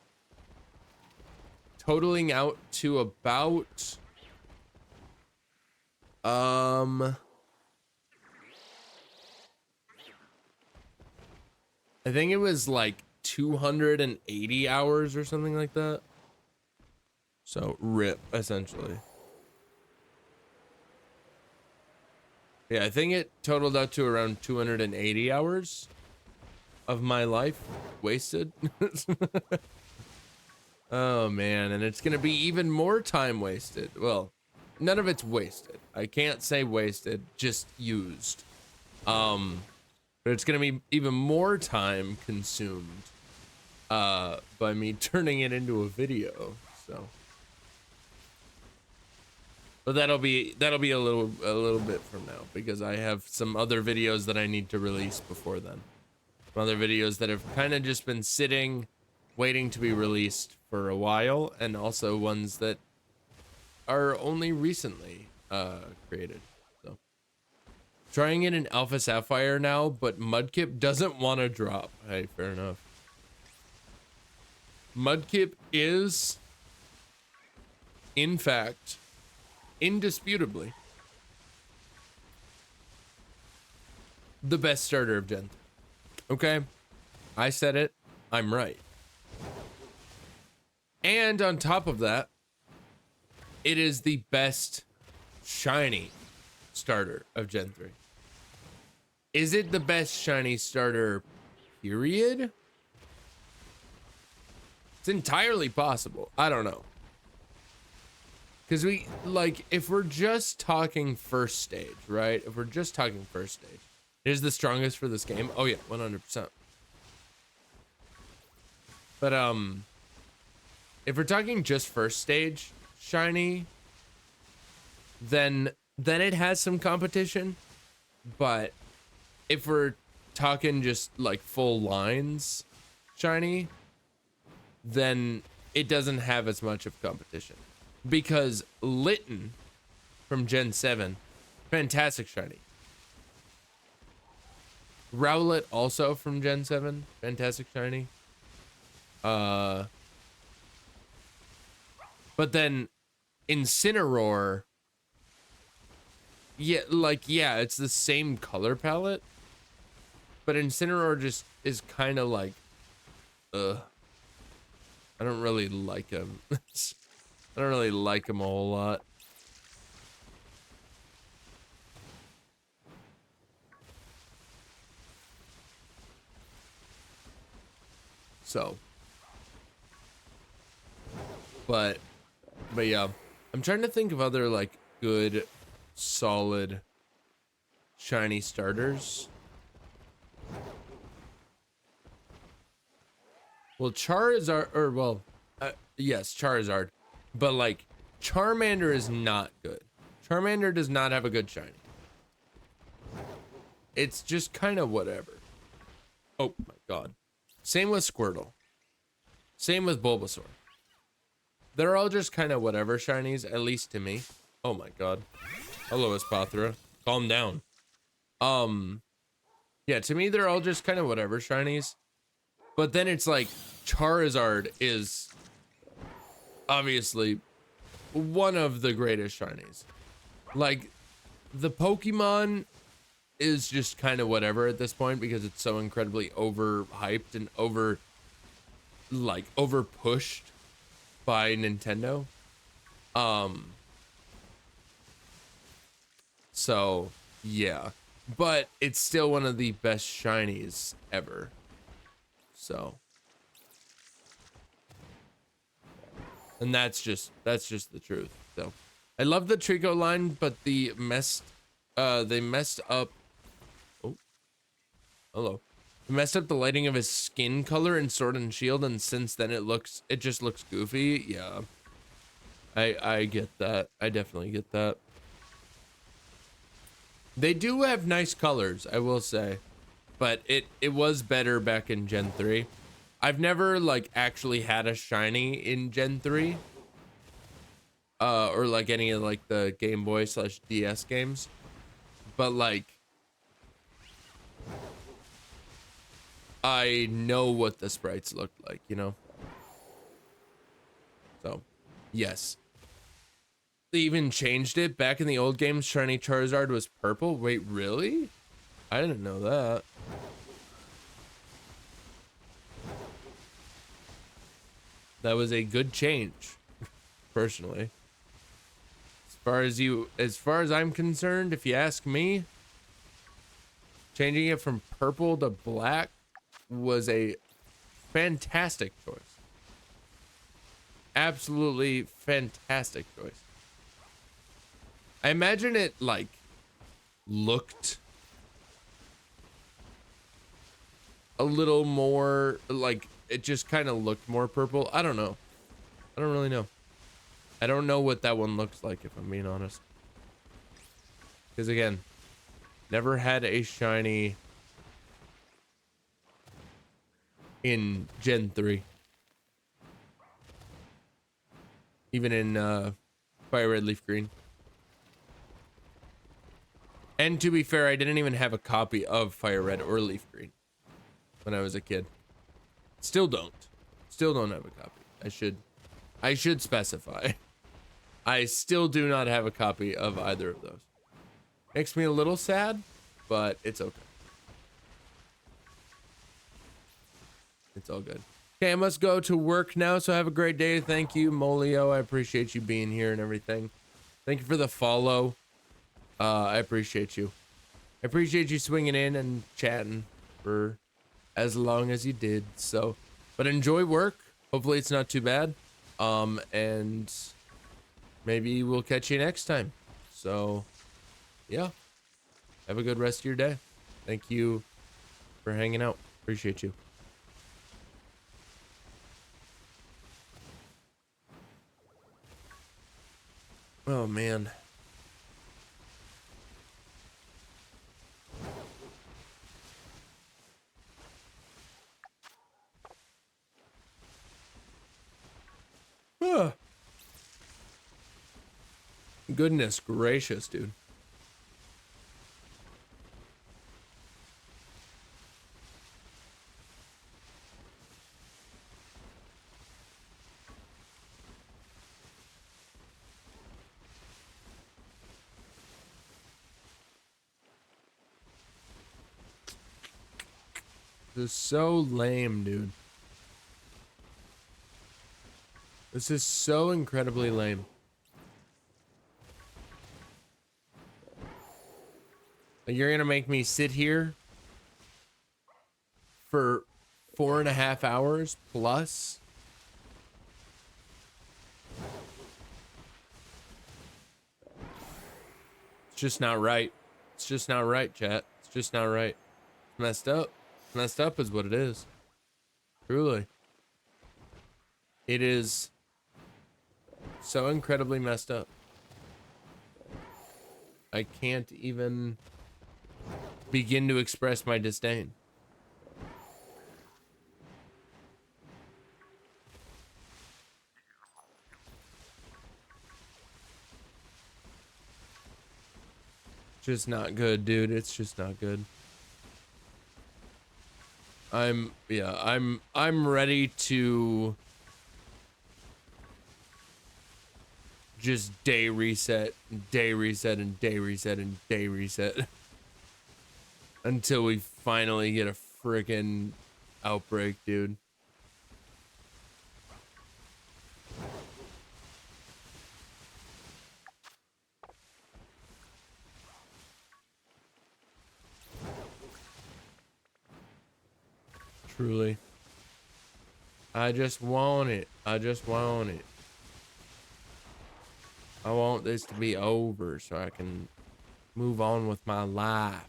totaling out to about I think it was like 280 hours or something like that. So rip, essentially. Yeah, I think it totaled out to around 280 hours of my life wasted. Oh man, and it's gonna be even more time wasted. Well, none of it's wasted. I can't say wasted, just used. But it's gonna be even more time consumed by me turning it into a video. So, but that'll be a little bit from now, because I have some other videos that I need to release before then. Some other videos that have kind of just been sitting, waiting to be released for a while, and also ones that are only recently created. So trying it in Alpha Sapphire now, but Mudkip doesn't want to drop. Hey, fair enough. Mudkip is, in fact, indisputably the best starter of Gen 3. Okay, I said it, I'm right. And on top of that, it is the best shiny starter of Gen 3. Is it the best shiny starter, period? It's entirely possible. I don't know. Because we, like, if we're just talking first stage, right? If we're just talking first stage, it is the strongest for this game. Oh yeah, 100%. But, if we're talking just first stage shiny, then it has some competition. But if we're talking just like full lines shiny, then it doesn't have as much of competition, because Litten from Gen 7, fantastic shiny. Rowlet also from Gen 7, fantastic shiny. But then Incineroar, yeah, it's the same color palette, but Incineroar just is kind of like, I don't really like him. I don't really like him a whole lot. So, but yeah, I'm trying to think of other like good, solid, shiny starters. Well, Charizard, or well, yes, Charizard, but like Charmander is not good. Charmander does not have a good shiny. It's just kind of whatever. Oh my god. Same with Squirtle. Same with Bulbasaur. They're all just kind of whatever shinies, at least to me. Oh my god. Hello, Espathra. Calm down. Yeah, to me, they're all just kind of whatever shinies. But then it's like Charizard is obviously one of the greatest shinies. Like, the Pokemon is just kind of whatever at this point because it's so incredibly overhyped and over pushed by Nintendo. So yeah, but it's still one of the best shinies ever. So, and that's just the truth. So I love the Trico line, but they messed up. Oh, hello. They messed up the lighting of his skin color in Sword and Shield, and since then it just looks goofy. Yeah, I get that. I definitely get that. They do have nice colors, I will say, but it was better back in Gen 3. I've never like actually had a shiny in Gen 3. Or like any of like the Game Boy / DS games. But like, I know what the sprites looked like, you know? So, yes. They even changed it. Back in the old games, shiny Charizard was purple. Wait, really? I didn't know that. That was a good change, personally. As far as I'm concerned, if you ask me, changing it from purple to black was a fantastic choice. Absolutely fantastic choice. I imagine it like looked a little more like it just kind of looked more purple. I don't know. I don't really know. I don't know what that one looks like, if I'm being honest. Because again, never had a shiny in Gen 3. Even in Fire Red Leaf Green. And to be fair, I didn't even have a copy of Fire Red or Leaf Green when I was a kid. Still don't have a copy. I should specify. I still do not have a copy of either of those. Makes me a little sad, but it's okay. It's all good. Okay, I must go to work now, so have a great day. Thank you, Molio. I appreciate you being here and everything. Thank you for the follow. I appreciate you. I appreciate you swinging in and chatting for as long as you did. So, but enjoy work. Hopefully it's not too bad. And maybe we'll catch you next time. So, yeah. Have a good rest of your day. Thank you for hanging out. Appreciate you. Oh, man. Ah. Goodness gracious, dude. This is so lame, dude. This is so incredibly lame. Like, you're gonna make me sit here for 4.5 hours plus? It's just not right. It's just not right, chat. It's just not right. It's messed up. Messed up is what it is. Truly. It is so incredibly messed up. I can't even begin to express my disdain. Just not good, dude. It's just not good. I'm ready to just day reset, day reset, and day reset, and day reset until we finally get a freaking outbreak, dude. Truly. I just want it. I just want it. I want this to be over so I can move on with my life.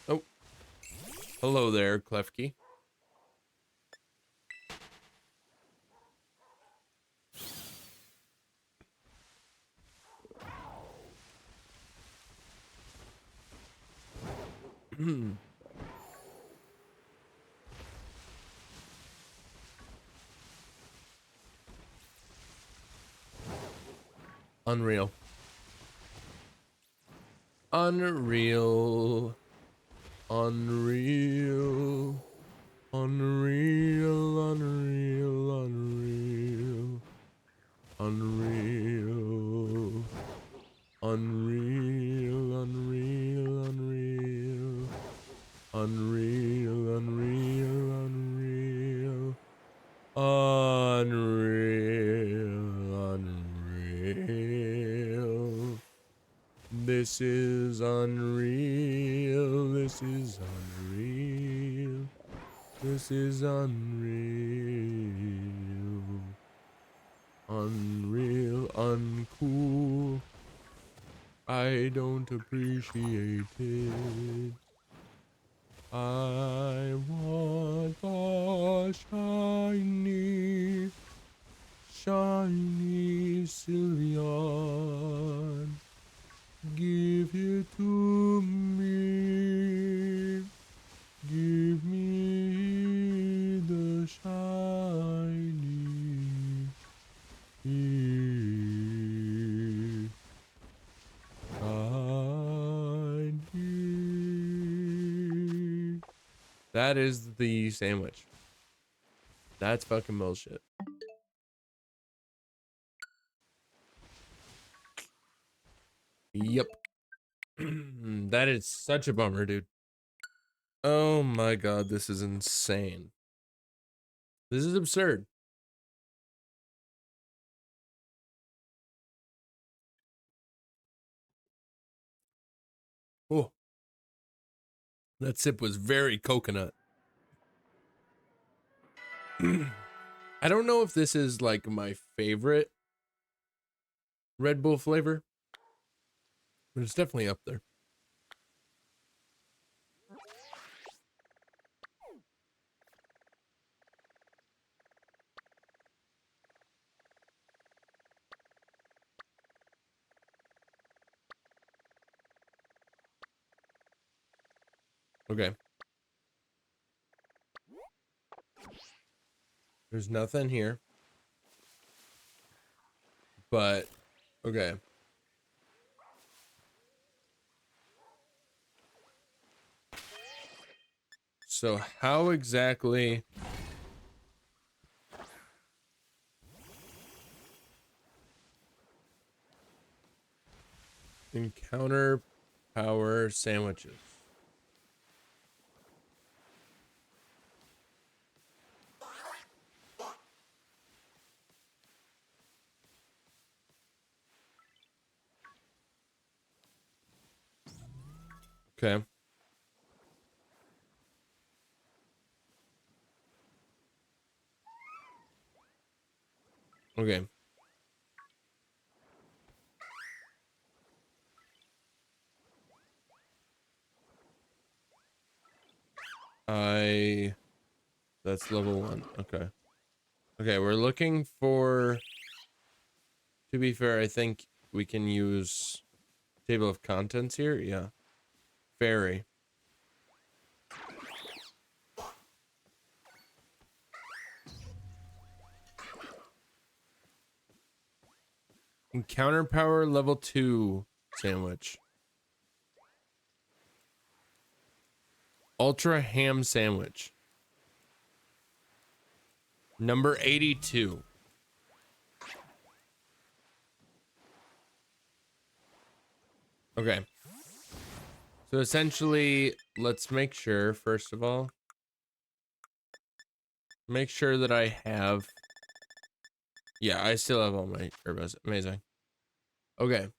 Oh. Hello there, Klefki. Unreal. Unreal. Unreal. Unreal. Unreal. Unreal. Unreal. Unreal. Unreal. Unreal. Unreal. Unreal. Unreal. Unreal. Unreal. This is unreal. This is unreal. This is unreal. Unreal, uncool. I don't appreciate it. I want the shiny, shiny Sylveon. Give it to me. Give me the shiny. That is the sandwich. That's fucking bullshit. Yep. That is such a bummer, dude. Oh my god, this is insane. This is absurd. Oh, that sip was very coconut. I don't know if this is like my favorite Red Bull flavor, but it's definitely up there. Okay. There's nothing here. But, okay. So how exactly... Encounter power sandwiches. Okay. Okay. That's level 1. Okay. Okay, we're looking for... To be fair, I think we can use table of contents here. Yeah. Fairy. Encounter power level 2 sandwich. Ultra ham sandwich. Number 82. Okay. So essentially, let's make sure, first of all, make sure that I have... Yeah, I still have all my herbs. Amazing. Okay.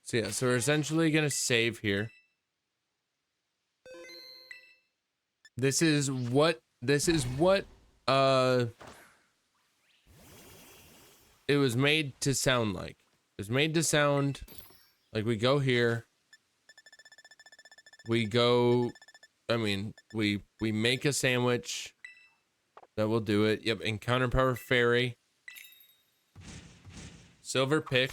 So yeah, so we're essentially gonna save here. This is what it was made to sound like. It was made to sound like we go here. We go, I mean, we make a sandwich. That will do it. Yep, encounter power fairy. Silver pick.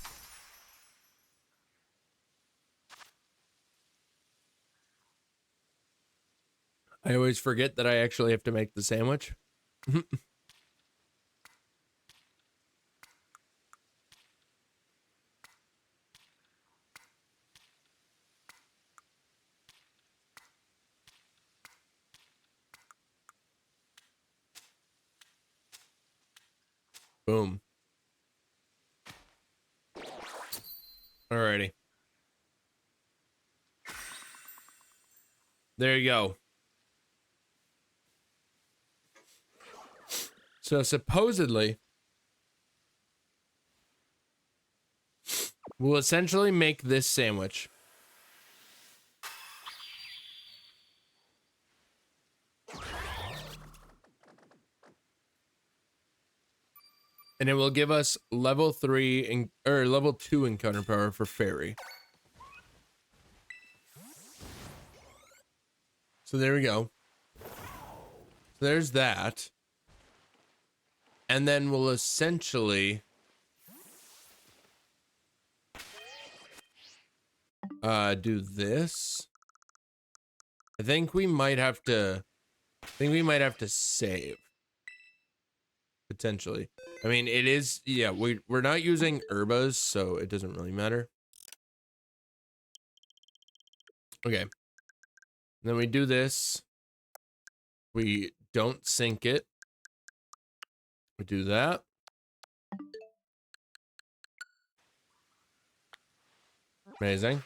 I always forget that I actually have to make the sandwich. Boom. Alrighty. There you go. So supposedly, we'll essentially make this sandwich. And it will give us level 3 or level 2 encounter power for fairy. So there we go. So there's that. And then we'll essentially do this. I think we might have to save. Potentially. I mean, it is, yeah, we're not using herbas, so it doesn't really matter. Okay. Then we do this. We don't sync it. We do that. Amazing.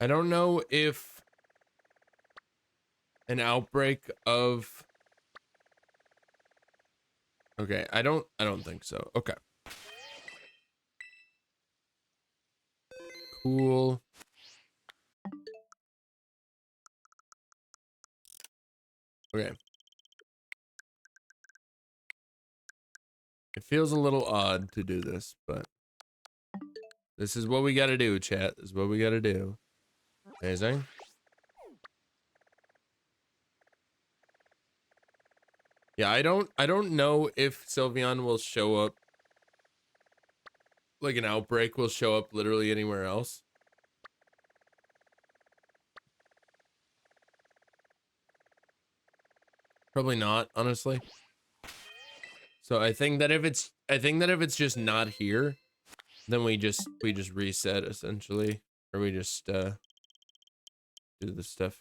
I don't know if an outbreak of... Okay, I don't think so. Okay. Cool. Okay. It feels a little odd to do this, but this is what we gotta do, chat. This is what we gotta do. Amazing. Yeah, I don't know if SYLVEON will show up, like an outbreak will show up literally anywhere else. Probably not, honestly. So I think that if it's just not here, then we just reset essentially, or we just do the stuff.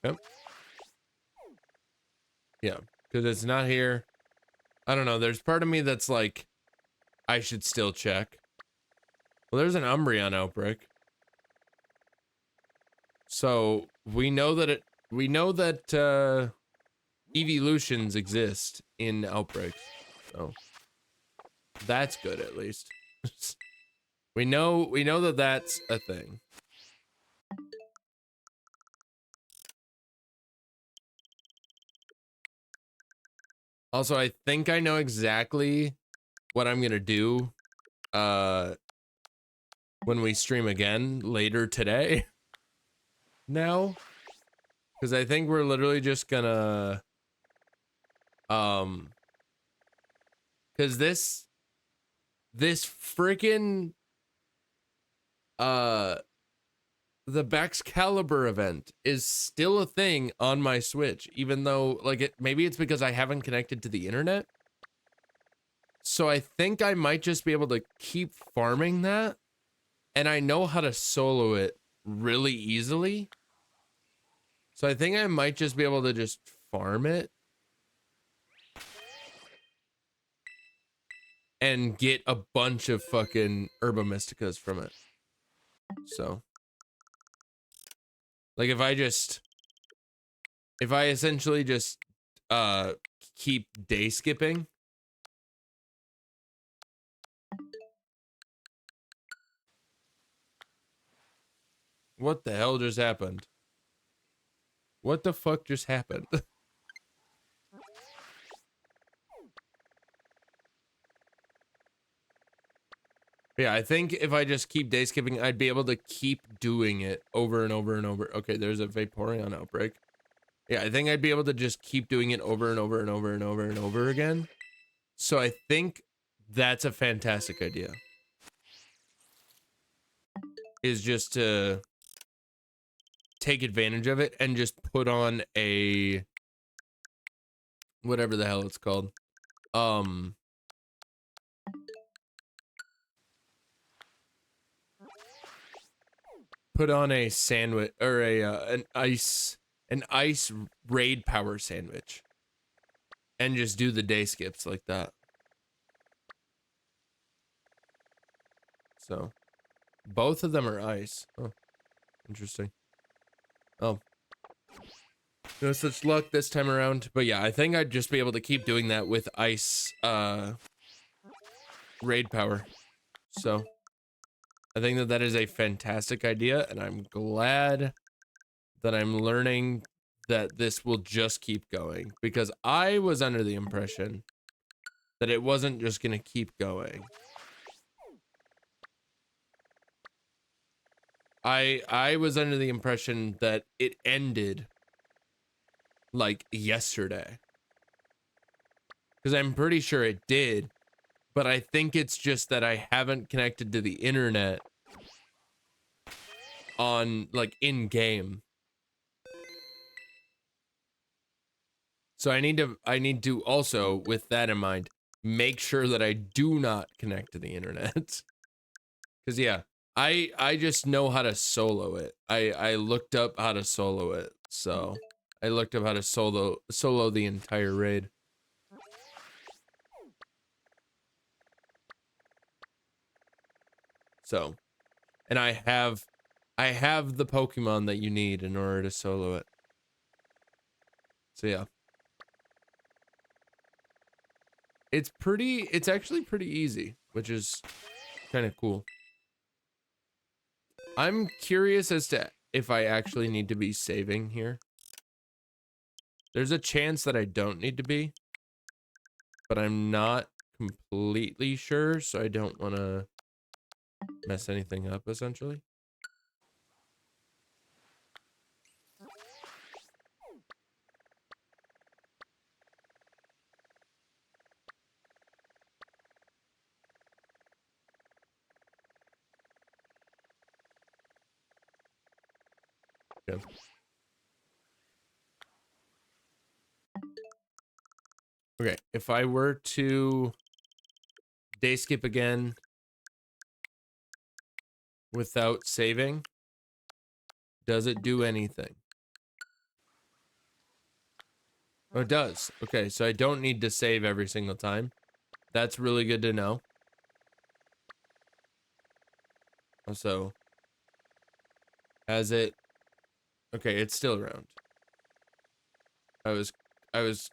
Yep. Yeah, because it's not here. I don't know. There's part of me that's like, I should still check. Well, there's an Umbreon outbreak. So we know that evolutions exist in outbreaks. So that's good, at least. we know that that's a thing. Also, I think I know exactly what I'm gonna do when we stream again later today. Now, because I think we're literally just gonna because this freaking the Baxcalibur event is still a thing on my Switch, even though, like, maybe it's because I haven't connected to the internet. So I think I might just be able to keep farming that, and I know how to solo it really easily. So I think I might just be able to just farm it and get a bunch of fucking Herba Mysticas from it. So, like, if I essentially just keep day skipping, what the hell just happened? What the fuck just happened? Yeah, I think if I just keep day skipping, I'd be able to keep doing it over and over and over. Okay, there's a Vaporeon outbreak. Yeah, I think I'd be able to just keep doing it over and over and over and over and over again. So I think that's a fantastic idea. Is just to take advantage of it and just put on a whatever the hell it's called. Put on a sandwich or an ice raid power sandwich and just do the day skips like that. So both of them are ice. Oh, interesting. Oh, no such luck this time around. But yeah, I think I'd just be able to keep doing that with ice raid power. So I think that that is a fantastic idea, and I'm glad that I'm learning that this will just keep going, because I was under the impression that it wasn't just gonna keep going. I was under the impression that it ended like yesterday, because I'm pretty sure it did, but I think it's just that I haven't connected to the internet on like in game. So I need to also, with that in mind, make sure that I do not connect to the internet. Cause yeah, I just know how to solo it. I looked up how to solo it. So I looked up how to solo the entire raid. So, and I have the Pokemon that you need in order to solo it. So yeah. It's actually pretty easy, which is kind of cool. I'm curious as to if I actually need to be saving here. There's a chance that I don't need to be, but I'm not completely sure, so I don't want to mess anything up, essentially. Okay. Okay, if I were to day skip again without saving, does it do anything? Oh, it does. Okay, so I don't need to save every single time. That's really good to know. Also, has it... Okay, it's still around. I was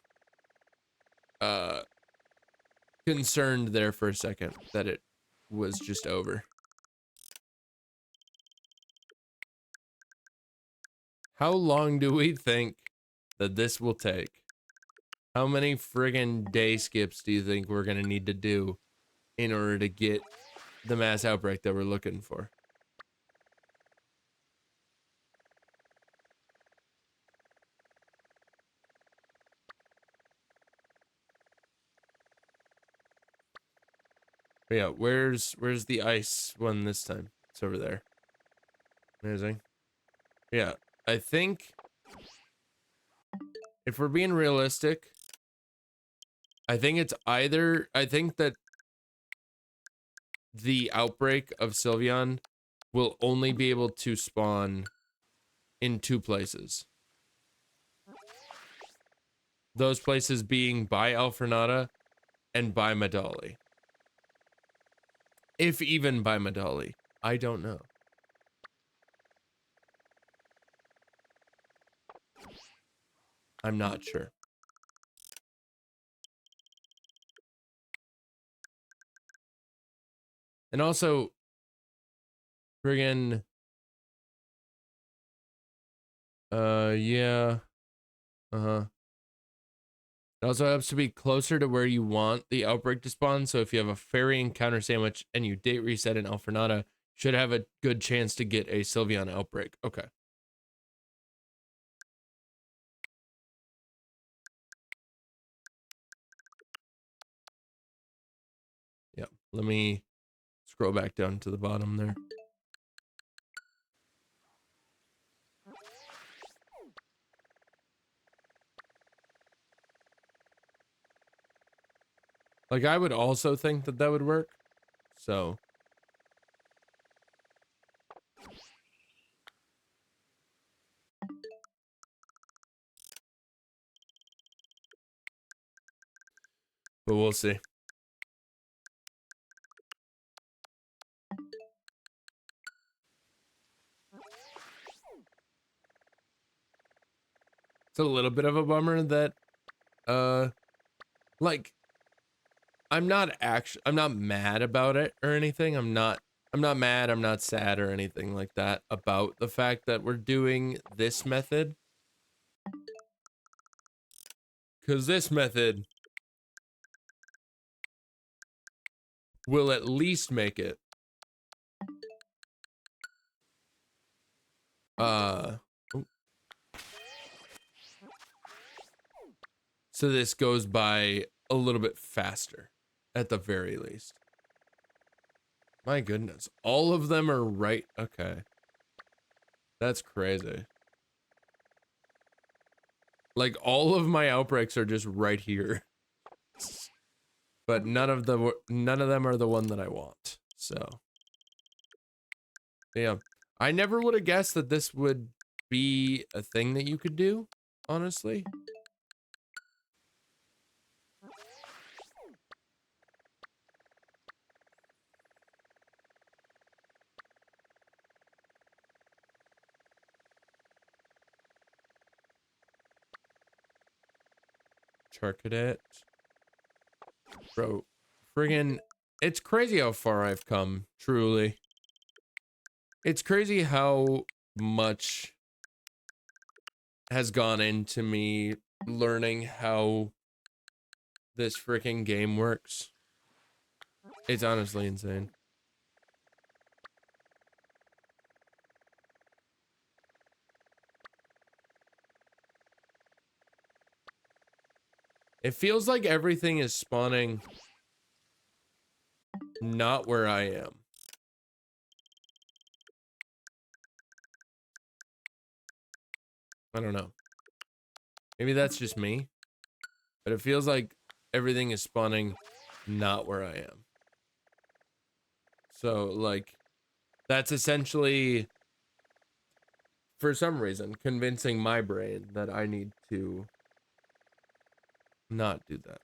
uh concerned there for a second that it was just over. How long do we think that this will take? How many friggin' day skips do you think we're gonna need to do in order to get the mass outbreak that we're looking for? But yeah, where's the ice one this time? It's over there. Amazing. Yeah, I think if we're being realistic, I think it's either, I think that the outbreak of Sylveon will only be able to spawn in 2 places. Those places being by Alfrenata and by Medali. If even by Medali. I don't know. I'm not sure. And also, friggin', yeah, it also helps to be closer to where you want the outbreak to spawn. So if you have a fairy encounter sandwich and you date reset in Alfrenata, should have a good chance to get a Sylveon outbreak. Okay. Yeah, let me scroll back down to the bottom there. Like, I would also think that that would work. So. But we'll see. It's a little bit of a bummer that, like, I'm not mad about it or anything. I'm not mad, I'm not sad or anything like that about the fact that we're doing this method. Because this method will at least make it so this goes by a little bit faster at the very least. My goodness, all of them are right. Okay. That's crazy. Like all of my outbreaks are just right here. But none of them are the one that I want. So yeah. I never would have guessed that this would be a thing that you could do, honestly. Charcadet. Bro, friggin', it's crazy how far I've come, truly. It's crazy how much has gone into me learning how this freaking game works. It's honestly insane. It feels like everything is spawning not where I am. I don't know. Maybe that's just me, but it feels like everything is spawning not where I am. So, like, that's essentially, for some reason, convincing my brain that I need to not do that.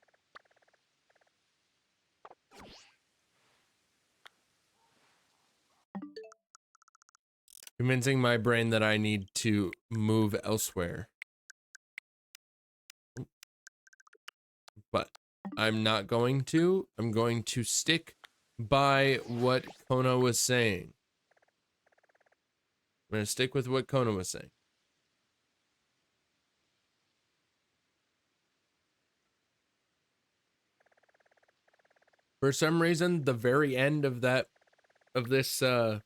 Convincing my brain that I need to move elsewhere. But I'm not going to. I'm going to stick by what Kona was saying. I'm going to stick with what Kona was saying. For some reason, the very end of this, or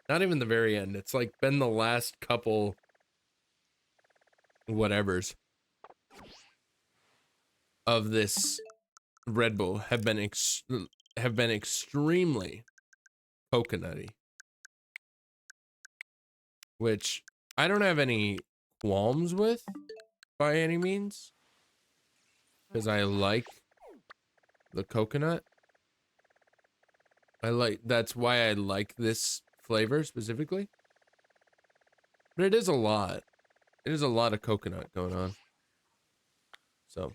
not even the very end, it's like been the last couple whatevers of this Red Bull have been extremely coconutty, which I don't have any qualms with by any means, because I like the coconut. That's why I like this flavor specifically. But it is a lot. It is a lot of coconut going on. So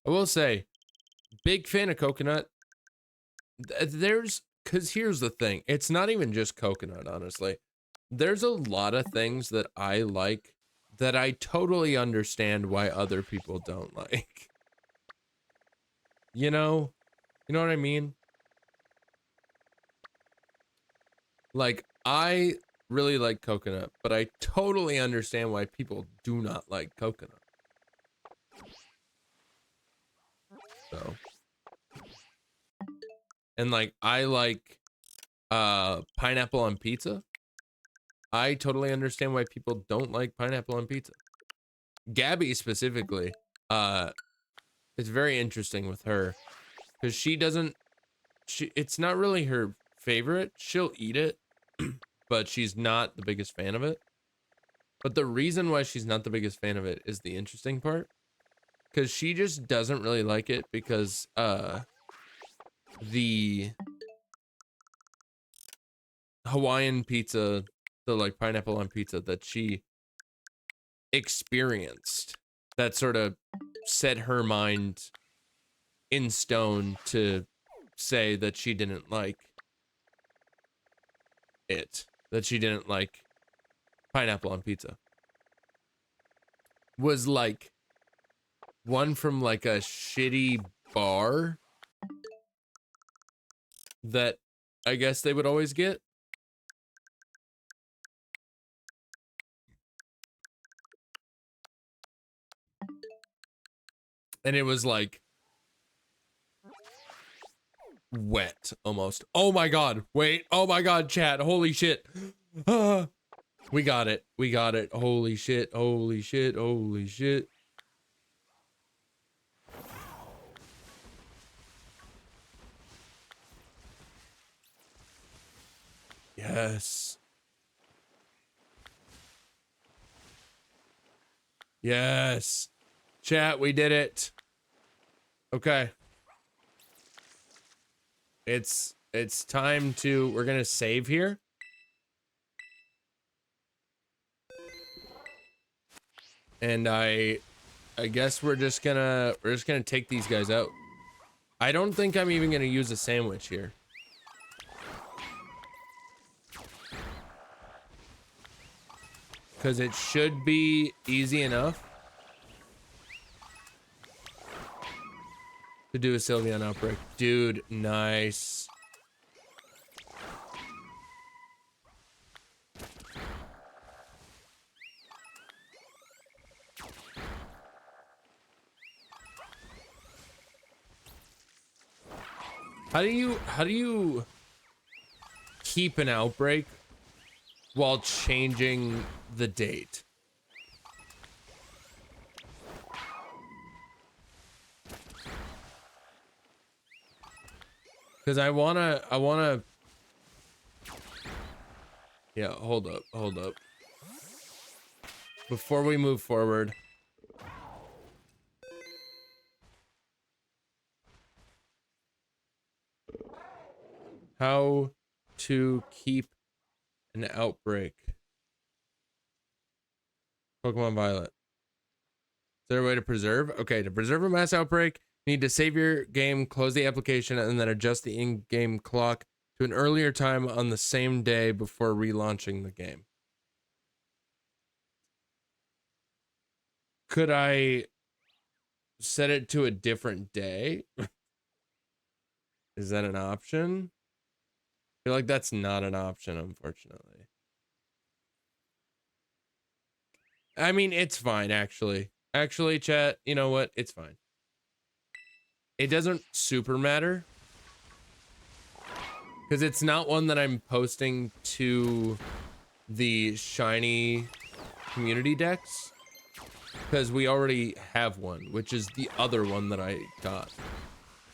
I will say, big fan of coconut. Cause here's the thing. It's not even just coconut, honestly. There's a lot of things that I like that I totally understand why other people don't like. You know what I mean? Like, I really like coconut, but I totally understand why people do not like coconut. So, and like, I like pineapple on pizza. I totally understand why people don't like pineapple on pizza. Gabby specifically, it's very interesting with her because it's not really her favorite. She'll eat it, but she's not the biggest fan of it. But the reason why she's not the biggest fan of it is the interesting part, because she just doesn't really like it because the Hawaiian pizza, the like pineapple on pizza that she experienced, that sort of set her mind in stone to say that she didn't like it, that she didn't like pineapple on pizza, was like one from like a shitty bar that I guess they would always get. And it was like wet almost. Oh my god, wait, oh my god, chat, holy shit. We got it, holy shit, holy shit, holy shit. Yes. Yes. Chat, we did it. Okay. It's time to, we're gonna save here. And I guess we're just gonna take these guys out. I don't think I'm even gonna use a sandwich here. Because it should be easy enough to do a Sylveon outbreak. Dude, nice. How do you keep an outbreak while changing the date? Because I wanna yeah, hold up. Before we move forward, how to keep an outbreak. Pokemon Violet. Is there a way to preserve? Okay, to preserve a mass outbreak, you need to save your game, close the application, and then adjust the in-game clock to an earlier time on the same day before relaunching the game. Could I set it to a different day? Is that an option? I feel like that's not an option, unfortunately. I mean, it's fine, actually. Actually, chat, you know what? It's fine. It doesn't super matter. Because it's not one that I'm posting to the shiny community decks. Because we already have one, which is the other one that I got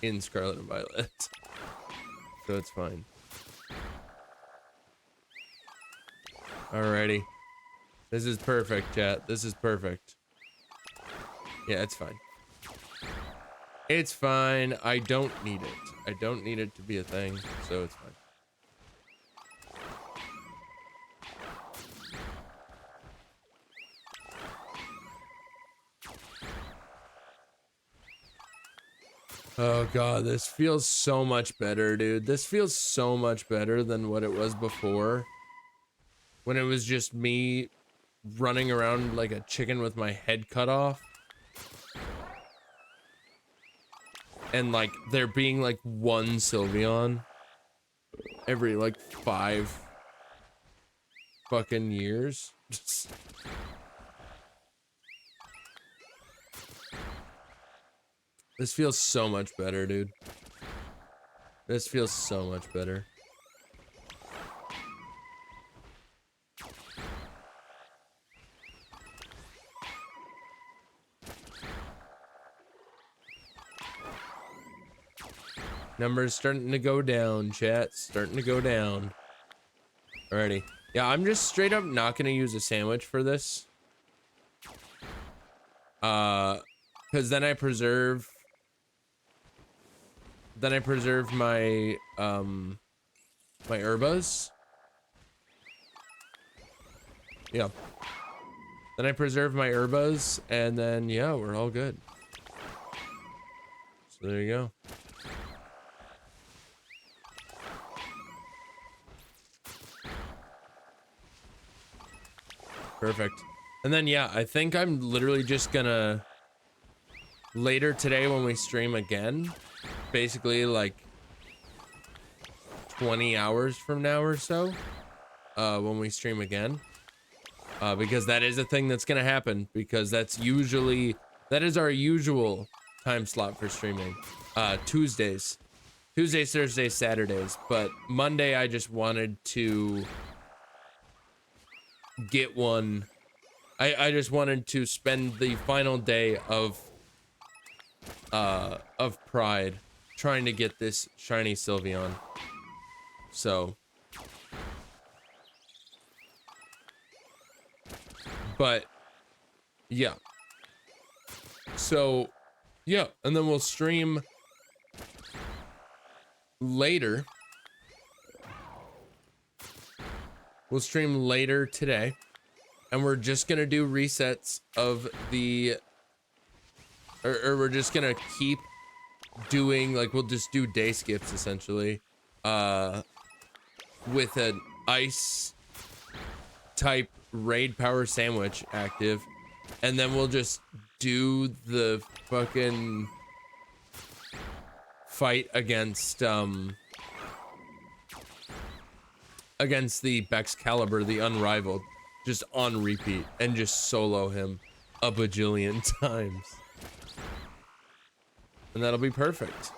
in Scarlet and Violet. So it's fine. Alrighty. This is perfect, chat. This is perfect. Yeah, it's fine. It's fine. I don't need it. I don't need it to be a thing, so it's fine. Oh god, this feels so much better, dude. This feels so much better than what it was before. When it was just me running around like a chicken with my head cut off. And like there being like one Sylveon every like 5 fucking years. This feels so much better, dude. This feels so much better. Numbers starting to go down, chat. Starting to go down. Alrighty. Yeah, I'm just straight up not gonna use a sandwich for this. Because then I preserve my my herbas. Yeah. Then I preserve my herbas, and then yeah, we're all good. So there you go. Perfect. And then yeah, I think I'm literally just gonna later today when we stream again, basically like 20 hours from now or so, when we stream again, because that is a thing that's gonna happen, because that is our usual time slot for streaming. Tuesdays, Thursdays, Saturdays, but Monday I just wanted to get one. I just wanted to spend the final day of Pride trying to get this shiny Sylveon. So But yeah. So yeah, and then we'll stream later. We'll stream later today, and we're just gonna do resets of the, or we're just gonna keep doing, like, we'll just do day skips essentially, with an ice type raid power sandwich active, and then we'll just do the fucking fight against the Bexcalibur, the Unrivaled, just on repeat, and just solo him a bajillion times. And that'll be perfect.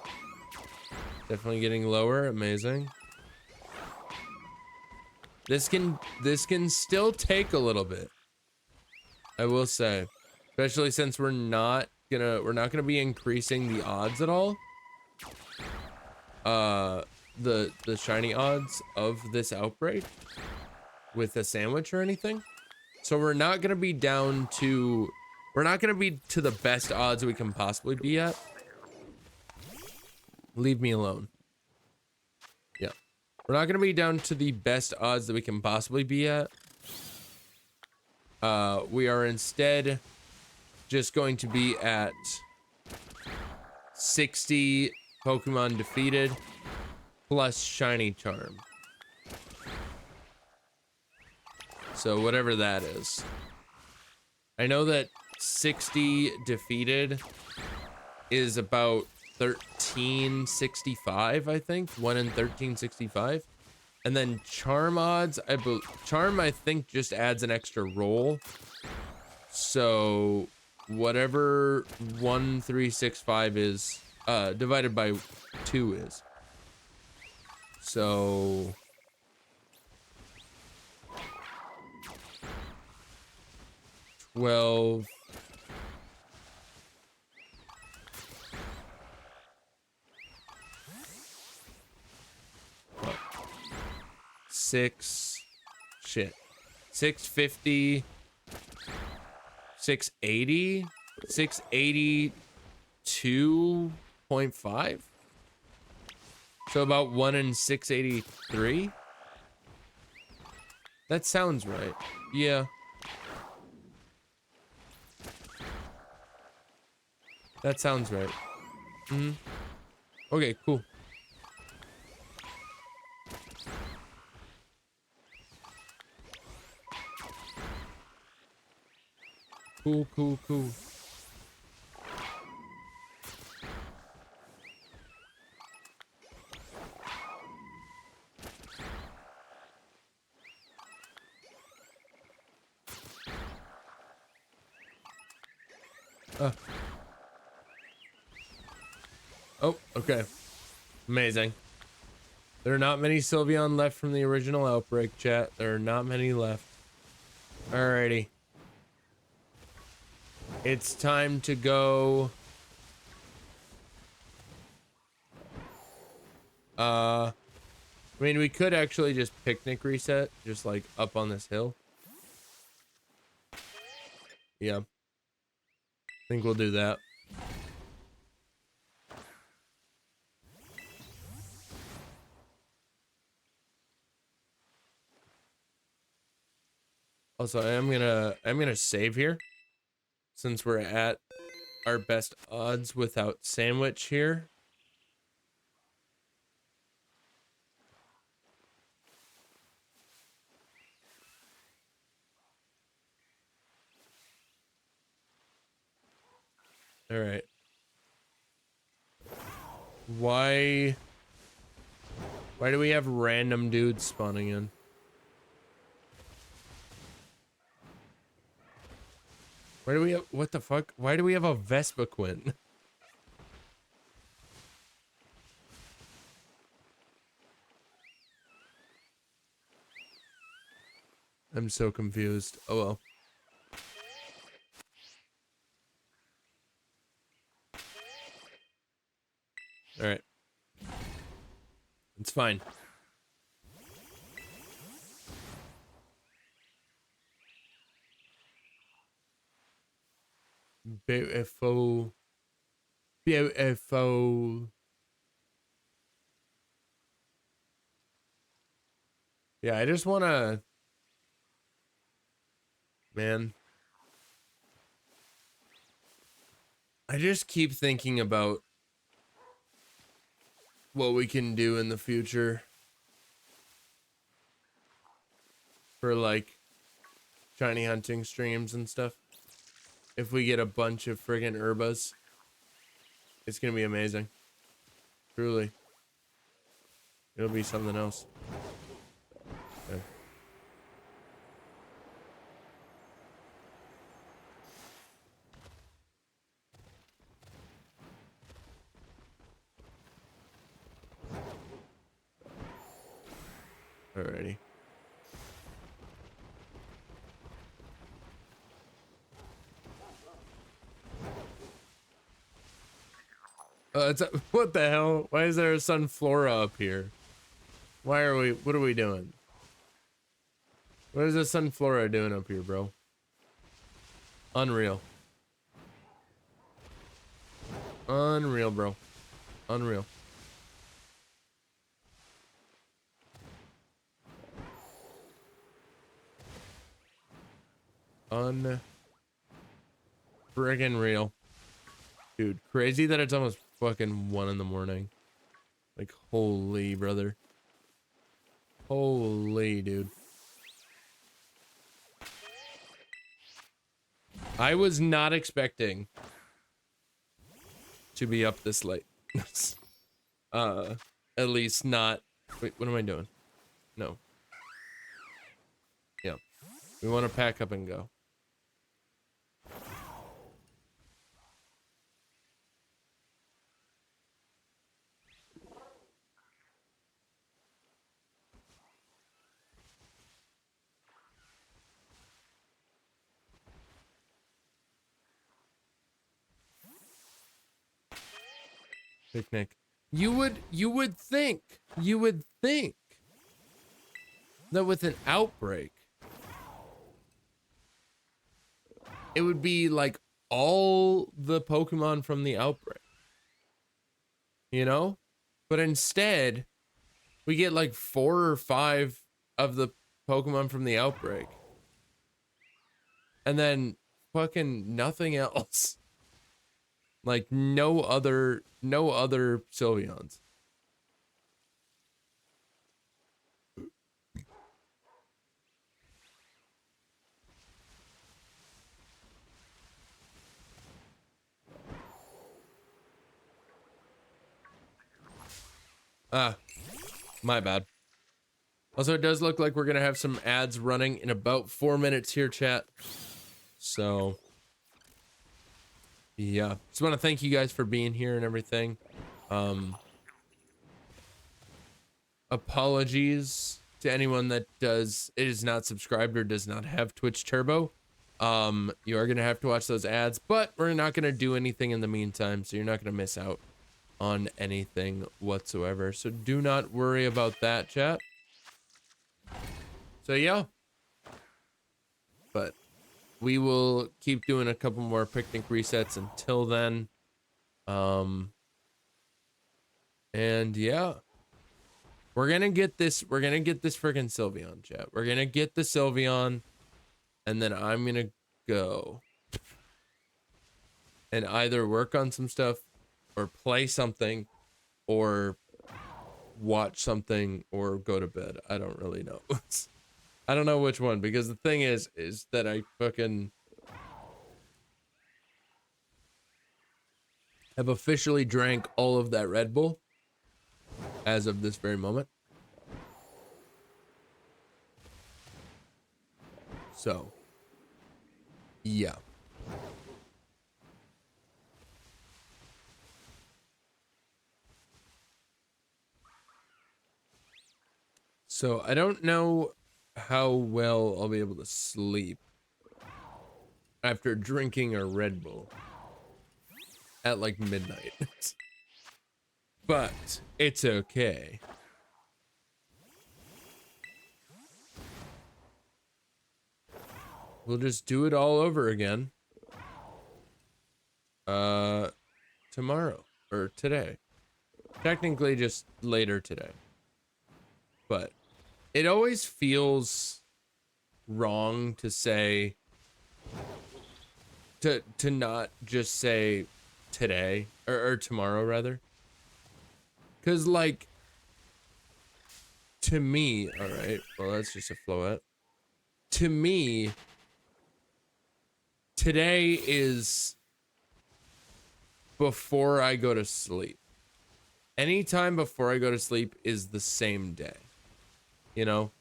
Definitely getting lower, amazing. This can still take a little bit, I will say, especially since we're not gonna be increasing the odds at all. The shiny odds of this outbreak with a sandwich or anything. So we're not gonna be down to, we're not gonna be to the best odds we can possibly be at. Leave me alone. Yeah. We're not gonna be down to the best odds that we can possibly be at. We are instead just going to be at 60 Pokemon defeated plus shiny charm. So whatever that is. I know that 60 defeated is about 1365, I think. 1 in 1365. And then charm odds, charm I think just adds an extra roll. So whatever 1365 is divided by 2 is. So 12. Six, shit, 650, 680, 682.5. So about 1 in 683. That sounds right. Yeah. That sounds right. Okay, cool. Cool, cool, cool. Oh, okay. Amazing. There are not many Sylveon left from the original outbreak, chat. There are not many left. Alrighty. It's time to go. I mean, we could actually just picnic reset, just like up on this hill. Yeah. I think we'll do that. Also, I'm gonna save here since we're at our best odds without sandwich here. All right. Why do we have random dudes spawning in? Why do we have, what the fuck? Why do we have a Vespaquin? I'm so confused. Oh well. All right. It's fine. Beautiful. Beautiful. Yeah, I just wanna, man. I just keep thinking about what we can do in the future for like shiny hunting streams and stuff. If we get a bunch of friggin' herbas, it's gonna be amazing. Truly. It'll be something else. Okay. Alrighty. What the hell? Why is there a sunflora up here? What are we doing? What is the sunflora doing up here, bro? Unreal. Unreal, bro. Unreal. Friggin' real. Dude, crazy that it's almost fucking 1 in the morning. Like, holy, brother. Holy, dude. I was not expecting to be up this late. At least not. Wait, what am I doing? No. Yeah. We want to pack up and go. Picnic. You would think that with an outbreak, it would be like all the Pokemon from the outbreak. You know? But instead, we get like 4 or 5 of the Pokemon from the outbreak. And then fucking nothing else. Like no other Sylveons. Ah, my bad. Also, it does look like we're gonna have some ads running in about 4 minutes here, chat. So, yeah. Just want to thank you guys for being here and everything. Apologies to anyone that is not subscribed or does not have Twitch Turbo. You are gonna have to watch those ads, but we're not gonna do anything in the meantime, so you're not gonna miss out on anything whatsoever. So do not worry about that, chat. So yeah. But we will keep doing a couple more picnic resets until then. And yeah. We're gonna get this freaking Sylveon, chat. We're gonna get the Sylveon, and then I'm gonna go and either work on some stuff or play something or watch something or go to bed. I don't really know. I don't know which one, because the thing is that I fucking have officially drank all of that Red Bull as of this very moment. So, yeah. So I don't know how well I'll be able to sleep after drinking a Red Bull at like midnight. But it's okay. We'll just do it all over again. tomorrow or today. Technically just later today. But it always feels wrong to say to not just say today or tomorrow rather. Cause like to me, all right, well that's just a float. To me, today is before I go to sleep. Anytime before I go to sleep is the same day. You know?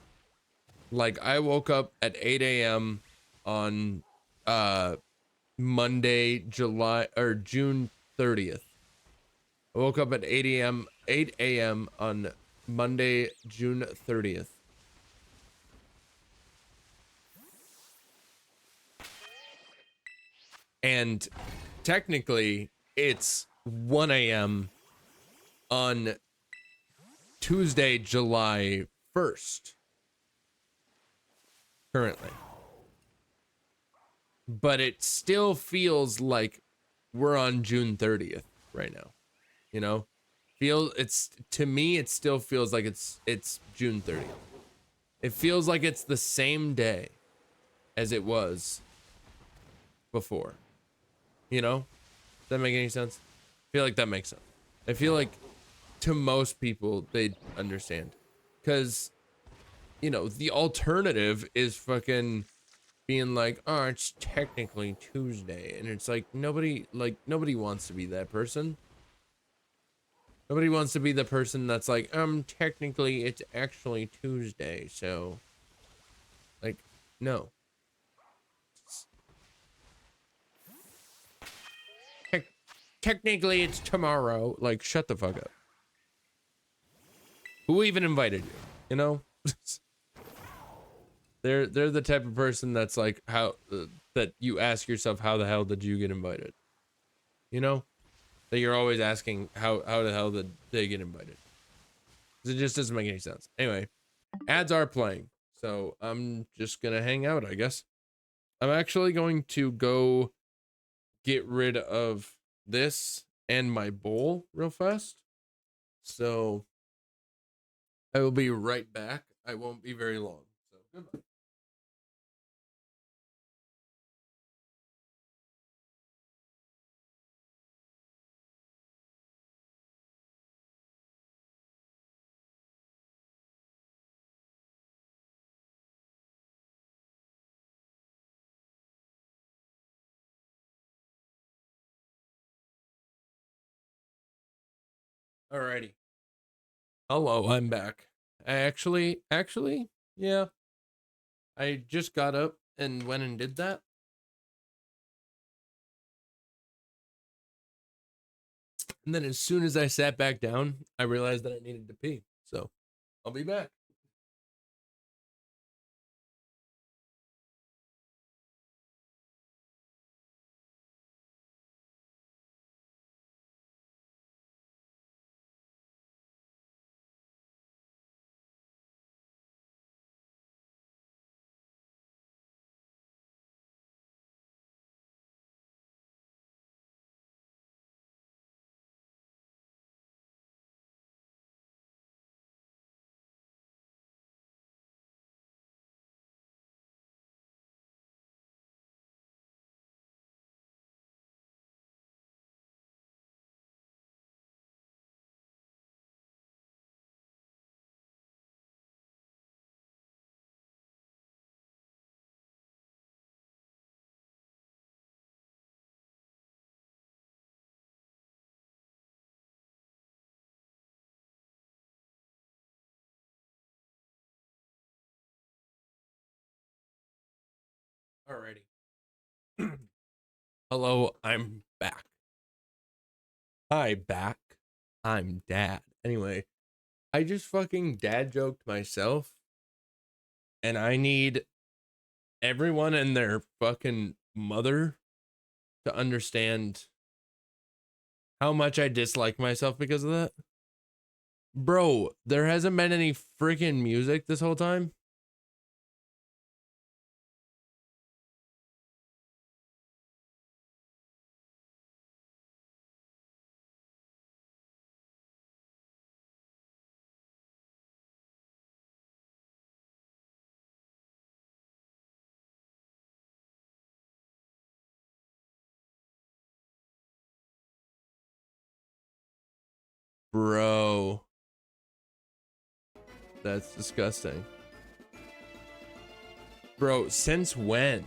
Like I woke up at 8 a.m. on Monday, June 30th. I woke up at 8 a.m. on Monday, June 30th. And technically it's 1 a.m. on Tuesday, July 1st. Currently. But it still feels like we're on June 30th right now. You know? To me it still feels like it's June 30th. It feels like it's the same day as it was before. You know? Does that make any sense? I feel like that makes sense. I feel like to most people they'd understand. Cause you know, the alternative is fucking being like, oh, it's technically Tuesday. And it's like nobody wants to be that person. Nobody wants to be the person that's like, technically it's actually Tuesday, so like, no. Technically it's tomorrow. Like, shut the fuck up. Who even invited you? You know? They're the type of person that's like, how that you ask yourself, how the hell did you get invited? You know? That you're always asking how the hell did they get invited? It just doesn't make any sense. Anyway, ads are playing, so I'm just gonna hang out, I guess. I'm actually going to go get rid of this and my bowl real fast. So I will be right back. I won't be very long. So goodbye. Alrighty. Hello, I'm back. Actually, yeah. I just got up and went and did that. And then as soon as I sat back down, I realized that I needed to pee. So I'll be back. Alrighty. Hello, I'm back. Hi, back. I'm dad. Anyway, I just fucking dad joked myself. And I need everyone and their fucking mother to understand how much I dislike myself because of that. Bro, there hasn't been any freaking music this whole time. Bro. That's disgusting. Bro, since when?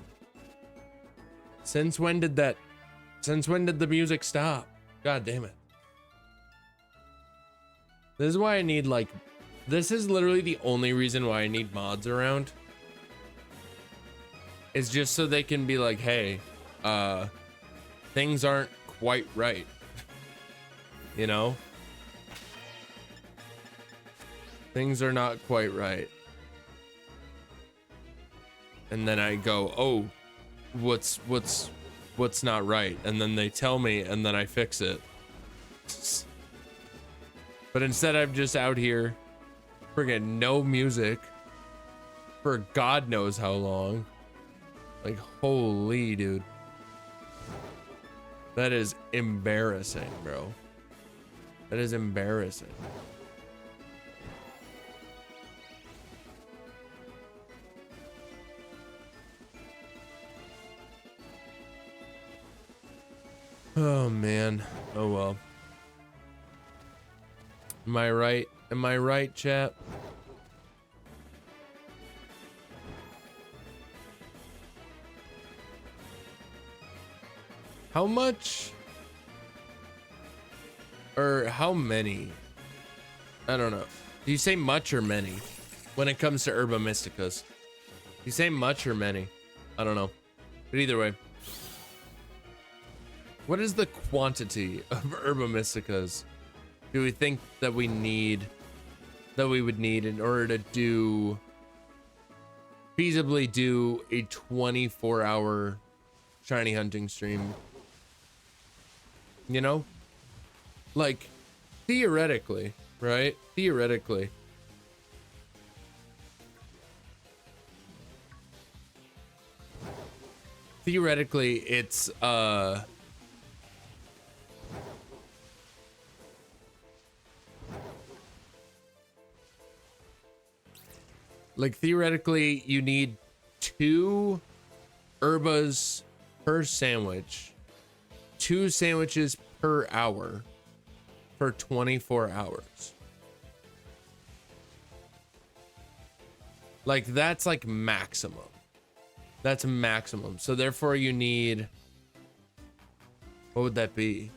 Since when did the music stop? God damn it. This is why I need like, this is literally the only reason why I need mods around. It's just so they can be like, hey, things aren't quite right. You know? Things are not quite right. And then I go, oh, what's not right? And then they tell me, and then I fix it. But instead I'm just out here friggin' no music for God knows how long. Like, holy dude. That is embarrassing, bro. That is embarrassing. Oh man. Oh well. Am I right? Am I right, chat? How much? Or how many? I don't know. Do you say much or many when it comes to Herba Mysticas? Do you say much or many? I don't know. But either way. What is the quantity of Herba Mysticas do we think that we would need in order to feasibly do a 24-hour shiny hunting stream? You know? Like, theoretically, right? Theoretically. Theoretically, it's, like, theoretically, you need 2 herbas per sandwich. 2 sandwiches per hour for 24 hours. Like, that's like maximum. That's maximum. So therefore you need, what would that be?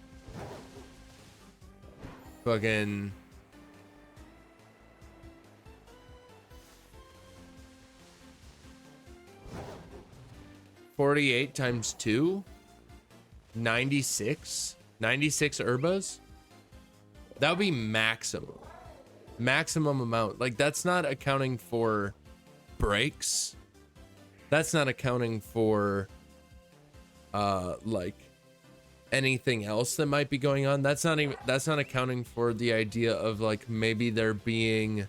Fucking 48 times 2, 96 herbas. That would be maximum amount. Like, that's not accounting for breaks. That's not accounting for like anything else that might be going on. That's not accounting for the idea of like maybe there being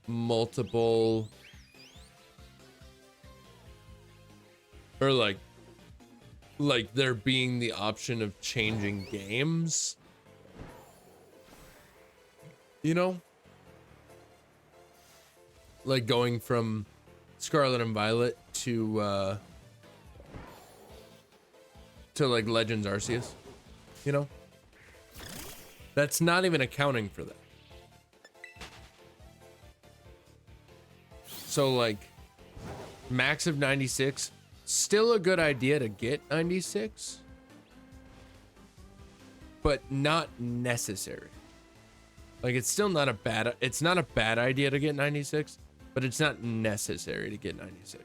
multiple, or like there being the option of changing games, you know, like going from Scarlet and Violet to like Legends Arceus, you know. That's not even accounting for that. So like max of 96, still a good idea to get 96, but not necessary. Like, it's still not a bad, it's not a bad idea to get 96, but it's not necessary to get 96.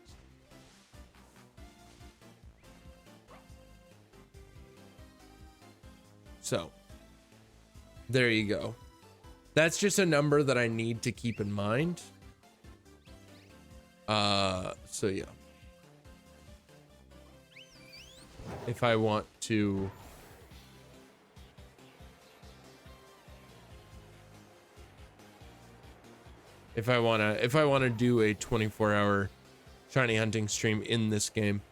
So there you go. That's just a number that I need to keep in mind. So yeah. If I want to if I want to do a 24-hour shiny hunting stream in this game.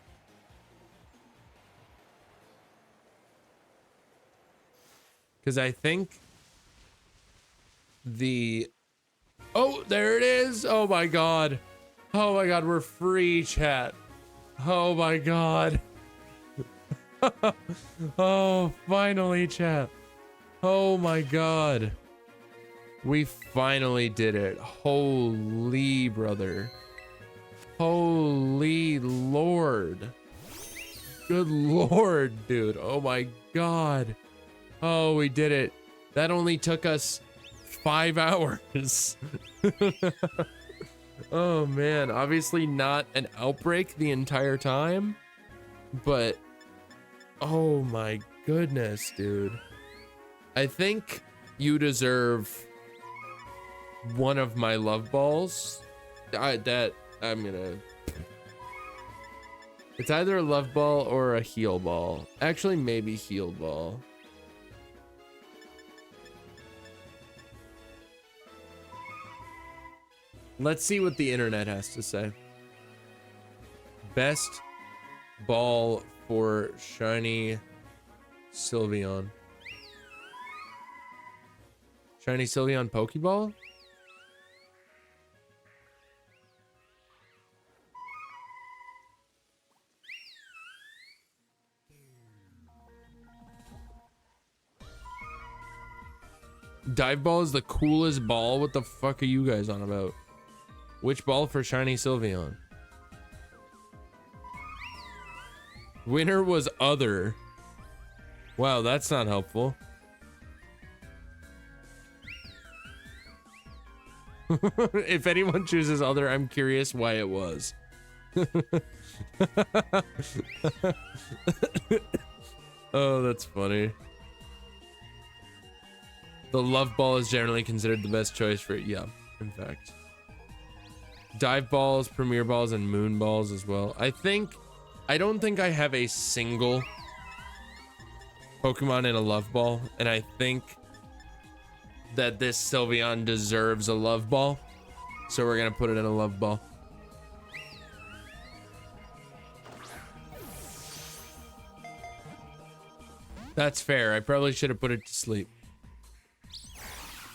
Cuz I think oh, there it is. Oh my god. Oh my god, we're free, chat. Oh my god. Oh, finally, chat. Oh my god. We finally did it. Holy brother. Holy lord. Good lord, dude. Oh my god. Oh, we did it. That only took us 5 hours. Oh man, obviously not an outbreak the entire time, but oh my goodness, dude. I think you deserve one of my love balls. It's either a love ball or a heal ball. Actually, maybe heal ball. Let's see what the internet has to say. Best ball for shiny SYLVEON. Shiny SYLVEON Pokeball? Dive ball is the coolest ball. What the fuck are you guys on about? Which ball for shiny SYLVEON? Winner was other. Wow, that's not helpful. If anyone chooses other, I'm curious why it was. Oh, that's funny. The love ball is generally considered the best choice for, yeah, in fact. Dive balls, premier balls, and moon balls as well. I don't think I have a single Pokemon in a love ball, and I think that this SYLVEON deserves a love ball, so we're gonna put it in a love ball. That's fair. I probably should have put it to sleep.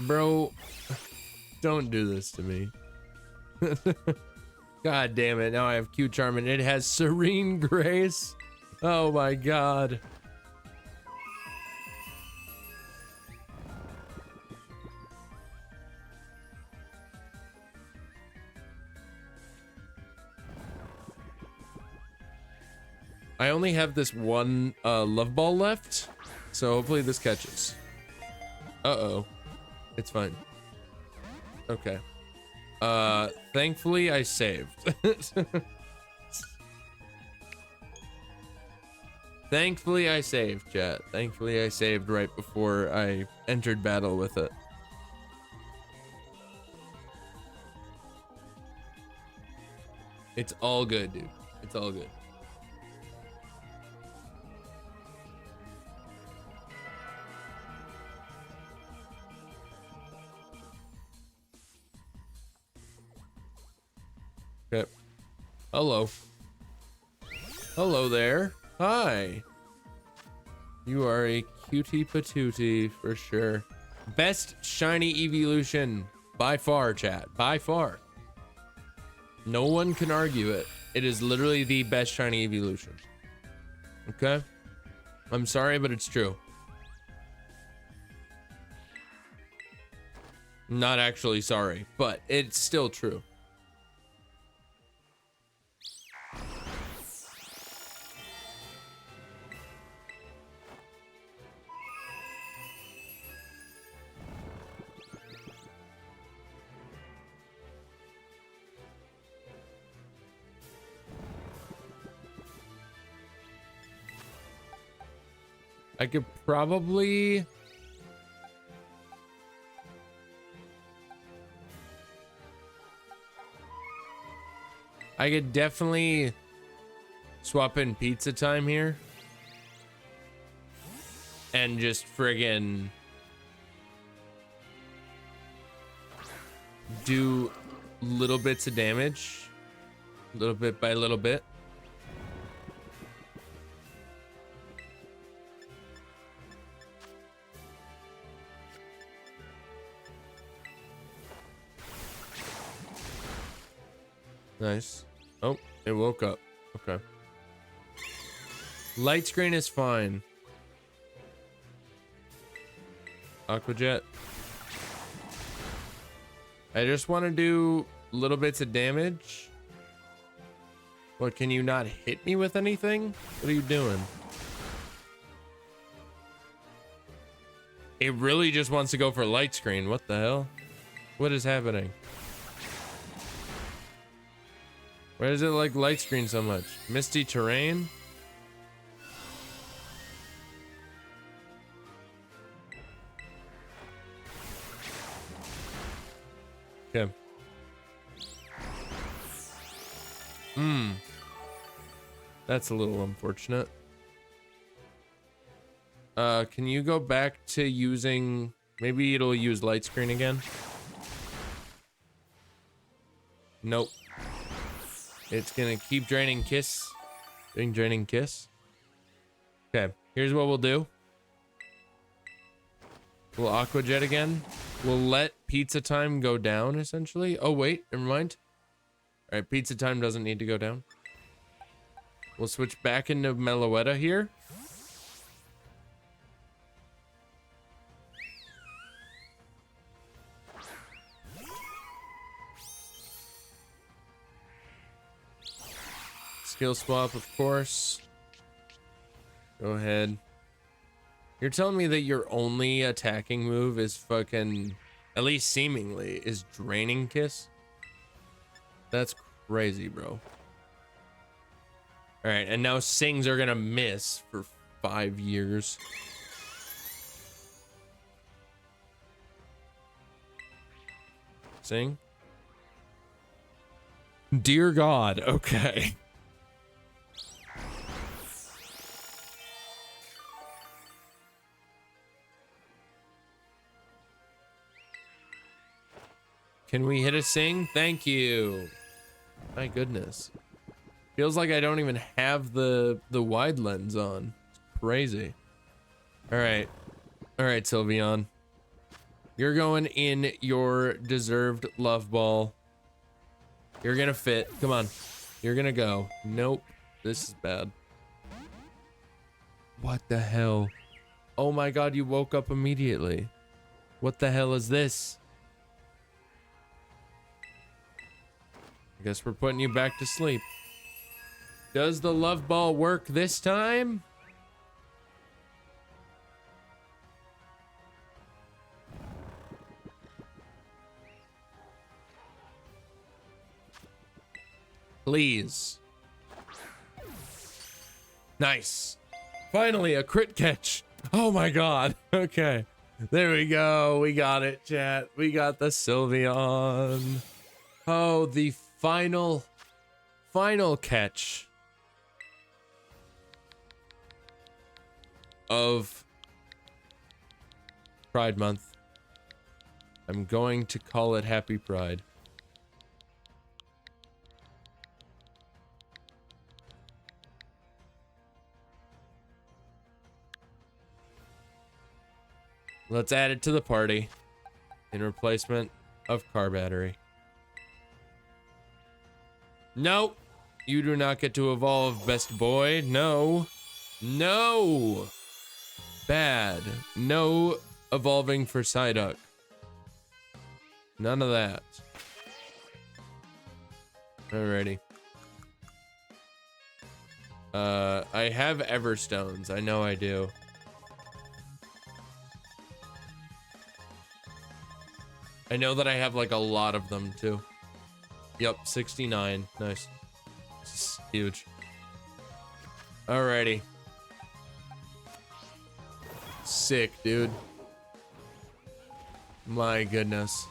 Bro, don't do this to me. God damn it. Now I have Q Charm and it has Serene Grace. Oh my god. I only have this one love ball left, so hopefully this catches. Uh-oh. It's fine. Okay. Thankfully I saved. Thankfully I saved, chat. Thankfully I saved right before I entered battle with it. It's all good, dude. It's all good. Okay. Hello. Hello there. Hi. You are a cutie patootie for sure. Best shiny evolution by far, chat. By far. No one can argue it. It is literally the best shiny evolution. Okay? I'm sorry, but it's true. Not actually sorry, but it's still true. I could probably... I could definitely swap in pizza time here. And just friggin' do little bits of damage. Little bit by little bit. Nice. Oh, it woke up. Okay. Light screen is fine. Aqua Jet. I just want to do little bits of damage. What, can you not hit me with anything? What are you doing? It really just wants to go for light screen. What the hell? What is happening? Why does it like light screen so much? Misty terrain? Okay. That's a little unfortunate. Can you go back to using... Maybe it'll use light screen again? Nope. It's gonna keep draining Kiss. Draining Kiss. Okay, here's what we'll do. We'll Aqua Jet again. We'll let Pizza Time go down, essentially. Oh, wait, never mind. All right, Pizza Time doesn't need to go down. We'll switch back into Meloetta here. Skill swap, of course. Go ahead. You're telling me that your only attacking move is fucking, at least seemingly, is Draining Kiss? That's crazy, bro. All right, and now Sings are gonna miss for 5 years. Sing. Dear God, okay. Can we hit a Sing? Thank you. My goodness. Feels like I don't even have the wide lens on. It's crazy. All right. All right, Sylveon. You're going in your deserved love ball. You're gonna fit. Come on. You're gonna go. Nope. This is bad. What the hell? Oh my God, you woke up immediately. What the hell is this? I guess we're putting you back to sleep. Does the love ball work this time? Please. Nice. Finally, a crit catch. Oh my God. Okay. There we go. We got it, chat. We got the Sylveon. Oh, the final catch of Pride Month. I'm going to call it Happy Pride. Let's add it to the party in replacement of car battery. Nope. You do not get to evolve, best boy. No. No. Bad. No evolving for Psyduck. None of that. Alrighty. I have Everstones. I know I do. I know that I have like a lot of them too. Yep, 69. Nice. This is huge. Alrighty. Sick, dude. My goodness.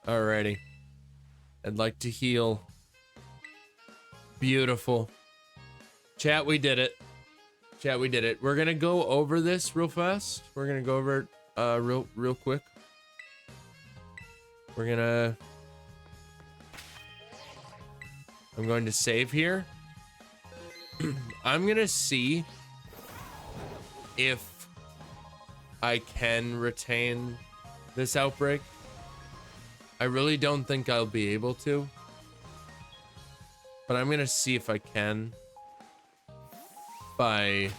Alrighty. I'd like to heal. Beautiful. Chat, we did it. Chat, we did it. We're gonna go over this real fast. We're gonna go over it real quick. We're gonna... I'm going to save here. I'm gonna see if I can retain this outbreak. I really don't think I'll be able to. but I'm gonna see if I can by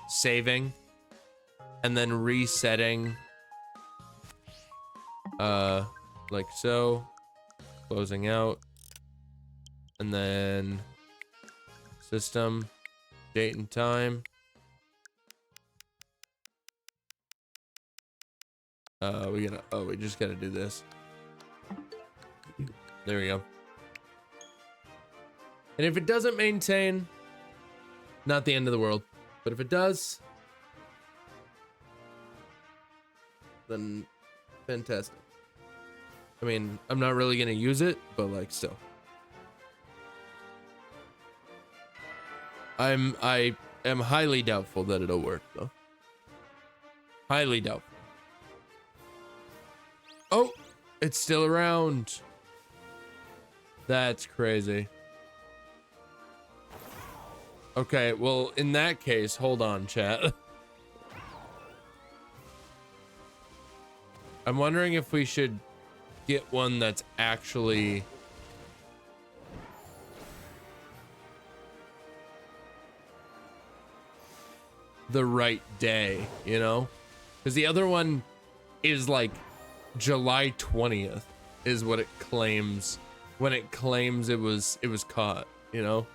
saving and then resetting like so, closing out, and then system, date and time. We just gotta do this. There we go. And if it doesn't maintain, not the end of the world. But if it does, then fantastic. I mean, I'm not really gonna use it, but like still. I am highly doubtful that it'll work though. Highly doubtful. Oh, it's still around. That's crazy. Okay, well, in that case, hold on, chat. I'm wondering if we should get one that's actually the right day, you know? Because the other one is like July 20th is what it claims when it claims it was caught, you know?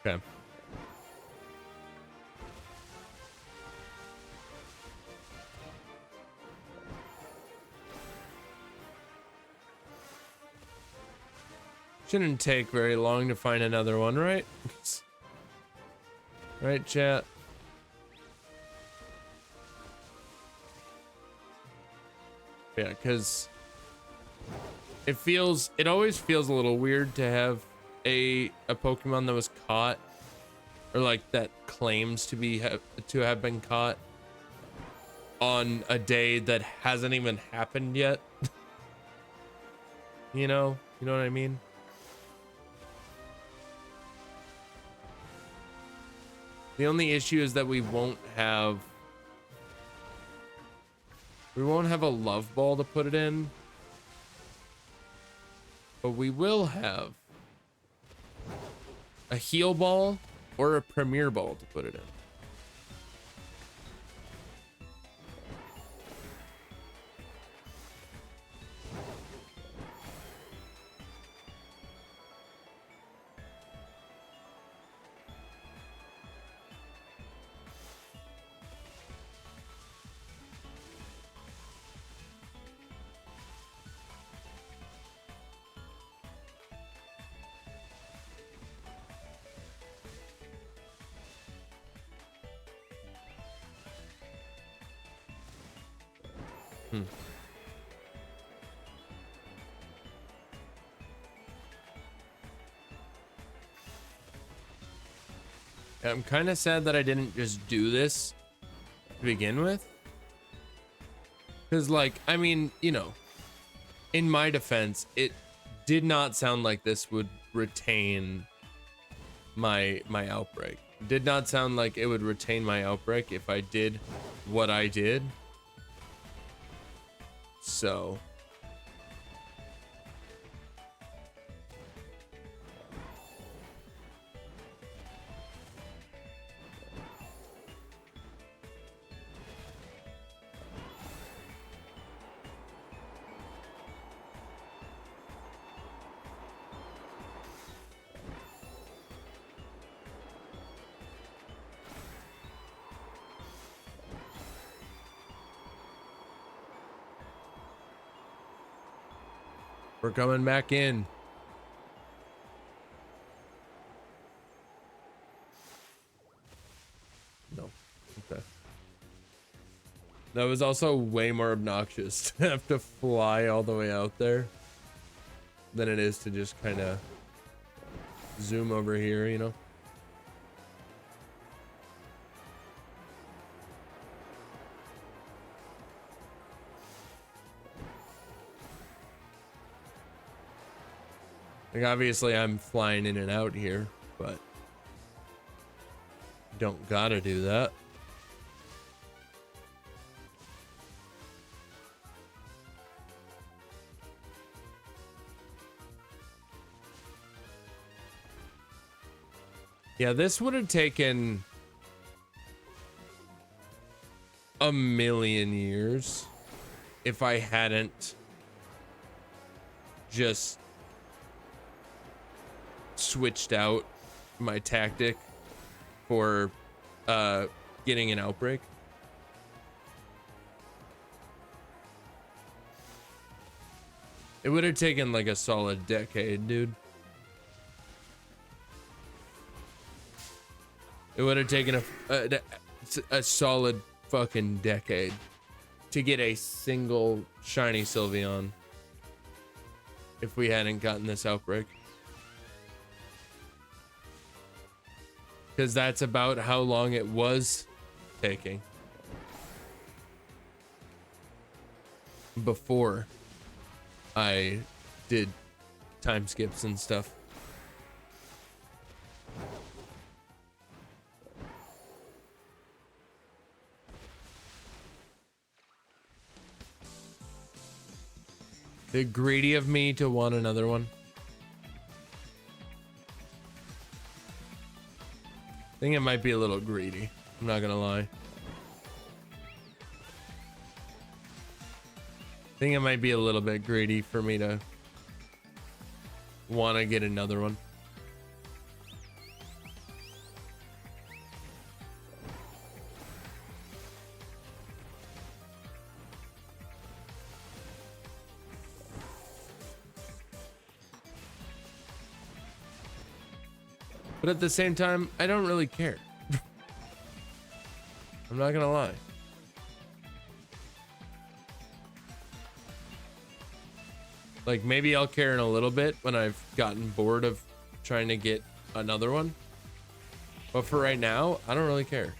Okay. Shouldn't take very long to find another one, right? Right, chat? Yeah, because it always feels a little weird to have a Pokemon that was caught, or like that claims to have been caught on a day that hasn't even happened yet. You know what I mean? The only issue is that we won't have a love ball to put it in, but we will have a heal ball or a premier ball to put it in. I'm kind of sad that I didn't just do this to begin with. Because, like, I mean, you know, in my defense, it did not sound like this would retain my outbreak. It did not sound like it would retain my outbreak if I did what I did. So... we're coming back in. No. Okay. That was also way more obnoxious to have to fly all the way out there than it is to just kind of zoom over here, you know? Like, obviously I'm flying in and out here, but don't gotta do that. Yeah, this would have taken a million years if I hadn't just switched out my tactic for getting an outbreak. It would have taken like a solid decade, dude. It would have taken a solid fucking decade to get a single shiny SYLVEON if we hadn't gotten this outbreak. Because that's about how long it was taking before I did time skips and stuff. The greedy of me to want another one. I think it might be a little greedy. I'm not gonna lie. I think it might be a little bit greedy for me to want to get another one. But at the same time, I don't really care. I'm not gonna lie. Like, maybe I'll care in a little bit when I've gotten bored of trying to get another one. But for right now, I don't really care.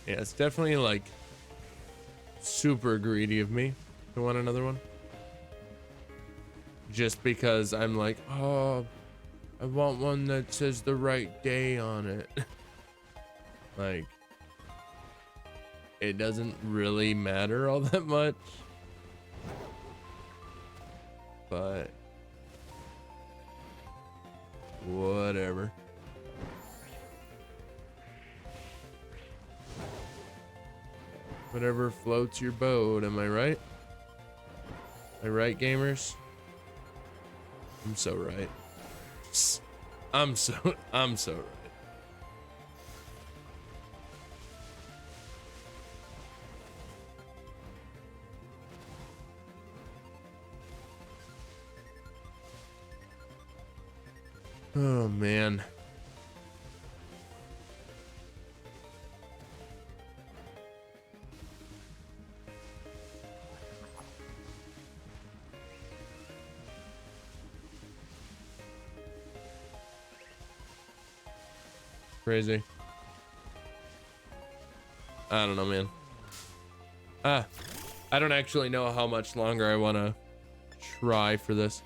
Yeah, it's definitely like super greedy of me to want another one. Just because I'm like, oh, I want one that says the right day on it. Like, it doesn't really matter all that much. But whatever. Whatever floats your boat, am I right? Am I right, gamers? I'm so right. I'm so right. Oh man. Crazy. I don't know, man. I don't actually know how much longer I want to try for this.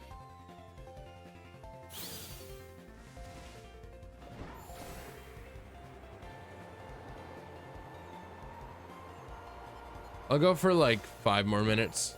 I'll go for like 5 more minutes.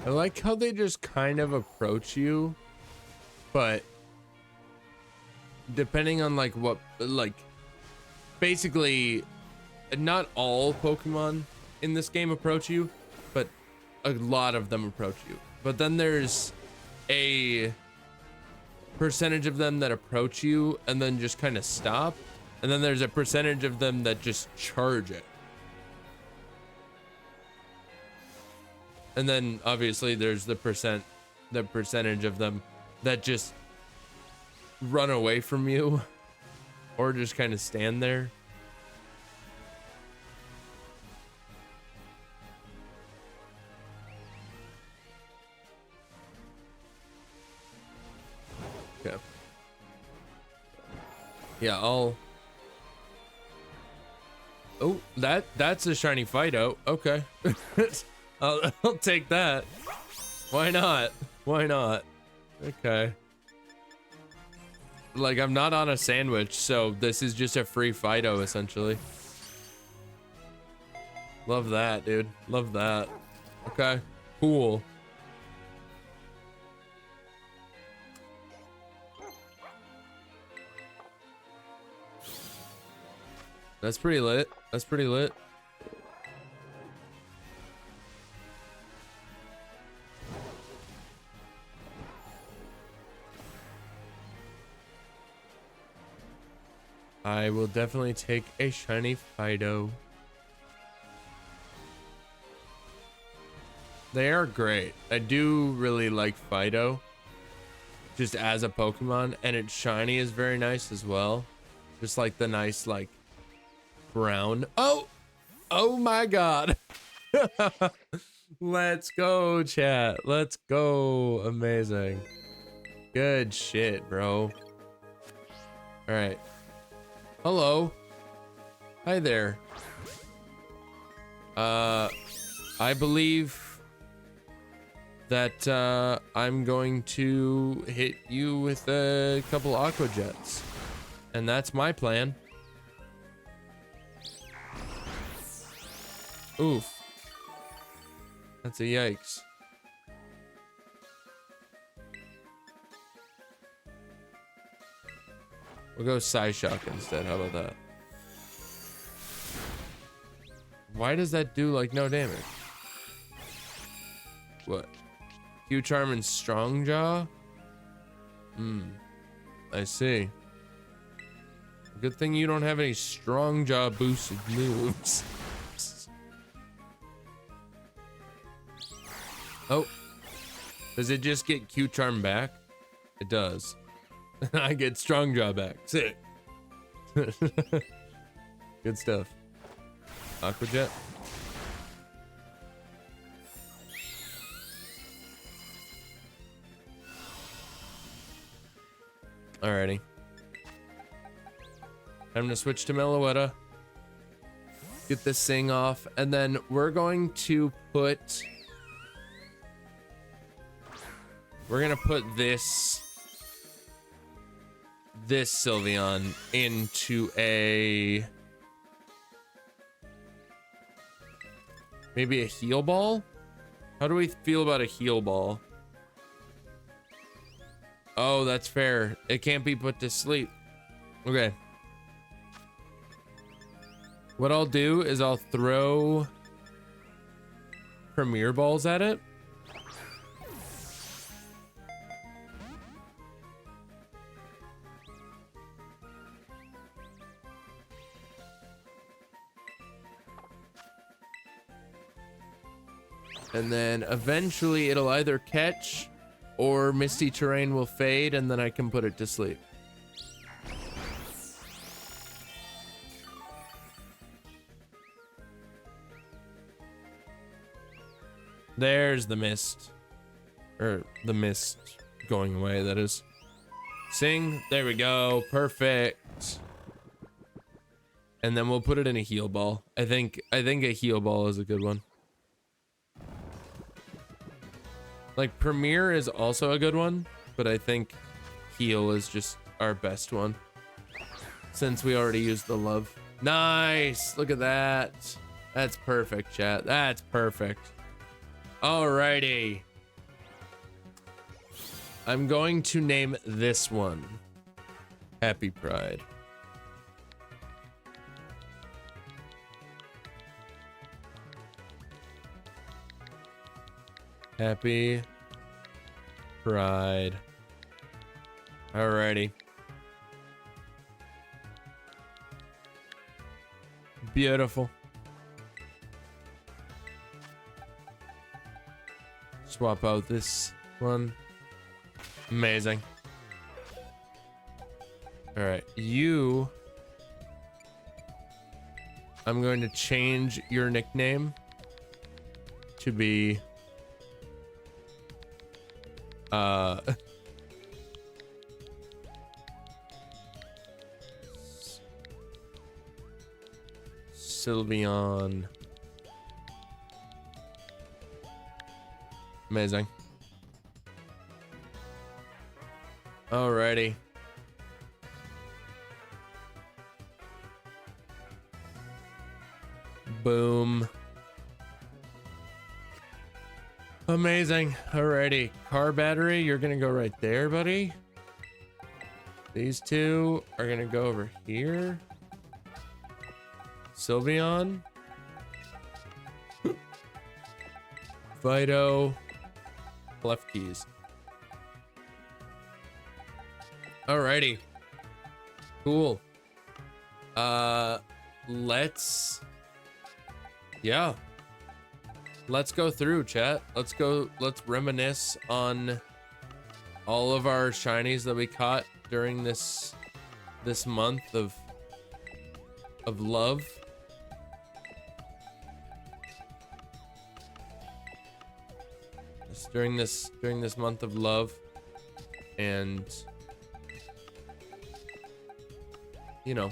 I like how they just kind of approach you, but depending on like what, like basically not all Pokemon in this game approach you, but a lot of them approach you. But then there's a percentage of them that approach you and then just kind of stop. And then there's a percentage of them that just charge it. And then obviously there's the percentage of them that just run away from you or just kind of stand there. Okay. Yeah, Oh, that's a shiny Fido. Okay. I'll take that. Why not? Why not? Okay. Like, I'm not on a sandwich, so this is just a free Fido, essentially. Love that, dude. Love that. Okay. Cool. That's pretty lit. That's pretty lit. I will definitely take a shiny Fido. They are great. I do really like Fido just as a Pokemon, and its shiny is very nice as well. Just like the nice like brown. Oh my god. Let's go, chat. Let's go. Amazing. Good shit, bro. All right. Hello. Hi there. I believe that I'm going to hit you with a couple Aqua Jets, and that's my plan. Oof. That's a yikes. We'll go Psyshock instead. How about that? Why does that do like no damage? What? Q-Charm and Strong Jaw? I see. Good thing you don't have any Strong Jaw boosted moves. Oh, does it just get Q-Charm back? It does. I get Strong Jaw back. Sick. Good stuff. Aqua Jet. Alrighty. Time to switch to Meloetta. Get this thing off, and then we're going to put... We're gonna put this Sylveon into a... Maybe a heal ball? How do we feel about a heal ball? Oh, that's fair. It can't be put to sleep. Okay. What I'll do is I'll throw Premier Balls at it. And then eventually it'll either catch or Misty Terrain will fade, and then I can put it to sleep. There's the mist. Or the mist going away, that is. Sing. There we go. Perfect. And then we'll put it in a heal ball. I think a heal ball is a good one. Like, Premier is also a good one, but I think heal is just our best one. Since we already used the love. Nice! Look at that. That's perfect, chat. That's perfect. Alrighty. I'm going to name this one Happy Pride. Happy Pride. Alrighty. Beautiful. Swap out this one. Amazing. All right, you. I'm going to change your nickname to be SYLVEON. Amazing. Alrighty. Boom. Amazing. Alrighty. Car battery, you're gonna go right there, buddy. These two are gonna go over here. SYLVEON. Vito. Left keys. Alrighty. Cool. Let's go through, chat. Let's reminisce on all of our shinies that we caught during this month of love. During this month of love, and you know,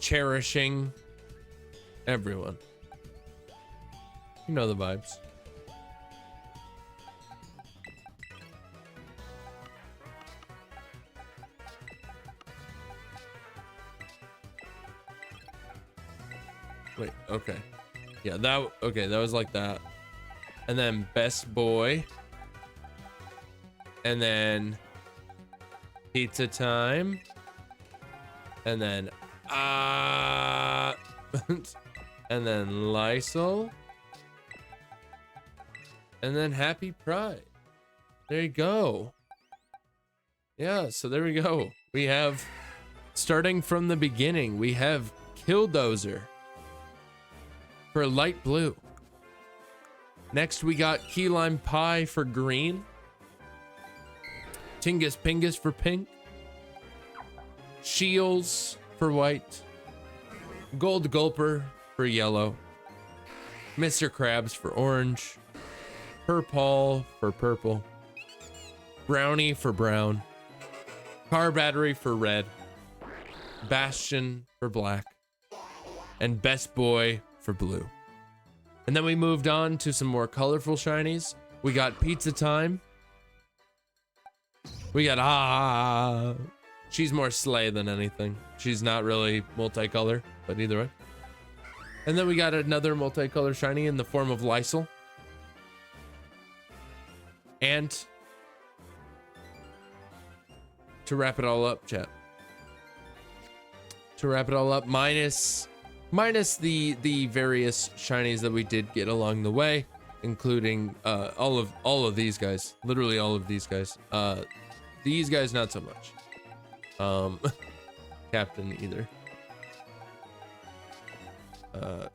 cherishing everyone. You know the vibes. Wait, okay. Yeah, that was like that. And then best boy. And then pizza time. And then and then Lysol. And then Happy Pride. There you go. Yeah, so there we go. We have, starting from the beginning, we have Killdozer for light blue. Next, we got Key Lime Pie for green. Tingus Pingus for pink. Shields for white. Gold Gulper for yellow. Mr. Krabs for orange. Purple for purple. Brownie for brown. Car Battery for red. Bastion for black. And Best Boy for blue. And then we moved on to some more colorful shinies. We got Pizza Time. We got she's more slay than anything. She's not really multicolor, but either way. And then we got another multicolor shiny in the form of Lysol. And to wrap it all up, chat. To wrap it all up, minus the various shinies that we did get along the way, including all of these guys, literally all of these guys. These guys not so much. Captain either.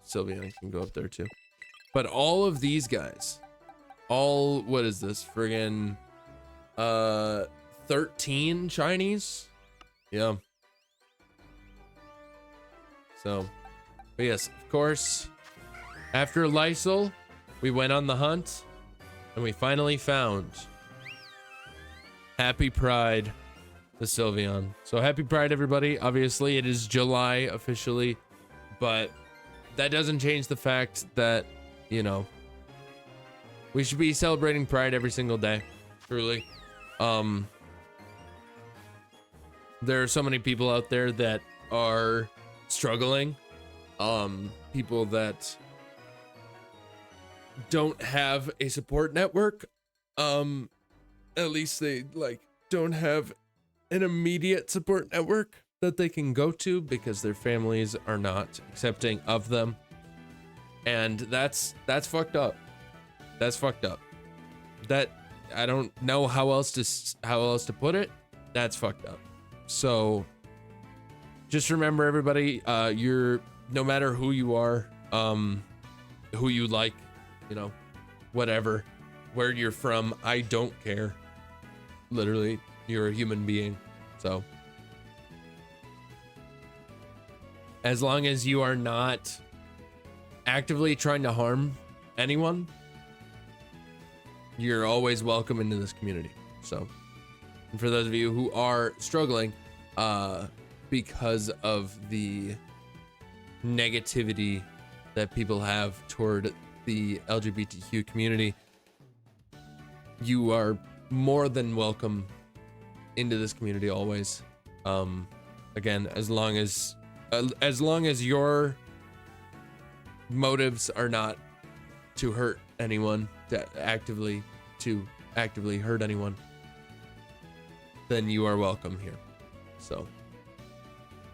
SYLVEON can go up there too. But all of these guys, what is this? Friggin' 13 shinies? Yeah. So, but yes, of course, after Lysol, we went on the hunt and we finally found Happy Pride, the SYLVEON. So happy Pride, everybody. Obviously, it is July officially, but that doesn't change the fact that, you know, we should be celebrating Pride every single day, truly. There are so many people out there that are struggling, people that don't have a support network, At least they like don't have an immediate support network that they can go to because their families are not accepting of them. And that's fucked up. That's fucked up. That I don't know how else to put it. That's fucked up. So just remember, everybody, you're, no matter who you are, who you like, you know, whatever, where you're from, I don't care. Literally, you're a human being. So as long as you are not actively trying to harm anyone, you're always welcome into this community. So, and for those of you who are struggling because of the negativity that people have toward the LGBTQ community, you are more than welcome into this community always. Again, as long as your motives are not to hurt anyone, to actively hurt anyone, then you are welcome here. So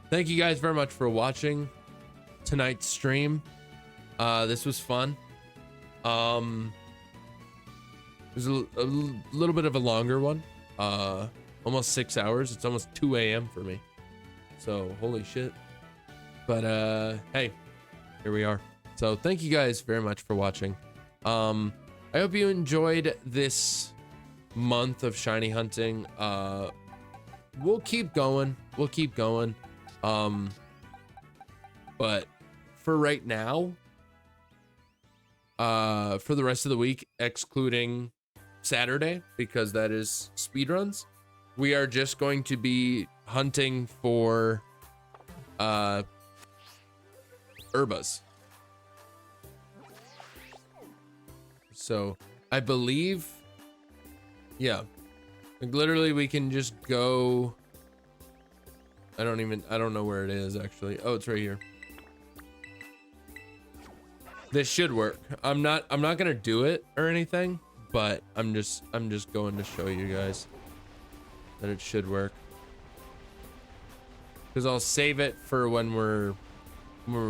thank you guys very much for watching tonight's stream. This was fun. It was a little bit of a longer one, almost 6 hours. It's almost 2 a.m. for me, so holy shit. But hey, here we are. So thank you guys very much for watching. I hope you enjoyed this month of shiny hunting. We'll keep going. But for right now, for the rest of the week, excluding Saturday, because that is speedruns, we are just going to be hunting for Urbas. So I believe, yeah, like literally we can just go. I don't know where it is actually. Oh, it's right here. This should work. I'm not gonna do it or anything, but I'm just going to show you guys that it should work, because I'll save it for when we're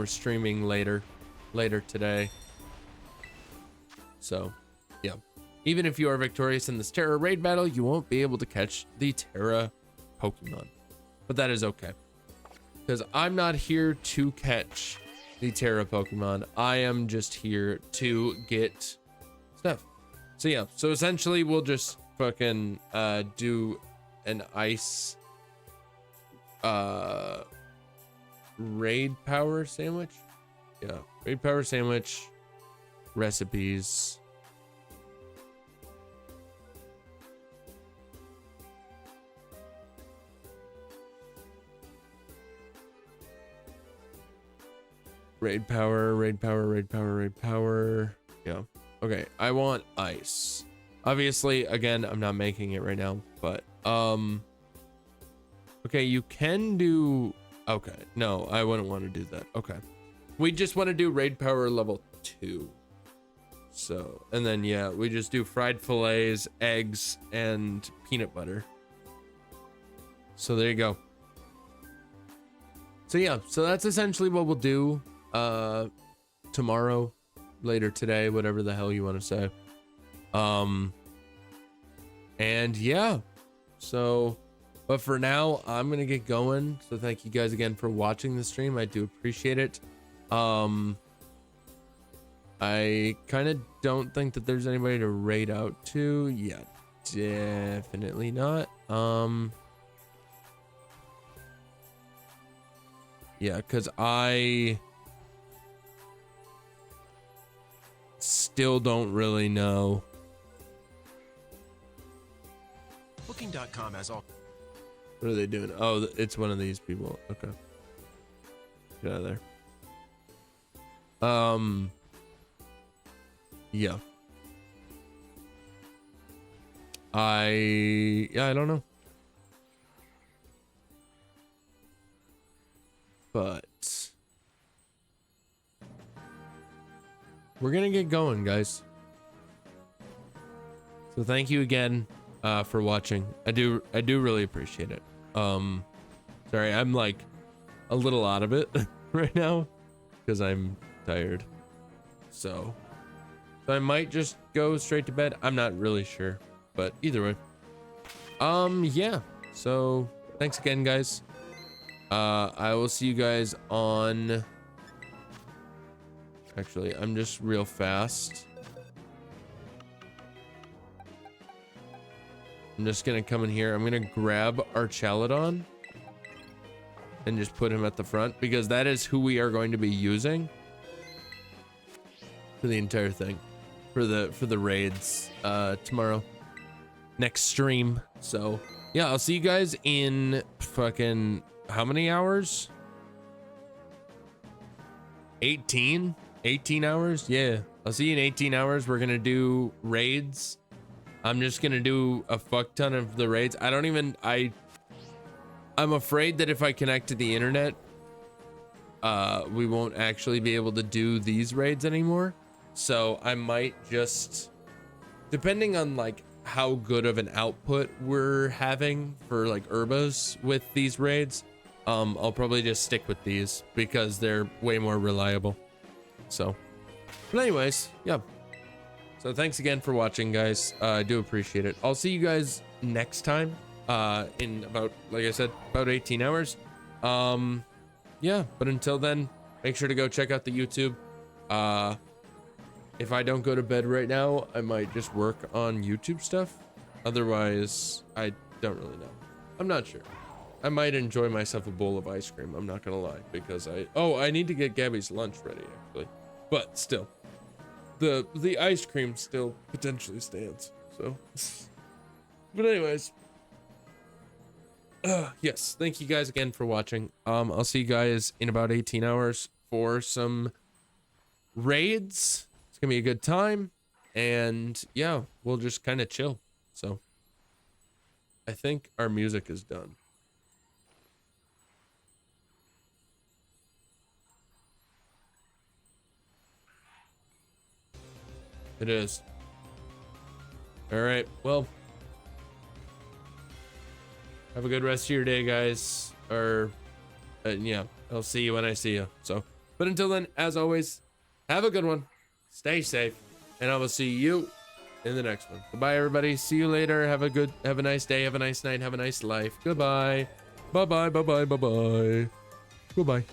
streaming later today. So yeah, even if you are victorious in this Terra raid battle, you won't be able to catch the Terra Pokemon, but that is okay, because I'm not here to catch the Terra Pokemon. I am just here to get stuff. So yeah, so essentially we'll just fucking do an ice raid power sandwich. Yeah, raid power sandwich recipes. Raid power. Yeah. Okay, I want ice. Obviously, again, I'm not making it right now, but okay, you can do, okay, no, I wouldn't want to do that. Okay, we just want to do raid power level 2. So, and then yeah, we just do fried fillets, eggs, and peanut butter. So there you go. So yeah, so that's essentially what we'll do tomorrow, later today, whatever the hell you want to say. And yeah, so, but for now, I'm gonna get going. So thank you guys again for watching the stream. I do appreciate it. I kind of don't think that there's anybody to raid out to. Yeah, definitely not. Yeah, because I still don't really know. Booking.com has all. What are they doing? Oh, it's one of these people. Okay. Get out of there. Yeah. I don't know. But we're gonna get going, guys. So thank you again for watching. I do really appreciate it. Sorry, I'm like a little out of it right now because I'm tired. So I might just go straight to bed. I'm not really sure, but either way. Yeah. So thanks again, guys. I will see you guys on. Actually, I'm just real fast. I'm just gonna come in here. I'm gonna grab our Chaladon and just put him at the front because that is who we are going to be using for the entire thing, for the raids tomorrow, next stream. So yeah, I'll see you guys in fucking how many hours? 18 hours. Yeah, I'll see you in 18 hours. We're gonna do raids. I'm just gonna do a fuck ton of the raids. I'm afraid that if I connect to the internet, we won't actually be able to do these raids anymore. So I might just, depending on like how good of an output we're having for like Urbas with these raids, I'll probably just stick with these because they're way more reliable. So, but anyways, yeah. So thanks again for watching, guys. I do appreciate it. I'll see you guys next time in about, like I said, about 18 hours. Yeah, but until then, make sure to go check out the YouTube. If I don't go to bed right now, I might just work on YouTube stuff. Otherwise, I don't really know. I'm not sure. I might enjoy myself a bowl of ice cream. I'm not gonna lie, because I need to get Gabby's lunch ready actually, but still, the ice cream still potentially stands. So, but anyways, yes, thank you guys again for watching. I'll see you guys in about 18 hours for some raids. It's gonna be a good time, and yeah, we'll just kind of chill. So, I think our music is done. It is. All right. Well, have a good rest of your day, guys. Or, yeah, I'll see you when I see you. So, but until then, as always, have a good one. Stay safe, and I will see you in the next one. Goodbye, everybody. See you later. Have a nice day. Have a nice night. Have a nice life. Goodbye. Bye bye. Bye bye. Bye bye. Goodbye.